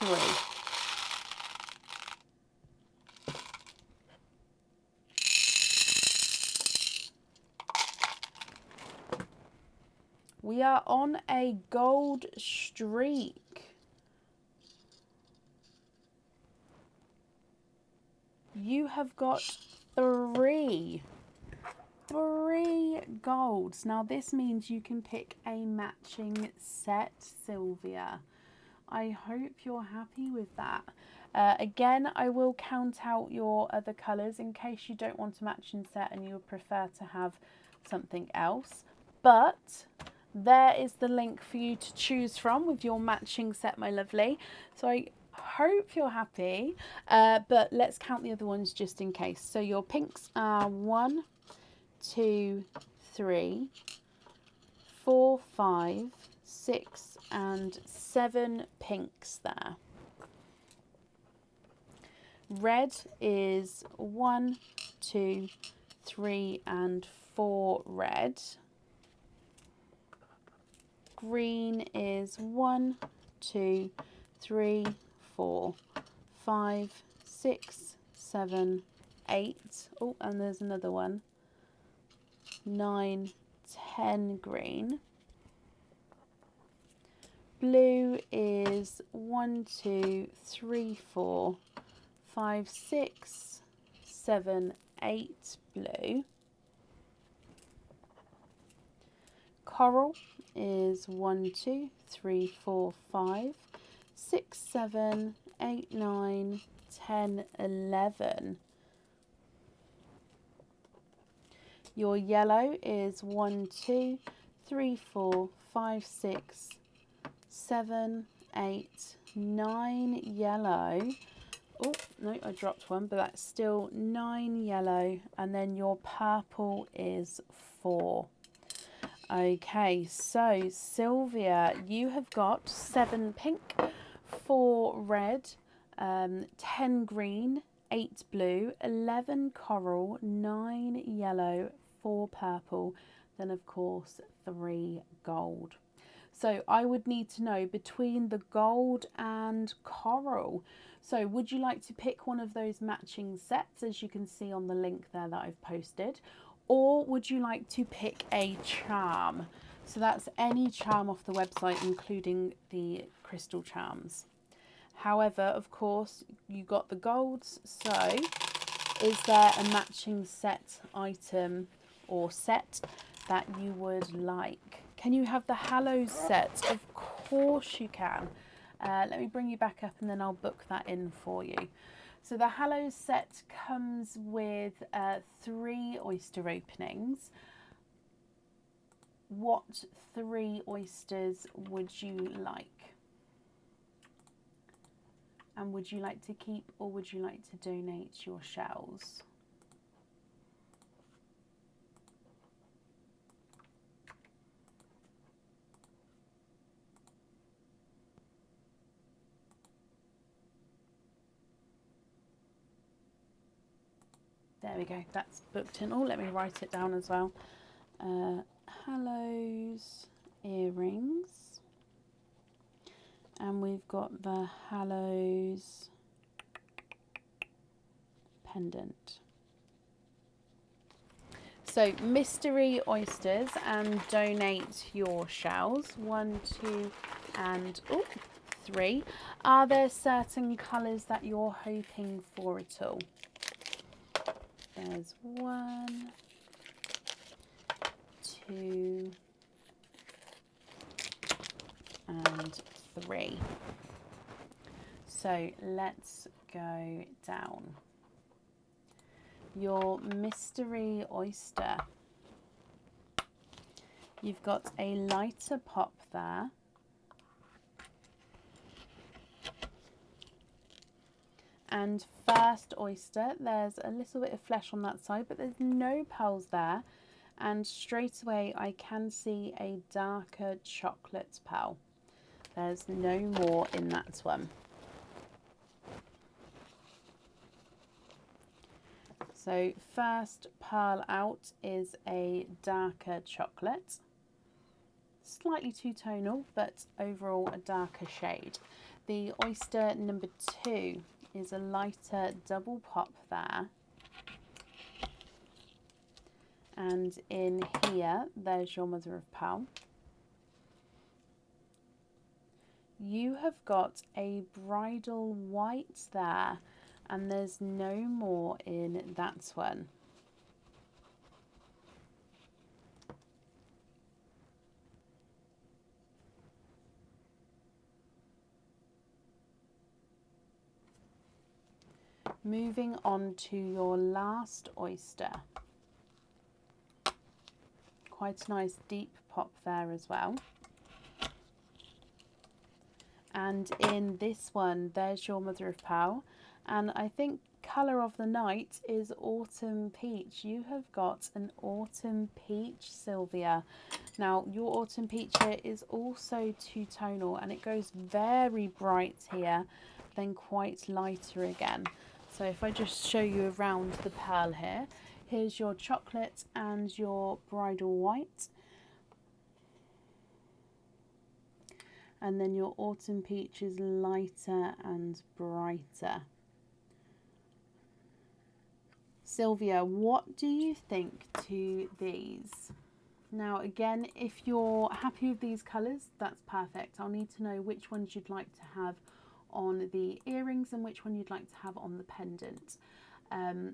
3. We are on a gold streak. You have got 3 golds. Now this means you can pick a matching set, Sylvia. I hope you're happy with that. Again, I will count out your other colours in case you don't want a matching set and you would prefer to have something else. But there is the link for you to choose from with your matching set, my lovely. So I hope you're happy, but let's count the other ones just in case. So your pinks are 1, 2, 3, 4, 5, 6 and 7 pinks there. Red is 1, 2, 3 and 4 red. Green is 1, 2, 3, 4, 5, 6, 7, 8. Oh, and there's another one. 9, 10 green. Blue is 1, 2, 3, 4, 5, 6, 7, 8 blue. Coral is 1, 2, 3, 4, 5, 6, 7, 8, 9, 10, 11. Your yellow is 1, 2, 3, 4, 5, 6, 7, 8, 9 yellow. Oh, no, I dropped one, but that's still 9 yellow. And then your purple is 4. Okay, so Sylvia, you have got 7 pink, 4 red, 10 green, 8 blue, 11 coral, 9 yellow, 4 purple, then of course 3 gold. So I would need to know between the gold and coral. So would you like to pick one of those matching sets, as you can see on the link there that I've posted? Or would you like to pick a charm? So that's any charm off the website, including the crystal charms. However, of course, you got the golds. So is there a matching set item or set that you would like? Can you have the Hallows set? Of course you can. Let me bring you back up and then I'll book that in for you. So the Hallows set comes with 3 oyster openings. What 3 oysters would you like? And would you like to keep or would you like to donate your shells? There we go, that's booked in. Oh, let me write it down as well. Hallows earrings. And we've got the Hallows pendant. So mystery oysters and donate your shells. 1, 2 and 3. Are there certain colours that you're hoping for at all? There's 1, 2 and 3. So let's go down. Your mystery oyster. You've got a lighter pop there. And first oyster, there's a little bit of flesh on that side, but there's no pearls there. And straight away I can see a darker chocolate pearl. There's no more in that one. So first pearl out is a darker chocolate. Slightly two-tonal, but overall a darker shade. The oyster number 2 is a lighter double pop there. And in here, there's your mother of pearl. You have got a bridal white there, and there's no more in that one. Moving on to your last oyster. Quite a nice deep pop there as well. And in this one, there's your mother of pearl. And I think colour of the night is autumn peach. You have got an autumn peach, Sylvia. Now, your autumn peach here is also two-tonal, and it goes very bright here, then quite lighter again. So if I just show you around the pearl here, here's your chocolate and your bridal white. And then your autumn peach is lighter and brighter. Sylvia, what do you think to these? Now again, if you're happy with these colours, that's perfect. I'll need to know which ones you'd like to have on the earrings and which one you'd like to have on the pendant.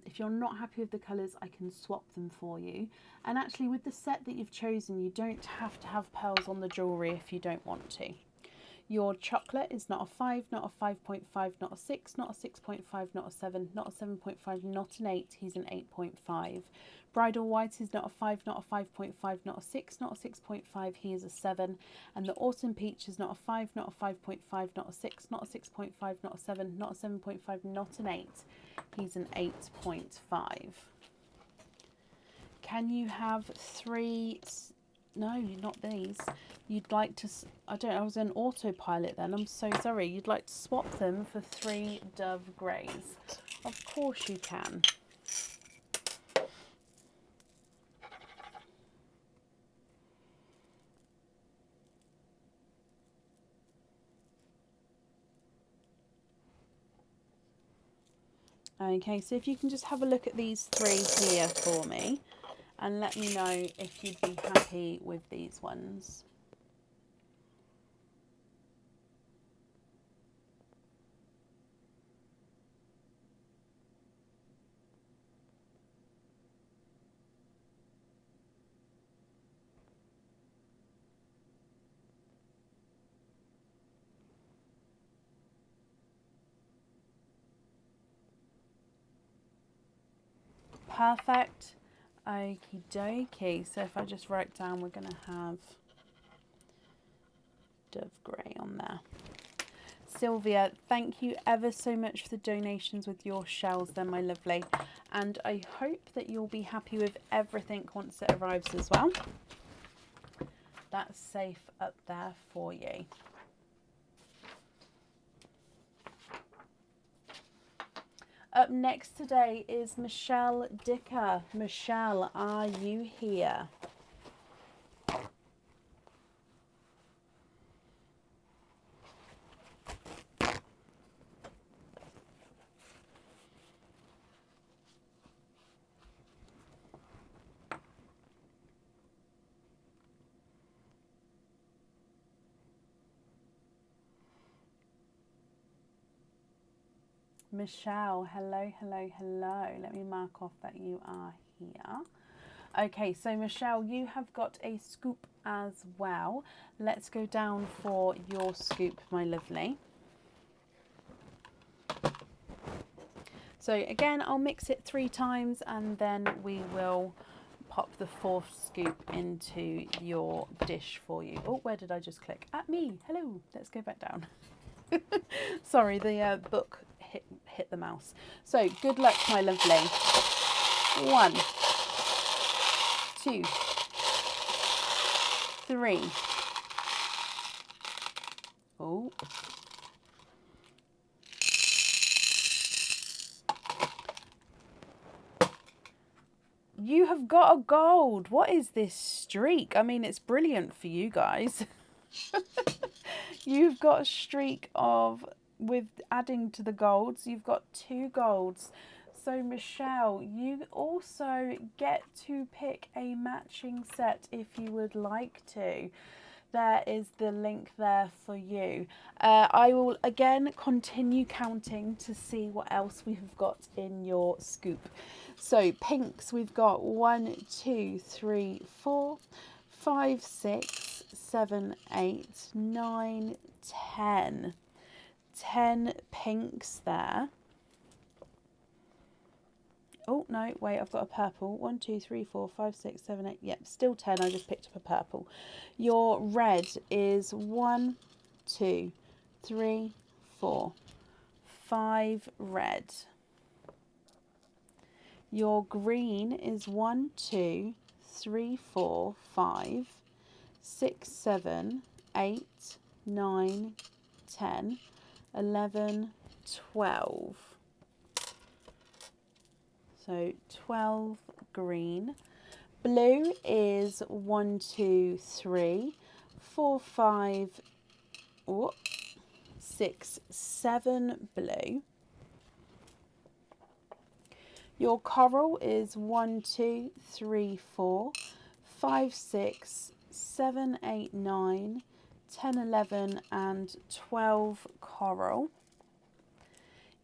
If you're not happy with the colours, I can swap them for you. And actually with the set that you've chosen, you don't have to have pearls on the jewellery if you don't want to. Your chocolate is not a 5, not a 5.5, not a 6, not a 6.5, not a 7, not a 7.5, not an 8, he's an 8.5. Bridal white is not a 5, not a 5.5, not a 6, not a 6.5, he is a 7. And the autumn peach is not a 5, not a 5.5, not a 6, not a 6.5, not a 7, not a 7.5, not an 8, he's an 8.5. Can you have 3... No, not these. You'd like to... I don't know, I was in autopilot then. I'm so sorry. You'd like to swap them for 3 Dove Greys. Of course you can. Okay, so if you can just have a look at these 3 here for me. And let me know if you'd be happy with these ones. Perfect. Okie dokie. So if I just write down, we're going to have Dove Grey on there. Sylvia, thank you ever so much for the donations with your shells then, my lovely. And I hope that you'll be happy with everything once it arrives as well. That's safe up there for you. Up next today is Michelle Dicker. Michelle, are you here? Michelle, hello, hello, hello. Let me mark off that you are here. Okay, so Michelle, you have got a scoop as well. Let's go down for your scoop, my lovely. So again, I'll mix it 3 times and then we will pop the 4th scoop into your dish for you. Oh, where did I just click? At me. Hello. Let's go back down. Sorry, the book hit the mouse. So good luck, my lovely. 1, 2, 3. Oh. You have got a gold. What is this streak? I mean, it's brilliant for you guys. You've got a streak of, with adding to the golds, you've got 2 golds. So Michelle, you also get to pick a matching set if you would like to. There is the link there for you. I will again continue counting to see what else we have got in your scoop. So pinks, we've got 1, 2, 3, 4, 5, 6, 7, 8, 9, 10. 10 pinks there. Oh, no, wait, I've got a purple. 1, 2, 3, 4, 5, 6, 7, 8. Yep, still 10. I just picked up a purple. Your red is 1, 2, 3, 4, 5 red. Your green is 1, 2, 3, 4, 5, 6, 7, 8, 9, 10, 11, 12. So 12 green. Blue is 1, 2, 3, 4, 5, 6, 7 blue. Your coral is 1, 2, 3, 4, 5, 6, 7, 8, 9, 10, 11 and 12 coral.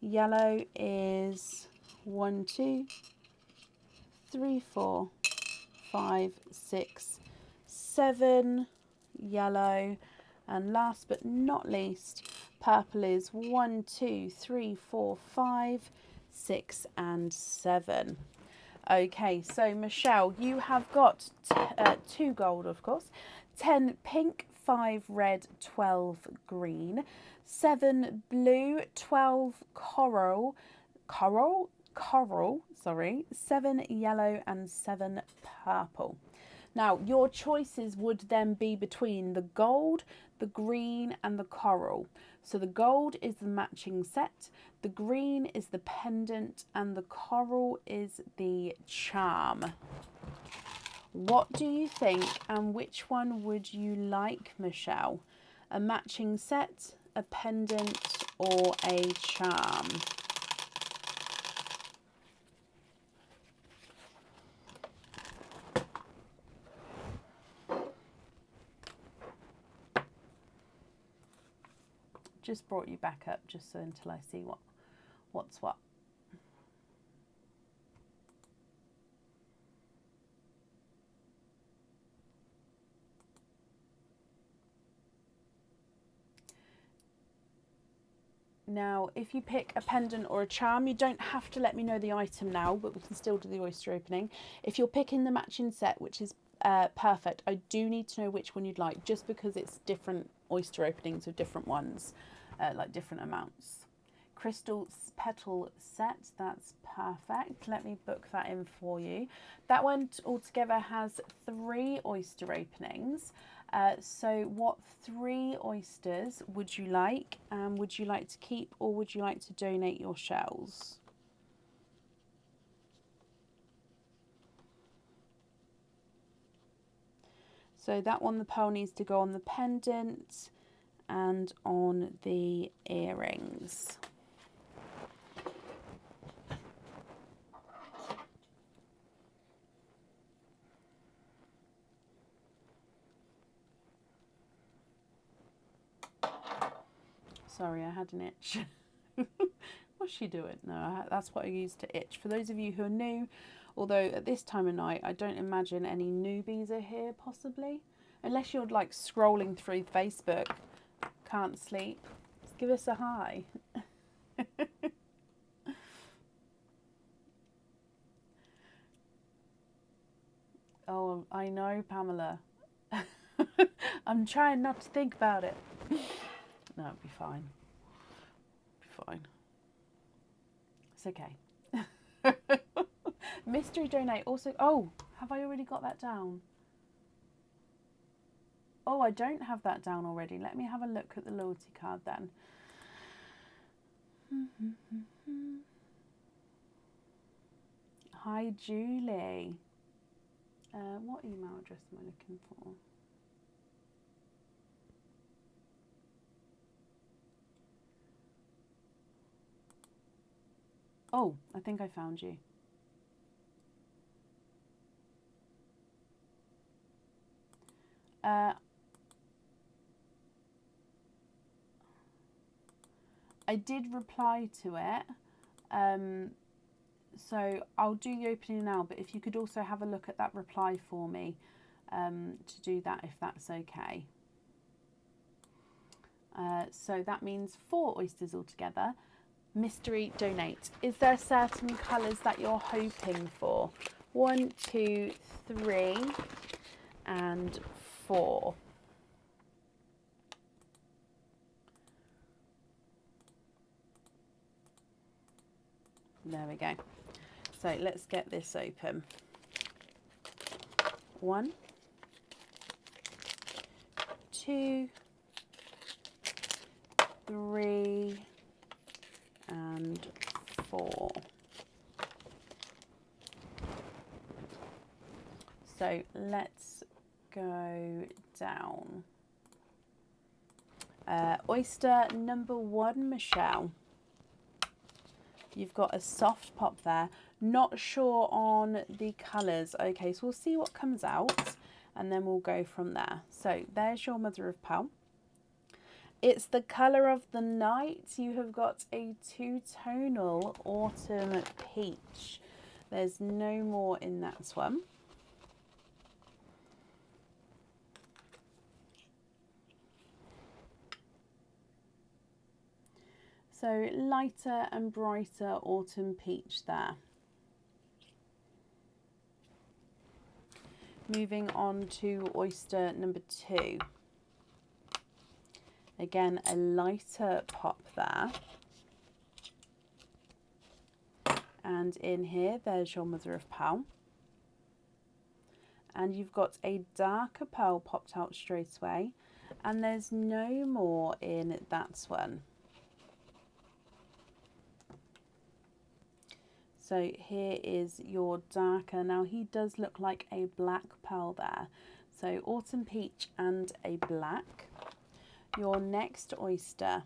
Yellow is 1, 2, 3, 4, 5, 6, 7 yellow. And last but not least, purple is 1, 2, 3, 4, 5, 6 and 7. Okay, so Michelle, you have got 2 gold, of course, 10 pink, 5 red, 12 green, 7 blue, 12 coral, 7 yellow and 7 purple. Now, your choices would then be between the gold, the green and the coral. So the gold is the matching set, the green is the pendant and the coral is the charm. What do you think and which one would you like, Michelle? A matching set, a pendant or a charm? Just brought you back up just so until I see what's what. Now, if you pick a pendant or a charm, you don't have to let me know the item now, but we can still do the oyster opening. If you're picking the matching set, which is perfect, I do need to know which one you'd like, just because it's different oyster openings with different ones, like different amounts. Crystal petal set, that's perfect. Let me book that in for you. That one altogether has 3 oyster openings. So what 3 oysters would you like? Would you like to keep or would you like to donate your shells? So that one, the pearl needs to go on the pendant and on the earrings. Sorry, I had an itch. What's she doing? No, that's what I use to itch. For those of you who are new, although at this time of night, I don't imagine any newbies are here, possibly. Unless you're like scrolling through Facebook, can't sleep. Just give us a hi. Oh, I know, Pamela. I'm trying not to think about it. No, it'll be fine. It'll be fine. It's okay. Mystery donate also. Oh, have I already got that down? Oh, I don't have that down already. Let me have a look at the loyalty card then. Hi, Julie. What email address am I looking for? Oh, I think I found you. I did reply to it. So I'll do the opening now, but if you could also have a look at that reply for me to do that, if that's okay. So that means 4 oysters altogether. Mystery donate. Is there certain colours that you're hoping for? 1, 2, 3 and 4. There we go. So let's get this open. 1, 2, 3 and 4. So let's go down. Oyster number 1, Michelle. You've got a soft pop there. Not sure on the colours. Okay, so we'll see what comes out and then we'll go from there. So there's your mother of pearl. It's the colour of the night. You have got a 2-tonal autumn peach. There's no more in that one. So lighter and brighter autumn peach there. Moving on to oyster number 2. Again, a lighter pop there. And in here, there's your mother of pearl. And you've got a darker pearl popped out straight away. And there's no more in that one. So here is your darker. Now he does look like a black pearl there. So autumn peach and a black. Your next oyster,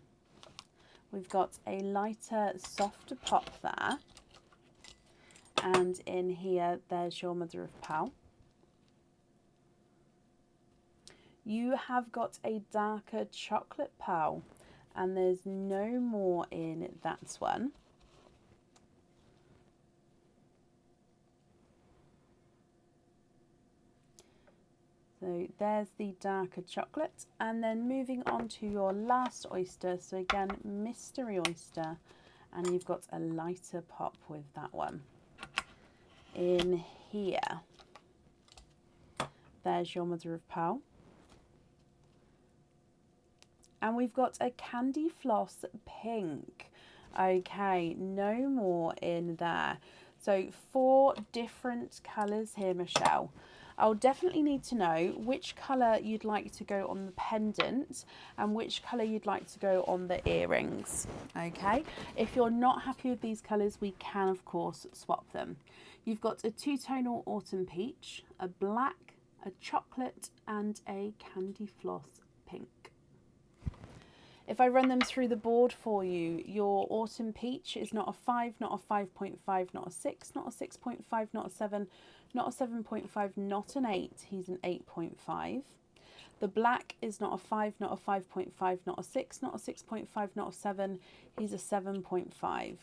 we've got a lighter, softer pop there. And in here, there's your mother of pearl. You have got a darker chocolate pearl and there's no more in that one. So there's the darker chocolate, and then moving on to your last oyster. So again, mystery oyster, and you've got a lighter pop with that one. In here, there's your mother of pearl. And we've got a candy floss pink. Okay, no more in there. So 4 different colours here, Michelle. I'll definitely need to know which colour you'd like to go on the pendant and which colour you'd like to go on the earrings. Okay, if you're not happy with these colours, we can of course swap them. You've got a 2-tonal autumn peach, a black, a chocolate and a candy floss pink. If I run them through the board for you, your autumn peach is not a 5, not a 5.5, not a 6, not a 6.5, not a 7, not a 7.5, not an 8, he's an 8.5. The black is not a 5, not a 5.5, not a 6, not a 6.5, not a 7, he's a 7.5.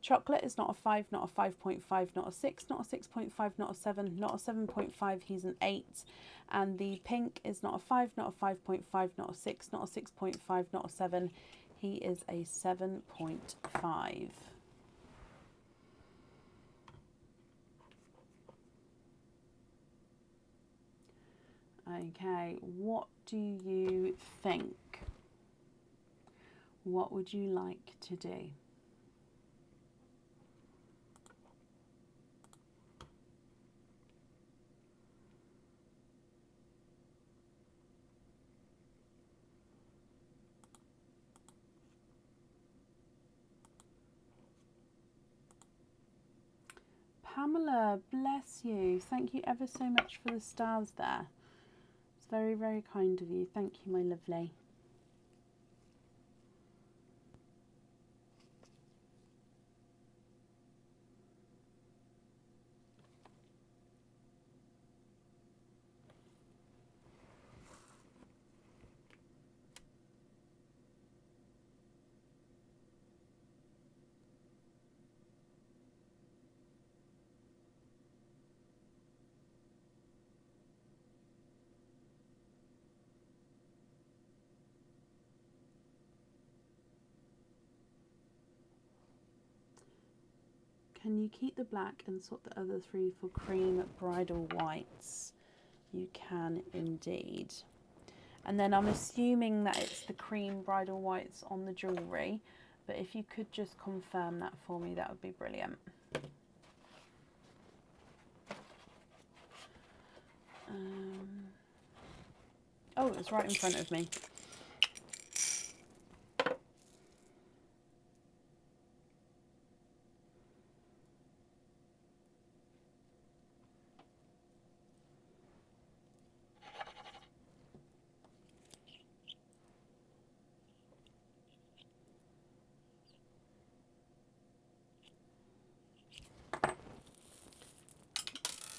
Chocolate is not a 5, not a 5.5, not a 6, not a 6.5, not a 7, not a 7.5, he's an 8. And the pink is not a 5, not a 5.5, not a 6, not a 6.5, not a 7, he is a 7.5. Okay, what do you think? What would you like to do? Pamela, bless you. Thank you ever so much for the stars there. It's very, very kind of you. Thank you, my lovely. Can you keep the black and swap the other 3 for cream bridal whites? You can indeed. And then I'm assuming that it's the cream bridal whites on the jewellery, but if you could just confirm that for me, that would be brilliant. Oh, it was right in front of me.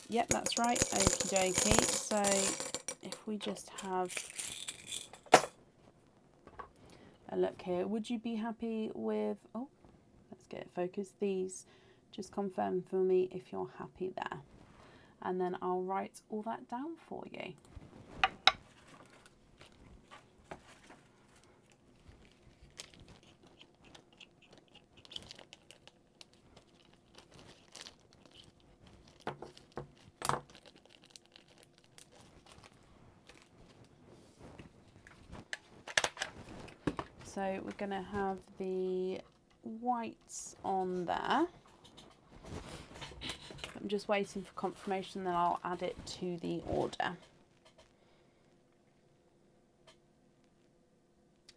Yep, that's right. Okie dokie. So if we just have a look here, would you be happy with, oh, let's get it focused, these? Just confirm for me if you're happy there. And then I'll write all that down for you. So we're going to have the whites on there. I'm just waiting for confirmation, then I'll add it to the order.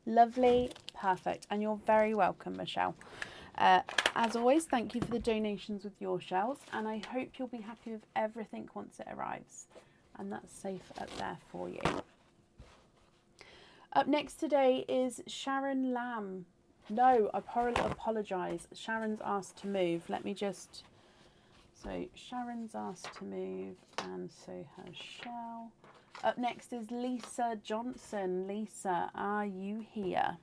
Lovely, perfect, and you're very welcome, Michelle. As always, thank you for the donations with your shells, and I hope you'll be happy with everything once it arrives. And that's safe up there for you. Up next today is Sharon Lamb. No, I apologise. Sharon's asked to move. Let me just... So Sharon's asked to move, and so has Shell. Up next is Lisa Johnson. Lisa, are you here?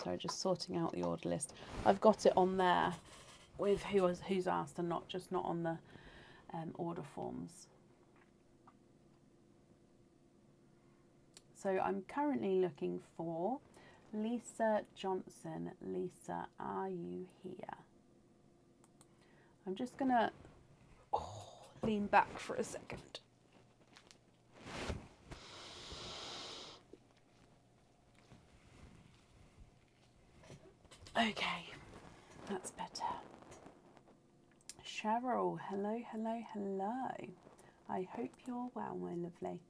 So just sorting out the order list. I've got it on there with who's asked and not on the order forms. So I'm currently looking for Lisa Johnson. Lisa, are you here? I'm just gonna lean back for a second. Okay, that's better. Cheryl, hello, hello, hello. I hope you're well, my lovely.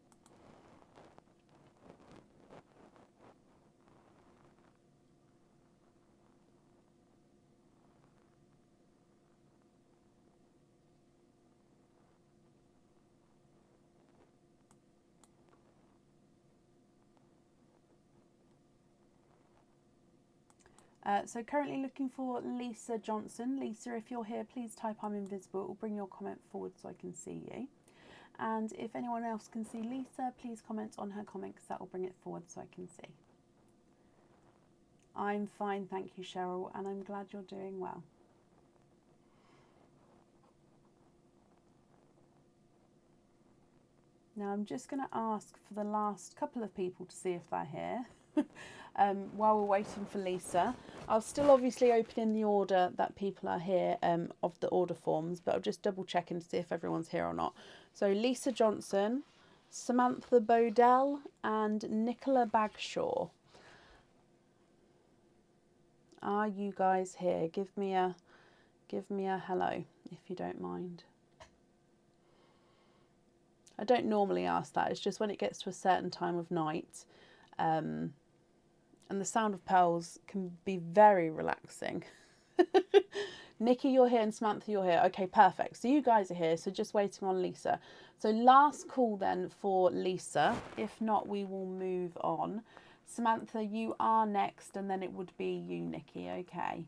So currently looking for Lisa Johnson. Lisa, if you're here, please type I'm invisible. It will bring your comment forward so I can see you. And if anyone else can see Lisa, please comment on her comment because that will bring it forward so I can see. I'm fine, thank you, Cheryl, and I'm glad you're doing well. Now I'm just going to ask for the last couple of people to see if they're here. While we're waiting for Lisa, I'll still obviously open in the order that people are here of the order forms, but I'll just double check and see if everyone's here or not. So Lisa Johnson, Samantha Bodell, and Nicola Bagshaw. Are you guys here? Give me a hello if you don't mind. I don't normally ask that. It's just when it gets to a certain time of night. And the sound of pearls can be very relaxing. Nikki, you're here, and Samantha, you're here. Okay, perfect. So you guys are here, so just waiting on Lisa. So last call then for Lisa. If not, we will move on. Samantha, you are next, and then it would be you, Nikki, okay?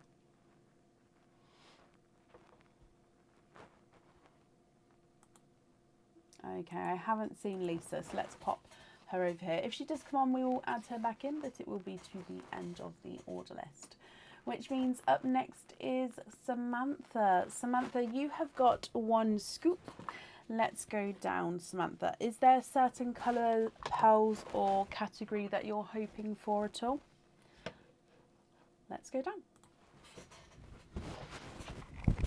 Okay, I haven't seen Lisa, so let's pop her over here. If she does come on, we will add her back in, but it will be to the end of the order list. which means up next is Samantha. Samantha, you have got 1 scoop. Let's go down, Samantha. Is there a certain colour, pearls or category that you're hoping for at all? Let's go down.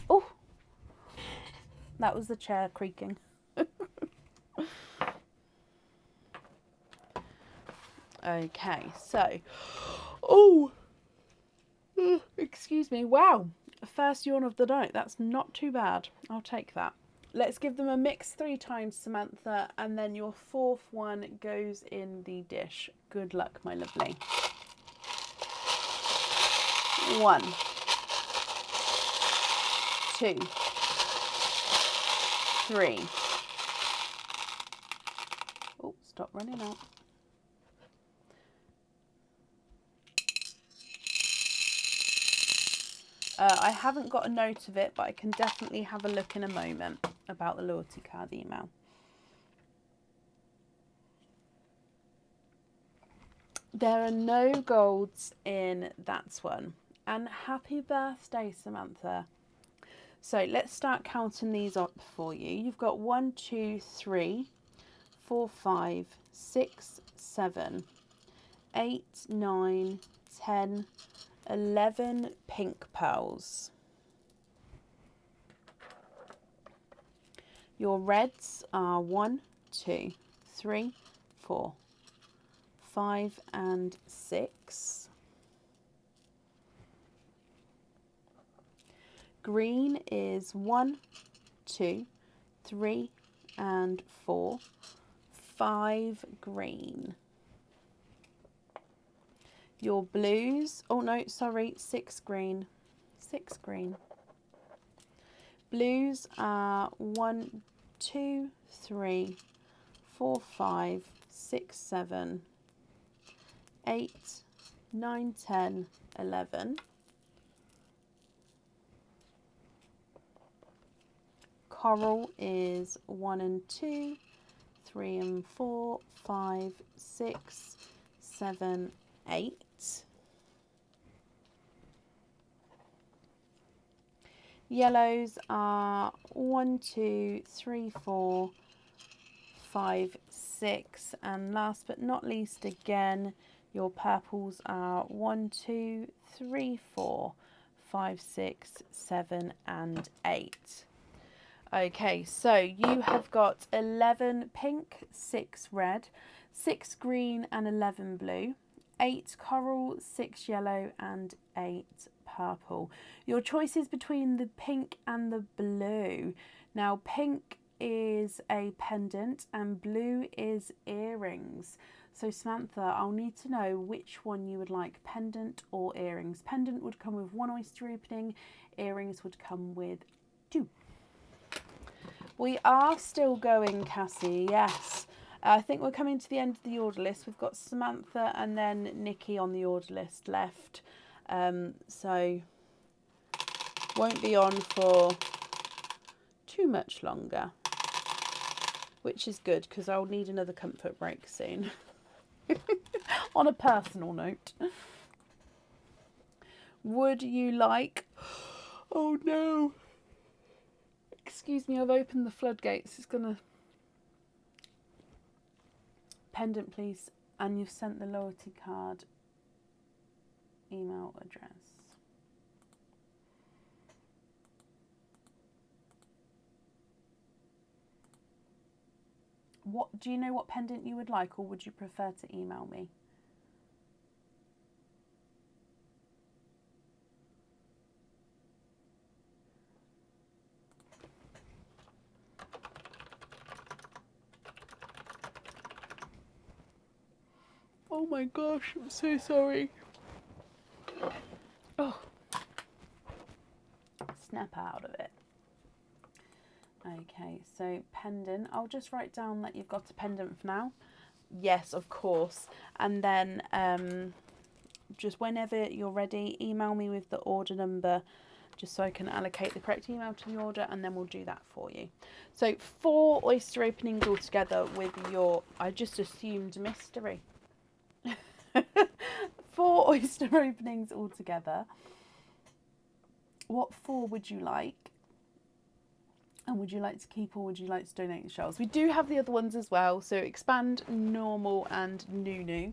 Oh, that was the chair creaking. Okay, so, excuse me. Wow, first yawn of the night. That's not too bad. I'll take that. Let's give them a mix 3 times, Samantha, and then your 4th one goes in the dish. Good luck, my lovely. 1, 2, 3. Oh, stop running out. I haven't got a note of it, but I can definitely have a look in a moment about the loyalty card email. There are no golds in that one. And happy birthday, Samantha. So let's start counting these up for you. You've got 1, 2, 3, 4, 5, 6, 7, 8, 9, 10, 11 pink pearls. Your reds are 1, 2, 3, 4, 5 and 6. Green is 1, 2, 3 and 4. 5 green. Your blues, oh no, sorry, 6 green. 6 green. Blues are 1, 2, 3, 4, 5, 6, 7, 8, 9, 10, 11. Coral is 1 and 2, 3 and 4, 5, 6, 7, 8. Yellows are 1, 2, 3, 4, 5, 6. And last but not least, again, your purples are 1, 2, 3, 4, 5, 6, 7 and 8. Okay, so you have got 11 pink, 6 red, 6 green and 11 blue, 8 coral, 6 yellow and 8 purple. Your choice is between the pink and the blue. Now pink is a pendant and blue is earrings. So Samantha, I'll need to know which one you would like, pendant or earrings. Pendant would come with 1 oyster opening, earrings would come with 2. We are still going, Cassie, yes. I think we're coming to the end of the order list. We've got Samantha and then Nikki on the order list left. So won't be on for too much longer, which is good because I'll need another comfort break soon. On a personal note. Would you like... Oh no. Excuse me, I've opened the floodgates. It's gonna... Pendant, please. And you've sent the loyalty card email address. What do you know what pendant you would like, or would you prefer to email me? Oh my gosh, I'm so sorry. Oh. Snap out of it. Okay, so pendant. I'll just write down that you've got a pendant for now. Yes, of course. And then just whenever you're ready, email me with the order number just so I can allocate the correct email to the order, and then we'll do that for you. So 4 oyster openings altogether with your, I just assumed mystery. 4 oyster openings altogether. What for would you like? And would you like to keep or would you like to donate the shells? We do have the other ones as well. So expand, normal and Nunu.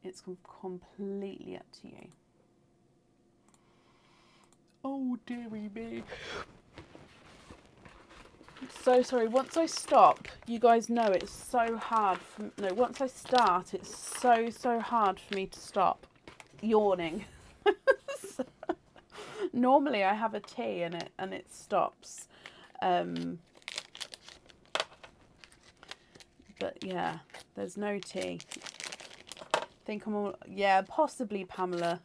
It's completely up to you. Oh dearie me. So sorry, once I stop, you guys know it's so hard once I start, it's so hard for me to stop yawning. So, normally I have a tea and it stops. But yeah, there's no tea. I think I'm all, yeah, possibly Pamela.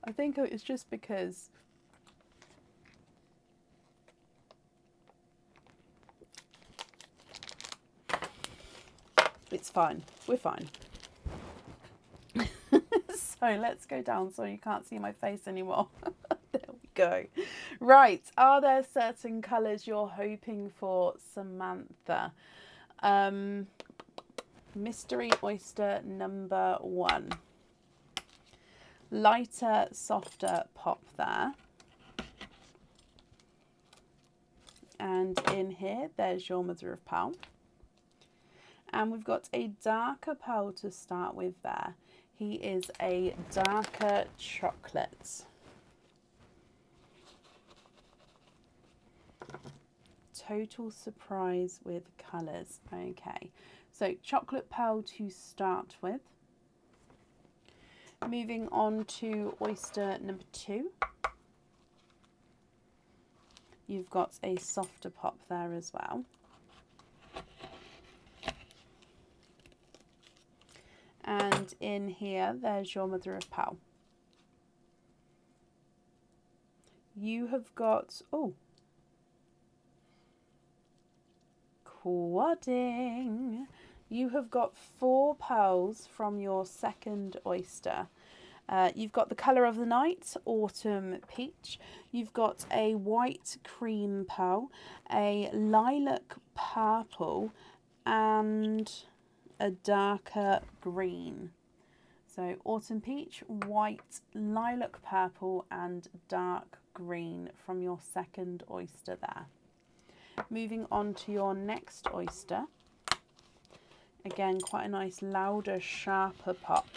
I think it's just because it's fine. We're fine. So let's go down so you can't see my face anymore. There we go. Right. Are there certain colours you're hoping for, Samantha? Mystery oyster number 1. Lighter, softer pop there. And in here, there's your mother of pearl. And we've got a darker pearl to start with there. He is a darker chocolate. Total surprise with colours. Okay, so chocolate pearl to start with. Moving on to oyster number 2. You've got a softer pop there as well. And in here, there's your mother of pearl. You have got, oh, quadding. You have got 4 pearls from your second oyster. You've got the colour of the night, autumn peach. You've got a white cream pearl, a lilac purple, and a darker green. So autumn peach, white, lilac purple and dark green from your second oyster there. Moving on to your next oyster. Again, quite a nice louder, sharper pop.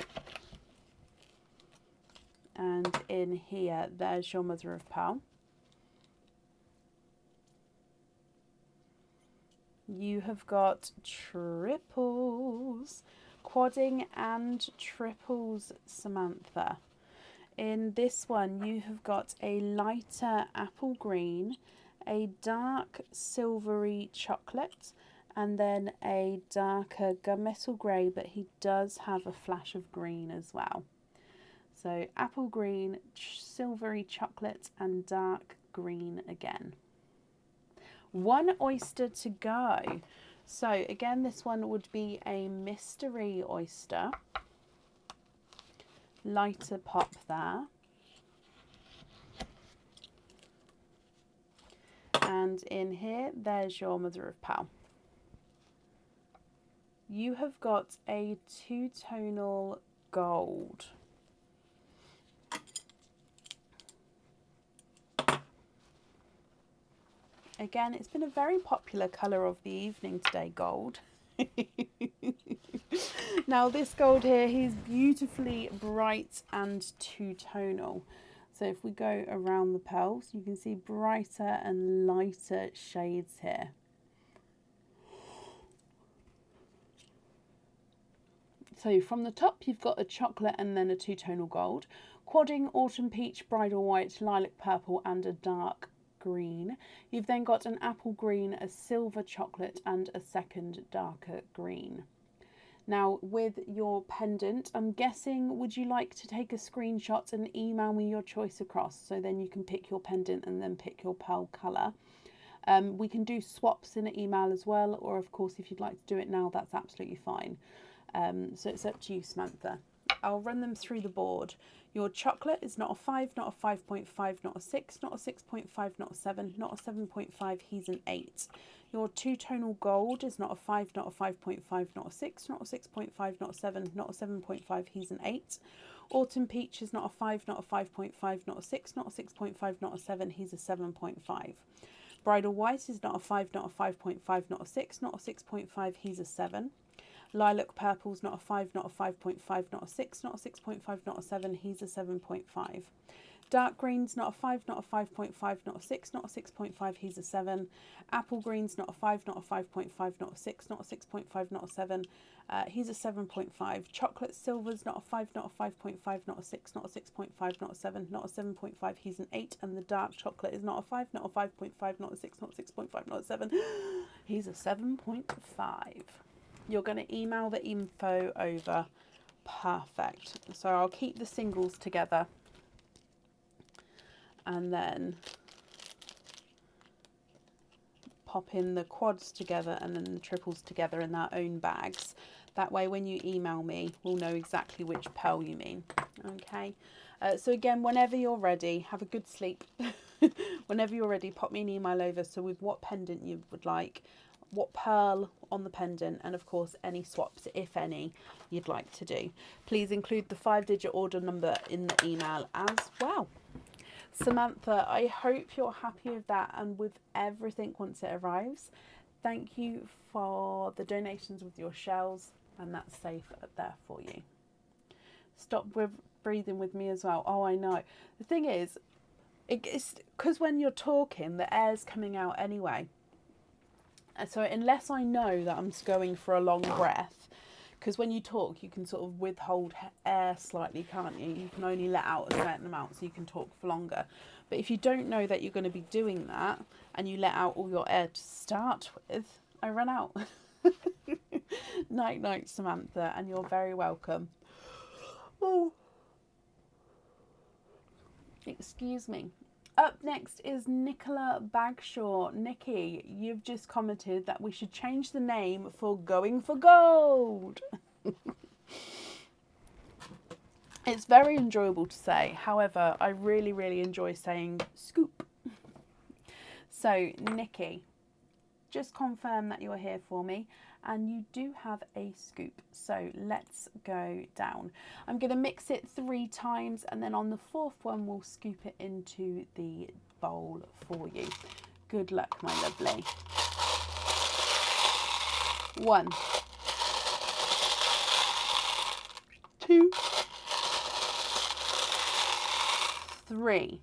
And in here, there's your mother of pearl. You have got triples, quadding and triples, Samantha. In this one, you have got a lighter apple green, a dark silvery chocolate, and then a darker gunmetal grey, but he does have a flash of green as well. So apple green, silvery chocolate, and dark green again. 1 oyster to go. So again, this one would be a mystery oyster. Lighter pop there. And in here, there's your mother of pearl. You have got a 2-tonal gold. Again, it's been a very popular colour of the evening today, gold. Now this gold here, he's beautifully bright and 2-tonal. So if we go around the pearls, you can see brighter and lighter shades here. So from the top, you've got a chocolate and then a 2-tonal gold. Quadding, autumn peach, bridal white, lilac purple and a dark green. You've then got an apple green, a silver chocolate and a second darker green. Now with your pendant, I'm guessing, would you like to take a screenshot and email me your choice across, so then you can pick your pendant and then pick your pearl colour. We can do swaps in an email as well, or of course if you'd like to do it now, that's absolutely fine. So it's up to you, Samantha. I'll run them through the board. Your chocolate is not a 5, not a 5.5, not a 6, not a 6.5, not a 7, not a 7.5, he's an 8. Your two-tonal gold is not a 5, not a 5.5, not a 6, not a 6.5, not a 7, not a 7.5, he's an 8. Autumn Peach is not a 5, not a 5.5, not a 6, not a 6.5, not a 7, he's a 7.5. Bridal White is not a 5, not a 5.5, not a 6, not a 6.5, he's a 7. Lilac Purple is not a 5, not a 5.5, not a 6, not a 6.5, not a 7, he's a 7.5. Dark Green's not a 5, not a 5.5, not a 6, not a 6.5, he's a 7. Apple Green's not a 5, not a 5.5, not a 6, not a 6.5, not a 7, he's a 7.5. Chocolate Silver's not a 5, not a 5.5, not a 6, not a 6.5, not a 7, not a 7.5, he's an 8. And the Dark Chocolate is not a 5, not a 5.5, not a 6, not a 6.5, not a 7, he's a 7.5. You're going to email the info over. Perfect. So I'll keep the singles together and then pop in the quads together and then the triples together in their own bags. That way when you email me, we'll know exactly which pearl you mean. Okay. So again, whenever you're ready, have a good sleep. Whenever you're ready, pop me an email over. So with what pendant you would like, what pearl on the pendant, and of course any swaps, if any, you'd like to do. Please include the 5-digit order number in the email as well. Samantha, I hope you're happy with that and with everything once it arrives. Thank you for the donations with your shells, and that's safe there for you. Stop breathing with me as well. Oh, I know. The thing is, it's because when you're talking, the air's coming out anyway. So unless I know that I'm going for a long breath, because when you talk, you can sort of withhold air slightly, can't you? You can only let out a certain amount, so you can talk for longer. But if you don't know that you're going to be doing that, and you let out all your air to start with, I run out. Night, night, Samantha, and you're very welcome. Oh, excuse me. Up next is Nicola Bagshaw. Nikki, you've just commented that we should change the name for Going for Gold. It's very enjoyable to say. However, I really, really enjoy saying scoop. So, Nikki, just confirm that you're here for me. And you do have a scoop. So let's go down. I'm going to mix it 3 times, and then on the 4th one, we'll scoop it into the bowl for you. Good luck, my lovely. 1, 2, 3.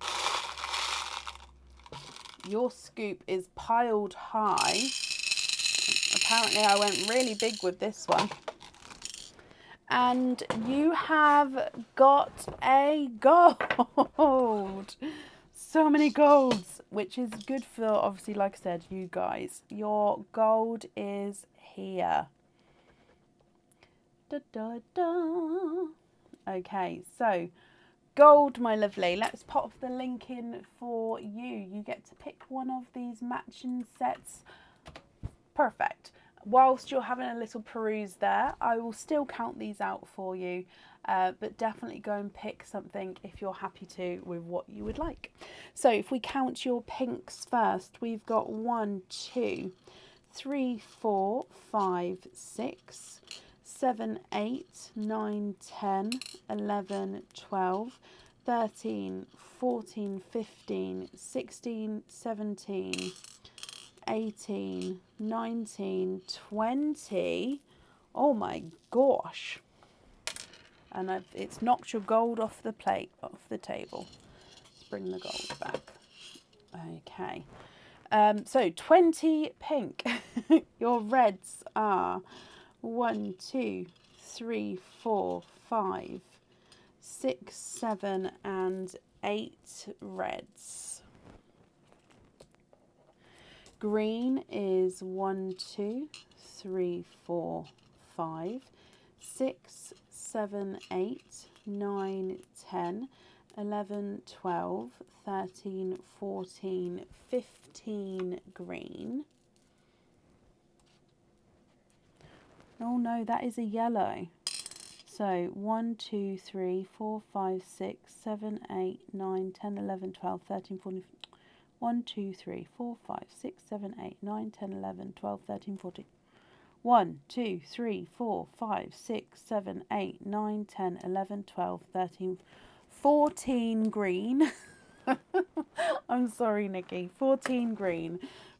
Your scoop is piled high. Apparently I went really big with this one. And you have got a gold. So many golds, which is good for, obviously, like I said, you guys. Your gold is here. Da, da, da. Okay, so gold, my lovely. Let's pop the link in for you. You get to pick one of these matching sets. Perfect. Whilst you're having a little peruse there, I will still count these out for you, but definitely go and pick something if you're happy to with what you would like. So if we count your pinks first, we've got 1, 2, 3, 4, 5, 6, 7, 8, 9, 10, 11, 12, 13, 14, 15, 16, 17, 18, 19, 20. Oh my gosh. And it's knocked your gold off the plate, off the table. Let's bring the gold back. Okay. So 20 pink. Your reds are 1, 2, 3, 4, 5, 6, 7, and 8 reds. Green is 1, 2, 3, 4, 5, 6, 7, 8, 9, 10, 11, 12, 13, 14, 15 green. Oh no, that is a yellow. So 1, 2, 3, 4, 5, 6, 7, 8, 9, 10, 11, 12, 13, 14. 1, 2, 3, 4, 5, 6, 7, 8, 9, 10, 11, 12, 13, 14. 1, 2, 3, 4, 5, 6, 7, 8, 9, 10, 11, 12, 13, 14 green. I'm sorry, Nikki. 14 green.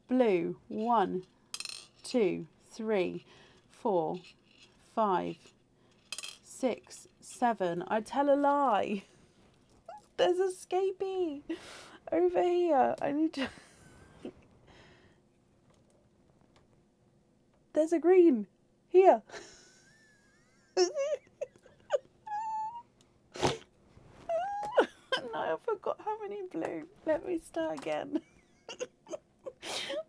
Blue. 1, 2, 3, 4, 5, 6, 7. I tell a lie. There's a Scapy over here. I need to... There's a green. Here. No, I forgot how many blue. Let me start again.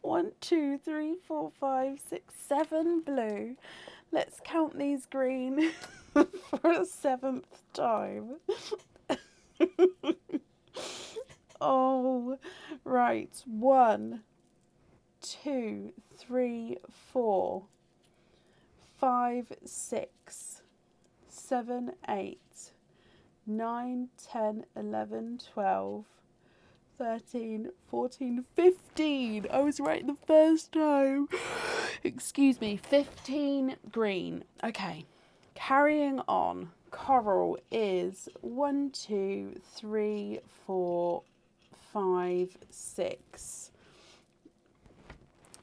1, 2, 3, 4, 5, 6, 7 blue. Let's count these green for a 7th time. Oh, right. 1, 2, 3, 4, 5, 6, 7, 8, 9, 10, 11, 12, 13, 14, 15. I was right the first time. Excuse me, 15 green. Okay, carrying on. Coral is 1, 2, 3, 4, 5, 6.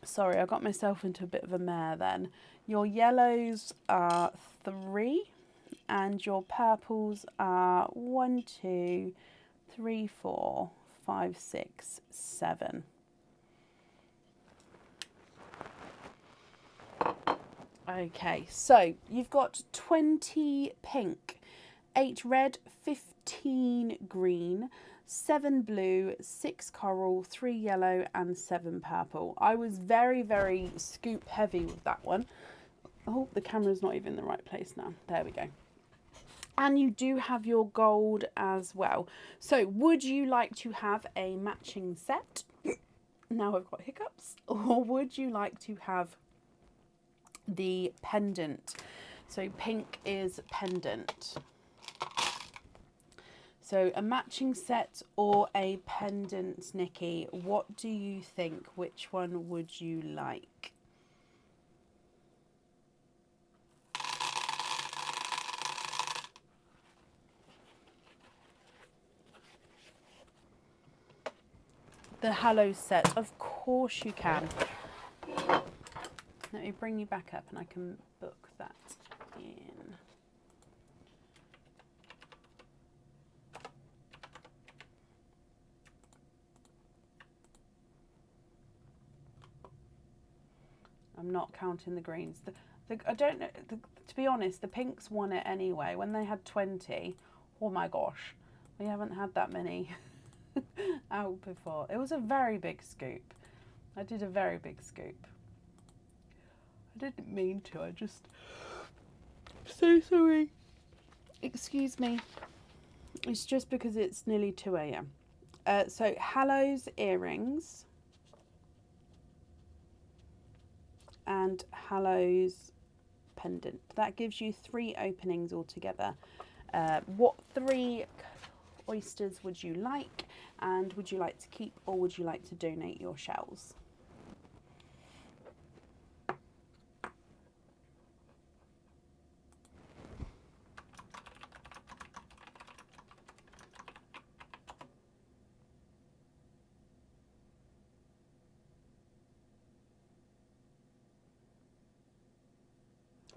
Sorry, I got myself into a bit of a mare then. Your yellows are 3 and your purples are 1, 2, 3, 4, 5, 6, 7. Okay, so you've got 20 pink, 8 red, 15 green, 7 blue, 6 coral, 3 yellow and 7 purple. I was very, very scoop heavy with that one. Oh, the camera's not even in the right place now. There we go. And you do have your gold as well. So would you like to have a matching set? Now I've got hiccups. Or would you like to have the pendant? So pink is pendant. So a matching set or a pendant, Nikki. What do you think? Which one would you like? The Hallows set. Of course you can. Let me bring you back up and I can book that in. I'm not counting the greens. I don't know. To be honest, the pinks won it anyway. When they had 20, oh my gosh, we haven't had that many out before. It was a very big scoop. I did a very big scoop. I didn't mean to. I just... So sorry. Excuse me. It's just because it's nearly 2 a.m. So Hallows earrings and Hallows pendant. That gives you 3 openings altogether. What 3 oysters would you like, and would you like to keep or would you like to donate your shells?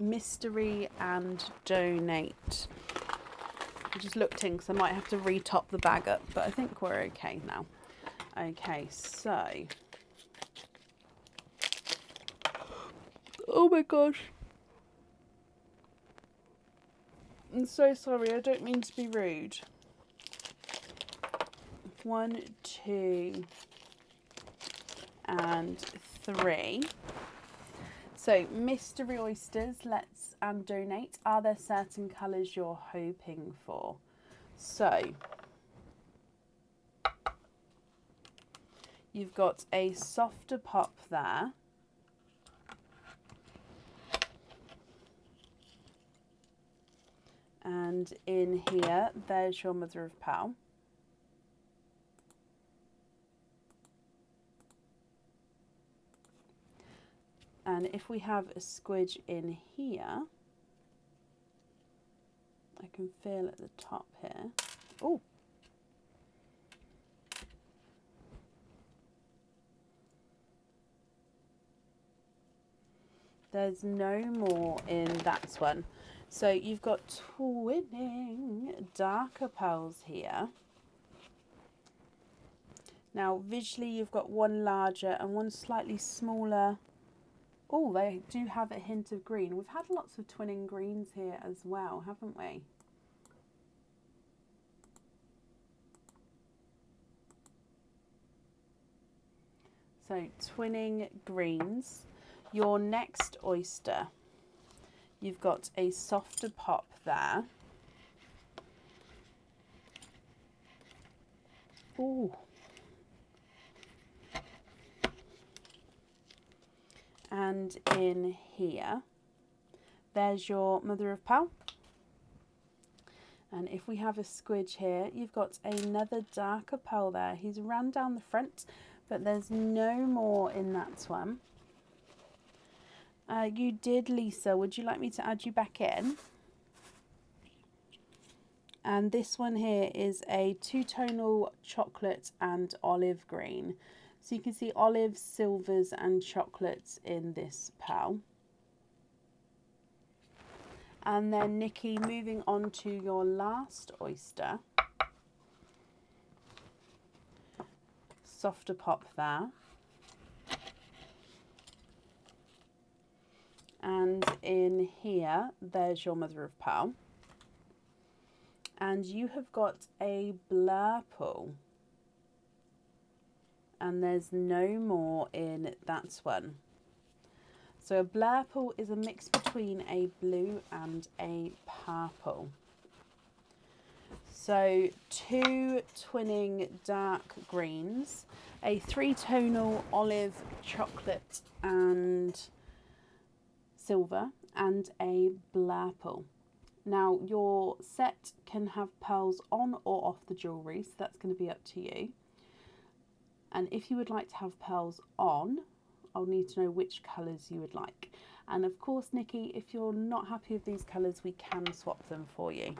Mystery and donate. I just looked in because I might have to retop the bag up, but I think we're okay now. Okay, so... Oh my gosh. I'm so sorry, I don't mean to be rude. 1, 2, and 3. So, mystery oysters, let's donate. Are there certain colours you're hoping for? So, you've got a softer pop there. And in here, there's your mother of pearl. And if we have a squidge in here, I can feel at the top here. Oh, there's no more in that one. So you've got twinning darker pearls here. Now visually you've got one larger and one slightly smaller. Oh, they do have a hint of green. We've had lots of twinning greens here as well, haven't we? So twinning greens. Your next oyster, you've got a softer pop there. Ooh. And in here, there's your mother of pearl. And if we have a squidge here, you've got another darker pearl there. He's ran down the front, but there's no more in that one. You did, Lisa. Would you like me to add you back in? And this one here is a two-tonal chocolate and olive green. So you can see olives, silvers and chocolates in this pearl. And then Nikki, moving on to your last oyster. Softer pop there. And in here, there's your mother of pearl. And you have got a blurple. And there's no more in that one. So a blurple is a mix between a blue and a purple. So two twinning dark greens, a three-tonal olive, chocolate and silver, and a blurple. Now your set can have pearls on or off the jewellery, so that's going to be up to you. And if you would like to have pearls on, I'll need to know which colours you would like. And of course, Nikki, if you're not happy with these colours, we can swap them for you.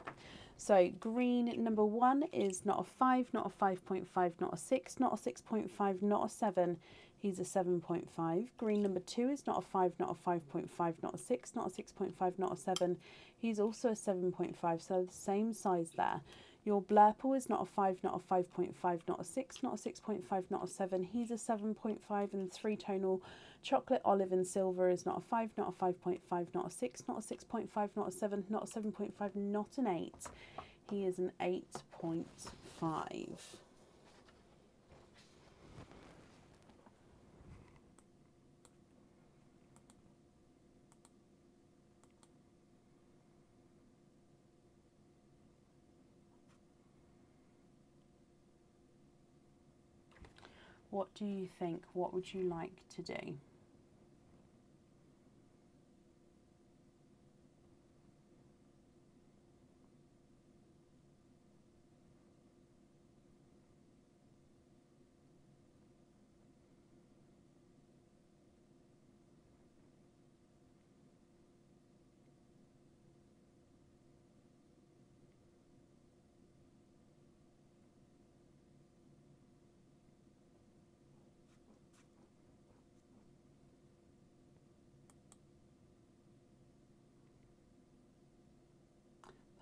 So green number 1 is not a 5, not a 5.5, not a 6, not a 6.5, not a 7. He's a 7.5. Green number 2 is not a 5, not a 5.5, not a 6, not a 6.5, not a 7. He's also a 7.5, so the same size there. Your blurple is not a 5, not a 5.5, not a 6, not a 6.5, not a 7. He's a 7.5, and three-tonal chocolate, olive and silver is not a 5, not a 5.5, not a 6, not a 6.5, not a 7, not a 7.5, not an 8. He is an 8.5. What do you think? What would you like to do?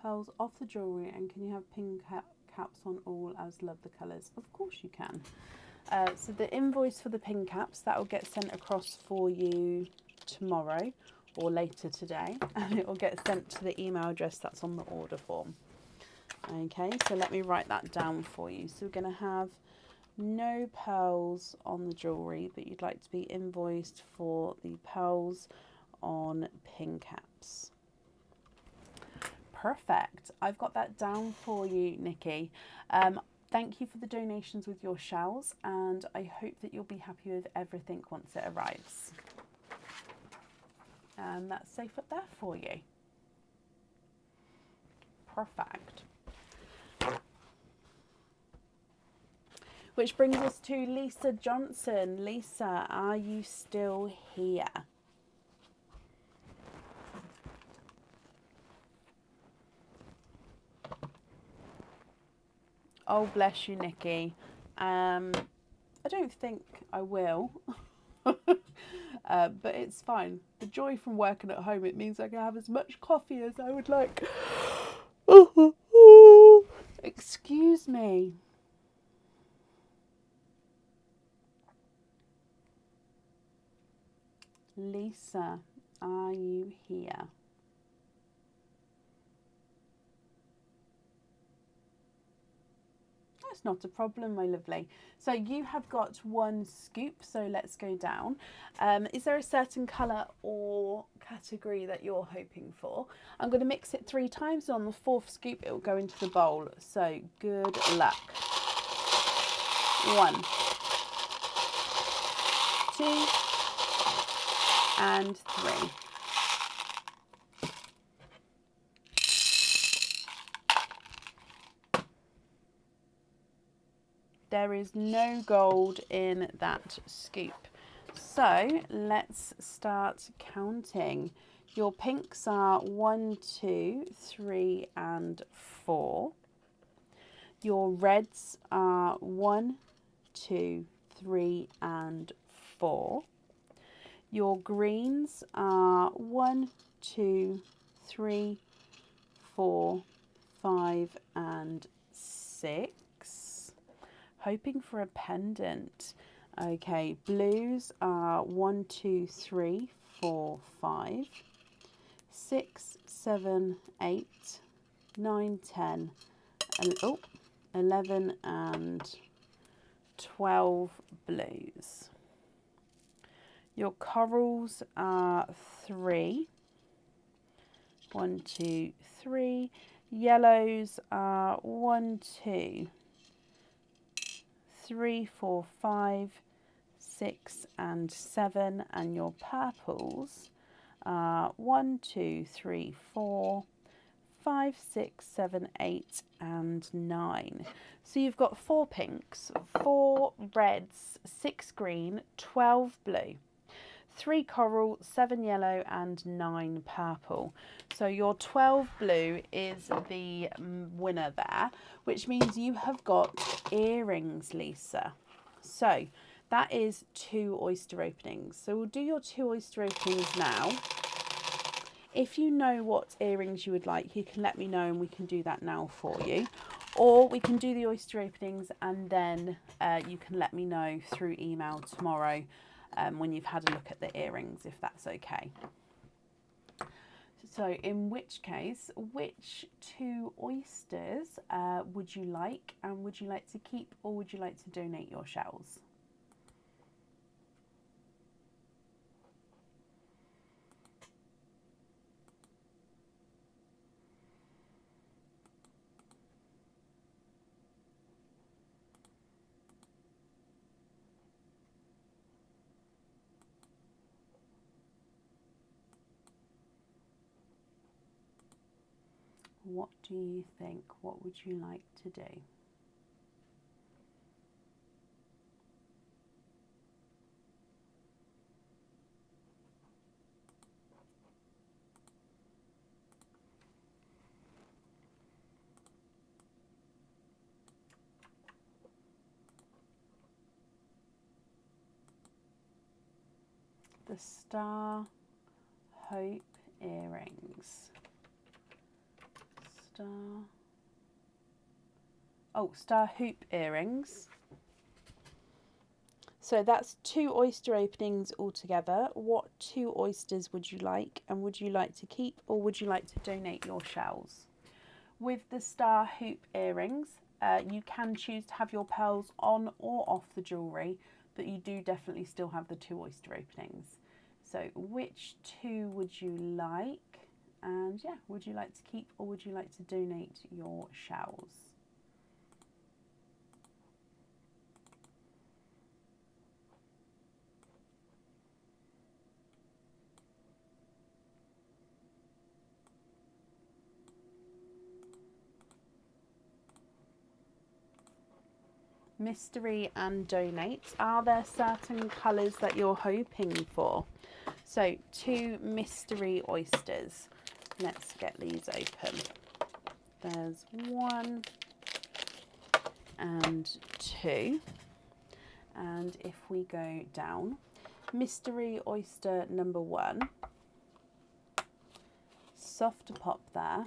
Pearls off the jewellery, and can you have pink caps on all as love the colours? Of course you can. So the invoice for the pin caps, that will get sent across for you tomorrow or later today, and it will get sent to the email address that's on the order form. Okay, so let me write that down for you. So we're going to have no pearls on the jewellery, but you'd like to be invoiced for the pearls on pin caps. Perfect. I've got that down for you, Nikki. Thank you for the donations with your shells, and I hope that you'll be happy with everything once it arrives. And that's safe up there for you. Perfect. Which brings us to Lisa Johnson. Lisa, are you still here? Oh, bless you, Nikki. I don't think I will. But it's fine. The joy from working at home, it means I can have as much coffee as I would like. Excuse me. Lisa, are you here? That's not a problem, my lovely. So you have got 1 scoop, so let's go down. Is there a certain colour or category that you're hoping for? I'm going to mix it 3 times. On the 4th scoop, it will go into the bowl. So good luck. 1, 2, and 3. There is no gold in that scoop. So let's start counting. Your pinks are 1, 2, 3, and 4. Your reds are 1, 2, 3, and 4. Your greens are 1, 2, 3, 4, 5, and 6. Hoping for a pendant. Okay, blues are 1, 2, 3, 4, 5, 6, 7, 8, 9, 10, 11 and 12 blues. Your corals are 3. 1, 2, 3. Yellows are 1, 2, 3, 4, 5, 6, and 7. And your purples are 1, 2, 3, 4, 5, 6, 7, 8, and 9. So you've got 4 pinks, 4 reds, 6 green, 12 blue, 3 coral, 7 yellow, and 9 purple. So your 12 blue is the winner there, which means you have got earrings, Lisa. So that is 2 oyster openings. So we'll do your 2 oyster openings now. If you know what earrings you would like, you can let me know and we can do that now for you. Or we can do the oyster openings and then you can let me know through email tomorrow when you've had a look at the earrings, if that's okay. So in which case, which 2 oysters would you like, and would you like to keep or would you like to donate your shells? What do you think? What would you like to do? The Star Hope earrings. Star Hoop earrings. So that's 2 oyster openings altogether. What 2 oysters would you like, and would you like to keep or would you like to donate your shells? With the Star Hoop earrings, you can choose to have your pearls on or off the jewellery, but you do definitely still have the 2 oyster openings. So which 2 would you like? And yeah, would you like to keep or would you like to donate your shells? Mystery and donate. Are there certain colours that you're hoping for? So 2 mystery oysters. Let's get these open. There's 1, and 2. And if we go down, mystery oyster number 1, soft pop there.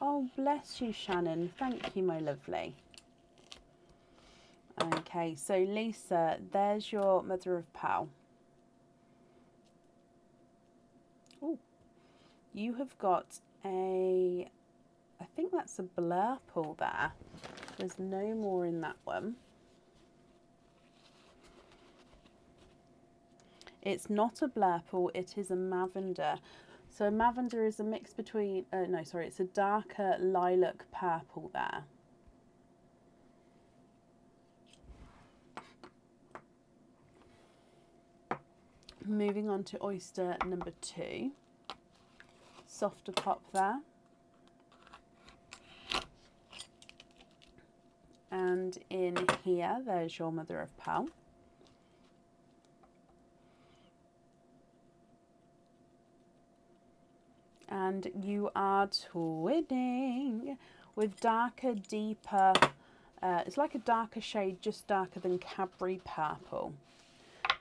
Oh, bless you, Shannon. Thank you, my lovely. Okay, so Lisa, there's your mother of pearl. Oh, you have got I think that's a blurple there. There's no more in that one. It's not a blurple, it is a lavender. So a lavender is a mix between, it's a darker lilac purple there. Moving on to oyster number 2, softer pop there. And in here, there's your mother of pearl. And you are twinning with darker, deeper, it's like a darker shade, just darker than Cadbury purple.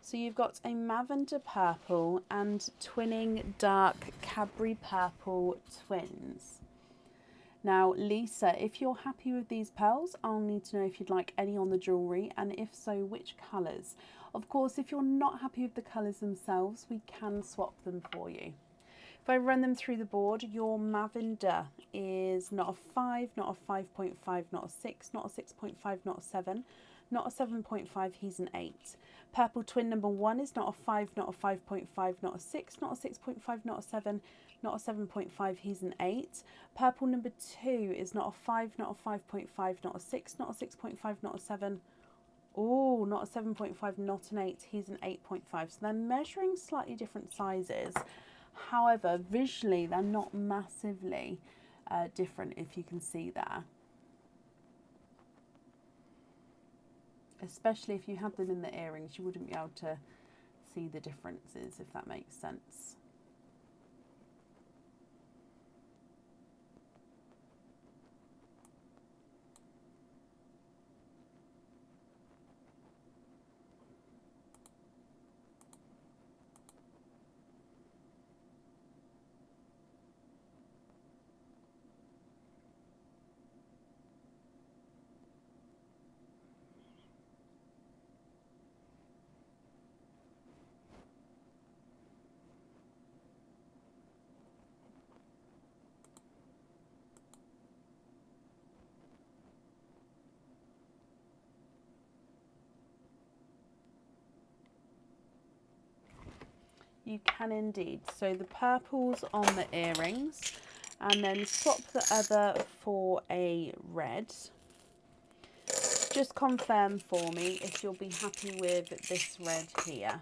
So you've got a lavender purple and twinning dark Cadbury purple twins. Now, Lisa, if you're happy with these pearls, I'll need to know if you'd like any on the jewellery, and if so, which colours. Of course, if you're not happy with the colours themselves, we can swap them for you. If I run them through the board, your lavender is not a 5, not a 5.5, not a 6, not a 6.5, not a 7, not a 7.5, he's an 8. Purple twin number 1 is not a 5, not a 5.5, not a 6, not a 6.5, not a 7, not a 7.5, he's an 8. Purple number 2 is not a 5, not a 5.5, not a 6, not a 6.5, not a 7. Oh, not a 7.5, not an 8, he's an 8.5. So they're measuring slightly different sizes. However, visually, they're not massively different, if you can see there. Especially if you had them in the earrings, you wouldn't be able to see the differences, if that makes sense. You can indeed. So the purple's on the earrings, and then swap the other for a red. Just confirm for me if you'll be happy with this red here.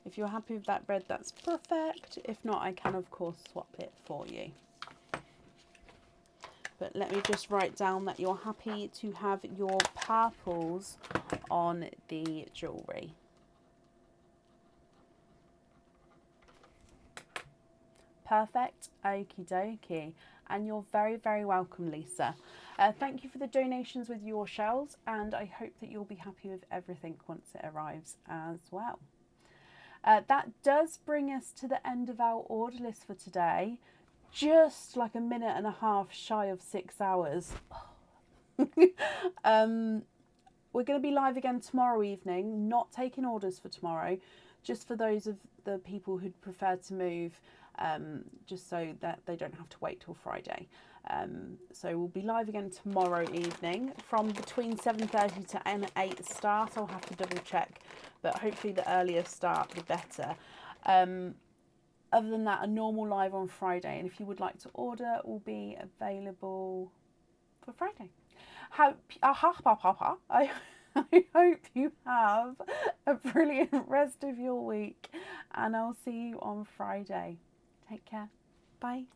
If you're happy with that red, that's perfect. If not, I can of course swap it for you. But let me just write down that you're happy to have your purples on the jewellery. Perfect, okie dokie. And you're very, very welcome, Lisa. Thank you for the donations with your shells, and I hope that you'll be happy with everything once it arrives as well. That does bring us to the end of our order list for today. Just like a minute and a half shy of 6 hours. We're going to be live again tomorrow evening, not taking orders for tomorrow, just for those of the people who'd prefer to move, just so that they don't have to wait till Friday. So we'll be live again tomorrow evening from between 7:30 to an 8 start. I'll have to double check, but hopefully the earlier start, the better. Other than that, a normal live on Friday, and if you would like to order, will be available for Friday. I hope you have a brilliant rest of your week, and I'll see you on Friday. Take care. Bye.